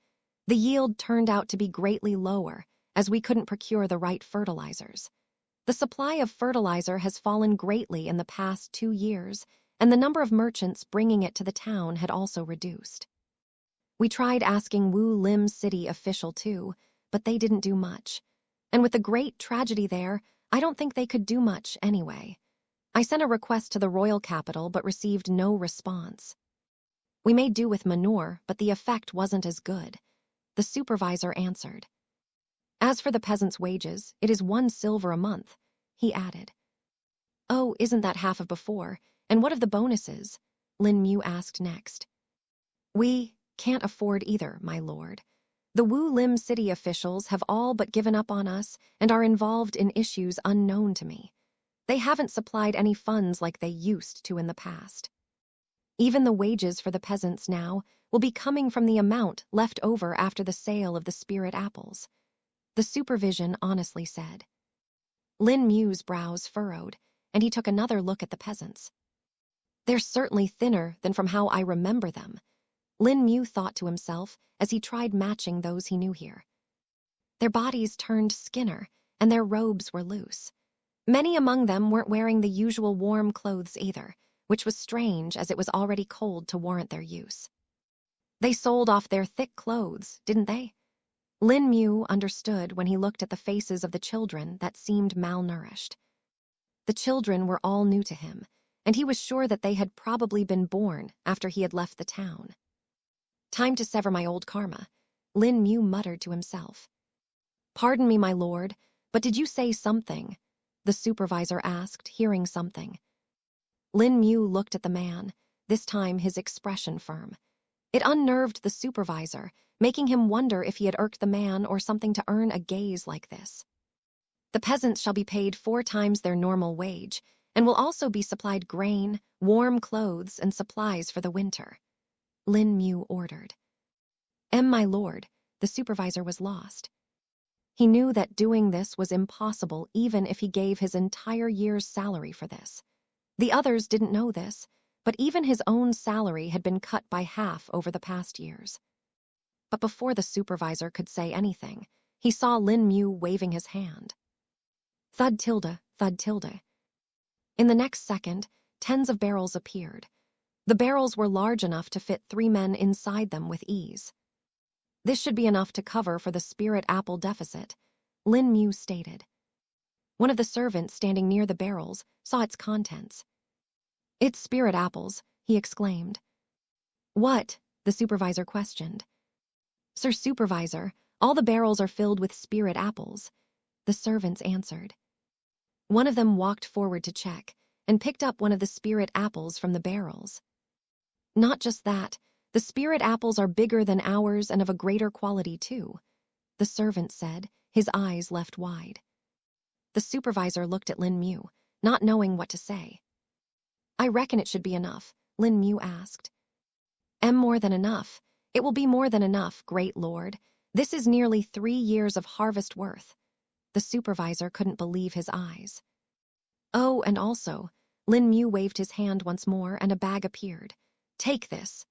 The yield turned out to be greatly lower, as we couldn't procure the right fertilizers. The supply of fertilizer has fallen greatly in the past 2 years, and the number of merchants bringing it to the town had also reduced. We tried asking Wu Lim city official too, but they didn't do much. And with the great tragedy there, I don't think they could do much anyway. I sent a request to the royal capital but received no response. We made do with manure, but the effect wasn't as good. The supervisor answered. As for the peasants' wages, it is 1 silver a month, he added. Oh, isn't that half of before? And what of the bonuses? Lin Mu asked next. We can't afford either, my lord. The Wu Lim city officials have all but given up on us and are involved in issues unknown to me. They haven't supplied any funds like they used to in the past. Even the wages for the peasants now will be coming from the amount left over after the sale of the spirit apples. The supervision honestly said. Lin Mu's brows furrowed, and he took another look at the peasants. They're certainly thinner than from how I remember them, Lin Mu thought to himself as he tried matching those he knew here. Their bodies turned skinner, and their robes were loose. Many among them weren't wearing the usual warm clothes either, which was strange as it was already cold to warrant their use. They sold off their thick clothes, didn't they? Lin Mu understood when he looked at the faces of the children that seemed malnourished. The children were all new to him, and he was sure that they had probably been born after he had left the town. Time to sever my old karma, Lin Mu muttered to himself. Pardon me, my lord, but did you say something? The supervisor asked, hearing something. Lin Mu looked at the man, this time his expression firm. It unnerved the supervisor, making him wonder if he had irked the man or something to earn a gaze like this. The peasants shall be paid 4 times their normal wage, and will also be supplied grain, warm clothes, and supplies for the winter, Lin Mu ordered. My lord, the supervisor was lost. He knew that doing this was impossible even if he gave his entire year's salary for this. The others didn't know this, but even his own salary had been cut by half over the past years. But before the supervisor could say anything, he saw Lin Mu waving his hand. Thud tilde, thud tilde. In the next second, tens of barrels appeared. The barrels were large enough to fit 3 men inside them with ease. This should be enough to cover for the spirit apple deficit, Lin Mu stated. One of the servants standing near the barrels saw its contents. It's spirit apples, he exclaimed. What? The supervisor questioned. Sir Supervisor, all the barrels are filled with spirit apples, the servants answered. One of them walked forward to check and picked up one of the spirit apples from the barrels. Not just that, the spirit apples are bigger than ours and of a greater quality too, the servant said, his eyes left wide. The supervisor looked at Lin Mu, not knowing what to say. I reckon it should be enough, Lin Mu asked. More than enough. It will be more than enough, great lord. This is nearly 3 years of harvest worth. The supervisor couldn't believe his eyes. Oh, and also, Lin Mu waved his hand once more and a bag appeared. Take this.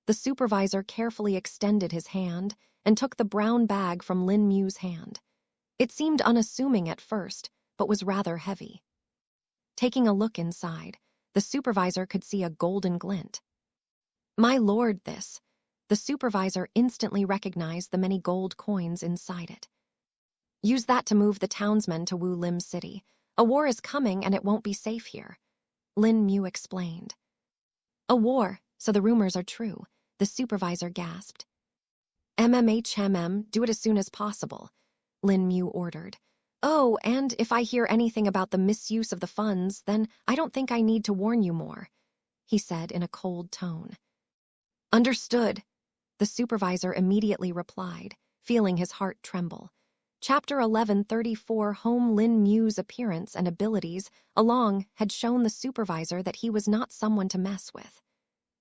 The supervisor carefully extended his hand and took the brown bag from Lin Mu's hand. It seemed unassuming at first, but was rather heavy. Taking a look inside, the supervisor could see a golden glint. My lord, this. The supervisor instantly recognized the many gold coins inside it. Use that to move the townsmen to Wu Lim City. A war is coming and it won't be safe here, Lin Mu explained. A war, so the rumors are true, the supervisor gasped. Do it as soon as possible, Lin Mu ordered. Oh, and if I hear anything about the misuse of the funds, then I don't think I need to warn you more, he said in a cold tone. Understood, the supervisor immediately replied, feeling his heart tremble. Chapter 1134 Home Lin Mu's appearance and abilities along had shown the supervisor that he was not someone to mess with.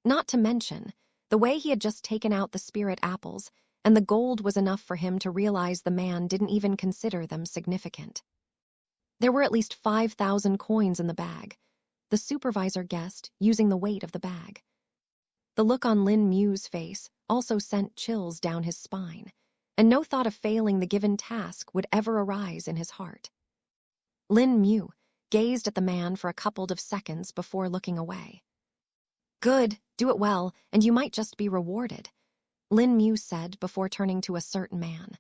Not to mention, the way he had just taken out the spirit apples, and the gold was enough for him to realize the man didn't even consider them significant. There were at least 5,000 coins in the bag, the supervisor guessed, using the weight of the bag. The look on Lin Mu's face also sent chills down his spine, and no thought of failing the given task would ever arise in his heart. Lin Mu gazed at the man for a couple of seconds before looking away. Good, do it well, and you might just be rewarded, Lin Mu said before turning to a certain man.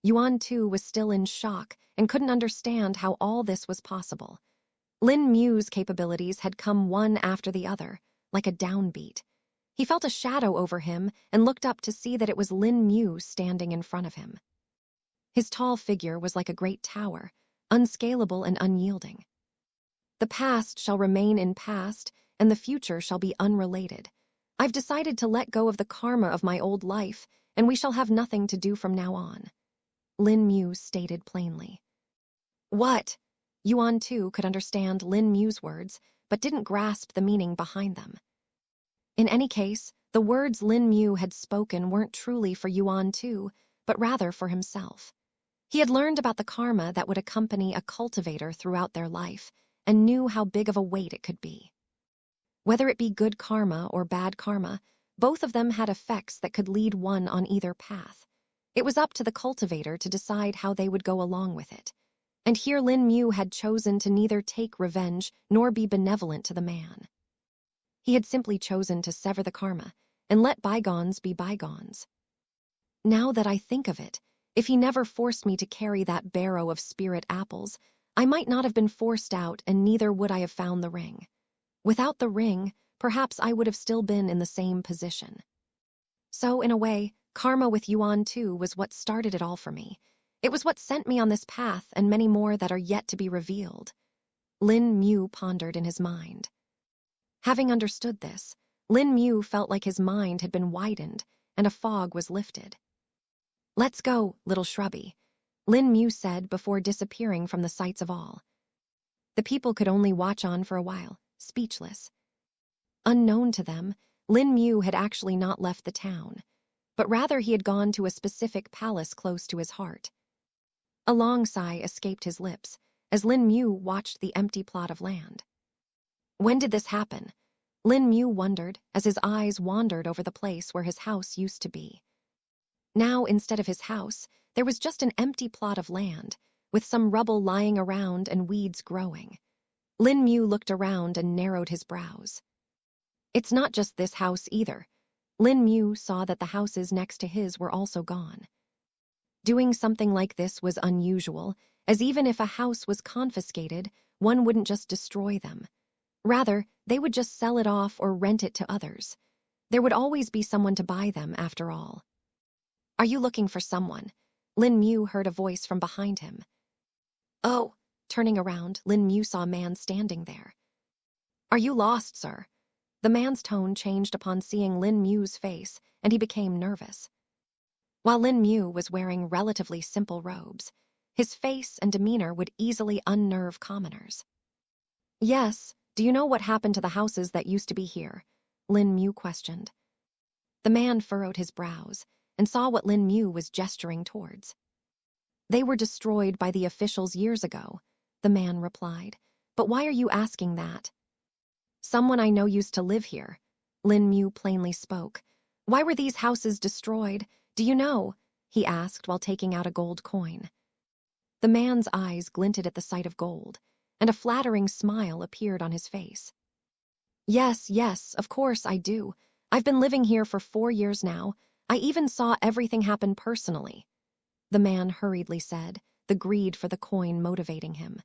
Yuan too was still in shock and couldn't understand how all this was possible. Lin Mu's capabilities had come one after the other, like a downbeat. He felt a shadow over him and looked up to see that it was Lin Mu standing in front of him. His tall figure was like a great tower, unscalable and unyielding. The past shall remain in past, and the future shall be unrelated. I've decided to let go of the karma of my old life, and we shall have nothing to do from now on, Lin Mu stated plainly. What? Yuan too could understand Lin Mu's words, but didn't grasp the meaning behind them. In any case, the words Lin Mu had spoken weren't truly for Yuan too, but rather for himself. He had learned about the karma that would accompany a cultivator throughout their life, and knew how big of a weight it could be. Whether it be good karma or bad karma, both of them had effects that could lead one on either path. It was up to the cultivator to decide how they would go along with it. And here Lin Mu had chosen to neither take revenge nor be benevolent to the man. He had simply chosen to sever the karma and let bygones be bygones. Now that I think of it, if he never forced me to carry that barrow of spirit apples, I might not have been forced out, and neither would I have found the ring. Without the ring, perhaps I would have still been in the same position. So, in a way, karma with Yuan too was what started it all for me. It was what sent me on this path and many more that are yet to be revealed. Lin Mu pondered in his mind. Having understood this, Lin Mu felt like his mind had been widened and a fog was lifted. "Let's go, little shrubby," Lin Mu said before disappearing from the sights of all. The people could only watch on for a while, speechless. Unknown to them, Lin Mu had actually not left the town, but rather he had gone to a specific palace close to his heart. A long sigh escaped his lips as Lin Mu watched the empty plot of land. When did this happen? Lin Mu wondered as his eyes wandered over the place where his house used to be. Now, instead of his house, there was just an empty plot of land, with some rubble lying around and weeds growing. Lin Mu looked around and narrowed his brows. It's not just this house either. Lin Mu saw that the houses next to his were also gone. Doing something like this was unusual, as even if a house was confiscated, one wouldn't just destroy them. Rather, they would just sell it off or rent it to others. There would always be someone to buy them, after all. "Are you looking for someone?" Lin Mu heard a voice from behind him. "Oh," turning around, Lin Mu saw a man standing there. "Are you lost, sir?" The man's tone changed upon seeing Lin Mu's face, and he became nervous. While Lin Mu was wearing relatively simple robes, his face and demeanor would easily unnerve commoners. "Yes, do you know what happened to the houses that used to be here?" Lin Mu questioned. The man furrowed his brows and saw what Lin Mu was gesturing towards. "They were destroyed by the officials years ago," the man replied. "But why are you asking that?" "Someone I know used to live here," Lin Mu plainly spoke. "Why were these houses destroyed? Do you know?" he asked while taking out a gold coin. The man's eyes glinted at the sight of gold, and a flattering smile appeared on his face. Yes, of course I do. I've been living here for 4 years now. I even saw everything happen personally," the man hurriedly said, the greed for the coin motivating him.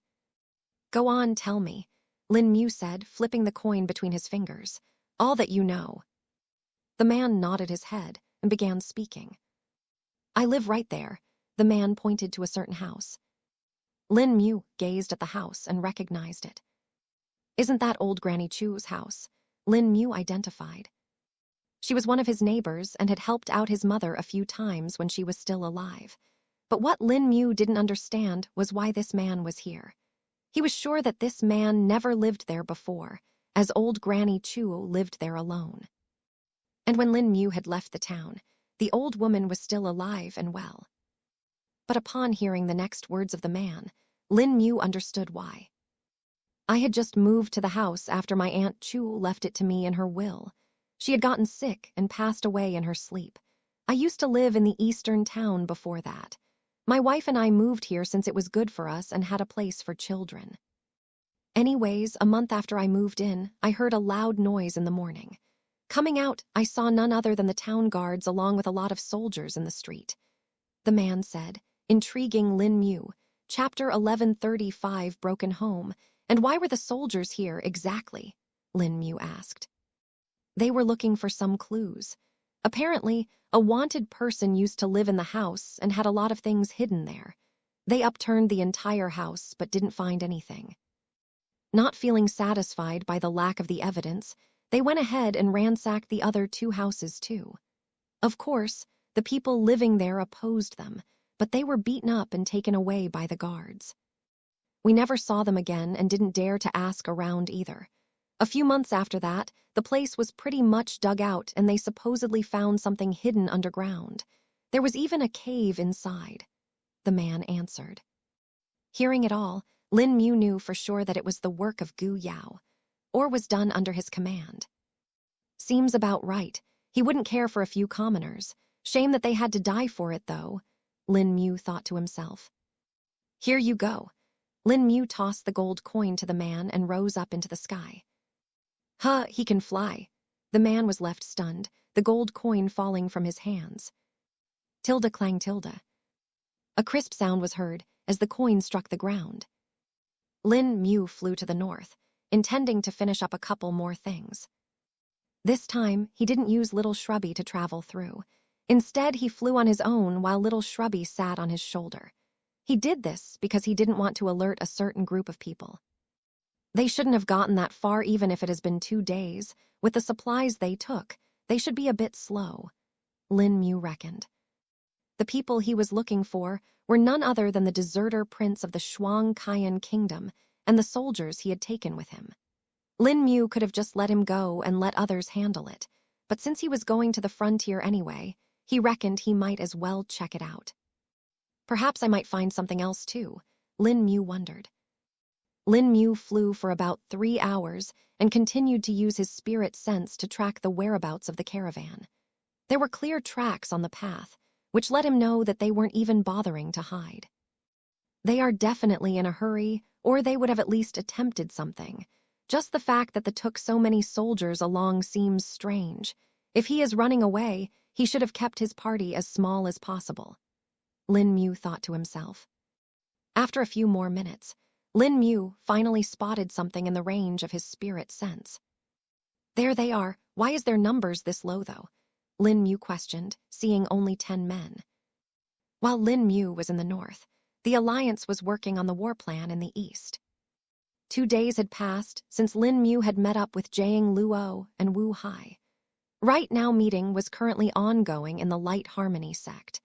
"Go on, tell me," Lin Mu said, flipping the coin between his fingers. "All that you know." The man nodded his head and began speaking. "I live right there," the man pointed to a certain house. Lin Mu gazed at the house and recognized it. "Isn't that old Granny Chu's house?" Lin Mu identified. She was one of his neighbors and had helped out his mother a few times when she was still alive. But what Lin Mu didn't understand was why this man was here. He was sure that this man never lived there before, as old Granny Chu lived there alone. And when Lin Mu had left the town, the old woman was still alive and well. But upon hearing the next words of the man, Lin Mu understood why. "I had just moved to the house after my Aunt Chu left it to me in her will. She had gotten sick and passed away in her sleep. I used to live in the eastern town before that. My wife and I moved here since it was good for us and had a place for children. Anyways, a month after I moved in, I heard a loud noise in the morning. Coming out, I saw none other than the town guards along with a lot of soldiers in the street," the man said, intriguing Lin Mu. Chapter 1135, Broken Home. "And why were the soldiers here exactly?" Lin Mu asked. "They were looking for some clues. Apparently, a wanted person used to live in the house and had a lot of things hidden there. They upturned the entire house but didn't find anything. Not feeling satisfied by the lack of the evidence, they went ahead and ransacked the other 2 houses too. Of course, the people living there opposed them, but they were beaten up and taken away by the guards. We never saw them again and didn't dare to ask around either. A few months after that, the place was pretty much dug out and they supposedly found something hidden underground. There was even a cave inside," the man answered. Hearing it all, Lin Mu knew for sure that it was the work of Gu Yao, or was done under his command. Seems about right. He wouldn't care for a few commoners. Shame that they had to die for it, though, Lin Mu thought to himself. "Here you go." Lin Mu tossed the gold coin to the man and rose up into the sky. "Huh, he can fly." The man was left stunned, the gold coin falling from his hands. Tilde clang tilde. A crisp sound was heard as the coin struck the ground. Lin Mu flew to the north, intending to finish up a couple more things. This time, he didn't use Little Shrubby to travel through. Instead, he flew on his own while Little Shrubby sat on his shoulder. He did this because he didn't want to alert a certain group of people. They shouldn't have gotten that far even if it has been 2 days. With the supplies they took, they should be a bit slow, Lin Mu reckoned. The people he was looking for were none other than the deserter prince of the Shuang Kaiyan kingdom and the soldiers he had taken with him. Lin Mu could have just let him go and let others handle it, but since he was going to the frontier anyway, he reckoned he might as well check it out. Perhaps I might find something else too, Lin Mu wondered. Lin Mu flew for about 3 hours and continued to use his spirit sense to track the whereabouts of the caravan. There were clear tracks on the path, which let him know that they weren't even bothering to hide. They are definitely in a hurry, or they would have at least attempted something. Just the fact that they took so many soldiers along seems strange. If he is running away, he should have kept his party as small as possible, Lin Mu thought to himself. After a few more minutes, Lin Mu finally spotted something in the range of his spirit sense. There they are. Why is their numbers this low, though? Lin Mu questioned, seeing only 10 men. While Lin Mu was in the north, the Alliance was working on the war plan in the east. 2 days had passed since Lin Mu had met up with Jiang Luo and Wu Hai. Right now meeting was currently ongoing in the Light Harmony sect.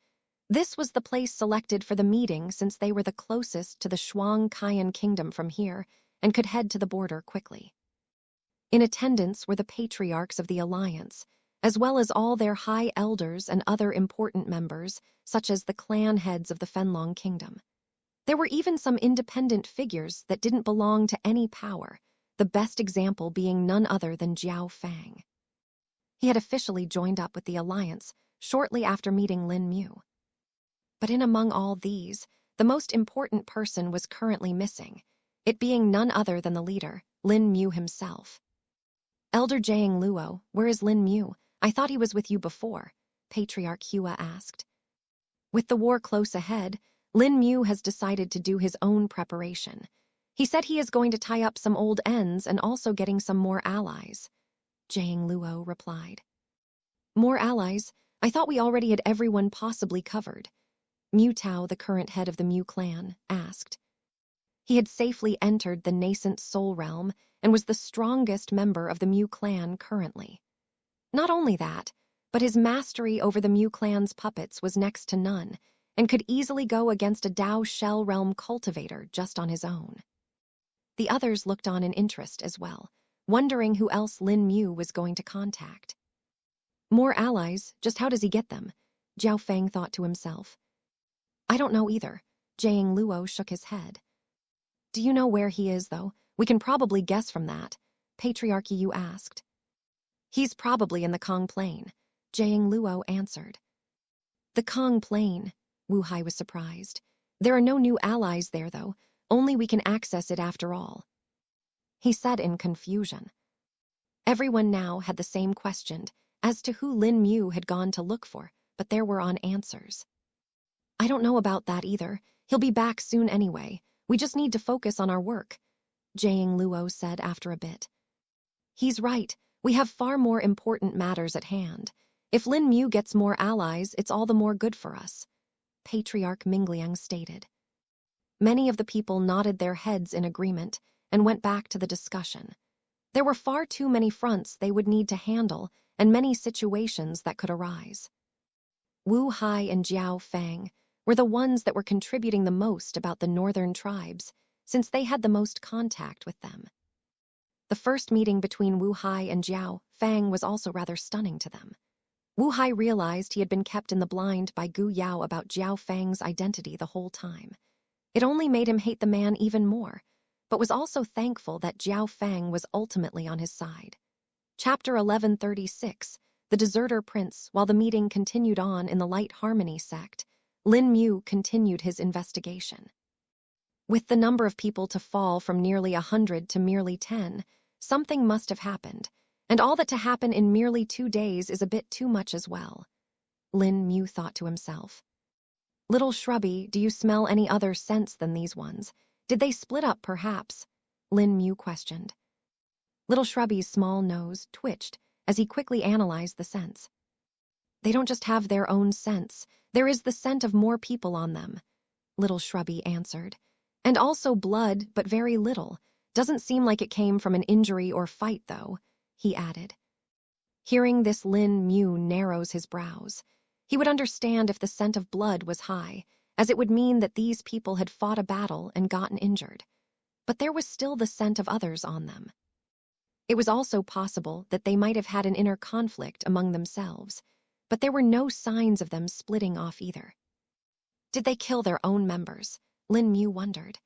This was the place selected for the meeting since they were the closest to the Shuang Kaiyan kingdom from here and could head to the border quickly. In attendance were the patriarchs of the Alliance, as well as all their high elders and other important members, such as the clan heads of the Fenlong kingdom. There were even some independent figures that didn't belong to any power, the best example being none other than Jiao Fang. He had officially joined up with the Alliance shortly after meeting Lin Mu. But in among all these, the most important person was currently missing, it being none other than the leader, Lin Mu himself. Elder Jiang Luo, where is Lin Mu? I thought he was with you before, Patriarch Hua asked. With the war close ahead, Lin Mu has decided to do his own preparation. He said he is going to tie up some old ends and also getting some more allies, Jiang Luo replied. More allies? I thought we already had everyone possibly covered, Mu Tao, the current head of the Mu clan, asked. He had safely entered the nascent Soul Realm and was the strongest member of the Mu clan currently. Not only that, but his mastery over the Mu clan's puppets was next to none, and could easily go against a Dao Shell Realm cultivator just on his own. The others looked on in interest as well, wondering who else Lin Mu was going to contact. More allies, just how does he get them? Jiao Fang thought to himself. I don't know either, Jiang Luo shook his head. Do you know where he is, though? We can probably guess from that, Patriarch Yu asked. He's probably in the Kong Plain, Jiang Luo answered. The Kong Plain, Wu Hai was surprised. There are no new allies there, though. Only we can access it after all, he said in confusion. Everyone now had the same question as to who Lin Mu had gone to look for, but there were answers. I don't know about that either. He'll be back soon anyway. We just need to focus on our work, Jiang Luo said after a bit. He's right. We have far more important matters at hand. If Lin Mu gets more allies, it's all the more good for us, Patriarch Mingliang stated. Many of the people nodded their heads in agreement and went back to the discussion. There were far too many fronts they would need to handle and many situations that could arise. Wu Hai and Jiao Fang were the ones that were contributing the most about the northern tribes, since they had the most contact with them. The first meeting between Wu Hai and Jiao Fang was also rather stunning to them. Wu Hai realized he had been kept in the blind by Gu Yao about Jiao Fang's identity the whole time. It only made him hate the man even more, but was also thankful that Jiao Fang was ultimately on his side. Chapter 1136, The Deserter Prince. While the meeting continued on in the Light Harmony sect, Lin Mu continued his investigation. With the number of people to fall from nearly 100 to merely 10, something must have happened, and all that to happen in merely 2 days is a bit too much as well. Lin Mu thought to himself. Little Shrubby, do you smell any other scents than these ones? Did they split up, perhaps? Lin Mu questioned. Little Shrubby's small nose twitched as he quickly analyzed the scents. They don't just have their own scents. There is the scent of more people on them, Little Shrubby answered. And also blood, but very little. Doesn't seem like it came from an injury or fight, though, he added. Hearing this, Lin Mu narrows his brows. He would understand if the scent of blood was high, as it would mean that these people had fought a battle and gotten injured. But there was still the scent of others on them. It was also possible that they might have had an inner conflict among themselves, but there were no signs of them splitting off either. Did they kill their own members? Lin Mu wondered.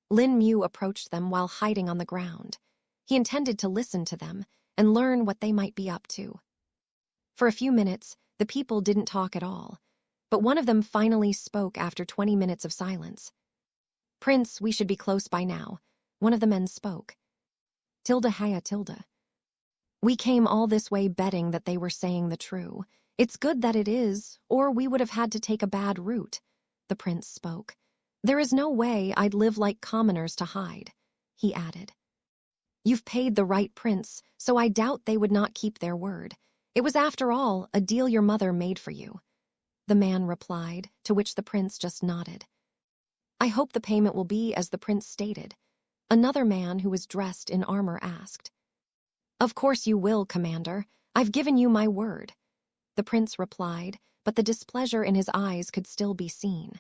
Lin Mu approached them while hiding on the ground. He intended to listen to them and learn what they might be up to. For a few minutes, the people didn't talk at all, but one of them finally spoke after 20 minutes of silence. Prince, we should be close by now, one of the men spoke. Tilda Haya Tilda. We came all this way betting that they were saying the true. It's good that it is, or we would have had to take a bad route, the prince spoke. There is no way I'd live like commoners to hide, he added. You've paid the right prince, so I doubt they would not keep their word. It was, after all, a deal your mother made for you, the man replied, to which the prince just nodded. I hope the payment will be as the prince stated, another man who was dressed in armor asked. Of course you will, Commander. I've given you my word, the prince replied, but the displeasure in his eyes could still be seen.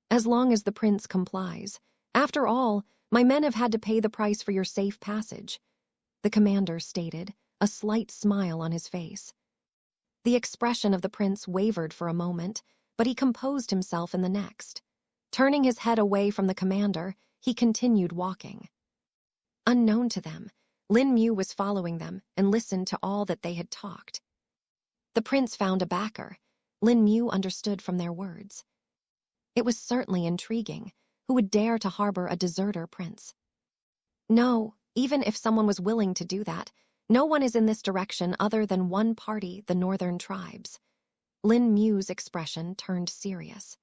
As long as the prince complies. After all, my men have had to pay the price for your safe passage, the commander stated, a slight smile on his face. The expression of the prince wavered for a moment, but he composed himself in the next. Turning his head away from the commander, he continued walking. Unknown to them, Lin Mu was following them and listened to all that they had talked. The prince found a backer, Lin Mu understood from their words. It was certainly intriguing. Who would dare to harbor a deserter prince? No, even if someone was willing to do that, no one is in this direction other than one party, the northern tribes. Lin Mu's expression turned serious.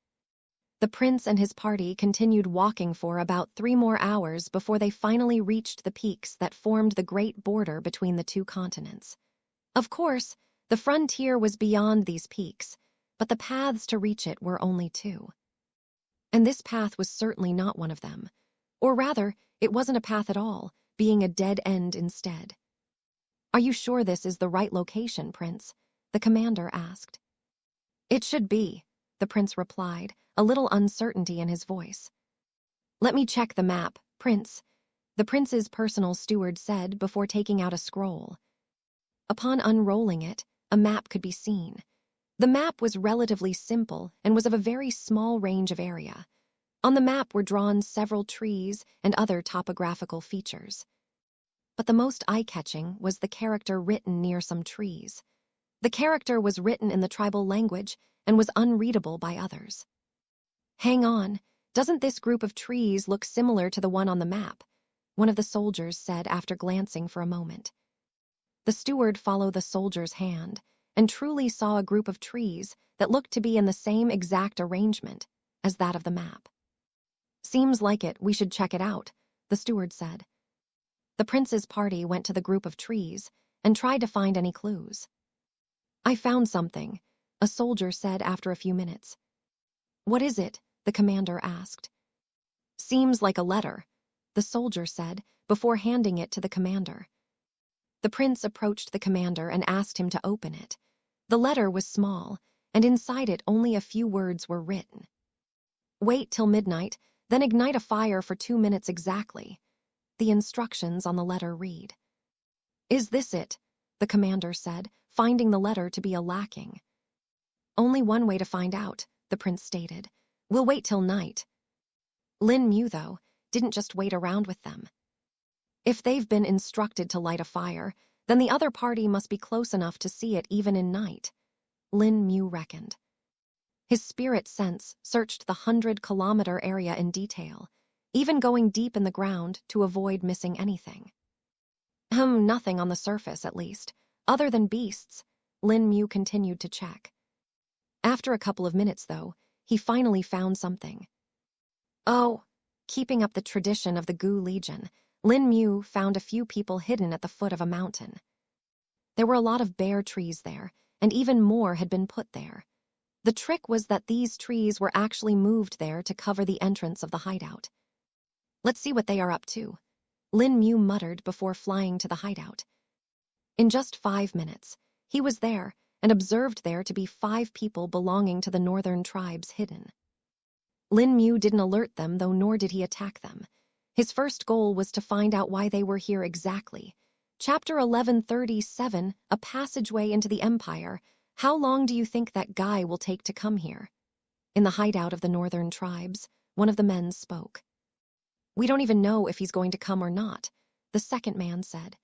The prince and his party continued walking for about 3 more hours before they finally reached the peaks that formed the great border between the two continents. Of course, the frontier was beyond these peaks, but the paths to reach it were only 2. And this path was certainly not one of them. Or rather, it wasn't a path at all, being a dead end instead. Are you sure this is the right location, Prince? The commander asked. It should be, the prince replied, a little uncertainty in his voice. Let me check the map, Prince, the prince's personal steward said before taking out a scroll. Upon unrolling it, a map could be seen. The map was relatively simple and was of a very small range of area. On the map were drawn several trees and other topographical features. But the most eye-catching was the character written near some trees. The character was written in the tribal language and was unreadable by others. Hang on, doesn't this group of trees look similar to the one on the map? One of the soldiers said after glancing for a moment. The steward followed the soldier's hand and truly saw a group of trees that looked to be in the same exact arrangement as that of the map. Seems like it, we should check it out, the steward said. The prince's party went to the group of trees and tried to find any clues. I found something, a soldier said after a few minutes. What is it? The commander asked. Seems like a letter, the soldier said before handing it to the commander. The prince approached the commander and asked him to open it. The letter was small, and inside it only a few words were written. Wait till midnight, then ignite a fire for 2 minutes exactly. The instructions on the letter read. Is this it? The commander said, finding the letter to be a lacking. Only one way to find out, the prince stated. We'll wait till night. Lin Mu, though, didn't just wait around with them. If they've been instructed to light a fire, then the other party must be close enough to see it even in night, Lin Mu reckoned. His spirit sense searched the 100-kilometer area in detail, even going deep in the ground to avoid missing anything. Nothing on the surface, at least, other than beasts, Lin Mu continued to check. After a couple of minutes, though, he finally found something. Oh, keeping up the tradition of the Gu Legion, Lin Mu found a few people hidden at the foot of a mountain. There were a lot of bare trees there, and even more had been put there. The trick was that these trees were actually moved there to cover the entrance of the hideout. Let's see what they are up to, Lin Mu muttered before flying to the hideout. In just 5 minutes, he was there and observed there to be 5 people belonging to the northern tribes hidden. Lin Mu didn't alert them, though, nor did he attack them. His first goal was to find out why they were here exactly. Chapter 1137, A Passageway into the Empire. How long do you think that guy will take to come here? In the hideout of the northern tribes, one of the men spoke. We don't even know if he's going to come or not, the second man said.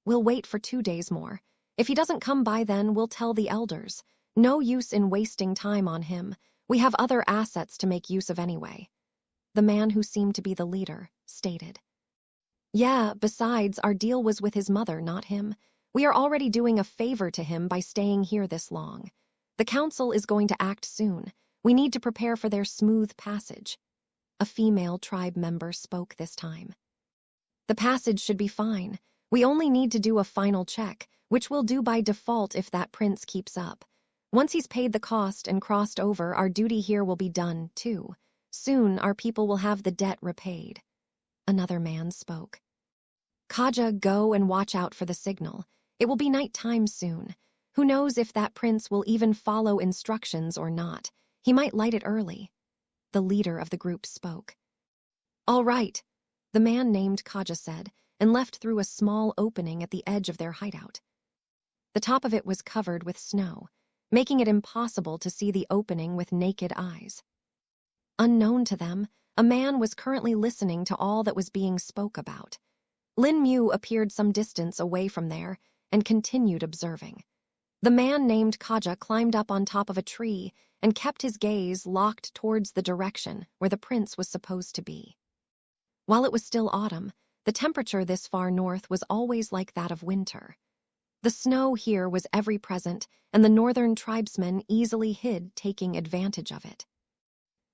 We'll wait for 2 days more. If he doesn't come by then, we'll tell the elders. No use in wasting time on him. We have other assets to make use of anyway. The man who seemed to be the leader stated. Yeah, besides, our deal was with his mother, not him. We are already doing a favor to him by staying here this long. The council is going to act soon. We need to prepare for their smooth passage. A female tribe member spoke this time. The passage should be fine. We only need to do a final check, which we'll do by default if that prince keeps up. Once he's paid the cost and crossed over, our duty here will be done, too. Soon, our people will have the debt repaid. Another man spoke. Kaja, go and watch out for the signal. It will be night time soon. Who knows if that prince will even follow instructions or not. He might light it early. The leader of the group spoke. All right, the man named Kaja said, and left through a small opening at the edge of their hideout. The top of it was covered with snow, making it impossible to see the opening with naked eyes. Unknown to them, a man was currently listening to all that was being spoke about. Lin Mu appeared some distance away from there and continued observing. The man named Kaja climbed up on top of a tree and kept his gaze locked towards the direction where the prince was supposed to be. While it was still autumn, the temperature this far north was always like that of winter. The snow here was ever-present, and the northern tribesmen easily hid, taking advantage of it.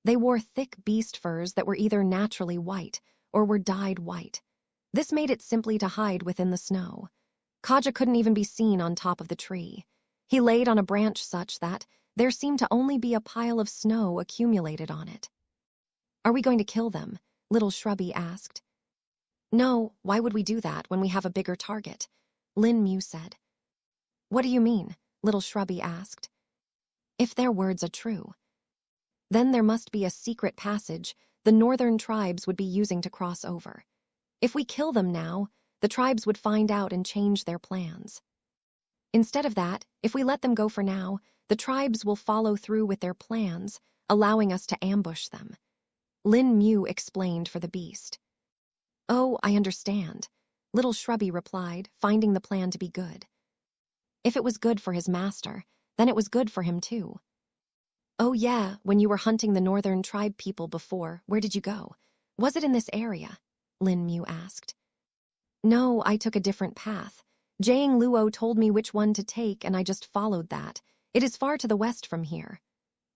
They wore thick beast furs that were either naturally white or were dyed white. This made it simply to hide within the snow. Kaja couldn't even be seen on top of the tree. He laid on a branch such that there seemed to only be a pile of snow accumulated on it. Are we going to kill them? Little Shrubby asked. No, why would we do that when we have a bigger target? Lin Mu said. What do you mean? Little Shrubby asked. If their words are true. Then there must be a secret passage the northern tribes would be using to cross over. If we kill them now, the tribes would find out and change their plans. Instead of that, if we let them go for now, the tribes will follow through with their plans, allowing us to ambush them. Lin Mu explained for the beast. Oh, I understand, Little Shrubby replied, finding the plan to be good. If it was good for his master, then it was good for him too. Oh yeah, when you were hunting the northern tribe people before, where did you go? Was it in this area? Lin Mu asked. No, I took a different path. Jiang Luo told me which one to take, and I just followed that. It is far to the west from here,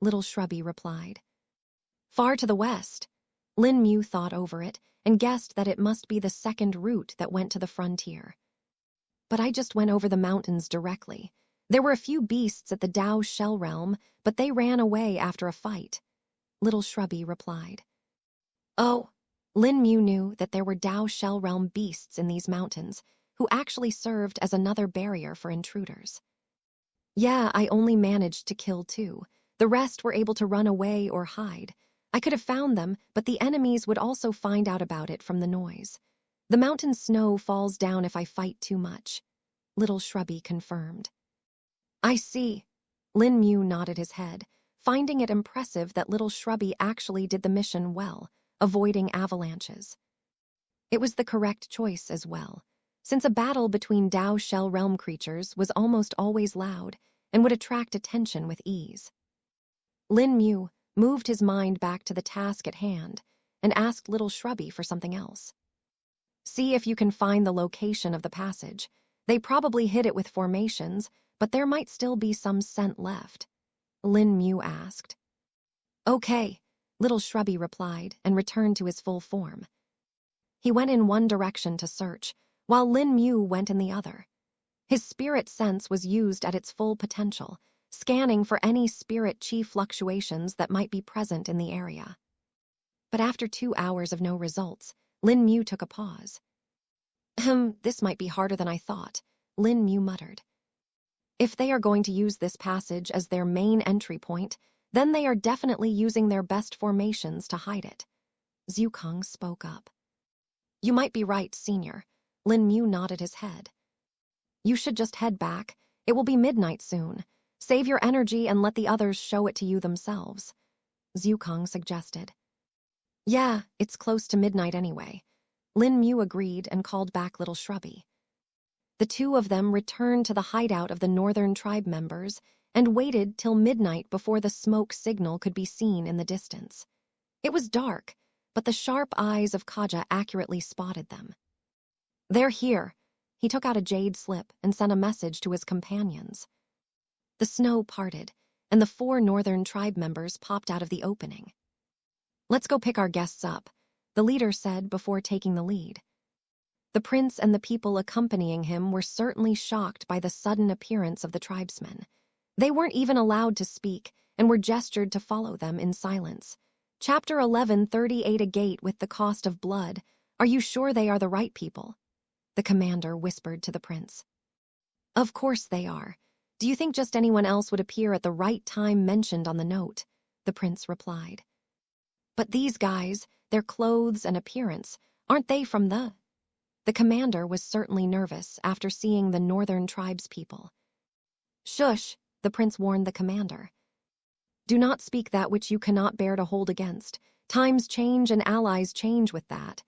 Little Shrubby replied. Far to the west? Lin Mu thought over it and guessed that it must be the second route that went to the frontier. But I just went over the mountains directly. There were a few beasts at the Dao Shell Realm, but they ran away after a fight, Little Shrubby replied. Oh, Lin Mu knew that there were Dao Shell Realm beasts in these mountains, who actually served as another barrier for intruders. Yeah, I only managed to kill 2. The rest were able to run away or hide. I could have found them, but the enemies would also find out about it from the noise. The mountain snow falls down if I fight too much, Little Shrubby confirmed. I see. Lin Mu nodded his head, finding it impressive that Little Shrubby actually did the mission well, avoiding avalanches. It was the correct choice as well, since a battle between Dao Shell Realm creatures was almost always loud and would attract attention with ease. Lin Mu moved his mind back to the task at hand and asked Little Shrubby for something else. See if you can find the location of the passage. They probably hid it with formations, but there might still be some scent left. Lin Mu asked. Okay, little Shrubby replied and returned to his full form. He went in one direction to search, while Lin Mu went in the other. His spirit sense was used at its full potential, scanning for any spirit chi fluctuations that might be present in the area. But after 2 hours of no results, Lin Mu took a pause. This might be harder than I thought, Lin Mu muttered. If they are going to use this passage as their main entry point, then they are definitely using their best formations to hide it. Zhu Keng spoke up. You might be right, Senior. Lin Mu nodded his head. You should just head back. It will be midnight soon. Save your energy and let the others show it to you themselves, Zhu Keng suggested. Yeah, it's close to midnight anyway. Lin Mu agreed and called back little Shrubby. The two of them returned to the hideout of the northern tribe members and waited till midnight before the smoke signal could be seen in the distance. It was dark, but the sharp eyes of Kaja accurately spotted them. They're here. He took out a jade slip and sent a message to his companions. The snow parted, and the 4 northern tribe members popped out of the opening. Let's go pick our guests up, the leader said before taking the lead. The prince and the people accompanying him were certainly shocked by the sudden appearance of the tribesmen. They weren't even allowed to speak and were gestured to follow them in silence. Chapter 1138 A Gate with the Cost of Blood. Are you sure they are the right people? The commander whispered to the prince. Of course they are. Do you think just anyone else would appear at the right time mentioned on the note? The prince replied. But these guys, their clothes and appearance, aren't they from the... The commander was certainly nervous after seeing the northern tribespeople. Shush, the prince warned the commander. Do not speak that which you cannot bear to hold against. Times change and allies change with that,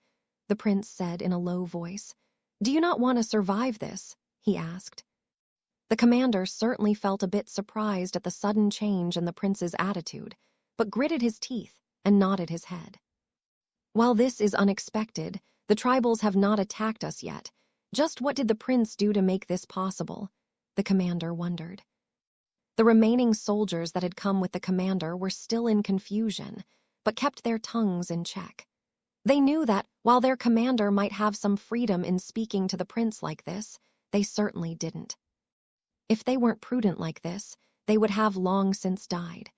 the prince said in a low voice. Do you not want to survive this? He asked. The commander certainly felt a bit surprised at the sudden change in the prince's attitude, but gritted his teeth and nodded his head. While this is unexpected, the tribals have not attacked us yet. Just what did the prince do to make this possible? The commander wondered. The remaining soldiers that had come with the commander were still in confusion, but kept their tongues in check. They knew that, while their commander might have some freedom in speaking to the prince like this, they certainly didn't. If they weren't prudent like this, they would have long since died.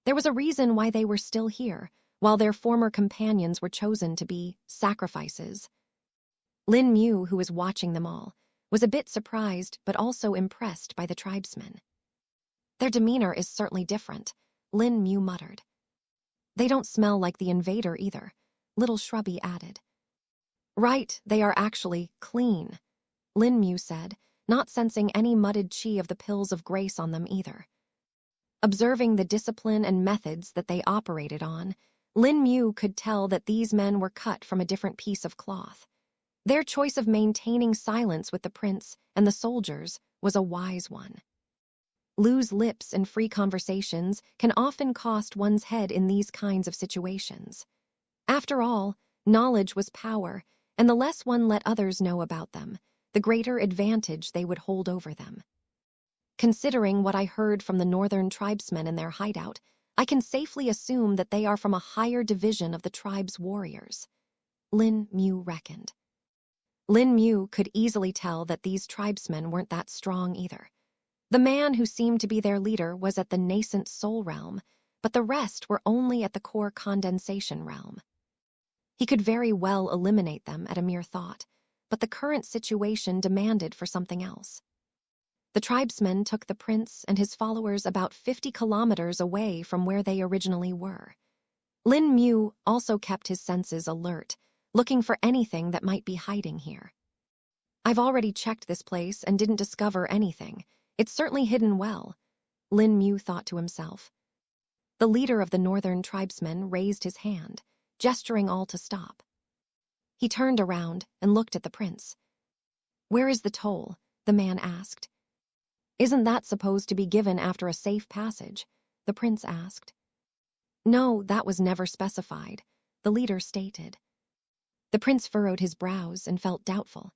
There was a reason why they were still here, while their former companions were chosen to be sacrifices. Lin Mu, who was watching them all, was a bit surprised but also impressed by the tribesmen. Their demeanor is certainly different, Lin Mu muttered. They don't smell like the invader either, little Shrubby added. Right, they are actually clean, Lin Mu said, not sensing any mudded chi of the pills of grace on them either. Observing the discipline and methods that they operated on, Lin Mu could tell that these men were cut from a different piece of cloth. Their choice of maintaining silence with the prince and the soldiers was a wise one. Loose lips in free conversations can often cost one's head in these kinds of situations. After all, knowledge was power, and the less one let others know about them, the greater advantage they would hold over them. Considering what I heard from the northern tribesmen in their hideout, I can safely assume that they are from a higher division of the tribe's warriors, Lin Mu reckoned. Lin Mu could easily tell that these tribesmen weren't that strong either. The man who seemed to be their leader was at the nascent soul realm, but the rest were only at the core condensation realm. He could very well eliminate them at a mere thought, but the current situation demanded for something else. The tribesmen took the prince and his followers about 50 kilometers away from where they originally were. Lin Mu also kept his senses alert, looking for anything that might be hiding here. I've already checked this place and didn't discover anything. It's certainly hidden well, Lin Mu thought to himself. The leader of the northern tribesmen raised his hand, gesturing all to stop. He turned around and looked at the prince. Where is the toll? The man asked. Isn't that supposed to be given after a safe passage? The prince asked. No, that was never specified, the leader stated. The prince furrowed his brows and felt doubtful.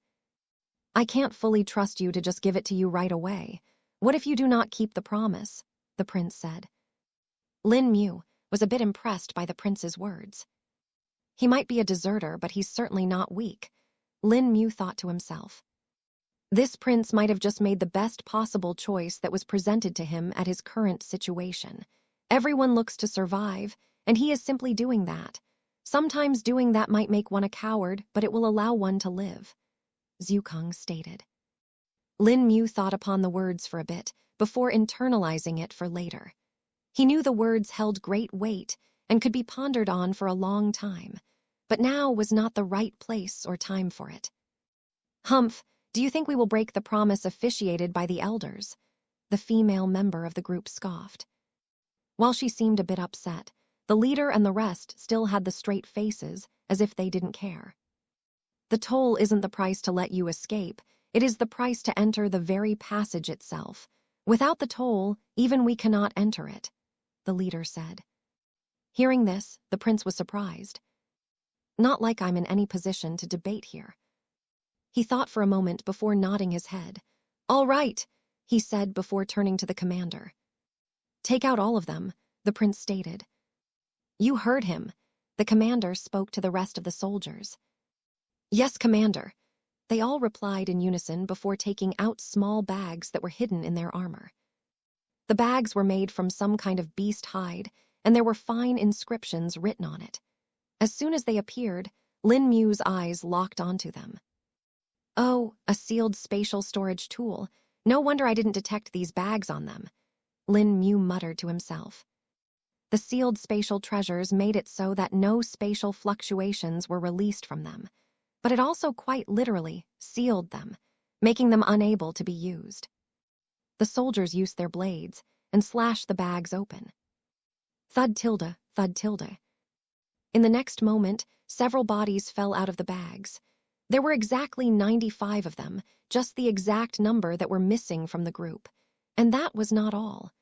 I can't fully trust you to just give it to you right away. What if you do not keep the promise? The prince said. Lin Mu was a bit impressed by the prince's words. He might be a deserter, but he's certainly not weak, Lin Mu thought to himself. This prince might have just made the best possible choice that was presented to him at his current situation. Everyone looks to survive, and he is simply doing that. Sometimes doing that might make one a coward, but it will allow one to live, Zhukong stated. Lin Mu thought upon the words for a bit, before internalizing it for later. He knew the words held great weight and could be pondered on for a long time, but now was not the right place or time for it. Humph, do you think we will break the promise officiated by the elders? The female member of the group scoffed. While she seemed a bit upset, the leader and the rest still had the straight faces, as if they didn't care. The toll isn't the price to let you escape, it is the price to enter the very passage itself. Without the toll, even we cannot enter it, the leader said. Hearing this, the prince was surprised. Not like I'm in any position to debate here. He thought for a moment before nodding his head. All right, he said before turning to the commander. Take out all of them, the prince stated. You heard him. The commander spoke to the rest of the soldiers. Yes, commander. They all replied in unison before taking out small bags that were hidden in their armor. The bags were made from some kind of beast hide, and there were fine inscriptions written on it. As soon as they appeared, Lin Mu's eyes locked onto them. Oh, a sealed spatial storage tool. No wonder I didn't detect these bags on them, Lin Mu muttered to himself. The sealed spatial treasures made it so that no spatial fluctuations were released from them, but it also quite literally sealed them, making them unable to be used. The soldiers used their blades and slashed the bags open. Thud tilde, thud tilde. In the next moment, several bodies fell out of the bags. There were exactly 95 of them, just the exact number that were missing from the group. And that was not all.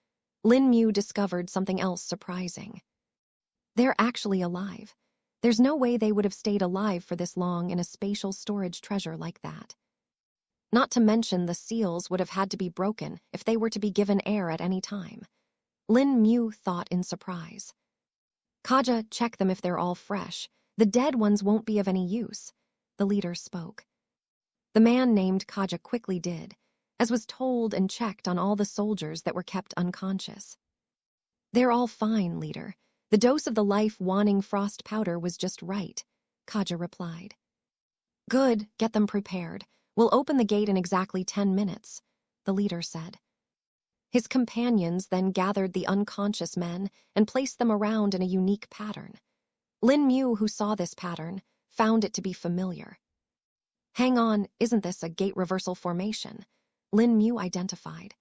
Lin Mu discovered something else surprising. They're actually alive. There's no way they would have stayed alive for this long in a spatial storage treasure like that. Not to mention the seals would have had to be broken if they were to be given air at any time. Lin Mu thought in surprise. Kaja, check them if they're all fresh. The dead ones won't be of any use, the leader spoke. The man named Kaja quickly did, as was told and checked on all the soldiers that were kept unconscious. They're all fine, leader. The dose of the life-wanting frost powder was just right, Kaja replied. Good, get them prepared. We'll open the gate in exactly 10 minutes, the leader said. His companions then gathered the unconscious men and placed them around in a unique pattern. Lin Mu, who saw this pattern, found it to be familiar. Hang on, isn't this a gate reversal formation? Lin Mu identified.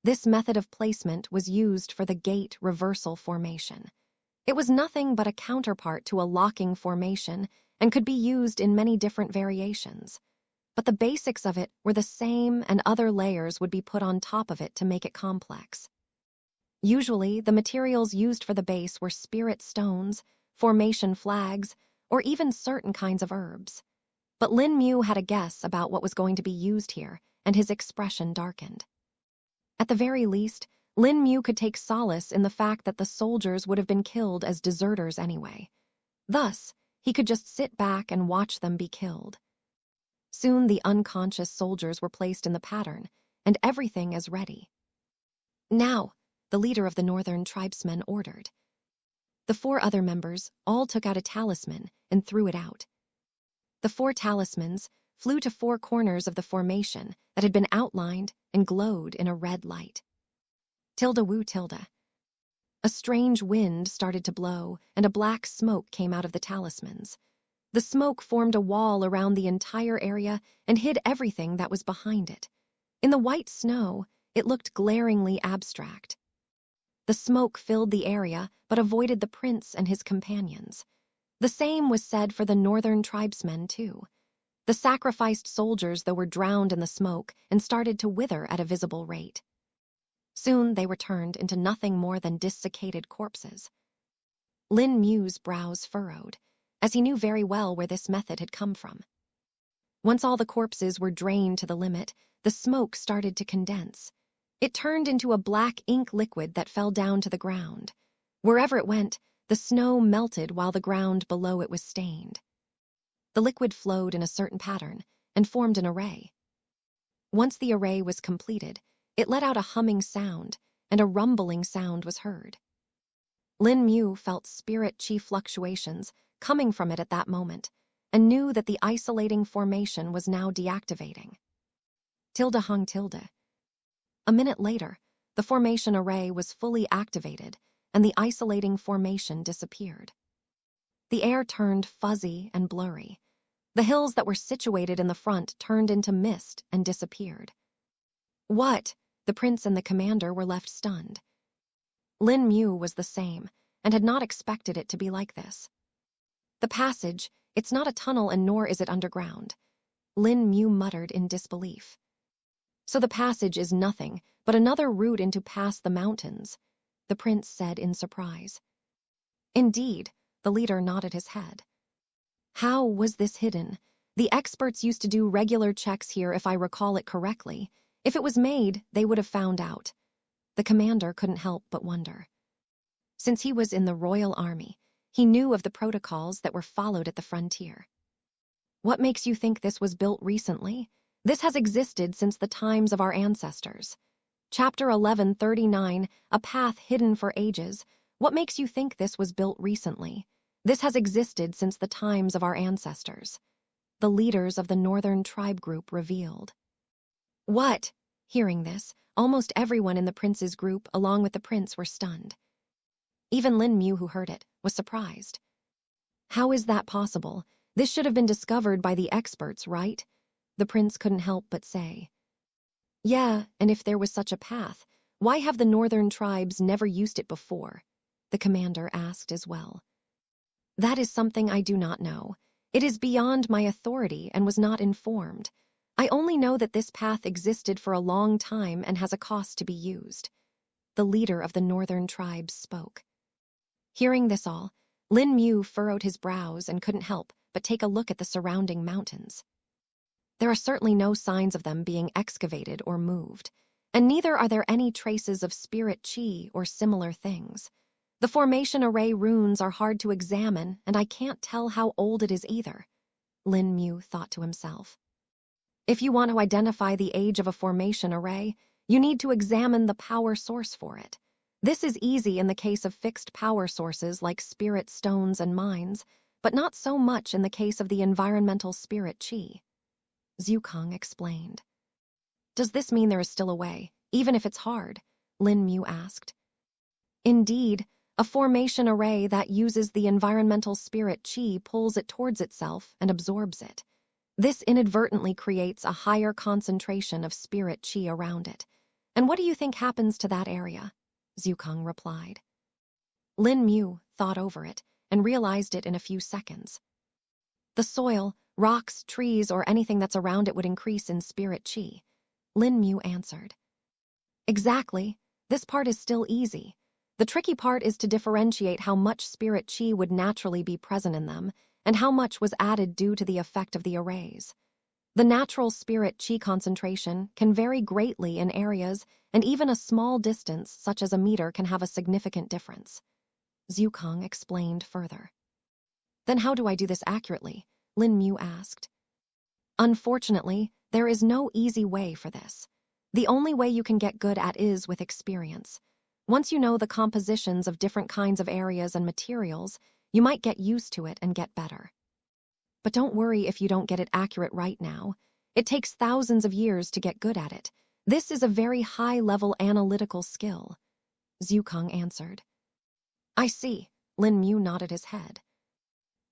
This method of placement was used for the gate reversal formation. It was nothing but a counterpart to a locking formation and could be used in many different variations. But the basics of it were the same, and other layers would be put on top of it to make it complex. Usually, the materials used for the base were spirit stones, formation flags, or even certain kinds of herbs. But Lin Mu had a guess about what was going to be used here, and his expression darkened. At the very least, Lin Mu could take solace in the fact that the soldiers would have been killed as deserters anyway. Thus, he could just sit back and watch them be killed. Soon the unconscious soldiers were placed in the pattern, and everything is ready. Now, the leader of the northern tribesmen ordered. The 4 other members all took out a talisman and threw it out. The 4 talismans flew to 4 corners of the formation that had been outlined and glowed in a red light. Tilde woo tilde. A strange wind started to blow, and a black smoke came out of the talismans. The smoke formed a wall around the entire area and hid everything that was behind it. In the white snow, it looked glaringly abstract. The smoke filled the area but avoided the prince and his companions. The same was said for the northern tribesmen, too. The sacrificed soldiers, though, were drowned in the smoke and started to wither at a visible rate. Soon they were turned into nothing more than desiccated corpses. Lin Mu's brows furrowed, as he knew very well where this method had come from. Once all the corpses were drained to the limit, the smoke started to condense. It turned into a black ink liquid that fell down to the ground. Wherever it went, the snow melted while the ground below it was stained. The liquid flowed in a certain pattern and formed an array. Once the array was completed, it let out a humming sound, and a rumbling sound was heard. Lin Mu felt spirit chi fluctuations coming from it at that moment, and knew that the isolating formation was now deactivating. Tilde hung tilde. A minute later, the formation array was fully activated, and the isolating formation disappeared. The air turned fuzzy and blurry. The hills that were situated in the front turned into mist and disappeared. What? The prince and the commander were left stunned. Lin Mu was the same, and had not expected it to be like this. The passage, it's not a tunnel and nor is it underground. Lin Mu muttered in disbelief. So the passage is nothing but another route into past the mountains, the prince said in surprise. Indeed, the leader nodded his head. How was this hidden? The experts used to do regular checks here if I recall it correctly. If it was made, they would have found out. The commander couldn't help but wonder. Since he was in the Royal Army, he knew of the protocols that were followed at the frontier. What makes you think this was built recently? This has existed since the times of our ancestors. Chapter 1139, A Path Hidden for Ages. What makes you think this was built recently? This has existed since the times of our ancestors. The leaders of the northern tribe group revealed. What? Hearing this, almost everyone in the prince's group, along with the prince, were stunned. Even Lin Mu, who heard it, was surprised. How is that possible? This should have been discovered by the experts, right? The prince couldn't help but say. Yeah, and if there was such a path, why have the northern tribes never used it before? The commander asked as well. That is something I do not know. It is beyond my authority and was not informed. I only know that this path existed for a long time and has a cost to be used. The leader of the northern tribes spoke. Hearing this all, Lin Mu furrowed his brows and couldn't help but take a look at the surrounding mountains. There are certainly no signs of them being excavated or moved, and neither are there any traces of spirit chi or similar things. The formation array runes are hard to examine, and I can't tell how old it is either, Lin Mu thought to himself. If you want to identify the age of a formation array, you need to examine the power source for it. This is easy in the case of fixed power sources like spirit stones and mines, but not so much in the case of the environmental spirit chi. Zhukong explained. Does this mean there is still a way, even if it's hard? Lin Mu asked. Indeed, a formation array that uses the environmental spirit chi pulls it towards itself and absorbs it. This inadvertently creates a higher concentration of spirit chi around it. And what do you think happens to that area? Zhukong replied. Lin Mu thought over it and realized it in a few seconds. The soil, rocks, trees, or anything that's around it would increase in spirit chi, Lin Mu answered. Exactly. This part is still easy. The tricky part is to differentiate how much spirit chi would naturally be present in them and how much was added due to the effect of the arrays. The natural spirit chi concentration can vary greatly in areas, and even a small distance, such as a meter, can have a significant difference. Zhukong explained further. Then how do I do this accurately? Lin Mu asked. Unfortunately, there is no easy way for this. The only way you can get good at is with experience. Once you know the compositions of different kinds of areas and materials, you might get used to it and get better. But don't worry if you don't get it accurate right now. It takes thousands of years to get good at it. This is a very high-level analytical skill, Zhukong answered. I see, Lin Mu nodded his head.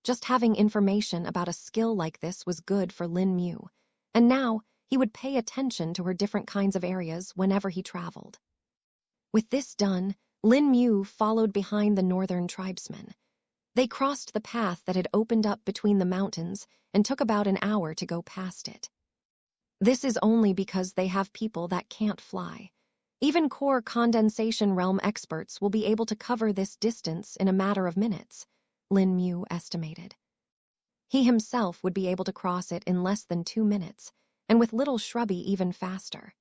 Just having information about a skill like this was good for Lin Mu, and now he would pay attention to her different kinds of areas whenever he traveled. With this done, Lin Mu followed behind the northern tribesmen. They crossed the path that had opened up between the mountains and took about an hour to go past it. This is only because they have people that can't fly. Even core condensation realm experts will be able to cover this distance in a matter of minutes, Lin Mu estimated. He himself would be able to cross it in less than 2 minutes, and with little shrubby even faster.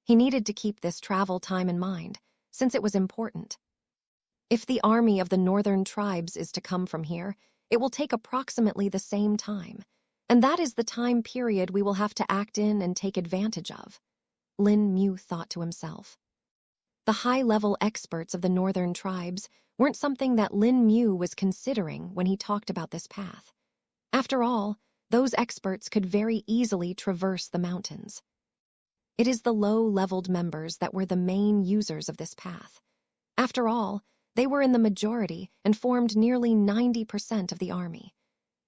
He needed to keep this travel time in mind, since it was important. If the army of the northern tribes is to come from here, it will take approximately the same time, and that is the time period we will have to act in and take advantage of, Lin Mu thought to himself. The high-level experts of the northern tribes weren't something that Lin Mu was considering when he talked about this path. After all, those experts could very easily traverse the mountains. It is the low-leveled members that were the main users of this path. After all, they were in the majority and formed nearly 90% of the army.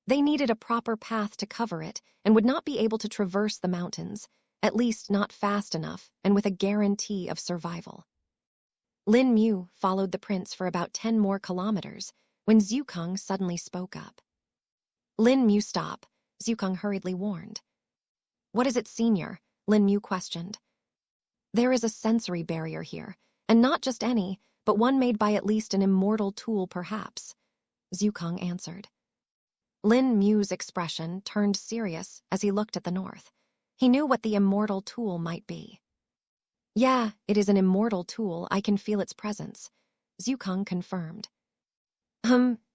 They needed a proper path to cover it and would not be able to traverse the mountains, at least not fast enough and with a guarantee of survival. Lin Mu followed the prince for about 10 more kilometers when Zhukang suddenly spoke up. Lin Mu, stop, Zhukang hurriedly warned. What is it, senior? Lin Mu questioned. There is a sensory barrier here, and not just any, but one made by at least an immortal tool perhaps, Zhukang answered. Lin Mu's expression turned serious as he looked at the north. He knew what the immortal tool might be. Yeah, it is an immortal tool. I can feel its presence, Zhukang confirmed.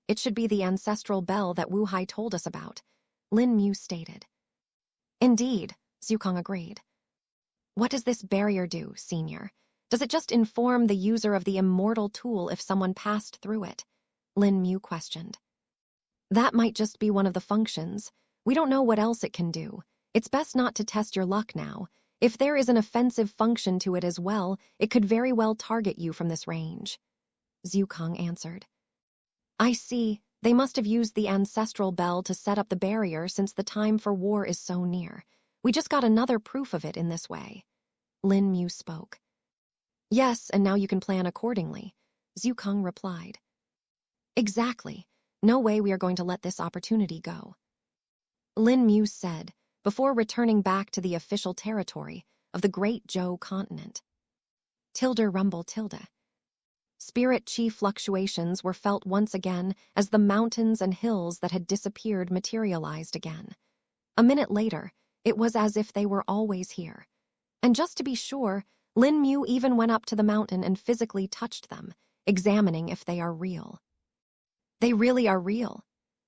It should be the ancestral bell that Wu Hai told us about, Lin Mu stated. Indeed, Zhukang agreed. What does this barrier do, senior? Does it just inform the user of the immortal tool if someone passed through it? Lin Mu questioned. That might just be one of the functions. We don't know what else it can do. It's best not to test your luck now. If there is an offensive function to it as well, it could very well target you from this range, Zhukang answered. I see. They must have used the ancestral bell to set up the barrier since the time for war is so near. We just got another proof of it in this way, Lin Mu spoke. Yes, and now you can plan accordingly, Zhukang replied. Exactly. No way we are going to let this opportunity go, Lin Mu said, before returning back to the official territory of the Great Zhou continent. Tilde rumble tilde. Spirit chi fluctuations were felt once again as the mountains and hills that had disappeared materialized again. A minute later, it was as if they were always here. And just to be sure, Lin Mu even went up to the mountain and physically touched them, examining if they are real. They really are real,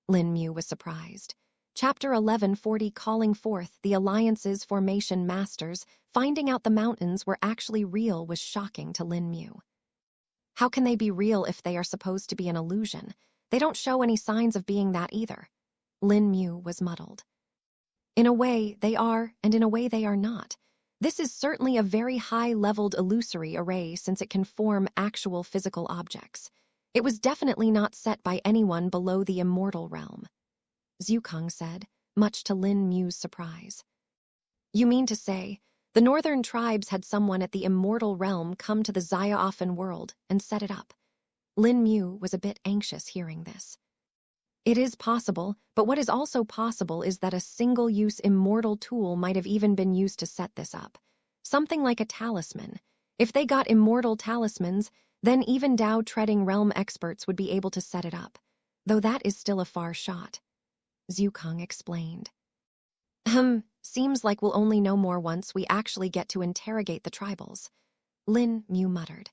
Lin Mu was surprised. Chapter 1140, calling forth the Alliance's formation masters, finding out the mountains were actually real was shocking to Lin Mu. How can they be real if they are supposed to be an illusion? They don't show any signs of being that either, Lin Mu was muddled. In a way, they are, and in a way they are not. This is certainly a very high-leveled illusory array since it can form actual physical objects. It was definitely not set by anyone below the immortal realm, Zhukang said, much to Lin Mu's surprise. You mean to say, the northern tribes had someone at the immortal realm come to the Xia world and set it up? Lin Mu was a bit anxious hearing this. It is possible, but what is also possible is that a single-use immortal tool might have even been used to set this up. Something like a talisman. If they got immortal talismans, then even Dao-treading realm experts would be able to set it up, though that is still a far shot, Zhukang explained. Seems like we'll only know more once we actually get to interrogate the tribals, Lin Mu muttered.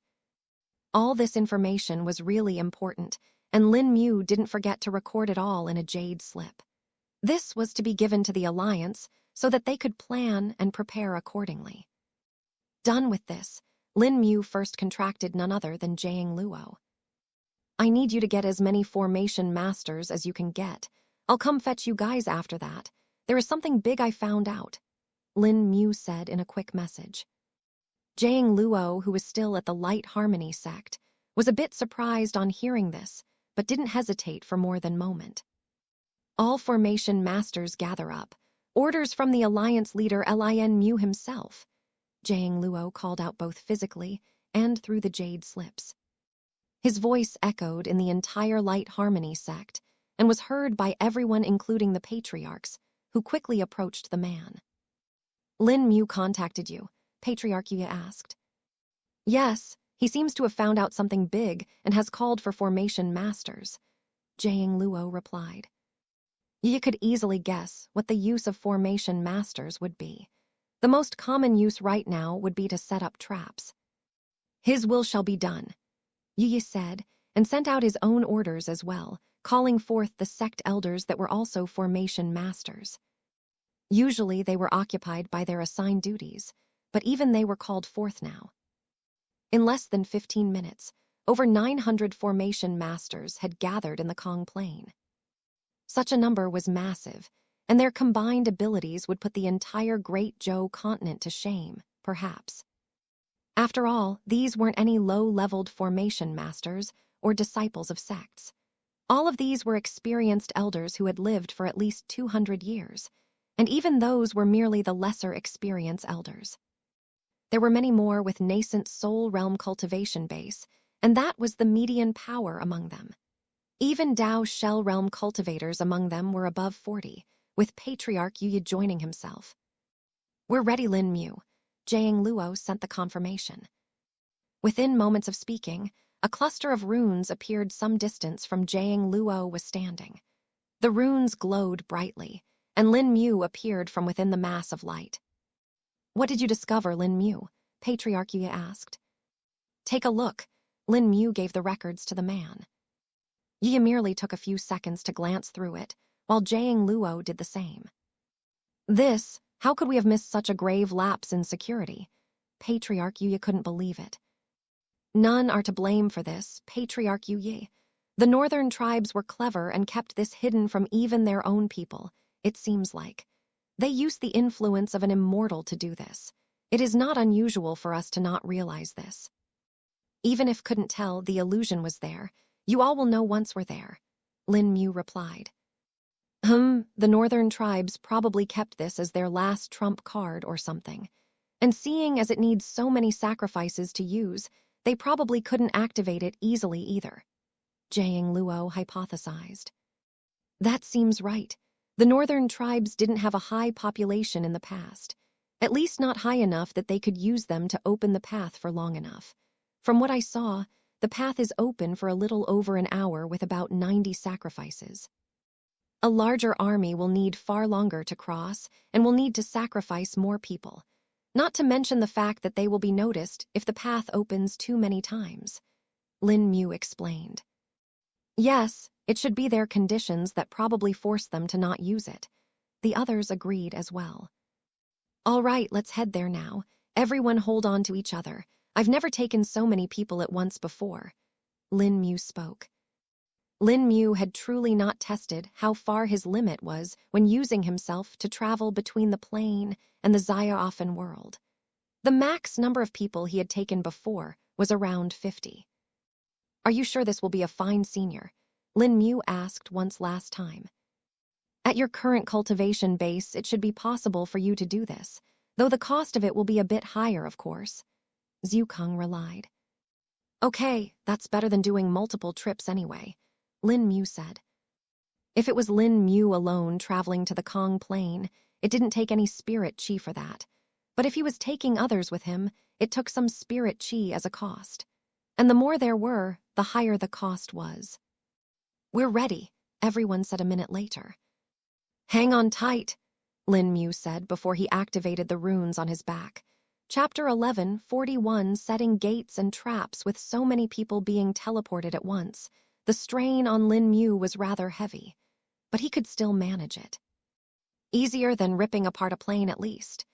All this information was really important, and Lin Mu didn't forget to record it all in a jade slip. This was to be given to the Alliance so that they could plan and prepare accordingly. Done with this, Lin Mu first contracted none other than Jiang Luo. I need you to get as many formation masters as you can get. I'll come fetch you guys after that. There is something big I found out, Lin Mu said in a quick message. Jiang Luo, who was still at the Light Harmony sect, was a bit surprised on hearing this, but didn't hesitate for more than a moment. All formation masters gather up. Orders from the Alliance leader Lin Mu himself, Jiang Luo called out both physically and through the jade slips. His voice echoed in the entire Light Harmony sect and was heard by everyone including the patriarchs, who quickly approached the man. Lin Mu contacted you, Patriarch Yu asked. Yes, he seems to have found out something big and has called for formation masters, Jiang Luo replied. You could easily guess what the use of formation masters would be. The most common use right now would be to set up traps. His will shall be done, Yu said, and sent out his own orders as well, calling forth the sect elders that were also formation masters. Usually they were occupied by their assigned duties, but even they were called forth now. In less than 15 minutes, over 900 formation masters had gathered in the Kong Plain. Such a number was massive, and their combined abilities would put the entire Great Zhou continent to shame, perhaps. After all, these weren't any low-leveled formation masters or disciples of sects. All of these were experienced elders who had lived for at least 200 years, and even those were merely the lesser experience elders. There were many more with nascent soul realm cultivation base, and that was the median power among them. Even Dao shell realm cultivators among them were above 40, with Patriarch Yu joining himself. "We're ready, Lin Mu," Jiang Luo sent the confirmation. Within moments of speaking, a cluster of runes appeared some distance from Jiang Luo was standing. The runes glowed brightly, and Lin Mu appeared from within the mass of light. "What did you discover, Lin Mu?" Patriarch Yu asked. "Take a look." Lin Mu gave the records to the man. Yi merely took a few seconds to glance through it, while Jiang Luo did the same. How could we have missed such a grave lapse in security? Patriarch Yu couldn't believe it. "None are to blame for this, Patriarch Yu. The northern tribes were clever and kept this hidden from even their own people, it seems like. They used the influence of an immortal to do this. It is not unusual for us to not realize this. Even if couldn't tell, the illusion was there. You all will know once we're there," Lin Mu replied. The northern tribes probably kept this as their last trump card or something. And seeing as it needs so many sacrifices to use, they probably couldn't activate it easily either," Jiang Luo hypothesized. "That seems right. The northern tribes didn't have a high population in the past, at least not high enough that they could use them to open the path for long enough. From what I saw, the path is open for a little over an hour with about 90 sacrifices. A larger army will need far longer to cross and will need to sacrifice more people, not to mention the fact that they will be noticed if the path opens too many times," Lin Mu explained. "Yes, it should be their conditions that probably force them to not use it." The others agreed as well. "All right, let's head there now. Everyone hold on to each other. I've never taken so many people at once before," Lin Mu spoke. Lin Mu had truly not tested how far his limit was when using himself to travel between the plane and the Zaya-Offen world. The max number of people he had taken before was around 50. "Are you sure this will be a fine senior?" Lin Mu asked once last time. "At your current cultivation base, it should be possible for you to do this, though the cost of it will be a bit higher, of course," Zhu Keng relied. "Okay, that's better than doing multiple trips anyway," Lin Mu said. If it was Lin Mu alone traveling to the Kong Plain, it didn't take any spirit chi for that. But if he was taking others with him, it took some spirit chi as a cost. And the more there were, the higher the cost was. "We're ready," everyone said a minute later. "Hang on tight," Lin Mu said before he activated the runes on his back. Chapter 11:41 Setting gates and traps with so many people being teleported at once. The strain on Lin Mu was rather heavy, but he could still manage it. Easier than ripping apart a plane at least,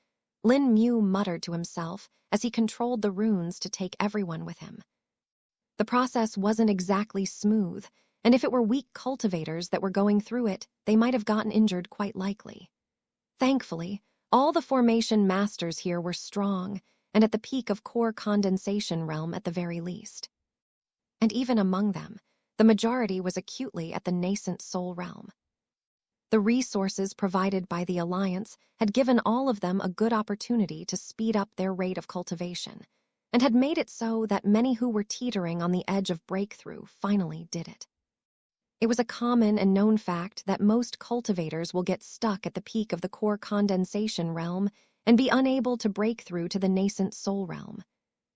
Lin Mu muttered to himself as he controlled the runes to take everyone with him. The process wasn't exactly smooth, and if it were weak cultivators that were going through it, they might have gotten injured quite likely. Thankfully, all the formation masters here were strong and at the peak of core condensation realm at the very least. And even among them, the majority was acutely at the nascent soul realm. The resources provided by the Alliance had given all of them a good opportunity to speed up their rate of cultivation, and had made it so that many who were teetering on the edge of breakthrough finally did it. It was a common and known fact that most cultivators will get stuck at the peak of the core condensation realm and be unable to break through to the nascent soul realm.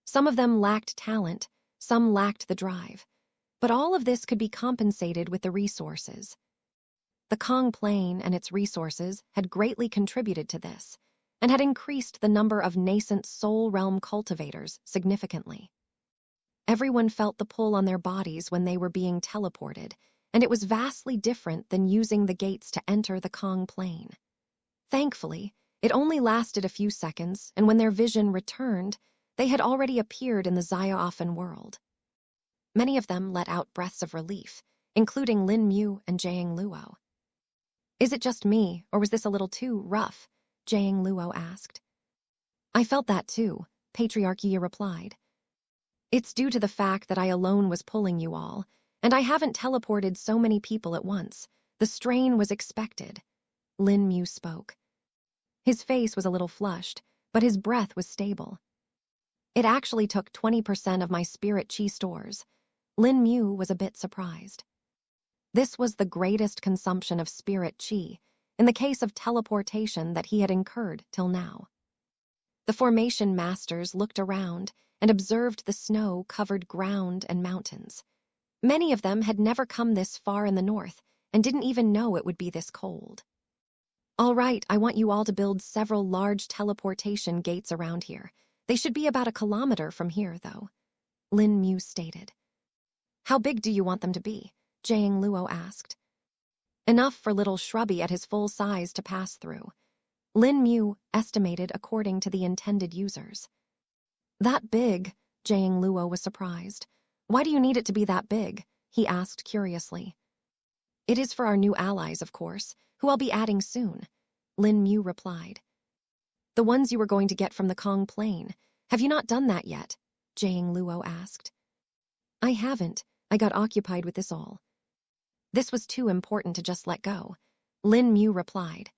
Some of them lacked talent, some lacked the drive. But all of this could be compensated with the resources. The Kong Plain and its resources had greatly contributed to this, and had increased the number of nascent soul realm cultivators significantly. Everyone felt the pull on their bodies when they were being teleported, and it was vastly different than using the gates to enter the Kong plane. Thankfully, it only lasted a few seconds, and when their vision returned, they had already appeared in the Xia world. Many of them let out breaths of relief, including Lin Mu and Jiang Luo. "Is it just me, or was this a little too rough?" Jiang Luo asked. "I felt that too," Patriarch Yi replied. "It's due to the fact that I alone was pulling you all, and I haven't teleported so many people at once. The strain was expected." Lin Mu spoke. His face was a little flushed, but his breath was stable. "It actually took 20% of my spirit chi stores." Lin Mu was a bit surprised. This was the greatest consumption of spirit chi, in the case of teleportation, that he had incurred till now. The formation masters looked around and observed the snow-covered ground and mountains. Many of them had never come this far in the north and didn't even know it would be this cold. "All right, I want you all to build several large teleportation gates around here. They should be about 1 kilometer from here, though," Lin Mu stated. "How big do you want them to be?" Jiang Luo asked. "Enough for little Shrubby at his full size to pass through," Lin Mu estimated according to the intended users. "That big?" Jiang Luo was surprised. "Why do you need it to be that big?" he asked curiously. "It is for our new allies, of course, who I'll be adding soon," Lin Mu replied. "The ones you were going to get from the Kong plane. Have you not done that yet?" Jiang Luo asked. "I haven't. I got occupied with this all." "This was too important to just let go," Lin Mu replied.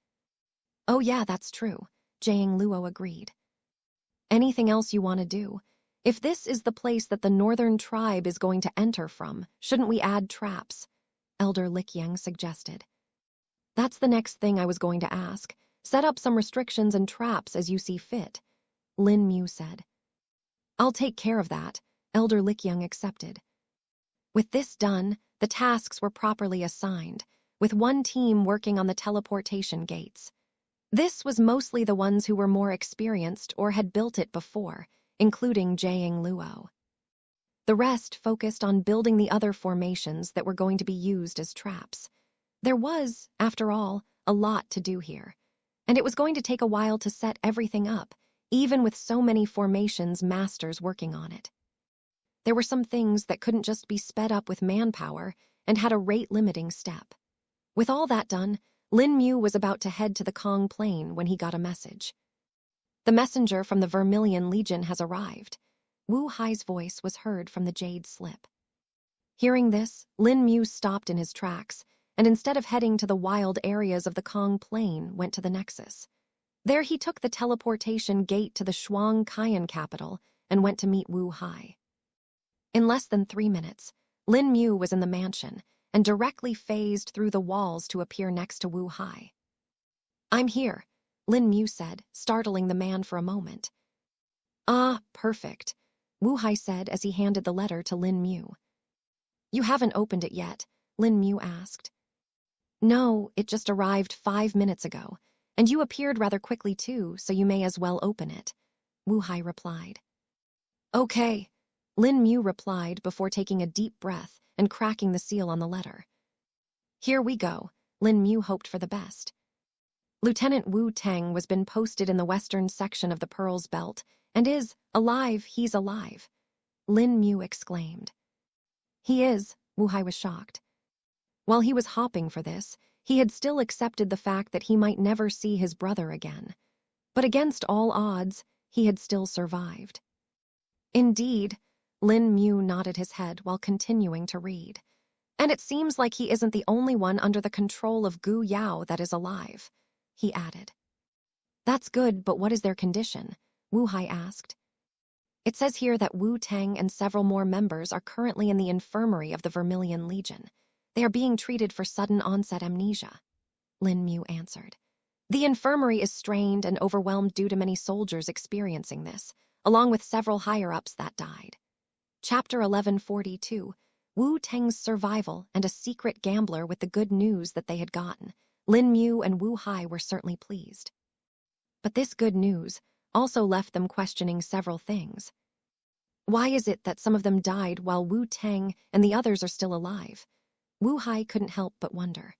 "Oh yeah, that's true," Jiang Luo agreed. "Anything else you want to do? If this is the place that the northern tribe is going to enter from, shouldn't we add traps?" Elder Likyang suggested. "That's the next thing I was going to ask. Set up some restrictions and traps as you see fit," Lin Mu said. "I'll take care of that," Elder Likyang accepted. With this done, the tasks were properly assigned, with one team working on the teleportation gates. This was mostly the ones who were more experienced or had built it before, including Jiang Luo. The rest focused on building the other formations that were going to be used as traps. There was, after all, a lot to do here, and it was going to take a while to set everything up, even with so many formations masters working on it. There were some things that couldn't just be sped up with manpower and had a rate-limiting step. With all that done, Lin Mu was about to head to the Kong plane when he got a message. "The messenger from the Vermilion Legion has arrived." Wu Hai's voice was heard from the jade slip. Hearing this, Lin Mu stopped in his tracks, and instead of heading to the wild areas of the Kong plain, went to the Nexus. There he took the teleportation gate to the Shuang Kayan capital and went to meet Wu Hai. In less than 3 minutes, Lin Mu was in the mansion and directly phased through the walls to appear next to Wu Hai. "I'm here," Lin Mu said, startling the man for a moment. "Ah, perfect," Wu Hai said as he handed the letter to Lin Mu. "You haven't opened it yet?" Lin Mu asked. "No, it just arrived 5 minutes ago, and you appeared rather quickly too, so you may as well open it," Wu Hai replied. "Okay," Lin Mu replied before taking a deep breath and cracking the seal on the letter. "Here we go," Lin Mu hoped for the best. "Lieutenant Wu Teng was been posted in the western section of the Pearl's Belt and is alive, he's alive," Lin Mu exclaimed. "He is," Wu Hai was shocked. While he was hopping for this, he had still accepted the fact that he might never see his brother again. But against all odds, he had still survived. "Indeed," Lin Mu nodded his head while continuing to read. "And it seems like he isn't the only one under the control of Gu Yao that is alive," he added. "That's good, but what is their condition?" Wu Hai asked. "It says here that Wu Teng and several more members are currently in the infirmary of the Vermilion Legion. They are being treated for sudden onset amnesia," Lin Mu answered. "The infirmary is strained and overwhelmed due to many soldiers experiencing this, along with several higher-ups that died." Chapter 1142, Wu Teng's survival and a secret gambler with the good news that they had gotten. Lin Mu and Wu Hai were certainly pleased. But this good news also left them questioning several things. Why is it that some of them died while Wu Tang and the others are still alive? Wu Hai couldn't help but wonder.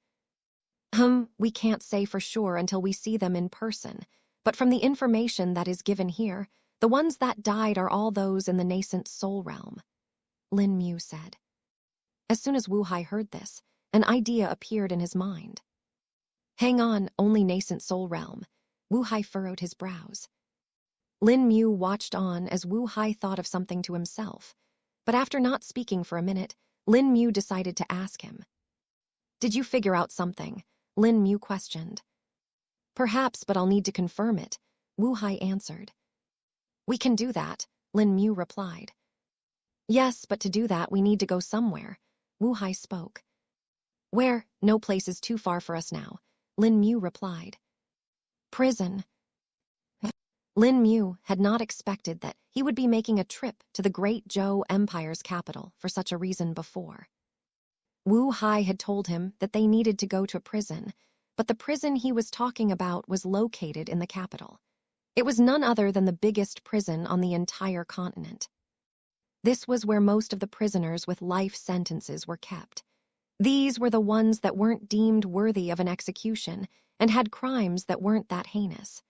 We can't say for sure until we see them in person, but from the information that is given here, the ones that died are all those in the nascent soul realm, Lin Mu said. As soon as Wu Hai heard this, an idea appeared in his mind. Hang on, only nascent soul realm. Wu Hai furrowed his brows. Lin Mu watched on as Wu Hai thought of something to himself, but after not speaking for a minute, Lin Mu decided to ask him. Did you figure out something? Lin Mu questioned. Perhaps, but I'll need to confirm it, Wu Hai answered. We can do that, Lin Mu replied. Yes, but to do that we need to go somewhere, Wu Hai spoke. Where? No place is too far for us now, Lin Mu replied. Prison. Lin Mu had not expected that he would be making a trip to the Great Zhou Empire's capital for such a reason before. Wu Hai had told him that they needed to go to a prison, but the prison he was talking about was located in the capital. It was none other than the biggest prison on the entire continent. This was where most of the prisoners with life sentences were kept. These were the ones that weren't deemed worthy of an execution and had crimes that weren't that heinous.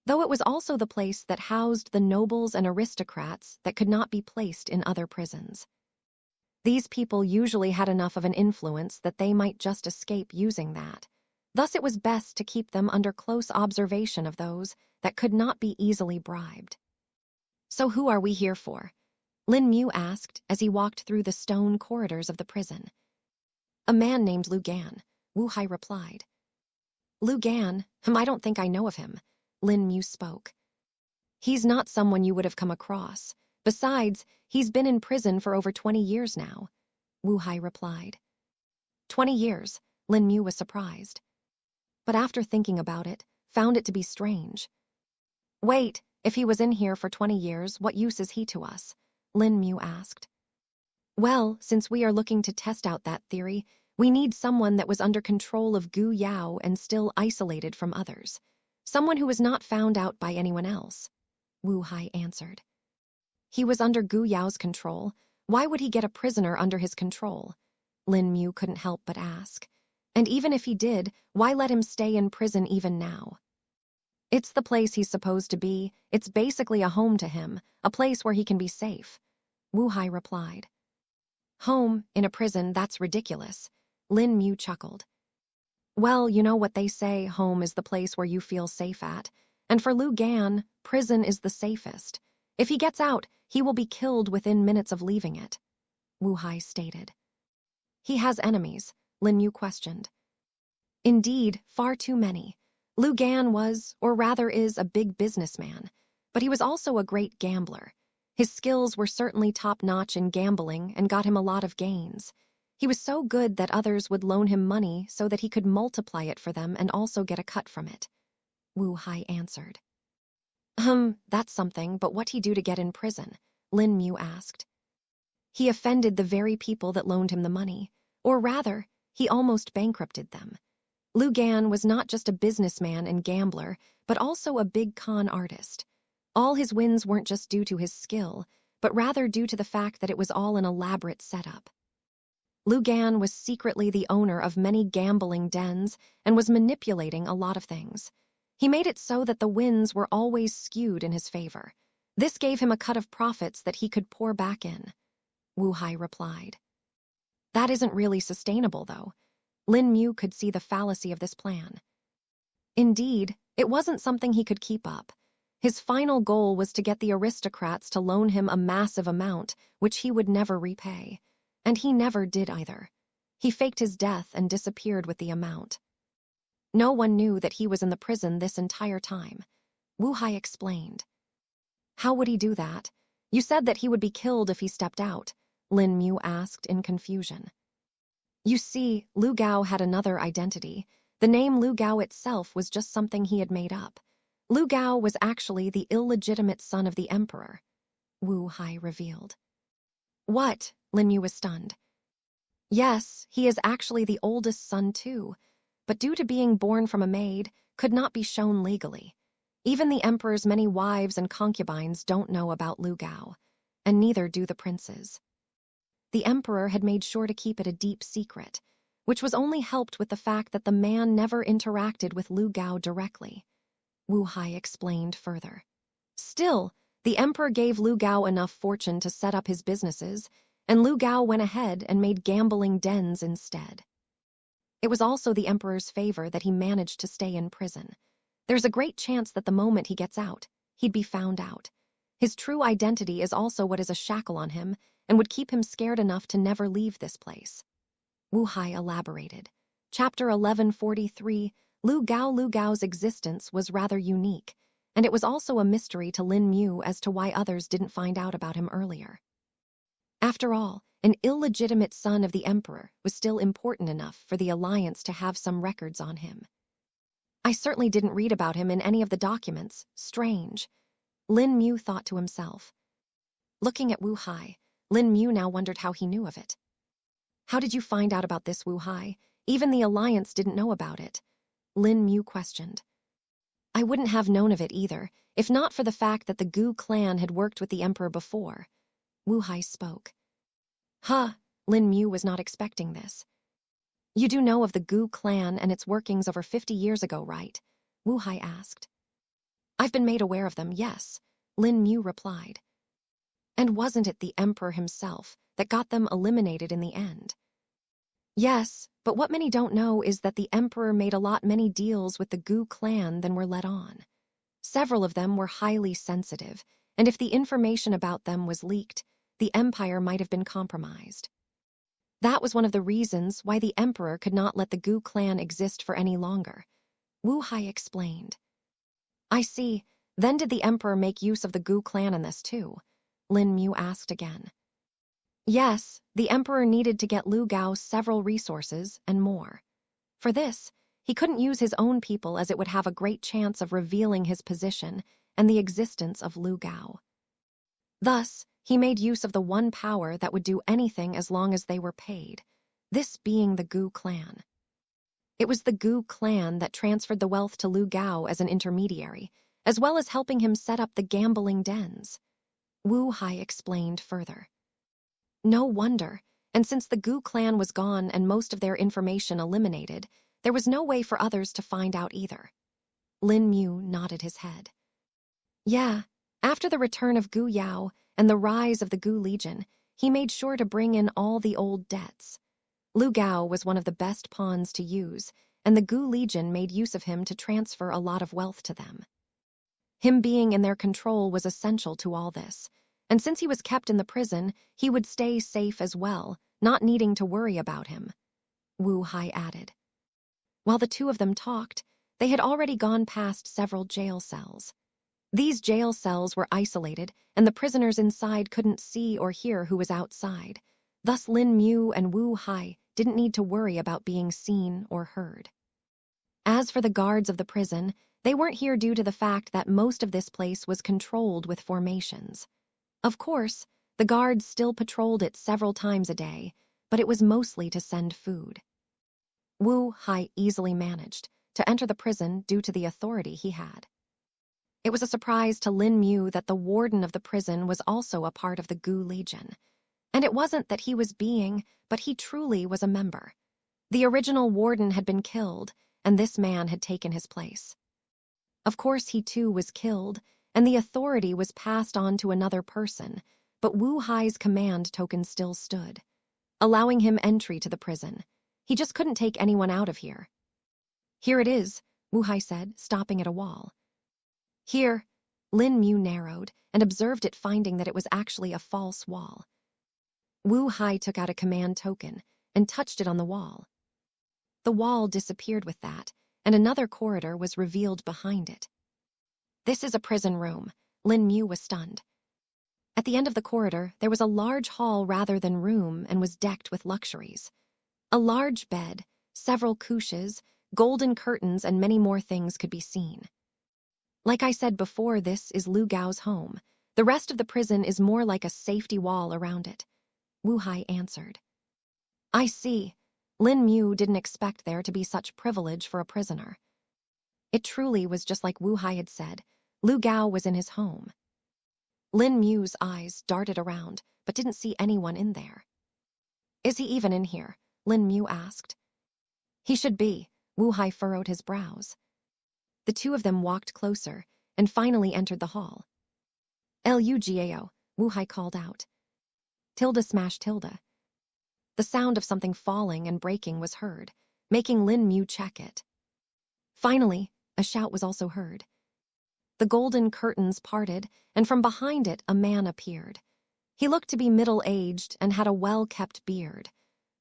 Though it was also the place that housed the nobles and aristocrats that could not be placed in other prisons. These people usually had enough of an influence that they might just escape using that. Thus it was best to keep them under close observation of those that could not be easily bribed. So who are we here for? Lin Mu asked as he walked through the stone corridors of the prison. A man named Lu Gan, Wu Hai replied. Lu Gan? I don't think I know of him, Lin Mu spoke. He's not someone you would have come across. Besides, he's been in prison for over 20 years now, Wu Hai replied. 20 years, Lin Mu was surprised. But after thinking about it, found it to be strange. Wait, if he was in here for 20 years, what use is he to us? Lin Mu asked. Well, since we are looking to test out that theory, we need someone that was under control of Gu Yao and still isolated from others. Someone who was not found out by anyone else, Wu Hai answered. He was under Gu Yao's control. Why would he get a prisoner under his control? Lin Mu couldn't help but ask. And even if he did, why let him stay in prison even now? It's the place he's supposed to be. It's basically a home to him, a place where he can be safe, Wu Hai replied. Home, in a prison, that's ridiculous, Lin Mu chuckled. Well, you know what they say, home is the place where you feel safe at. And for Lu Gan, prison is the safest. If he gets out, he will be killed within minutes of leaving it, Wu Hai stated. He has enemies, Lin Mu questioned. Indeed, far too many. Lu Gan was, or rather is, a big businessman, but he was also a great gambler. His skills were certainly top-notch in gambling and got him a lot of gains. He was so good that others would loan him money so that he could multiply it for them and also get a cut from it, Wu Hai answered. That's something, but what'd he do to get in prison? Lin Mu asked. He offended the very people that loaned him the money, or rather, he almost bankrupted them. Lu Gan was not just a businessman and gambler, but also a big con artist. All his wins weren't just due to his skill, but rather due to the fact that it was all an elaborate setup. Lu Gan was secretly the owner of many gambling dens and was manipulating a lot of things. He made it so that the wins were always skewed in his favor. This gave him a cut of profits that he could pour back in, Wu Hai replied. That isn't really sustainable, though. Lin Mu could see the fallacy of this plan. Indeed, it wasn't something he could keep up. His final goal was to get the aristocrats to loan him a massive amount, which he would never repay. And he never did either. He faked his death and disappeared with the amount. No one knew that he was in the prison this entire time, Wu Hai explained. How would he do that? You said that he would be killed if he stepped out, Lin Mu asked in confusion. You see, Lu Gao had another identity. The name Lu Gao itself was just something he had made up. Lu Gao was actually the illegitimate son of the emperor, Wu Hai revealed. What? Lin Mu was stunned. Yes, he is actually the oldest son too, but due to being born from a maid, could not be shown legally. Even the emperor's many wives and concubines don't know about Lu Gao. and neither do the princes. The emperor had made sure to keep it a deep secret, which was only helped with the fact that the man never interacted with Lu Gao directly. Wu Hai explained further. Still, the emperor gave Lu Gao enough fortune to set up his businesses, and Lu Gao went ahead and made gambling dens instead. It was also the emperor's favor that he managed to stay in prison. There's a great chance that the moment he gets out, he'd be found out. His true identity is also what is a shackle on him and would keep him scared enough to never leave this place. Wu Hai elaborated. Chapter 1143, Lu Gao's existence was rather unique, and it was also a mystery to Lin Mu as to why others didn't find out about him earlier. After all, an illegitimate son of the emperor was still important enough for the alliance to have some records on him. I certainly didn't read about him in any of the documents. Strange. Lin Mu thought to himself. Looking at Wu Hai, Lin Mu now wondered how he knew of it. How did you find out about this, Wu Hai? Even the alliance didn't know about it. Lin Mu questioned. I wouldn't have known of it either, if not for the fact that the Gu clan had worked with the emperor before. Wu Hai spoke. Huh, Lin Mu was not expecting this. You do know of the Gu clan and its workings over 50 years ago, right? Wu Hai asked. I've been made aware of them, yes, Lin Mu replied. And wasn't it the emperor himself that got them eliminated in the end? Yes, but what many don't know is that the emperor made many deals with the Gu clan than were let on. Several of them were highly sensitive, and if the information about them was leaked, the empire might have been compromised. That was one of the reasons why the emperor could not let the Gu clan exist for any longer. Wu Hai explained. I see. Then did the emperor make use of the Gu clan in this too? Lin Mu asked again. Yes, the emperor needed to get Lu Gao several resources and more. For this, he couldn't use his own people as it would have a great chance of revealing his position and the existence of Lu Gao. Thus, he made use of the one power that would do anything as long as they were paid, this being the Gu clan. It was the Gu clan that transferred the wealth to Lu Gao as an intermediary, as well as helping him set up the gambling dens. Wu Hai explained further. No wonder, and since the Gu clan was gone and most of their information eliminated, there was no way for others to find out either. Lin Mu nodded his head. Yeah, after the return of Gu Yao and the rise of the Gu Legion, he made sure to bring in all the old debts. Lu Gao was one of the best pawns to use, and the Gu Legion made use of him to transfer a lot of wealth to them. Him being in their control was essential to all this, and since he was kept in the prison, he would stay safe as well, not needing to worry about him. Wu Hai added. While the two of them talked, they had already gone past several jail cells. These jail cells were isolated, and the prisoners inside couldn't see or hear who was outside. Thus Lin Mu and Wu Hai didn't need to worry about being seen or heard. As for the guards of the prison, they weren't here due to the fact that most of this place was controlled with formations. Of course, the guards still patrolled it several times a day, but it was mostly to send food. Wu Hai easily managed to enter the prison due to the authority he had. It was a surprise to Lin Mu that the warden of the prison was also a part of the Gu Legion. And it wasn't that he was being, but he truly was a member. The original warden had been killed, and this man had taken his place. Of course, he too was killed, and the authority was passed on to another person, but Wu Hai's command token still stood, allowing him entry to the prison. He just couldn't take anyone out of here. Here it is, Wu Hai said, stopping at a wall. Here, Lin Mu narrowed and observed it, finding that it was actually a false wall. Wu Hai took out a command token and touched it on the wall. The wall disappeared with that, and another corridor was revealed behind it. This is a prison room. Lin Mu was stunned. At the end of the corridor, there was a large hall rather than room and was decked with luxuries. A large bed, several couches, golden curtains, and many more things could be seen. Like I said before, this is Lu Gao's home. The rest of the prison is more like a safety wall around it. Wu Hai answered. I see. Lin Mu didn't expect there to be such privilege for a prisoner. It truly was just like Wu Hai had said. Lu Gao was in his home. Lin Mu's eyes darted around, but didn't see anyone in there. Is he even in here? Lin Mu asked. He should be. Wu Hai furrowed his brows. The two of them walked closer and finally entered the hall. Lugao, Wu Hai called out. Tilda smashed Tilda. The sound of something falling and breaking was heard, making Lin Mu check it. Finally, a shout was also heard. The golden curtains parted, and from behind it a man appeared. He looked to be middle-aged and had a well-kept beard,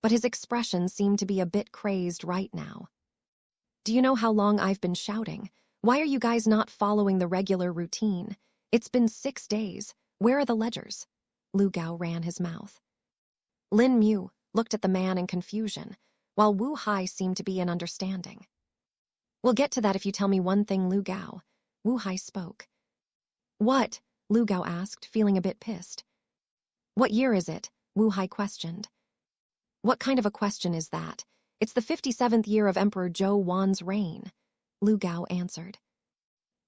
but his expression seemed to be a bit crazed right now. Do you know how long I've been shouting? Why are you guys not following the regular routine? It's been 6 days. Where are the ledgers? Lu Gao ran his mouth. Lin Mu looked at the man in confusion, while Wu Hai seemed to be in understanding. We'll get to that if you tell me one thing, Lu Gao. Wu Hai spoke. What? Lu Gao asked, feeling a bit pissed. What year is it? Wu Hai questioned. What kind of a question is that? It's the 57th year of Emperor Zhou Wan's reign, Lu Gao answered.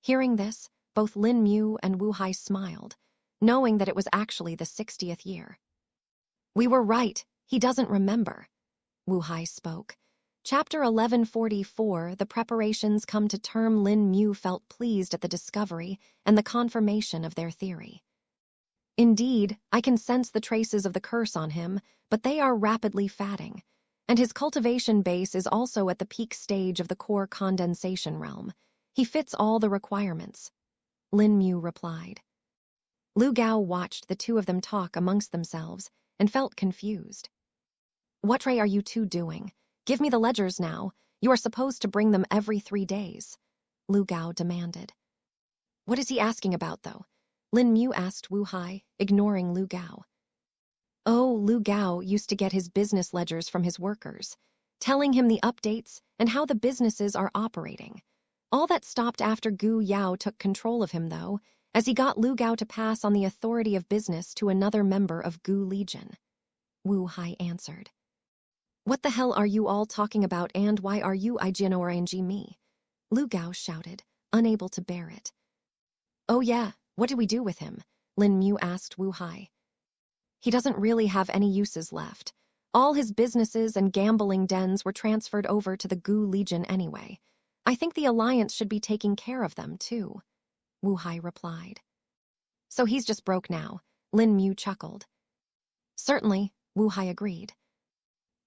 Hearing this, both Lin Mu and Wu Hai smiled, knowing that it was actually the 60th year. We were right, he doesn't remember, Wu Hai spoke. Chapter 1144, the preparations come to term. Lin Mu felt pleased at the discovery and the confirmation of their theory. Indeed, I can sense the traces of the curse on him, but they are rapidly fading, and his cultivation base is also at the peak stage of the core condensation realm. He fits all the requirements, Lin Mu replied. Lu Gao watched the two of them talk amongst themselves and felt confused. What are you two doing? Give me the ledgers now. You are supposed to bring them every 3 days, Lu Gao demanded. What is he asking about, though? Lin Mu asked Wu Hai, ignoring Lu Gao. Oh, Lu Gao used to get his business ledgers from his workers, telling him the updates and how the businesses are operating. All that stopped after Gu Yao took control of him, though, as he got Lu Gao to pass on the authority of business to another member of Gu Legion, Wu Hai answered. What the hell are you all talking about, and why are you ignoring me? Lu Gao shouted, unable to bear it. Oh yeah, what do we do with him? Lin Mu asked Wu Hai. He doesn't really have any uses left. All his businesses and gambling dens were transferred over to the Gu Legion anyway. I think the Alliance should be taking care of them, too, Wu Hai replied. So he's just broke now, Lin Mu chuckled. Certainly, Wu Hai agreed.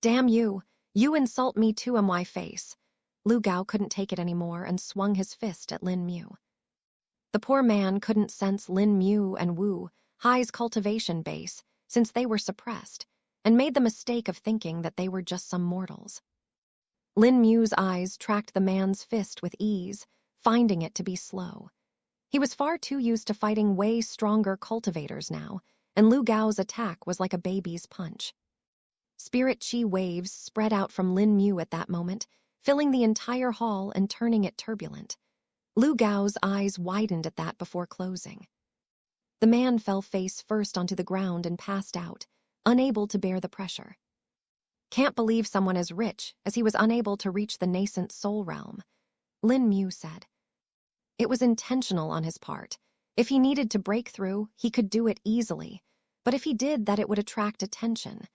Damn you, you insult me to my face. Lu Gao couldn't take it anymore and swung his fist at Lin Mu. The poor man couldn't sense Lin Mu and Wu Hai's cultivation base since they were suppressed, and made the mistake of thinking that they were just some mortals. Lin Mu's eyes tracked the man's fist with ease, finding it to be slow. He was far too used to fighting way stronger cultivators now, and Lu Gao's attack was like a baby's punch. Spirit chi waves spread out from Lin Mu at that moment, filling the entire hall and turning it turbulent. Lu Gao's eyes widened at that before closing. The man fell face first onto the ground and passed out, unable to bear the pressure. Can't believe someone as rich as he was unable to reach the nascent soul realm, Lin Mu said. It was intentional on his part. If he needed to break through, he could do it easily, but if he did that, it would attract attention.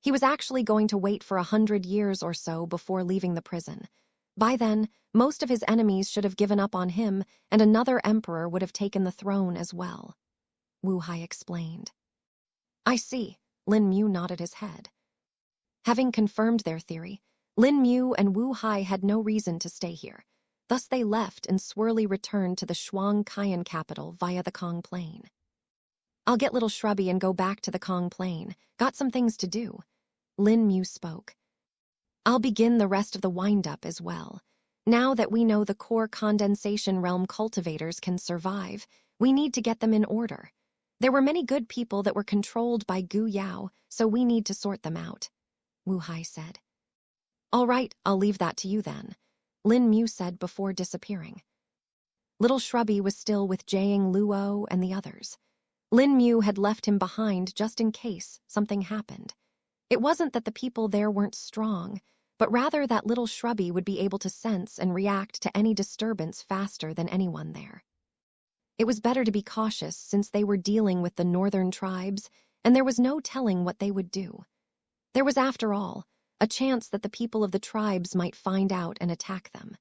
He was actually going to wait for 100 years or so before leaving the prison. By then, most of his enemies should have given up on him, and another emperor would have taken the throne as well, Wu Hai explained. I see, Lin Mu nodded his head. Having confirmed their theory, Lin Mu and Wu Hai had no reason to stay here. Thus they left and swirly returned to the Shuang Kayan capital via the Kong Plain. I'll get little Shrubby and go back to the Kong Plain. Got some things to do, Lin Mu spoke. I'll begin the rest of the wind-up as well. Now that we know the core condensation realm cultivators can survive, we need to get them in order. There were many good people that were controlled by Gu Yao, so we need to sort them out, Wu Hai said. All right, I'll leave that to you then, Lin Mu said before disappearing. Little Shrubby was still with Jiang Luo and the others. Lin Mu had left him behind just in case something happened. It wasn't that the people there weren't strong, but rather that little Shrubby would be able to sense and react to any disturbance faster than anyone there. It was better to be cautious since they were dealing with the northern tribes, and there was no telling what they would do. There was, after all, a chance that the people of the tribes might find out and attack them.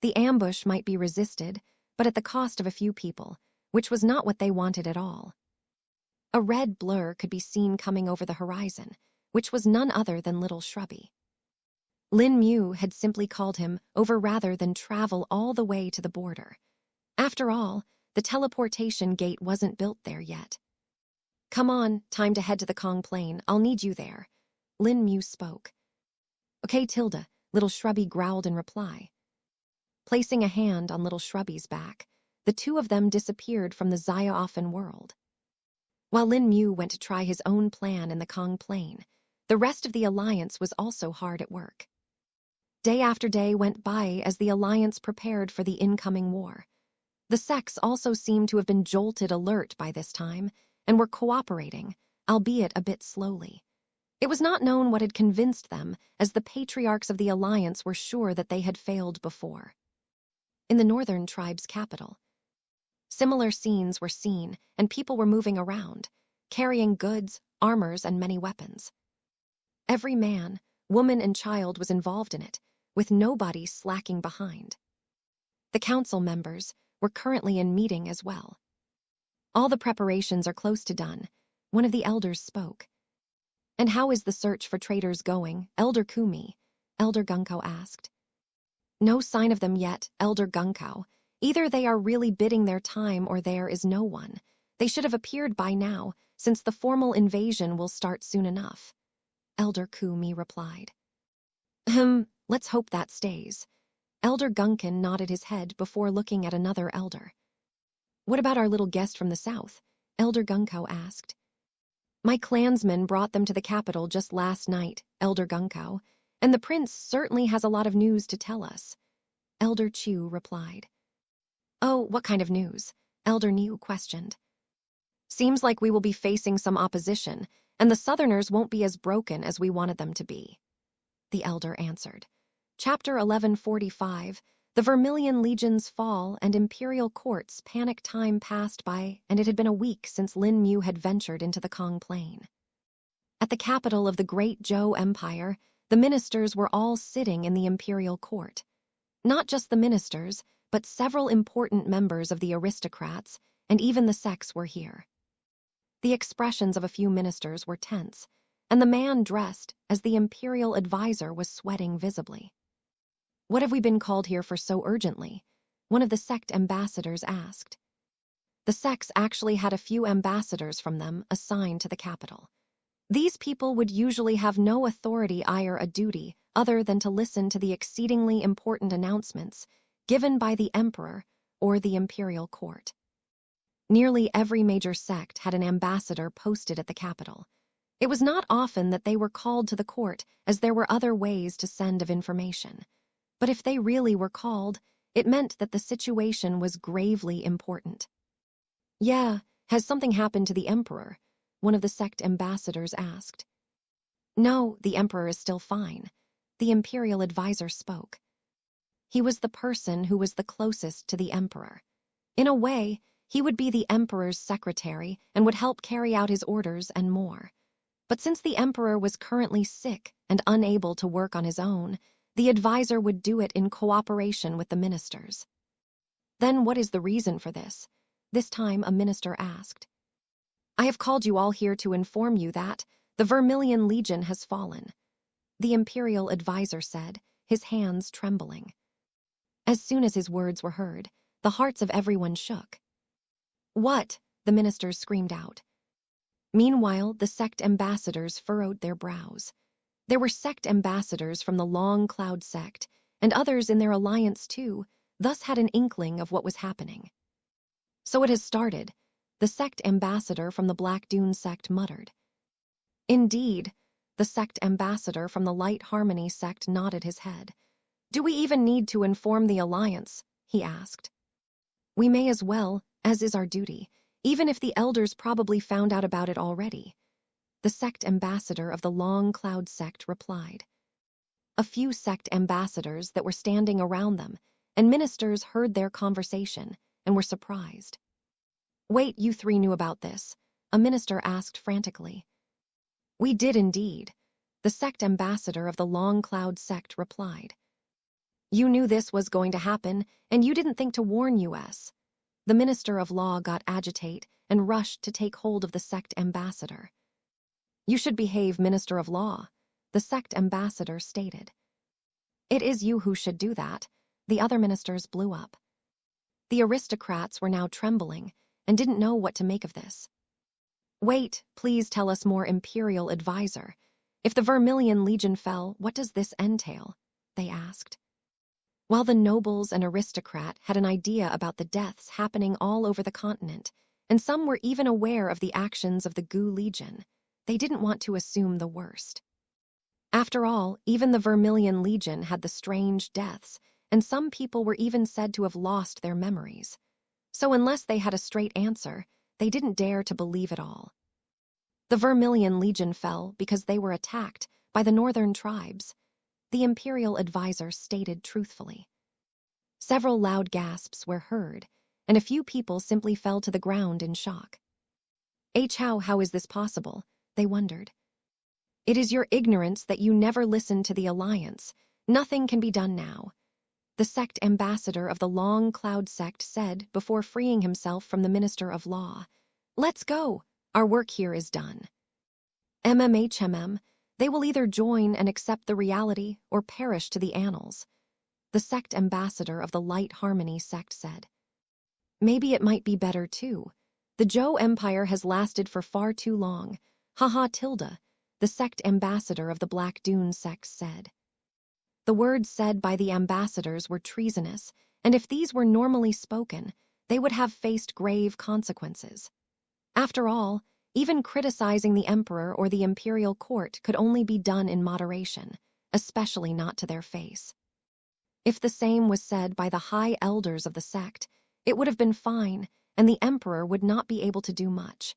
The ambush might be resisted, but at the cost of a few people, which was not what they wanted at all. A red blur could be seen coming over the horizon, which was none other than little Shrubby. Lin Mu had simply called him over rather than travel all the way to the border. After all, the teleportation gate wasn't built there yet. "Come on, time to head to the Kong Plain. I'll need you there," Lin Mu spoke. "Okay, Tilda," little Shrubby growled in reply. Placing a hand on little Shrubby's back, the two of them disappeared from the Zaya-Offen world. While Lin Mu went to try his own plan in the Kong Plain, the rest of the Alliance was also hard at work. Day after day went by as the Alliance prepared for the incoming war. The sects also seemed to have been jolted alert by this time and were cooperating, albeit a bit slowly. It was not known what had convinced them, as the patriarchs of the Alliance were sure that they had failed before. In the northern tribe's capital, similar scenes were seen, and people were moving around, carrying goods, armors, and many weapons. Every man, woman, and child was involved in it, with nobody slacking behind. The council members were currently in meeting as well. "All the preparations are close to done," one of the elders spoke. "And how is the search for traitors going, Elder Kumi?" Elder Gunkao asked. "No sign of them yet, Elder Gunkao. Either they are really biding their time or there is no one. They should have appeared by now, since the formal invasion will start soon enough," Elder Kumi replied. Let's hope that stays." Elder Gunkin nodded his head before looking at another elder. "What about our little guest from the south?" Elder Gunkao asked. "My clansmen brought them to the capital just last night, Elder Gunkao, and the prince certainly has a lot of news to tell us," Elder Chu replied. "Oh, what kind of news?" Elder Niu questioned. "Seems like we will be facing some opposition, and the Southerners won't be as broken as we wanted them to be," the elder answered. Chapter 1145, The Vermilion Legion's Fall and Imperial Court's Panic. Time passed by, and it had been a week since Lin Mu had ventured into the Kong Plain. At the capital of the Great Zhou Empire, the ministers were all sitting in the Imperial Court. Not just the ministers, but several important members of the aristocrats, and even the sects were here. The expressions of a few ministers were tense, and the man dressed as the imperial advisor was sweating visibly. "What have we been called here for so urgently?" one of the sect ambassadors asked. The sects actually had a few ambassadors from them assigned to the capital. These people would usually have no authority or a duty other than to listen to the exceedingly important announcements given by the emperor or the imperial court. Nearly every major sect had an ambassador posted at the capital. It was not often that they were called to the court, as there were other ways to send of information. But if they really were called, it meant that the situation was gravely important. "Yeah, has something happened to the emperor?" one of the sect ambassadors asked. "No, the emperor is still fine," the imperial advisor spoke. He was the person who was the closest to the emperor. In a way, he would be the emperor's secretary and would help carry out his orders and more. But since the emperor was currently sick and unable to work on his own, the advisor would do it in cooperation with the ministers. "Then what is the reason for this?" this time a minister asked. "I have called you all here to inform you that the Vermilion Legion has fallen," the imperial advisor said, his hands trembling. As soon as his words were heard, the hearts of everyone shook. "What?" the ministers screamed out. Meanwhile, the sect ambassadors furrowed their brows. There were sect ambassadors from the Long Cloud sect, and others in their alliance too, thus had an inkling of what was happening. "So it has started," the sect ambassador from the Black Dune sect muttered. "Indeed," the sect ambassador from the Light Harmony sect nodded his head. "Do we even need to inform the alliance?" he asked. "We may as well, as is our duty, even if the elders probably found out about it already," the sect ambassador of the Long Cloud sect replied. A few sect ambassadors that were standing around them, and ministers heard their conversation and were surprised. "Wait, you three knew about this?" a minister asked frantically. "We did indeed," the sect ambassador of the Long Cloud sect replied. "You knew this was going to happen, and you didn't think to warn us." The minister of law got agitated and rushed to take hold of the sect ambassador. "You should behave, minister of law," the sect ambassador stated. "It is you who should do that," the other ministers blew up. The aristocrats were now trembling and didn't know what to make of this. "Wait, please tell us more, imperial advisor. If the Vermilion Legion fell, what does this entail?" they asked. While the nobles and aristocrat had an idea about the deaths happening all over the continent, and some were even aware of the actions of the Gu Legion, they didn't want to assume the worst. After all, even the Vermilion Legion had the strange deaths, and some people were even said to have lost their memories. So unless they had a straight answer, they didn't dare to believe it all. The Vermilion Legion fell because they were attacked by the northern tribes, the imperial advisor stated truthfully. Several loud gasps were heard, and a few people simply fell to the ground in shock. How is this possible? They wondered. "It is your ignorance that you never listened to the Alliance. Nothing can be done now," the sect ambassador of the Long Cloud sect said before freeing himself from the minister of law. "Let's go. Our work here is done." They will either join and accept the reality or perish to the annals, the sect ambassador of the Light Harmony sect said. "Maybe it might be better too. The Zhou Empire has lasted for far too long. Haha tilde, the sect ambassador of the Black Dune sect said. The words said by the ambassadors were treasonous, and if these were normally spoken, they would have faced grave consequences. After all, even criticizing the emperor or the imperial court could only be done in moderation, especially not to their face. If the same was said by the high elders of the sect, it would have been fine, and the emperor would not be able to do much.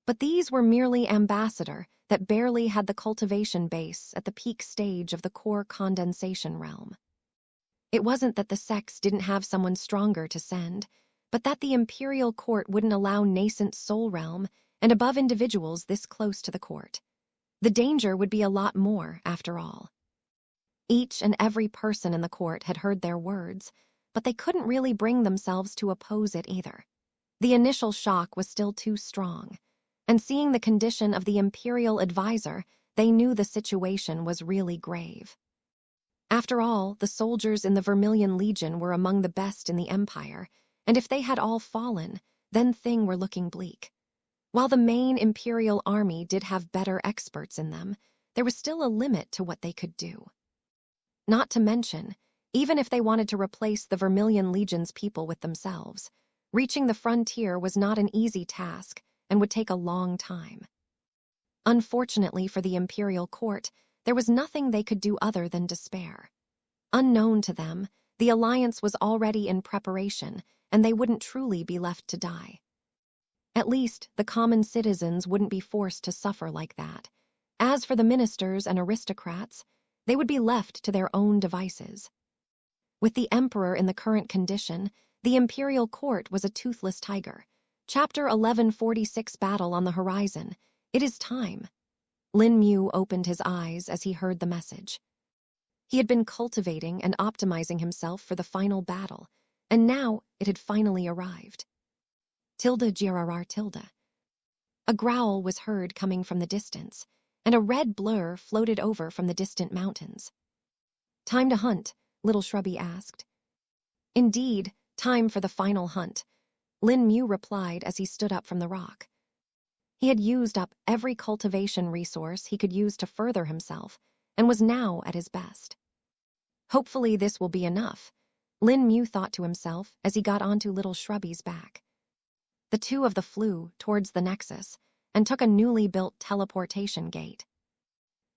But these were merely ambassador that barely had the cultivation base at the peak stage of the core condensation realm. It wasn't that the sects didn't have someone stronger to send, but that the imperial court wouldn't allow nascent soul realm and above individuals this close to the court. The danger would be a lot more, after all. Each and every person in the court had heard their words, but they couldn't really bring themselves to oppose it either. The initial shock was still too strong, and seeing the condition of the imperial advisor, they knew the situation was really grave. After all, the soldiers in the Vermilion Legion were among the best in the empire, and if they had all fallen, then things were looking bleak. While the main imperial army did have better experts in them, there was still a limit to what they could do. Not to mention, even if they wanted to replace the Vermilion Legion's people with themselves, reaching the frontier was not an easy task and would take a long time. Unfortunately for the imperial court, there was nothing they could do other than despair. Unknown to them, the alliance was already in preparation, and they wouldn't truly be left to die. At least, the common citizens wouldn't be forced to suffer like that. As for the ministers and aristocrats, they would be left to their own devices. With the emperor in the current condition, the imperial court was a toothless tiger. Chapter 1146 Battle on the horizon. It is time. Lin Mu opened his eyes as he heard the message. He had been cultivating and optimizing himself for the final battle, and now it had finally arrived. Tilde GRR tilde. A growl was heard coming from the distance, and a red blur floated over from the distant mountains. "Time to hunt?" Little Shrubby asked. "Indeed, time for the final hunt," Lin Mu replied as he stood up from the rock. He had used up every cultivation resource he could use to further himself, and was now at his best. Hopefully this will be enough, Lin Mu thought to himself as he got onto Little Shrubby's back. The two of them flew towards the nexus and took a newly built teleportation gate.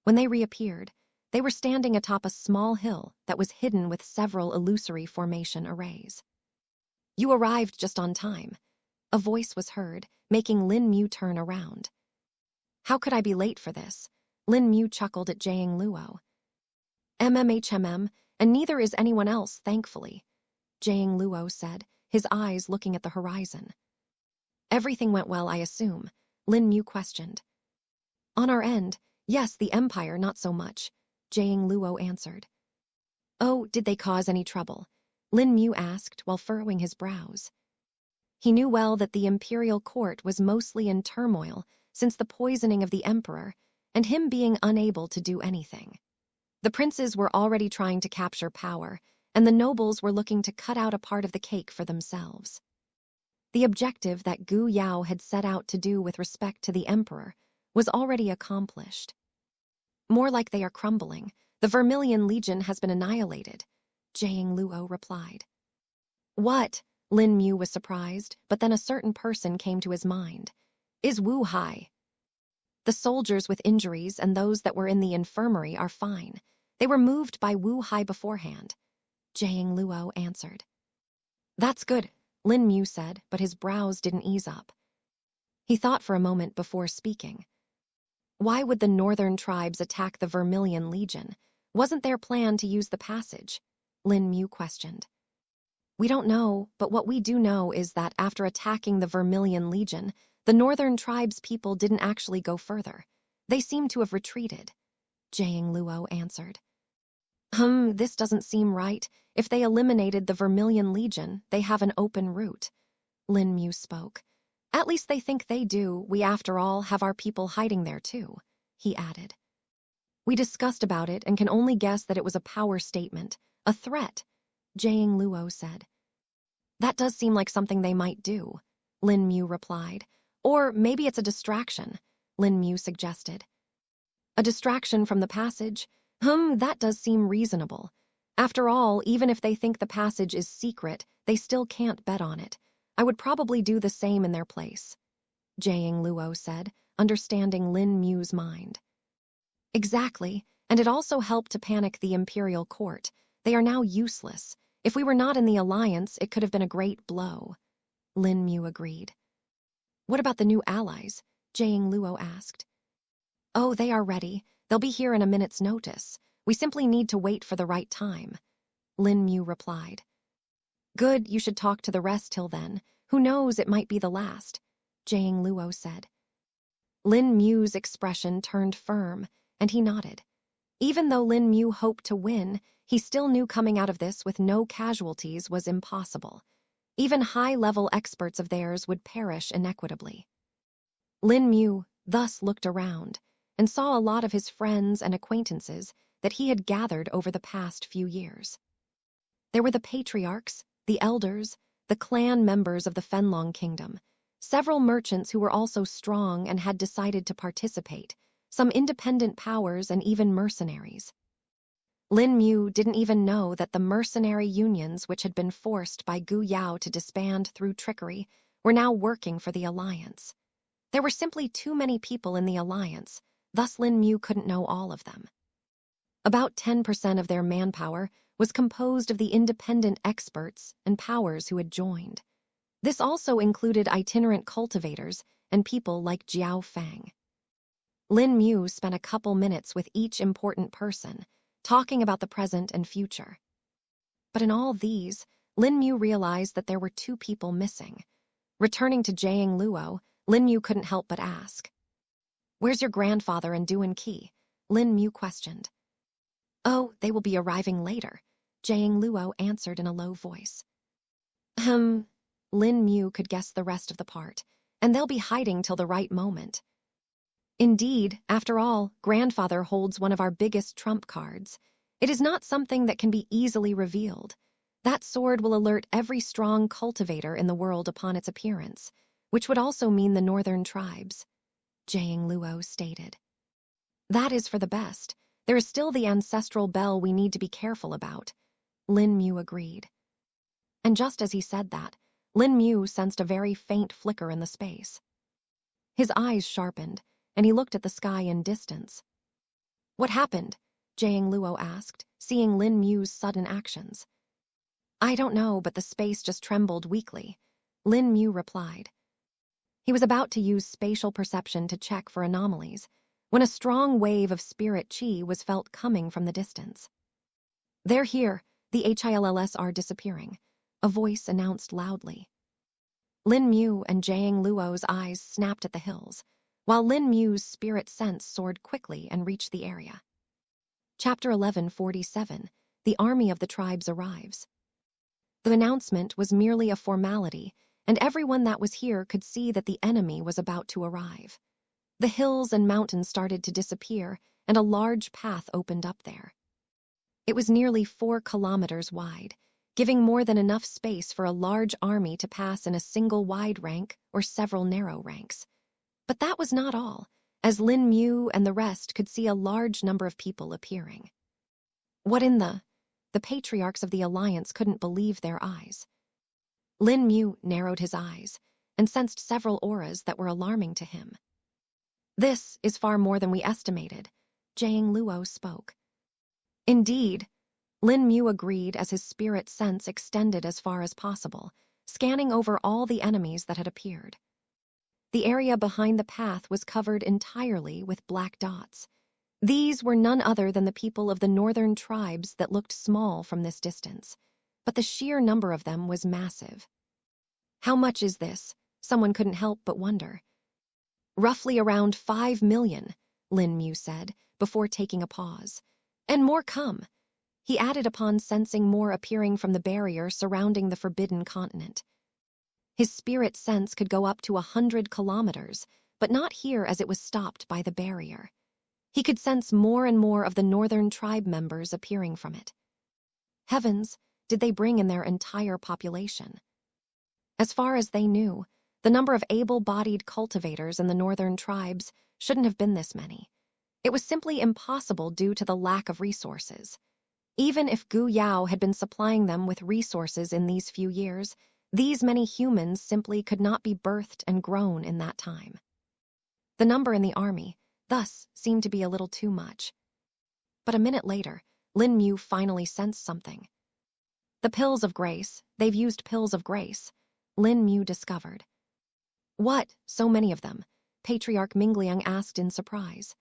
When they reappeared, they were standing atop a small hill that was hidden with several illusory formation arrays. "You arrived just on time," a voice was heard, making Lin Mu turn around. "How could I be late for this?" Lin Mu chuckled at Jiang Luo. And neither is anyone else, thankfully," Jiang Luo said, his eyes looking at the horizon. Everything went well, I assume, Lin Mu questioned. On our end, yes, the Empire not so much, Jiang Luo answered. Oh, did they cause any trouble? Lin Mu asked while furrowing his brows. He knew well that the imperial court was mostly in turmoil since the poisoning of the emperor and him being unable to do anything. The princes were already trying to capture power, and the nobles were looking to cut out a part of the cake for themselves. The objective that Gu Yao had set out to do with respect to the emperor was already accomplished. More like they are crumbling. The Vermilion Legion has been annihilated, Jiang Luo replied. What? Lin Mu was surprised, but then a certain person came to his mind. Is Wu Hai? The soldiers with injuries and those that were in the infirmary are fine. They were moved by Wu Hai beforehand, Jiang Luo answered. That's good, Lin Mu said, but his brows didn't ease up. He thought for a moment before speaking. Why would the northern tribes attack the Vermilion Legion? Wasn't their plan to use the passage? Lin Mu questioned. We don't know, but what we do know is that after attacking the Vermilion Legion, the northern tribes' people didn't actually go further. They seemed to have retreated, Jiang Luo answered. This doesn't seem right. If they eliminated the Vermilion Legion, they have an open route, Lin Mu spoke. At least they think they do. We, after all, have our people hiding there too, he added. We discussed about it and can only guess that it was a power statement, a threat, Jiang Luo said. That does seem like something they might do, Lin Mu replied. Or maybe it's a distraction, Lin Mu suggested. A distraction from the passage? That does seem reasonable. After all, even if they think the passage is secret, they still can't bet on it. I would probably do the same in their place, Jiang Luo said, understanding Lin Mu's mind. Exactly, and it also helped to panic the imperial court. They are now useless. If we were not in the alliance, it could have been a great blow, Lin Mu agreed. What about the new allies? Jiang Luo asked. Oh, they are ready. They'll be here in a minute's notice. We simply need to wait for the right time, Lin Mu replied. Good, you should talk to the rest till then. Who knows, it might be the last, Jiang Luo said. Lin Mu's expression turned firm, and he nodded. Even though Lin Mu hoped to win, he still knew coming out of this with no casualties was impossible. Even high-level experts of theirs would perish inequitably. Lin Mu thus looked around and saw a lot of his friends and acquaintances that he had gathered over the past few years. There were the patriarchs, the elders, the clan members of the Fenlong Kingdom, several merchants who were also strong and had decided to participate, some independent powers and even mercenaries. Lin Mu didn't even know that the mercenary unions which had been forced by Gu Yao to disband through trickery were now working for the alliance. There were simply too many people in the alliance, thus Lin Mu couldn't know all of them. About 10% of their manpower was composed of the independent experts and powers who had joined. This also included itinerant cultivators and people like Jiao Fang. Lin Mu spent a couple minutes with each important person, talking about the present and future. But in all these, Lin Mu realized that there were two people missing. Returning to Jiang Luo, Lin Mu couldn't help but ask. Where's your grandfather and Duan Qi? Lin Mu questioned. Oh, they will be arriving later, Jiang Luo answered in a low voice. Lin Mu could guess the rest of the part, and they'll be hiding till the right moment. Indeed, after all, grandfather holds one of our biggest trump cards. It is not something that can be easily revealed. That sword will alert every strong cultivator in the world upon its appearance, which would also mean the northern tribes, Jiang Luo stated. That is for the best. There is still the ancestral bell we need to be careful about, Lin Mu agreed. And just as he said that, Lin Mu sensed a very faint flicker in the space. His eyes sharpened, and he looked at the sky in distance. What happened? Jiang Luo asked, seeing Lin Mu's sudden actions. I don't know, but the space just trembled weakly, Lin Mu replied. He was about to use spatial perception to check for anomalies, when a strong wave of spirit qi was felt coming from the distance. They're here, the HILLS are disappearing. a voice announced loudly. Lin Mu and Jiang Luo's eyes snapped at the hills, while Lin Mu's spirit sense soared quickly and reached the area. Chapter 1147, The Army of the Tribes Arrives. The announcement was merely a formality, and everyone that was here could see that the enemy was about to arrive. The hills and mountains started to disappear, and a large path opened up there. It was nearly 4 kilometers wide, giving more than enough space for a large army to pass in a single wide rank or several narrow ranks. But that was not all, as Lin Mu and the rest could see a large number of people appearing. What in the patriarchs of the Alliance couldn't believe their eyes. Lin Mu narrowed his eyes and sensed several auras that were alarming to him. This is far more than we estimated, Jiang Luo spoke. Indeed, Lin Mu agreed as his spirit sense extended as far as possible, scanning over all the enemies that had appeared. The area behind the path was covered entirely with black dots. These were none other than the people of the northern tribes that looked small from this distance, but the sheer number of them was massive. How much is this? Someone couldn't help but wonder. Roughly around 5 million, Lin Mu said, before taking a pause. And more come. He added upon sensing more appearing from the barrier surrounding the forbidden continent. His spirit sense could go up to 100 kilometers, but not here as it was stopped by the barrier. He could sense more and more of the northern tribe members appearing from it. Heavens, did they bring in their entire population? As far as they knew, the number of able-bodied cultivators in the northern tribes shouldn't have been this many. It was simply impossible due to the lack of resources. Even if Gu Yao had been supplying them with resources in these few years, these many humans simply could not be birthed and grown in that time. The number in the army, thus, seemed to be a little too much. But a minute later, Lin Mu finally sensed something. The pills of grace, they've used pills of grace, Lin Mu discovered. What, so many of them? Patriarch Mingliang asked in surprise.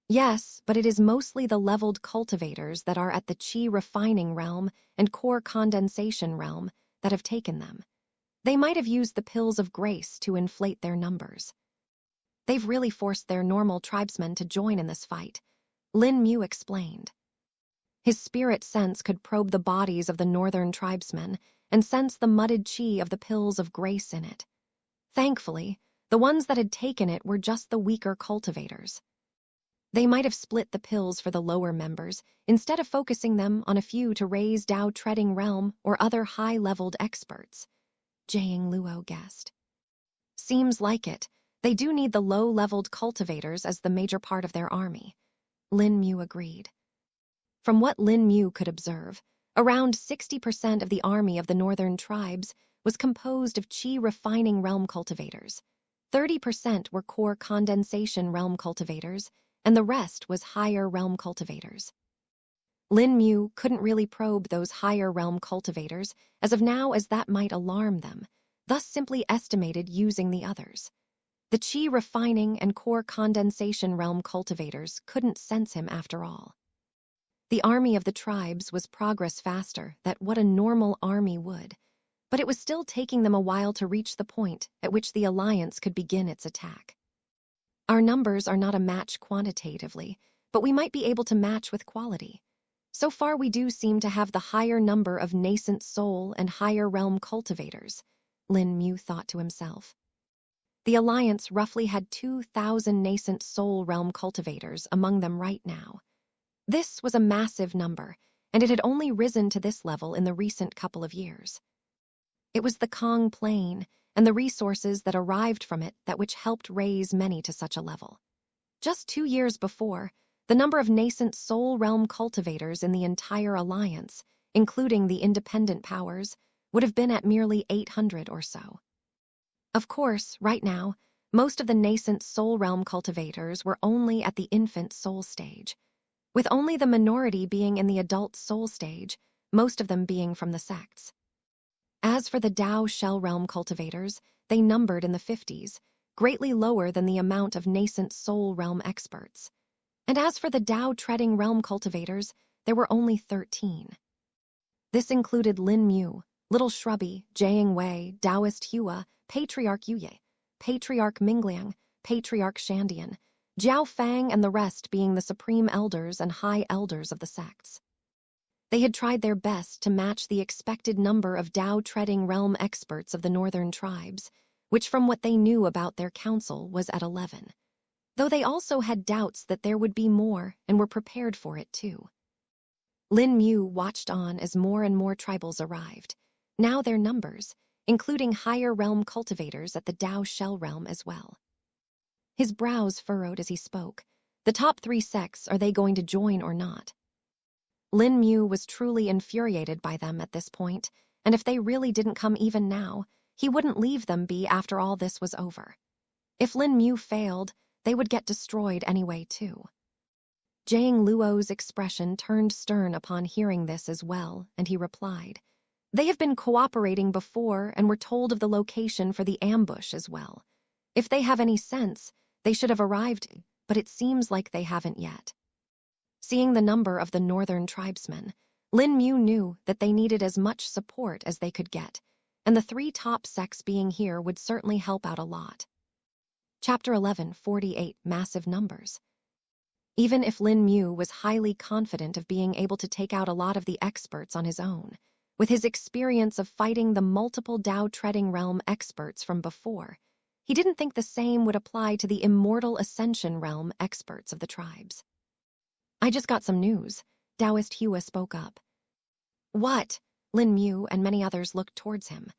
Yes, but it is mostly the leveled cultivators that are at the qi refining realm and core condensation realm that have taken them. They might have used the pills of grace to inflate their numbers. They've really forced their normal tribesmen to join in this fight, Lin Mu explained. His spirit sense could probe the bodies of the northern tribesmen and sense the mudded qi of the pills of grace in it. Thankfully, the ones that had taken it were just the weaker cultivators. They might have split the pills for the lower members, instead of focusing them on a few to raise Dao treading realm or other high-leveled experts, Jiang Luo guessed. Seems like it. They do need the low-leveled cultivators as the major part of their army, Lin Mu agreed. From what Lin Mu could observe, around 60% of the army of the northern tribes was composed of qi refining realm cultivators. 30% were core condensation realm cultivators, and the rest was higher realm cultivators. Lin Mu couldn't really probe those higher realm cultivators as of now, as that might alarm them, thus simply estimated using the others. The qi refining and core condensation realm cultivators couldn't sense him after all. The army of the tribes was progress faster than what a normal army would, but it was still taking them a while to reach the point at which the Alliance could begin its attack. Our numbers are not a match quantitatively, but we might be able to match with quality. So far we do seem to have the higher number of nascent soul and higher realm cultivators, Lin Mu thought to himself. The Alliance roughly had 2,000 nascent soul realm cultivators among them right now. This was a massive number, and it had only risen to this level in the recent couple of years. It was the Kong Plain and the resources that arrived from it that which helped raise many to such a level. Just 2 years before, the number of nascent soul realm cultivators in the entire Alliance, including the independent powers, would have been at merely 800 or so. Of course, right now, most of the nascent soul realm cultivators were only at the infant soul stage, with only the minority being in the adult soul stage, most of them being from the sects. As for the Dao shell realm cultivators, they numbered in the 50s, greatly lower than the amount of nascent soul realm experts. And as for the Dao treading realm cultivators, there were only 13. This included Lin Mu, Little Shrubby, Jiang Wei, Taoist Hua, Patriarch Yuye, Patriarch Mingliang, Patriarch Shandian, Jiao Fang and the rest being the supreme elders and high elders of the sects. They had tried their best to match the expected number of Tao-treading realm experts of the northern tribes, which from what they knew about their council was at 11. Though they also had doubts that there would be more and were prepared for it too. Lin Mu watched on as more and more tribals arrived. Now their numbers, including higher realm cultivators at the Tao Shell realm as well. His brows furrowed as he spoke. The top 3 sects, are they going to join or not? Lin Mu was truly infuriated by them at this point, and if they really didn't come even now, he wouldn't leave them be after all this was over. If Lin Mu failed, they would get destroyed anyway too. Jiang Luo's expression turned stern upon hearing this as well, and he replied, "They have been cooperating before and were told of the location for the ambush as well. If they have any sense, they should have arrived, but it seems like they haven't yet." Seeing the number of the northern tribesmen, Lin Mu knew that they needed as much support as they could get, and the 3 top sects being here would certainly help out a lot. Chapter 11:48 Massive Numbers. Even if Lin Mu was highly confident of being able to take out a lot of the experts on his own, with his experience of fighting the multiple Tao-treading realm experts from before, he didn't think the same would apply to the immortal Ascension realm experts of the tribes. "I just got some news," Taoist Hua spoke up. "What?" Lin Mu and many others looked towards him.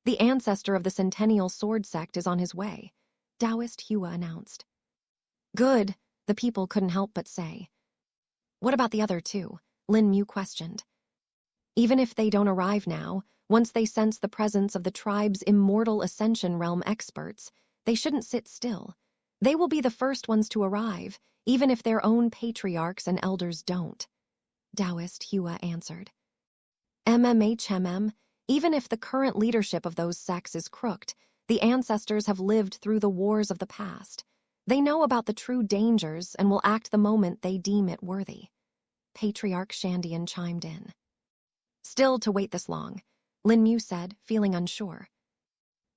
"The ancestor of the Centennial Sword Sect is on his way," Taoist Hua announced. "Good," the people couldn't help but say. "What about the other 2?" Lin Mu questioned. "Even if they don't arrive now, once they sense the presence of the tribe's immortal Ascension realm experts, they shouldn't sit still. They will be the first ones to arrive, even if their own patriarchs and elders don't," Taoist Hua answered. Even if the current leadership of those sects is crooked, the ancestors have lived through the wars of the past. They know about the true dangers and will act the moment they deem it worthy. Patriarch Shandian chimed in. "Still to wait this long," Lin Mu said, feeling unsure.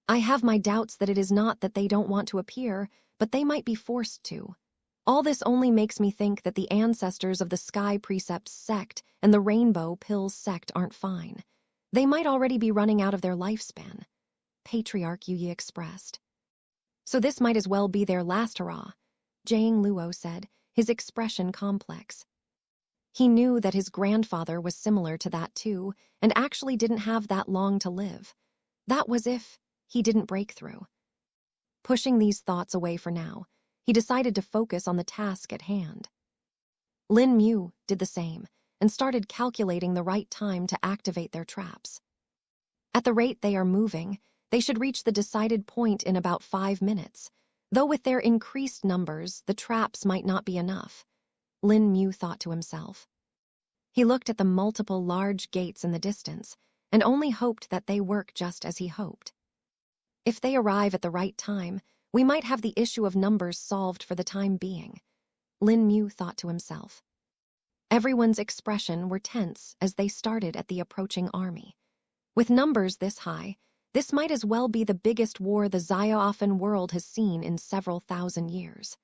"I have my doubts that it is not that they don't want to appear, but they might be forced to. All this only makes me think that the ancestors of the Sky Precepts sect and the Rainbow Pills sect aren't fine. They might already be running out of their lifespan," Patriarch Yuyi expressed. "So this might as well be their last hurrah," Jiang Luo said, his expression complex. He knew that his grandfather was similar to that too, and actually didn't have that long to live. That was if he didn't break through. Pushing these thoughts away for now, he decided to focus on the task at hand. Lin Mu did the same and started calculating the right time to activate their traps. At the rate they are moving, they should reach the decided point in about 5 minutes, though with their increased numbers, the traps might not be enough, Lin Mu thought to himself. He looked at the multiple large gates in the distance and only hoped that they work just as he hoped. If they arrive at the right time, we might have the issue of numbers solved for the time being, Lin Mu thought to himself. Everyone's expression were tense as they started at the approaching army. With numbers this high, this might as well be the biggest war the Zioafan world has seen in several thousand years.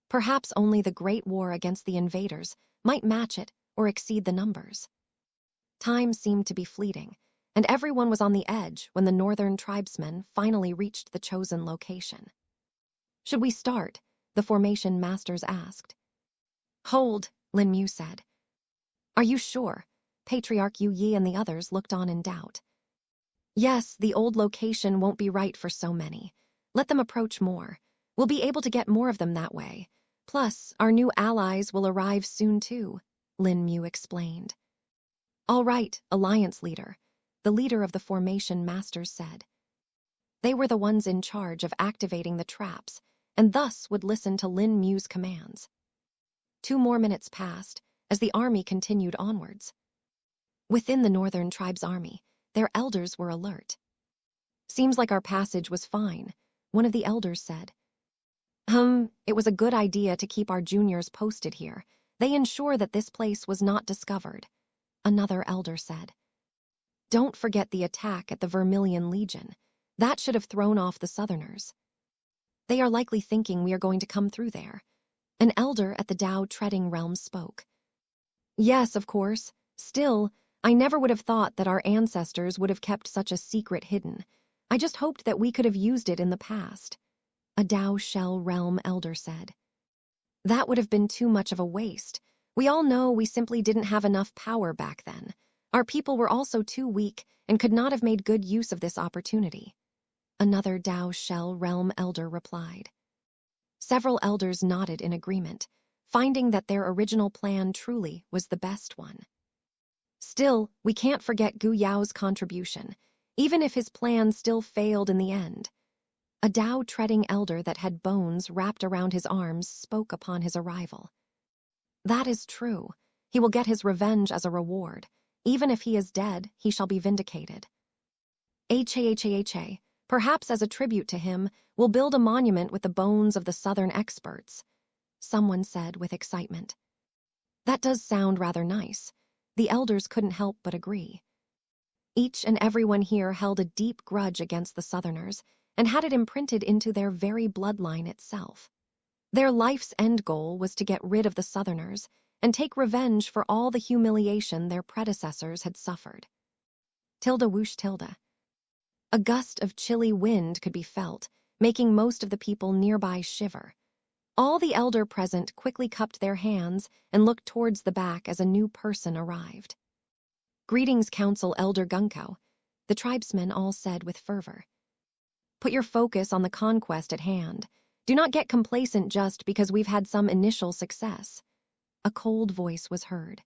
Perhaps only the Great War against the invaders might match it or exceed the numbers. Time seemed to be fleeting, and everyone was on the edge when the northern tribesmen finally reached the chosen location. "Should we start?" the formation masters asked. "Hold," Lin Mu said. "Are you sure?" Patriarch Yu Yi and the others looked on in doubt. "Yes, the old location won't be right for so many. Let them approach more. We'll be able to get more of them that way. Plus, our new allies will arrive soon too," Lin Mu explained. "All right, Alliance Leader," the leader of the formation masters said. They were the ones in charge of activating the traps, and thus would listen to Lin Mu's commands. 2 more minutes passed as the army continued onwards. Within the Northern Tribe's army, their elders were alert. "Seems like our passage was fine," one of the elders said. It was a good idea to keep our juniors posted here. They ensure that this place was not discovered," another elder said. Don't forget the attack at the Vermilion Legion. That should have thrown off the Southerners. They are likely thinking we are going to come through there. An elder at the Dao Treading Realm spoke. Yes, of course. Still, I never would have thought that our ancestors would have kept such a secret hidden. I just hoped that we could have used it in the past. A Dao Shell Realm elder said. That would have been too much of a waste. We all know we simply didn't have enough power back then. Our people were also too weak and could not have made good use of this opportunity. Another Dao Shell Realm elder replied. Several elders nodded in agreement, finding that their original plan truly was the best one. Still, we can't forget Gu Yao's contribution, even if his plan still failed in the end. A Dao Treading elder that had bones wrapped around his arms spoke upon his arrival. That is true. He will get his revenge as a reward. Even if he is dead, he shall be vindicated. Ha. Perhaps as a tribute to him, we'll build a monument with the bones of the Southern experts, someone said with excitement. That does sound rather nice. The elders couldn't help but agree. Each and everyone here held a deep grudge against the Southerners and had it imprinted into their very bloodline itself. Their life's end goal was to get rid of the Southerners and take revenge for all the humiliation their predecessors had suffered. Tilde whoosh tilde. A gust of chilly wind could be felt, making most of the people nearby shiver. All the elder present quickly cupped their hands and looked towards the back as a new person arrived. Greetings, Council Elder Gunko, the tribesmen all said with fervor. Put your focus on the conquest at hand. Do not get complacent just because we've had some initial success. A cold voice was heard.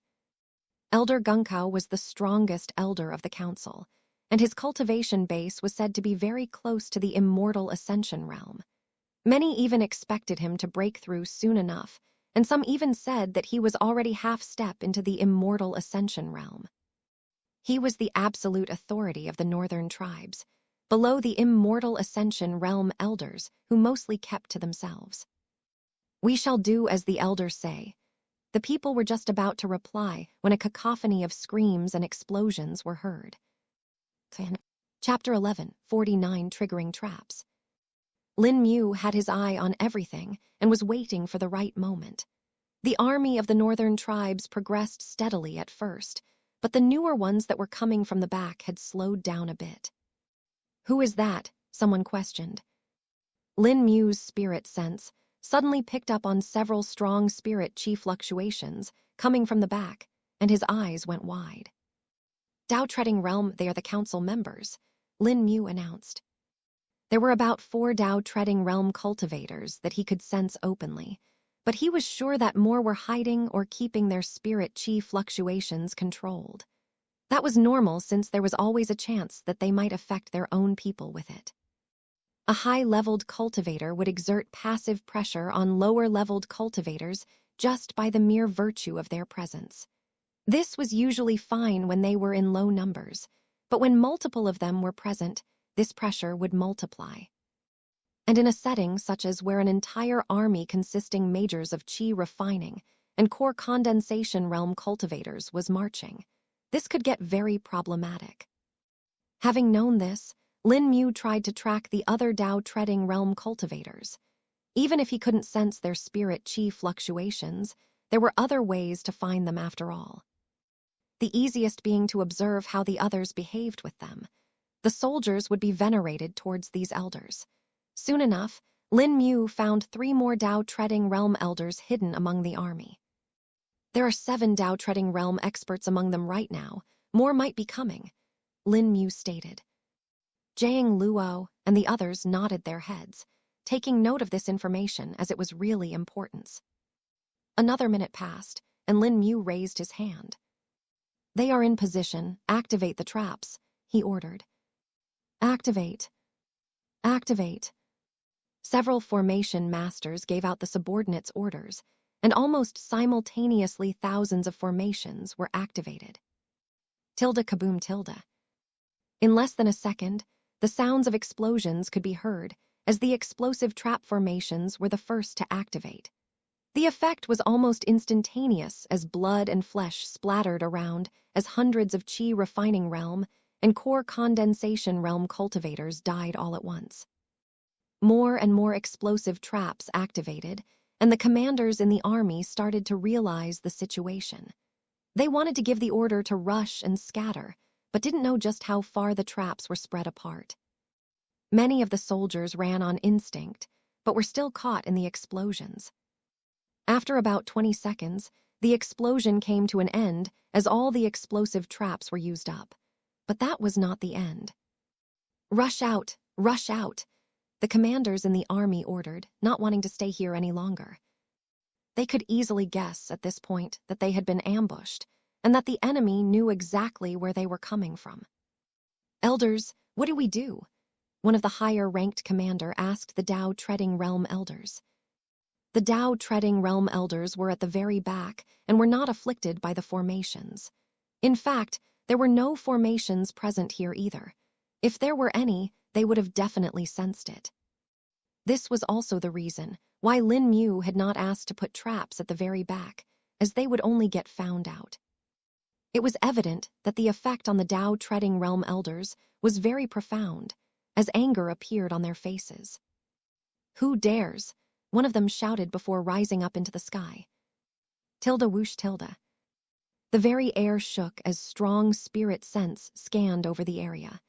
Elder Gunkao was the strongest elder of the council, and his cultivation base was said to be very close to the immortal ascension realm. Many even expected him to break through soon enough, and some even said that he was already half-step into the immortal ascension realm. He was the absolute authority of the northern tribes, below the immortal ascension realm elders who mostly kept to themselves. We shall do as the elders say. The people were just about to reply when a cacophony of screams and explosions were heard. Chapter 11, 49 Triggering Traps. Lin Mu had his eye on everything and was waiting for the right moment. The army of the northern tribes progressed steadily at first, but the newer ones that were coming from the back had slowed down a bit. Who is that? Someone questioned. Lin Mu's spirit sense suddenly picked up on several strong spirit chi fluctuations coming from the back, and his eyes went wide. Dao Treading Realm, they are the council members, Lin Mu announced. There were about 4 Dao Treading Realm cultivators that he could sense openly, but he was sure that more were hiding or keeping their spirit chi fluctuations controlled. That was normal since there was always a chance that they might affect their own people with it. A high-leveled cultivator would exert passive pressure on lower-leveled cultivators just by the mere virtue of their presence. This was usually fine when they were in low numbers, but when multiple of them were present, this pressure would multiply. And in a setting such as where an entire army consisting majors of chi refining and core condensation realm cultivators was marching, this could get very problematic. Having known this, Lin Mu tried to track the other Dao Treading Realm cultivators. Even if he couldn't sense their spirit chi fluctuations, there were other ways to find them after all. The easiest being to observe how the others behaved with them. The soldiers would be venerated towards these elders. Soon enough, Lin Mu found 3 more Dao Treading Realm elders hidden among the army. There are 7 Dao Treading Realm experts among them right now. More might be coming, Lin Mu stated. Jiang Luo and the others nodded their heads, taking note of this information as it was really important. Another minute passed, and Lin Mu raised his hand. They are in position. Activate the traps, he ordered. Activate. Activate. Several formation masters gave out the subordinates' orders, and almost simultaneously thousands of formations were activated. Tilde kaboom tilde. In less than a second, the sounds of explosions could be heard as the explosive trap formations were the first to activate. The effect was almost instantaneous as blood and flesh splattered around as hundreds of chi refining realm and core condensation realm cultivators died all at once. More and more explosive traps activated, and the commanders in the army started to realize the situation. They wanted to give the order to rush and scatter, but didn't know just how far the traps were spread apart. Many of the soldiers ran on instinct, but were still caught in the explosions. After about 20 seconds, the explosion came to an end as all the explosive traps were used up. But that was not the end. "Rush out! Rush out!" the commanders in the army ordered, not wanting to stay here any longer. They could easily guess at this point that they had been ambushed, and that the enemy knew exactly where they were coming from. "Elders, what do we do?" one of the higher-ranked commander asked the Tao-treading realm elders. The Tao-treading realm elders were at the very back and were not afflicted by the formations. In fact, there were no formations present here either. If there were any, they would have definitely sensed it. This was also the reason why Lin Mu had not asked to put traps at the very back, as they would only get found out. It was evident that the effect on the Tao-treading realm elders was very profound, as anger appeared on their faces. "Who dares?" one of them shouted before rising up into the sky. Tilde whoosh tilde. The very air shook as strong spirit sense scanned over the area.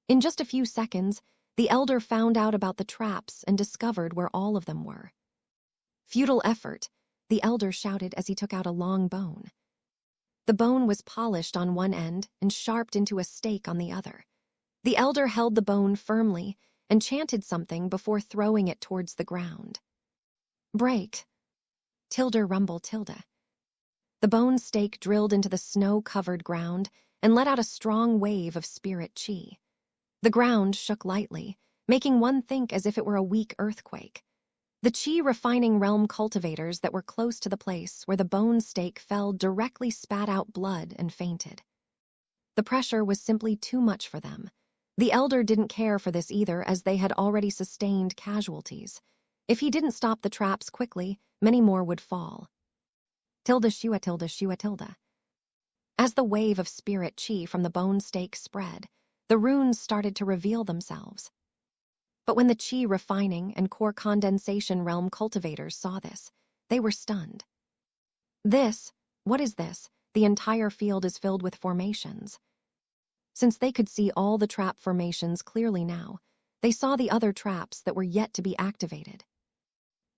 In just a few seconds, the elder found out about the traps and discovered where all of them were. "Futile effort," the elder shouted as he took out a long bone. The bone was polished on one end and sharpened into a stake on the other. The elder held the bone firmly and chanted something before throwing it towards the ground. "Break!" Tilde rumble tilde. The bone stake drilled into the snow-covered ground and let out a strong wave of spirit chi. The ground shook lightly, making one think as if it were a weak earthquake. The chi-refining realm cultivators that were close to the place where the bone stake fell directly spat out blood and fainted. The pressure was simply too much for them. The elder didn't care for this either, as they had already sustained casualties. If he didn't stop the traps quickly, many more would fall. Tilde shua tilde shua tilde. As the wave of spirit chi from the bone stake spread, the runes started to reveal themselves. But when the chi refining and core condensation realm cultivators saw this, they were stunned. What is this? The entire field is filled with formations. Since they could see all the trap formations clearly now, they saw the other traps that were yet to be activated.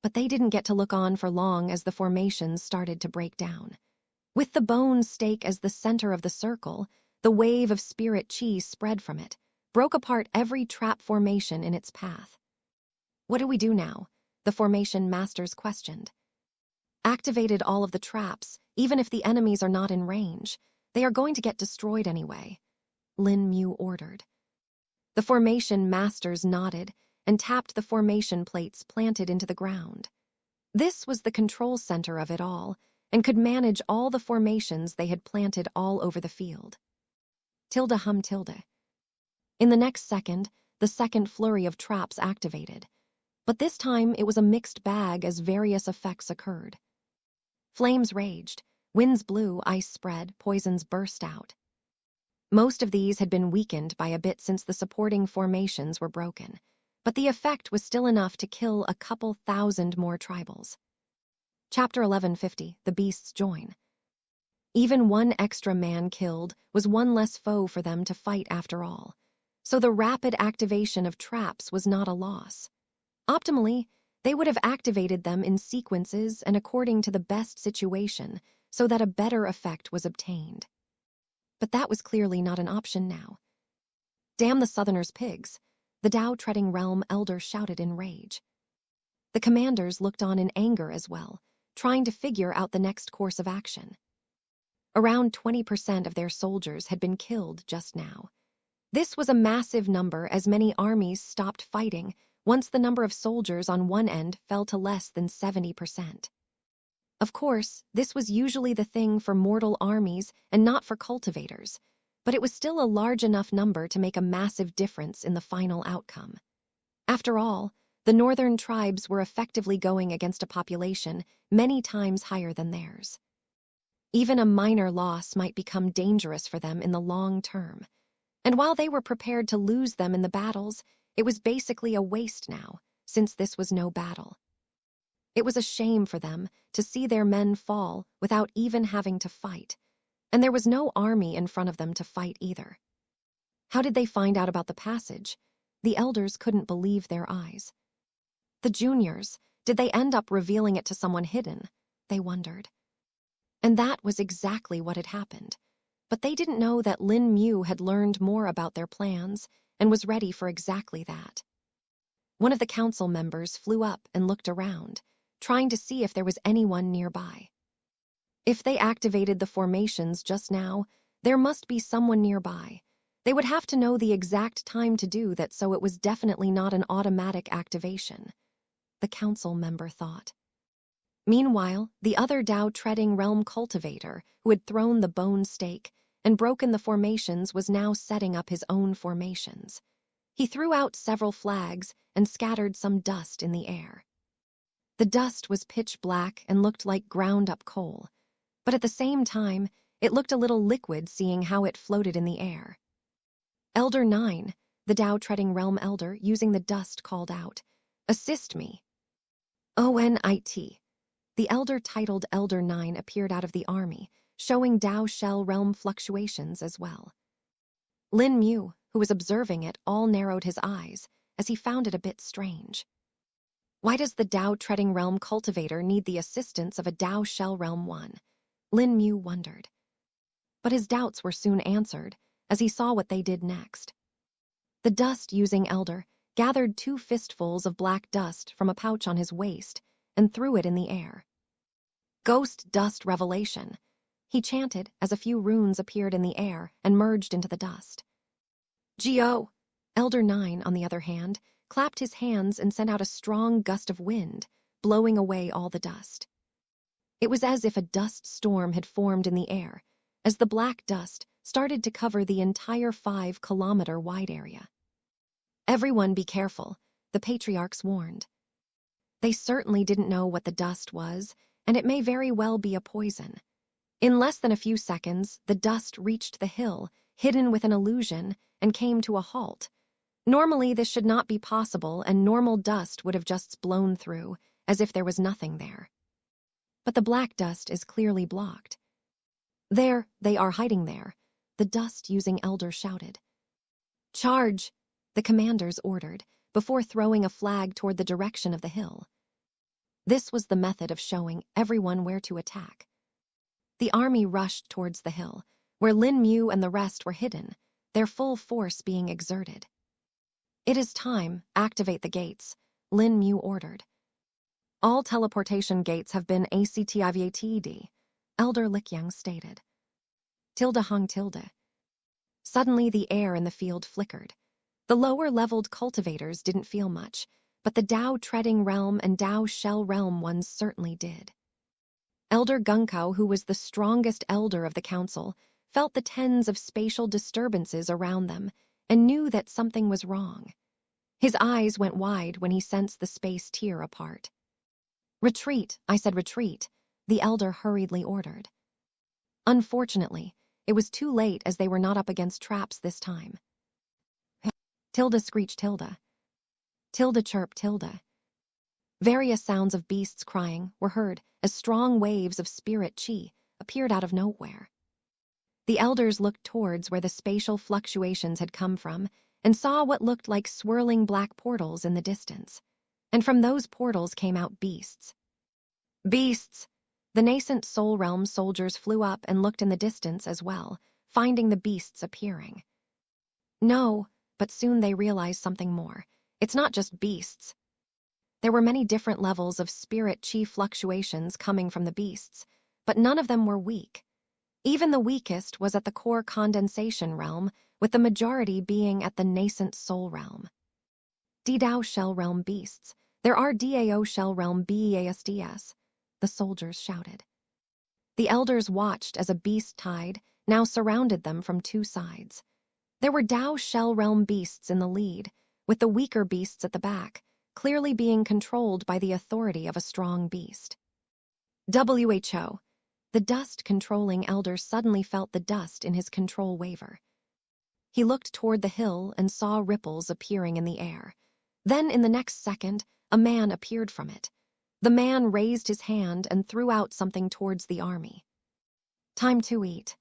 But they didn't get to look on for long as the formations started to break down. With the bone stake as the center of the circle, the wave of spirit chi spread from it, broke apart every trap formation in its path. "What do we do now?" the formation masters questioned. "Activated all of the traps, even if the enemies are not in range. They are going to get destroyed anyway," Lin Mu ordered. The formation masters nodded and tapped the formation plates planted into the ground. This was the control center of it all, and could manage all the formations they had planted all over the field. Tilde hum tilde. In the next second, the second flurry of traps activated. But this time it was a mixed bag as various effects occurred. Flames raged, winds blew, ice spread, poisons burst out. Most of these had been weakened by a bit since the supporting formations were broken, but the effect was still enough to kill a couple thousand more tribals. Chapter 1150, The Beasts Join. Even one extra man killed was one less foe for them to fight after all, so the rapid activation of traps was not a loss. Optimally, they would have activated them in sequences and according to the best situation so that a better effect was obtained. But that was clearly not an option now. "Damn the Southerners' pigs," the Tao-treading realm elder shouted in rage. The commanders looked on in anger as well, trying to figure out the next course of action. Around 20% of their soldiers had been killed just now. This was a massive number, as many armies stopped fighting once the number of soldiers on one end fell to less than 70%. Of course, this was usually the thing for mortal armies and not for cultivators, but it was still a large enough number to make a massive difference in the final outcome. After all, the northern tribes were effectively going against a population many times higher than theirs. Even a minor loss might become dangerous for them in the long term, And while they were prepared to lose them in the battles, it was basically a waste now, since this was no battle. It was a shame for them to see their men fall without even having to fight, and there was no army in front of them to fight either. How did they find out about the passage? The elders couldn't believe their eyes. The juniors, did they end up revealing it to someone hidden? They wondered. And that was exactly what had happened. But they didn't know that Lin Mu had learned more about their plans and was ready for exactly that. One of the council members flew up and looked around, trying to see if there was anyone nearby. If they activated the formations just now, there must be someone nearby. They would have to know the exact time to do that, so it was definitely not an automatic activation, the council member thought. Meanwhile, the other Tao-treading realm cultivator, who had thrown the bone stake and broken the formations, was now setting up his own formations. He threw out several flags and scattered some dust in the air. The dust was pitch black and looked like ground-up coal, but at the same time, it looked a little liquid seeing how it floated in the air. Elder 9, the Tao-treading realm elder, using the dust, called out, "Assist me." ONIT. The elder titled Elder 9 appeared out of the army, showing Tao shell realm fluctuations as well. Lin Mu, who was observing it, all narrowed his eyes, as he found it a bit strange. Why does the Tao-treading realm cultivator need the assistance of a Tao shell realm 1? Lin Mu wondered. But his doubts were soon answered, as he saw what they did next. The dust-using elder gathered 2 fistfuls of black dust from a pouch on his waist and threw it in the air. Ghost dust revelation, he chanted as a few runes appeared in the air and merged into the dust. Geo! Elder 9, on the other hand, clapped his hands and sent out a strong gust of wind, blowing away all the dust. It was as if a dust storm had formed in the air, as the black dust started to cover the entire 5-kilometer-wide area. Everyone be careful, the patriarchs warned. They certainly didn't know what the dust was, and it may very well be a poison. In less than a few seconds, the dust reached the hill, hidden with an illusion, and came to a halt. Normally, this should not be possible, and normal dust would have just blown through, as if there was nothing there. But the black dust is clearly blocked. There, they are hiding there, the dust-using elder shouted. Charge! The commanders ordered, before throwing a flag toward the direction of the hill. This was the method of showing everyone where to attack. The army rushed towards the hill, where Lin Mu and the rest were hidden, their full force being exerted. It is time, activate the gates, Lin Mu ordered. All teleportation gates have been activated, Elder Likyang stated. Tilde hung tilde. Suddenly the air in the field flickered. The lower-leveled cultivators didn't feel much, but the Tao-treading realm and Tao shell realm ones certainly did. Elder Gunkao, who was the strongest elder of the council, felt the tens of spatial disturbances around them and knew that something was wrong. His eyes went wide when he sensed the space tear apart. Retreat, I said retreat, the elder hurriedly ordered. Unfortunately, it was too late, as they were not up against traps this time. Tilde screech tilde. Tilde chirp tilde. Various sounds of beasts crying were heard as strong waves of spirit chi appeared out of nowhere. The elders looked towards where the spatial fluctuations had come from and saw what looked like swirling black portals in the distance. And from those portals came out beasts. Beasts! The nascent soul realm soldiers flew up and looked in the distance as well, finding the beasts appearing. No, but soon they realized something more. It's not just beasts. There were many different levels of spirit chi fluctuations coming from the beasts, but none of them were weak. Even the weakest was at the core condensation realm, with the majority being at the nascent soul realm. Dao shell realm beasts. There are Dao shell realm beasts, the soldiers shouted. The elders watched as a beast tide now surrounded them from 2 sides. There were Tao shell realm beasts in the lead, with the weaker beasts at the back, clearly being controlled by the authority of a strong beast. WHO. The dust-controlling elder suddenly felt the dust in his control waver. He looked toward the hill and saw ripples appearing in the air. Then, in the next second, a man appeared from it. The man raised his hand and threw out something towards the army. "Time to eat,"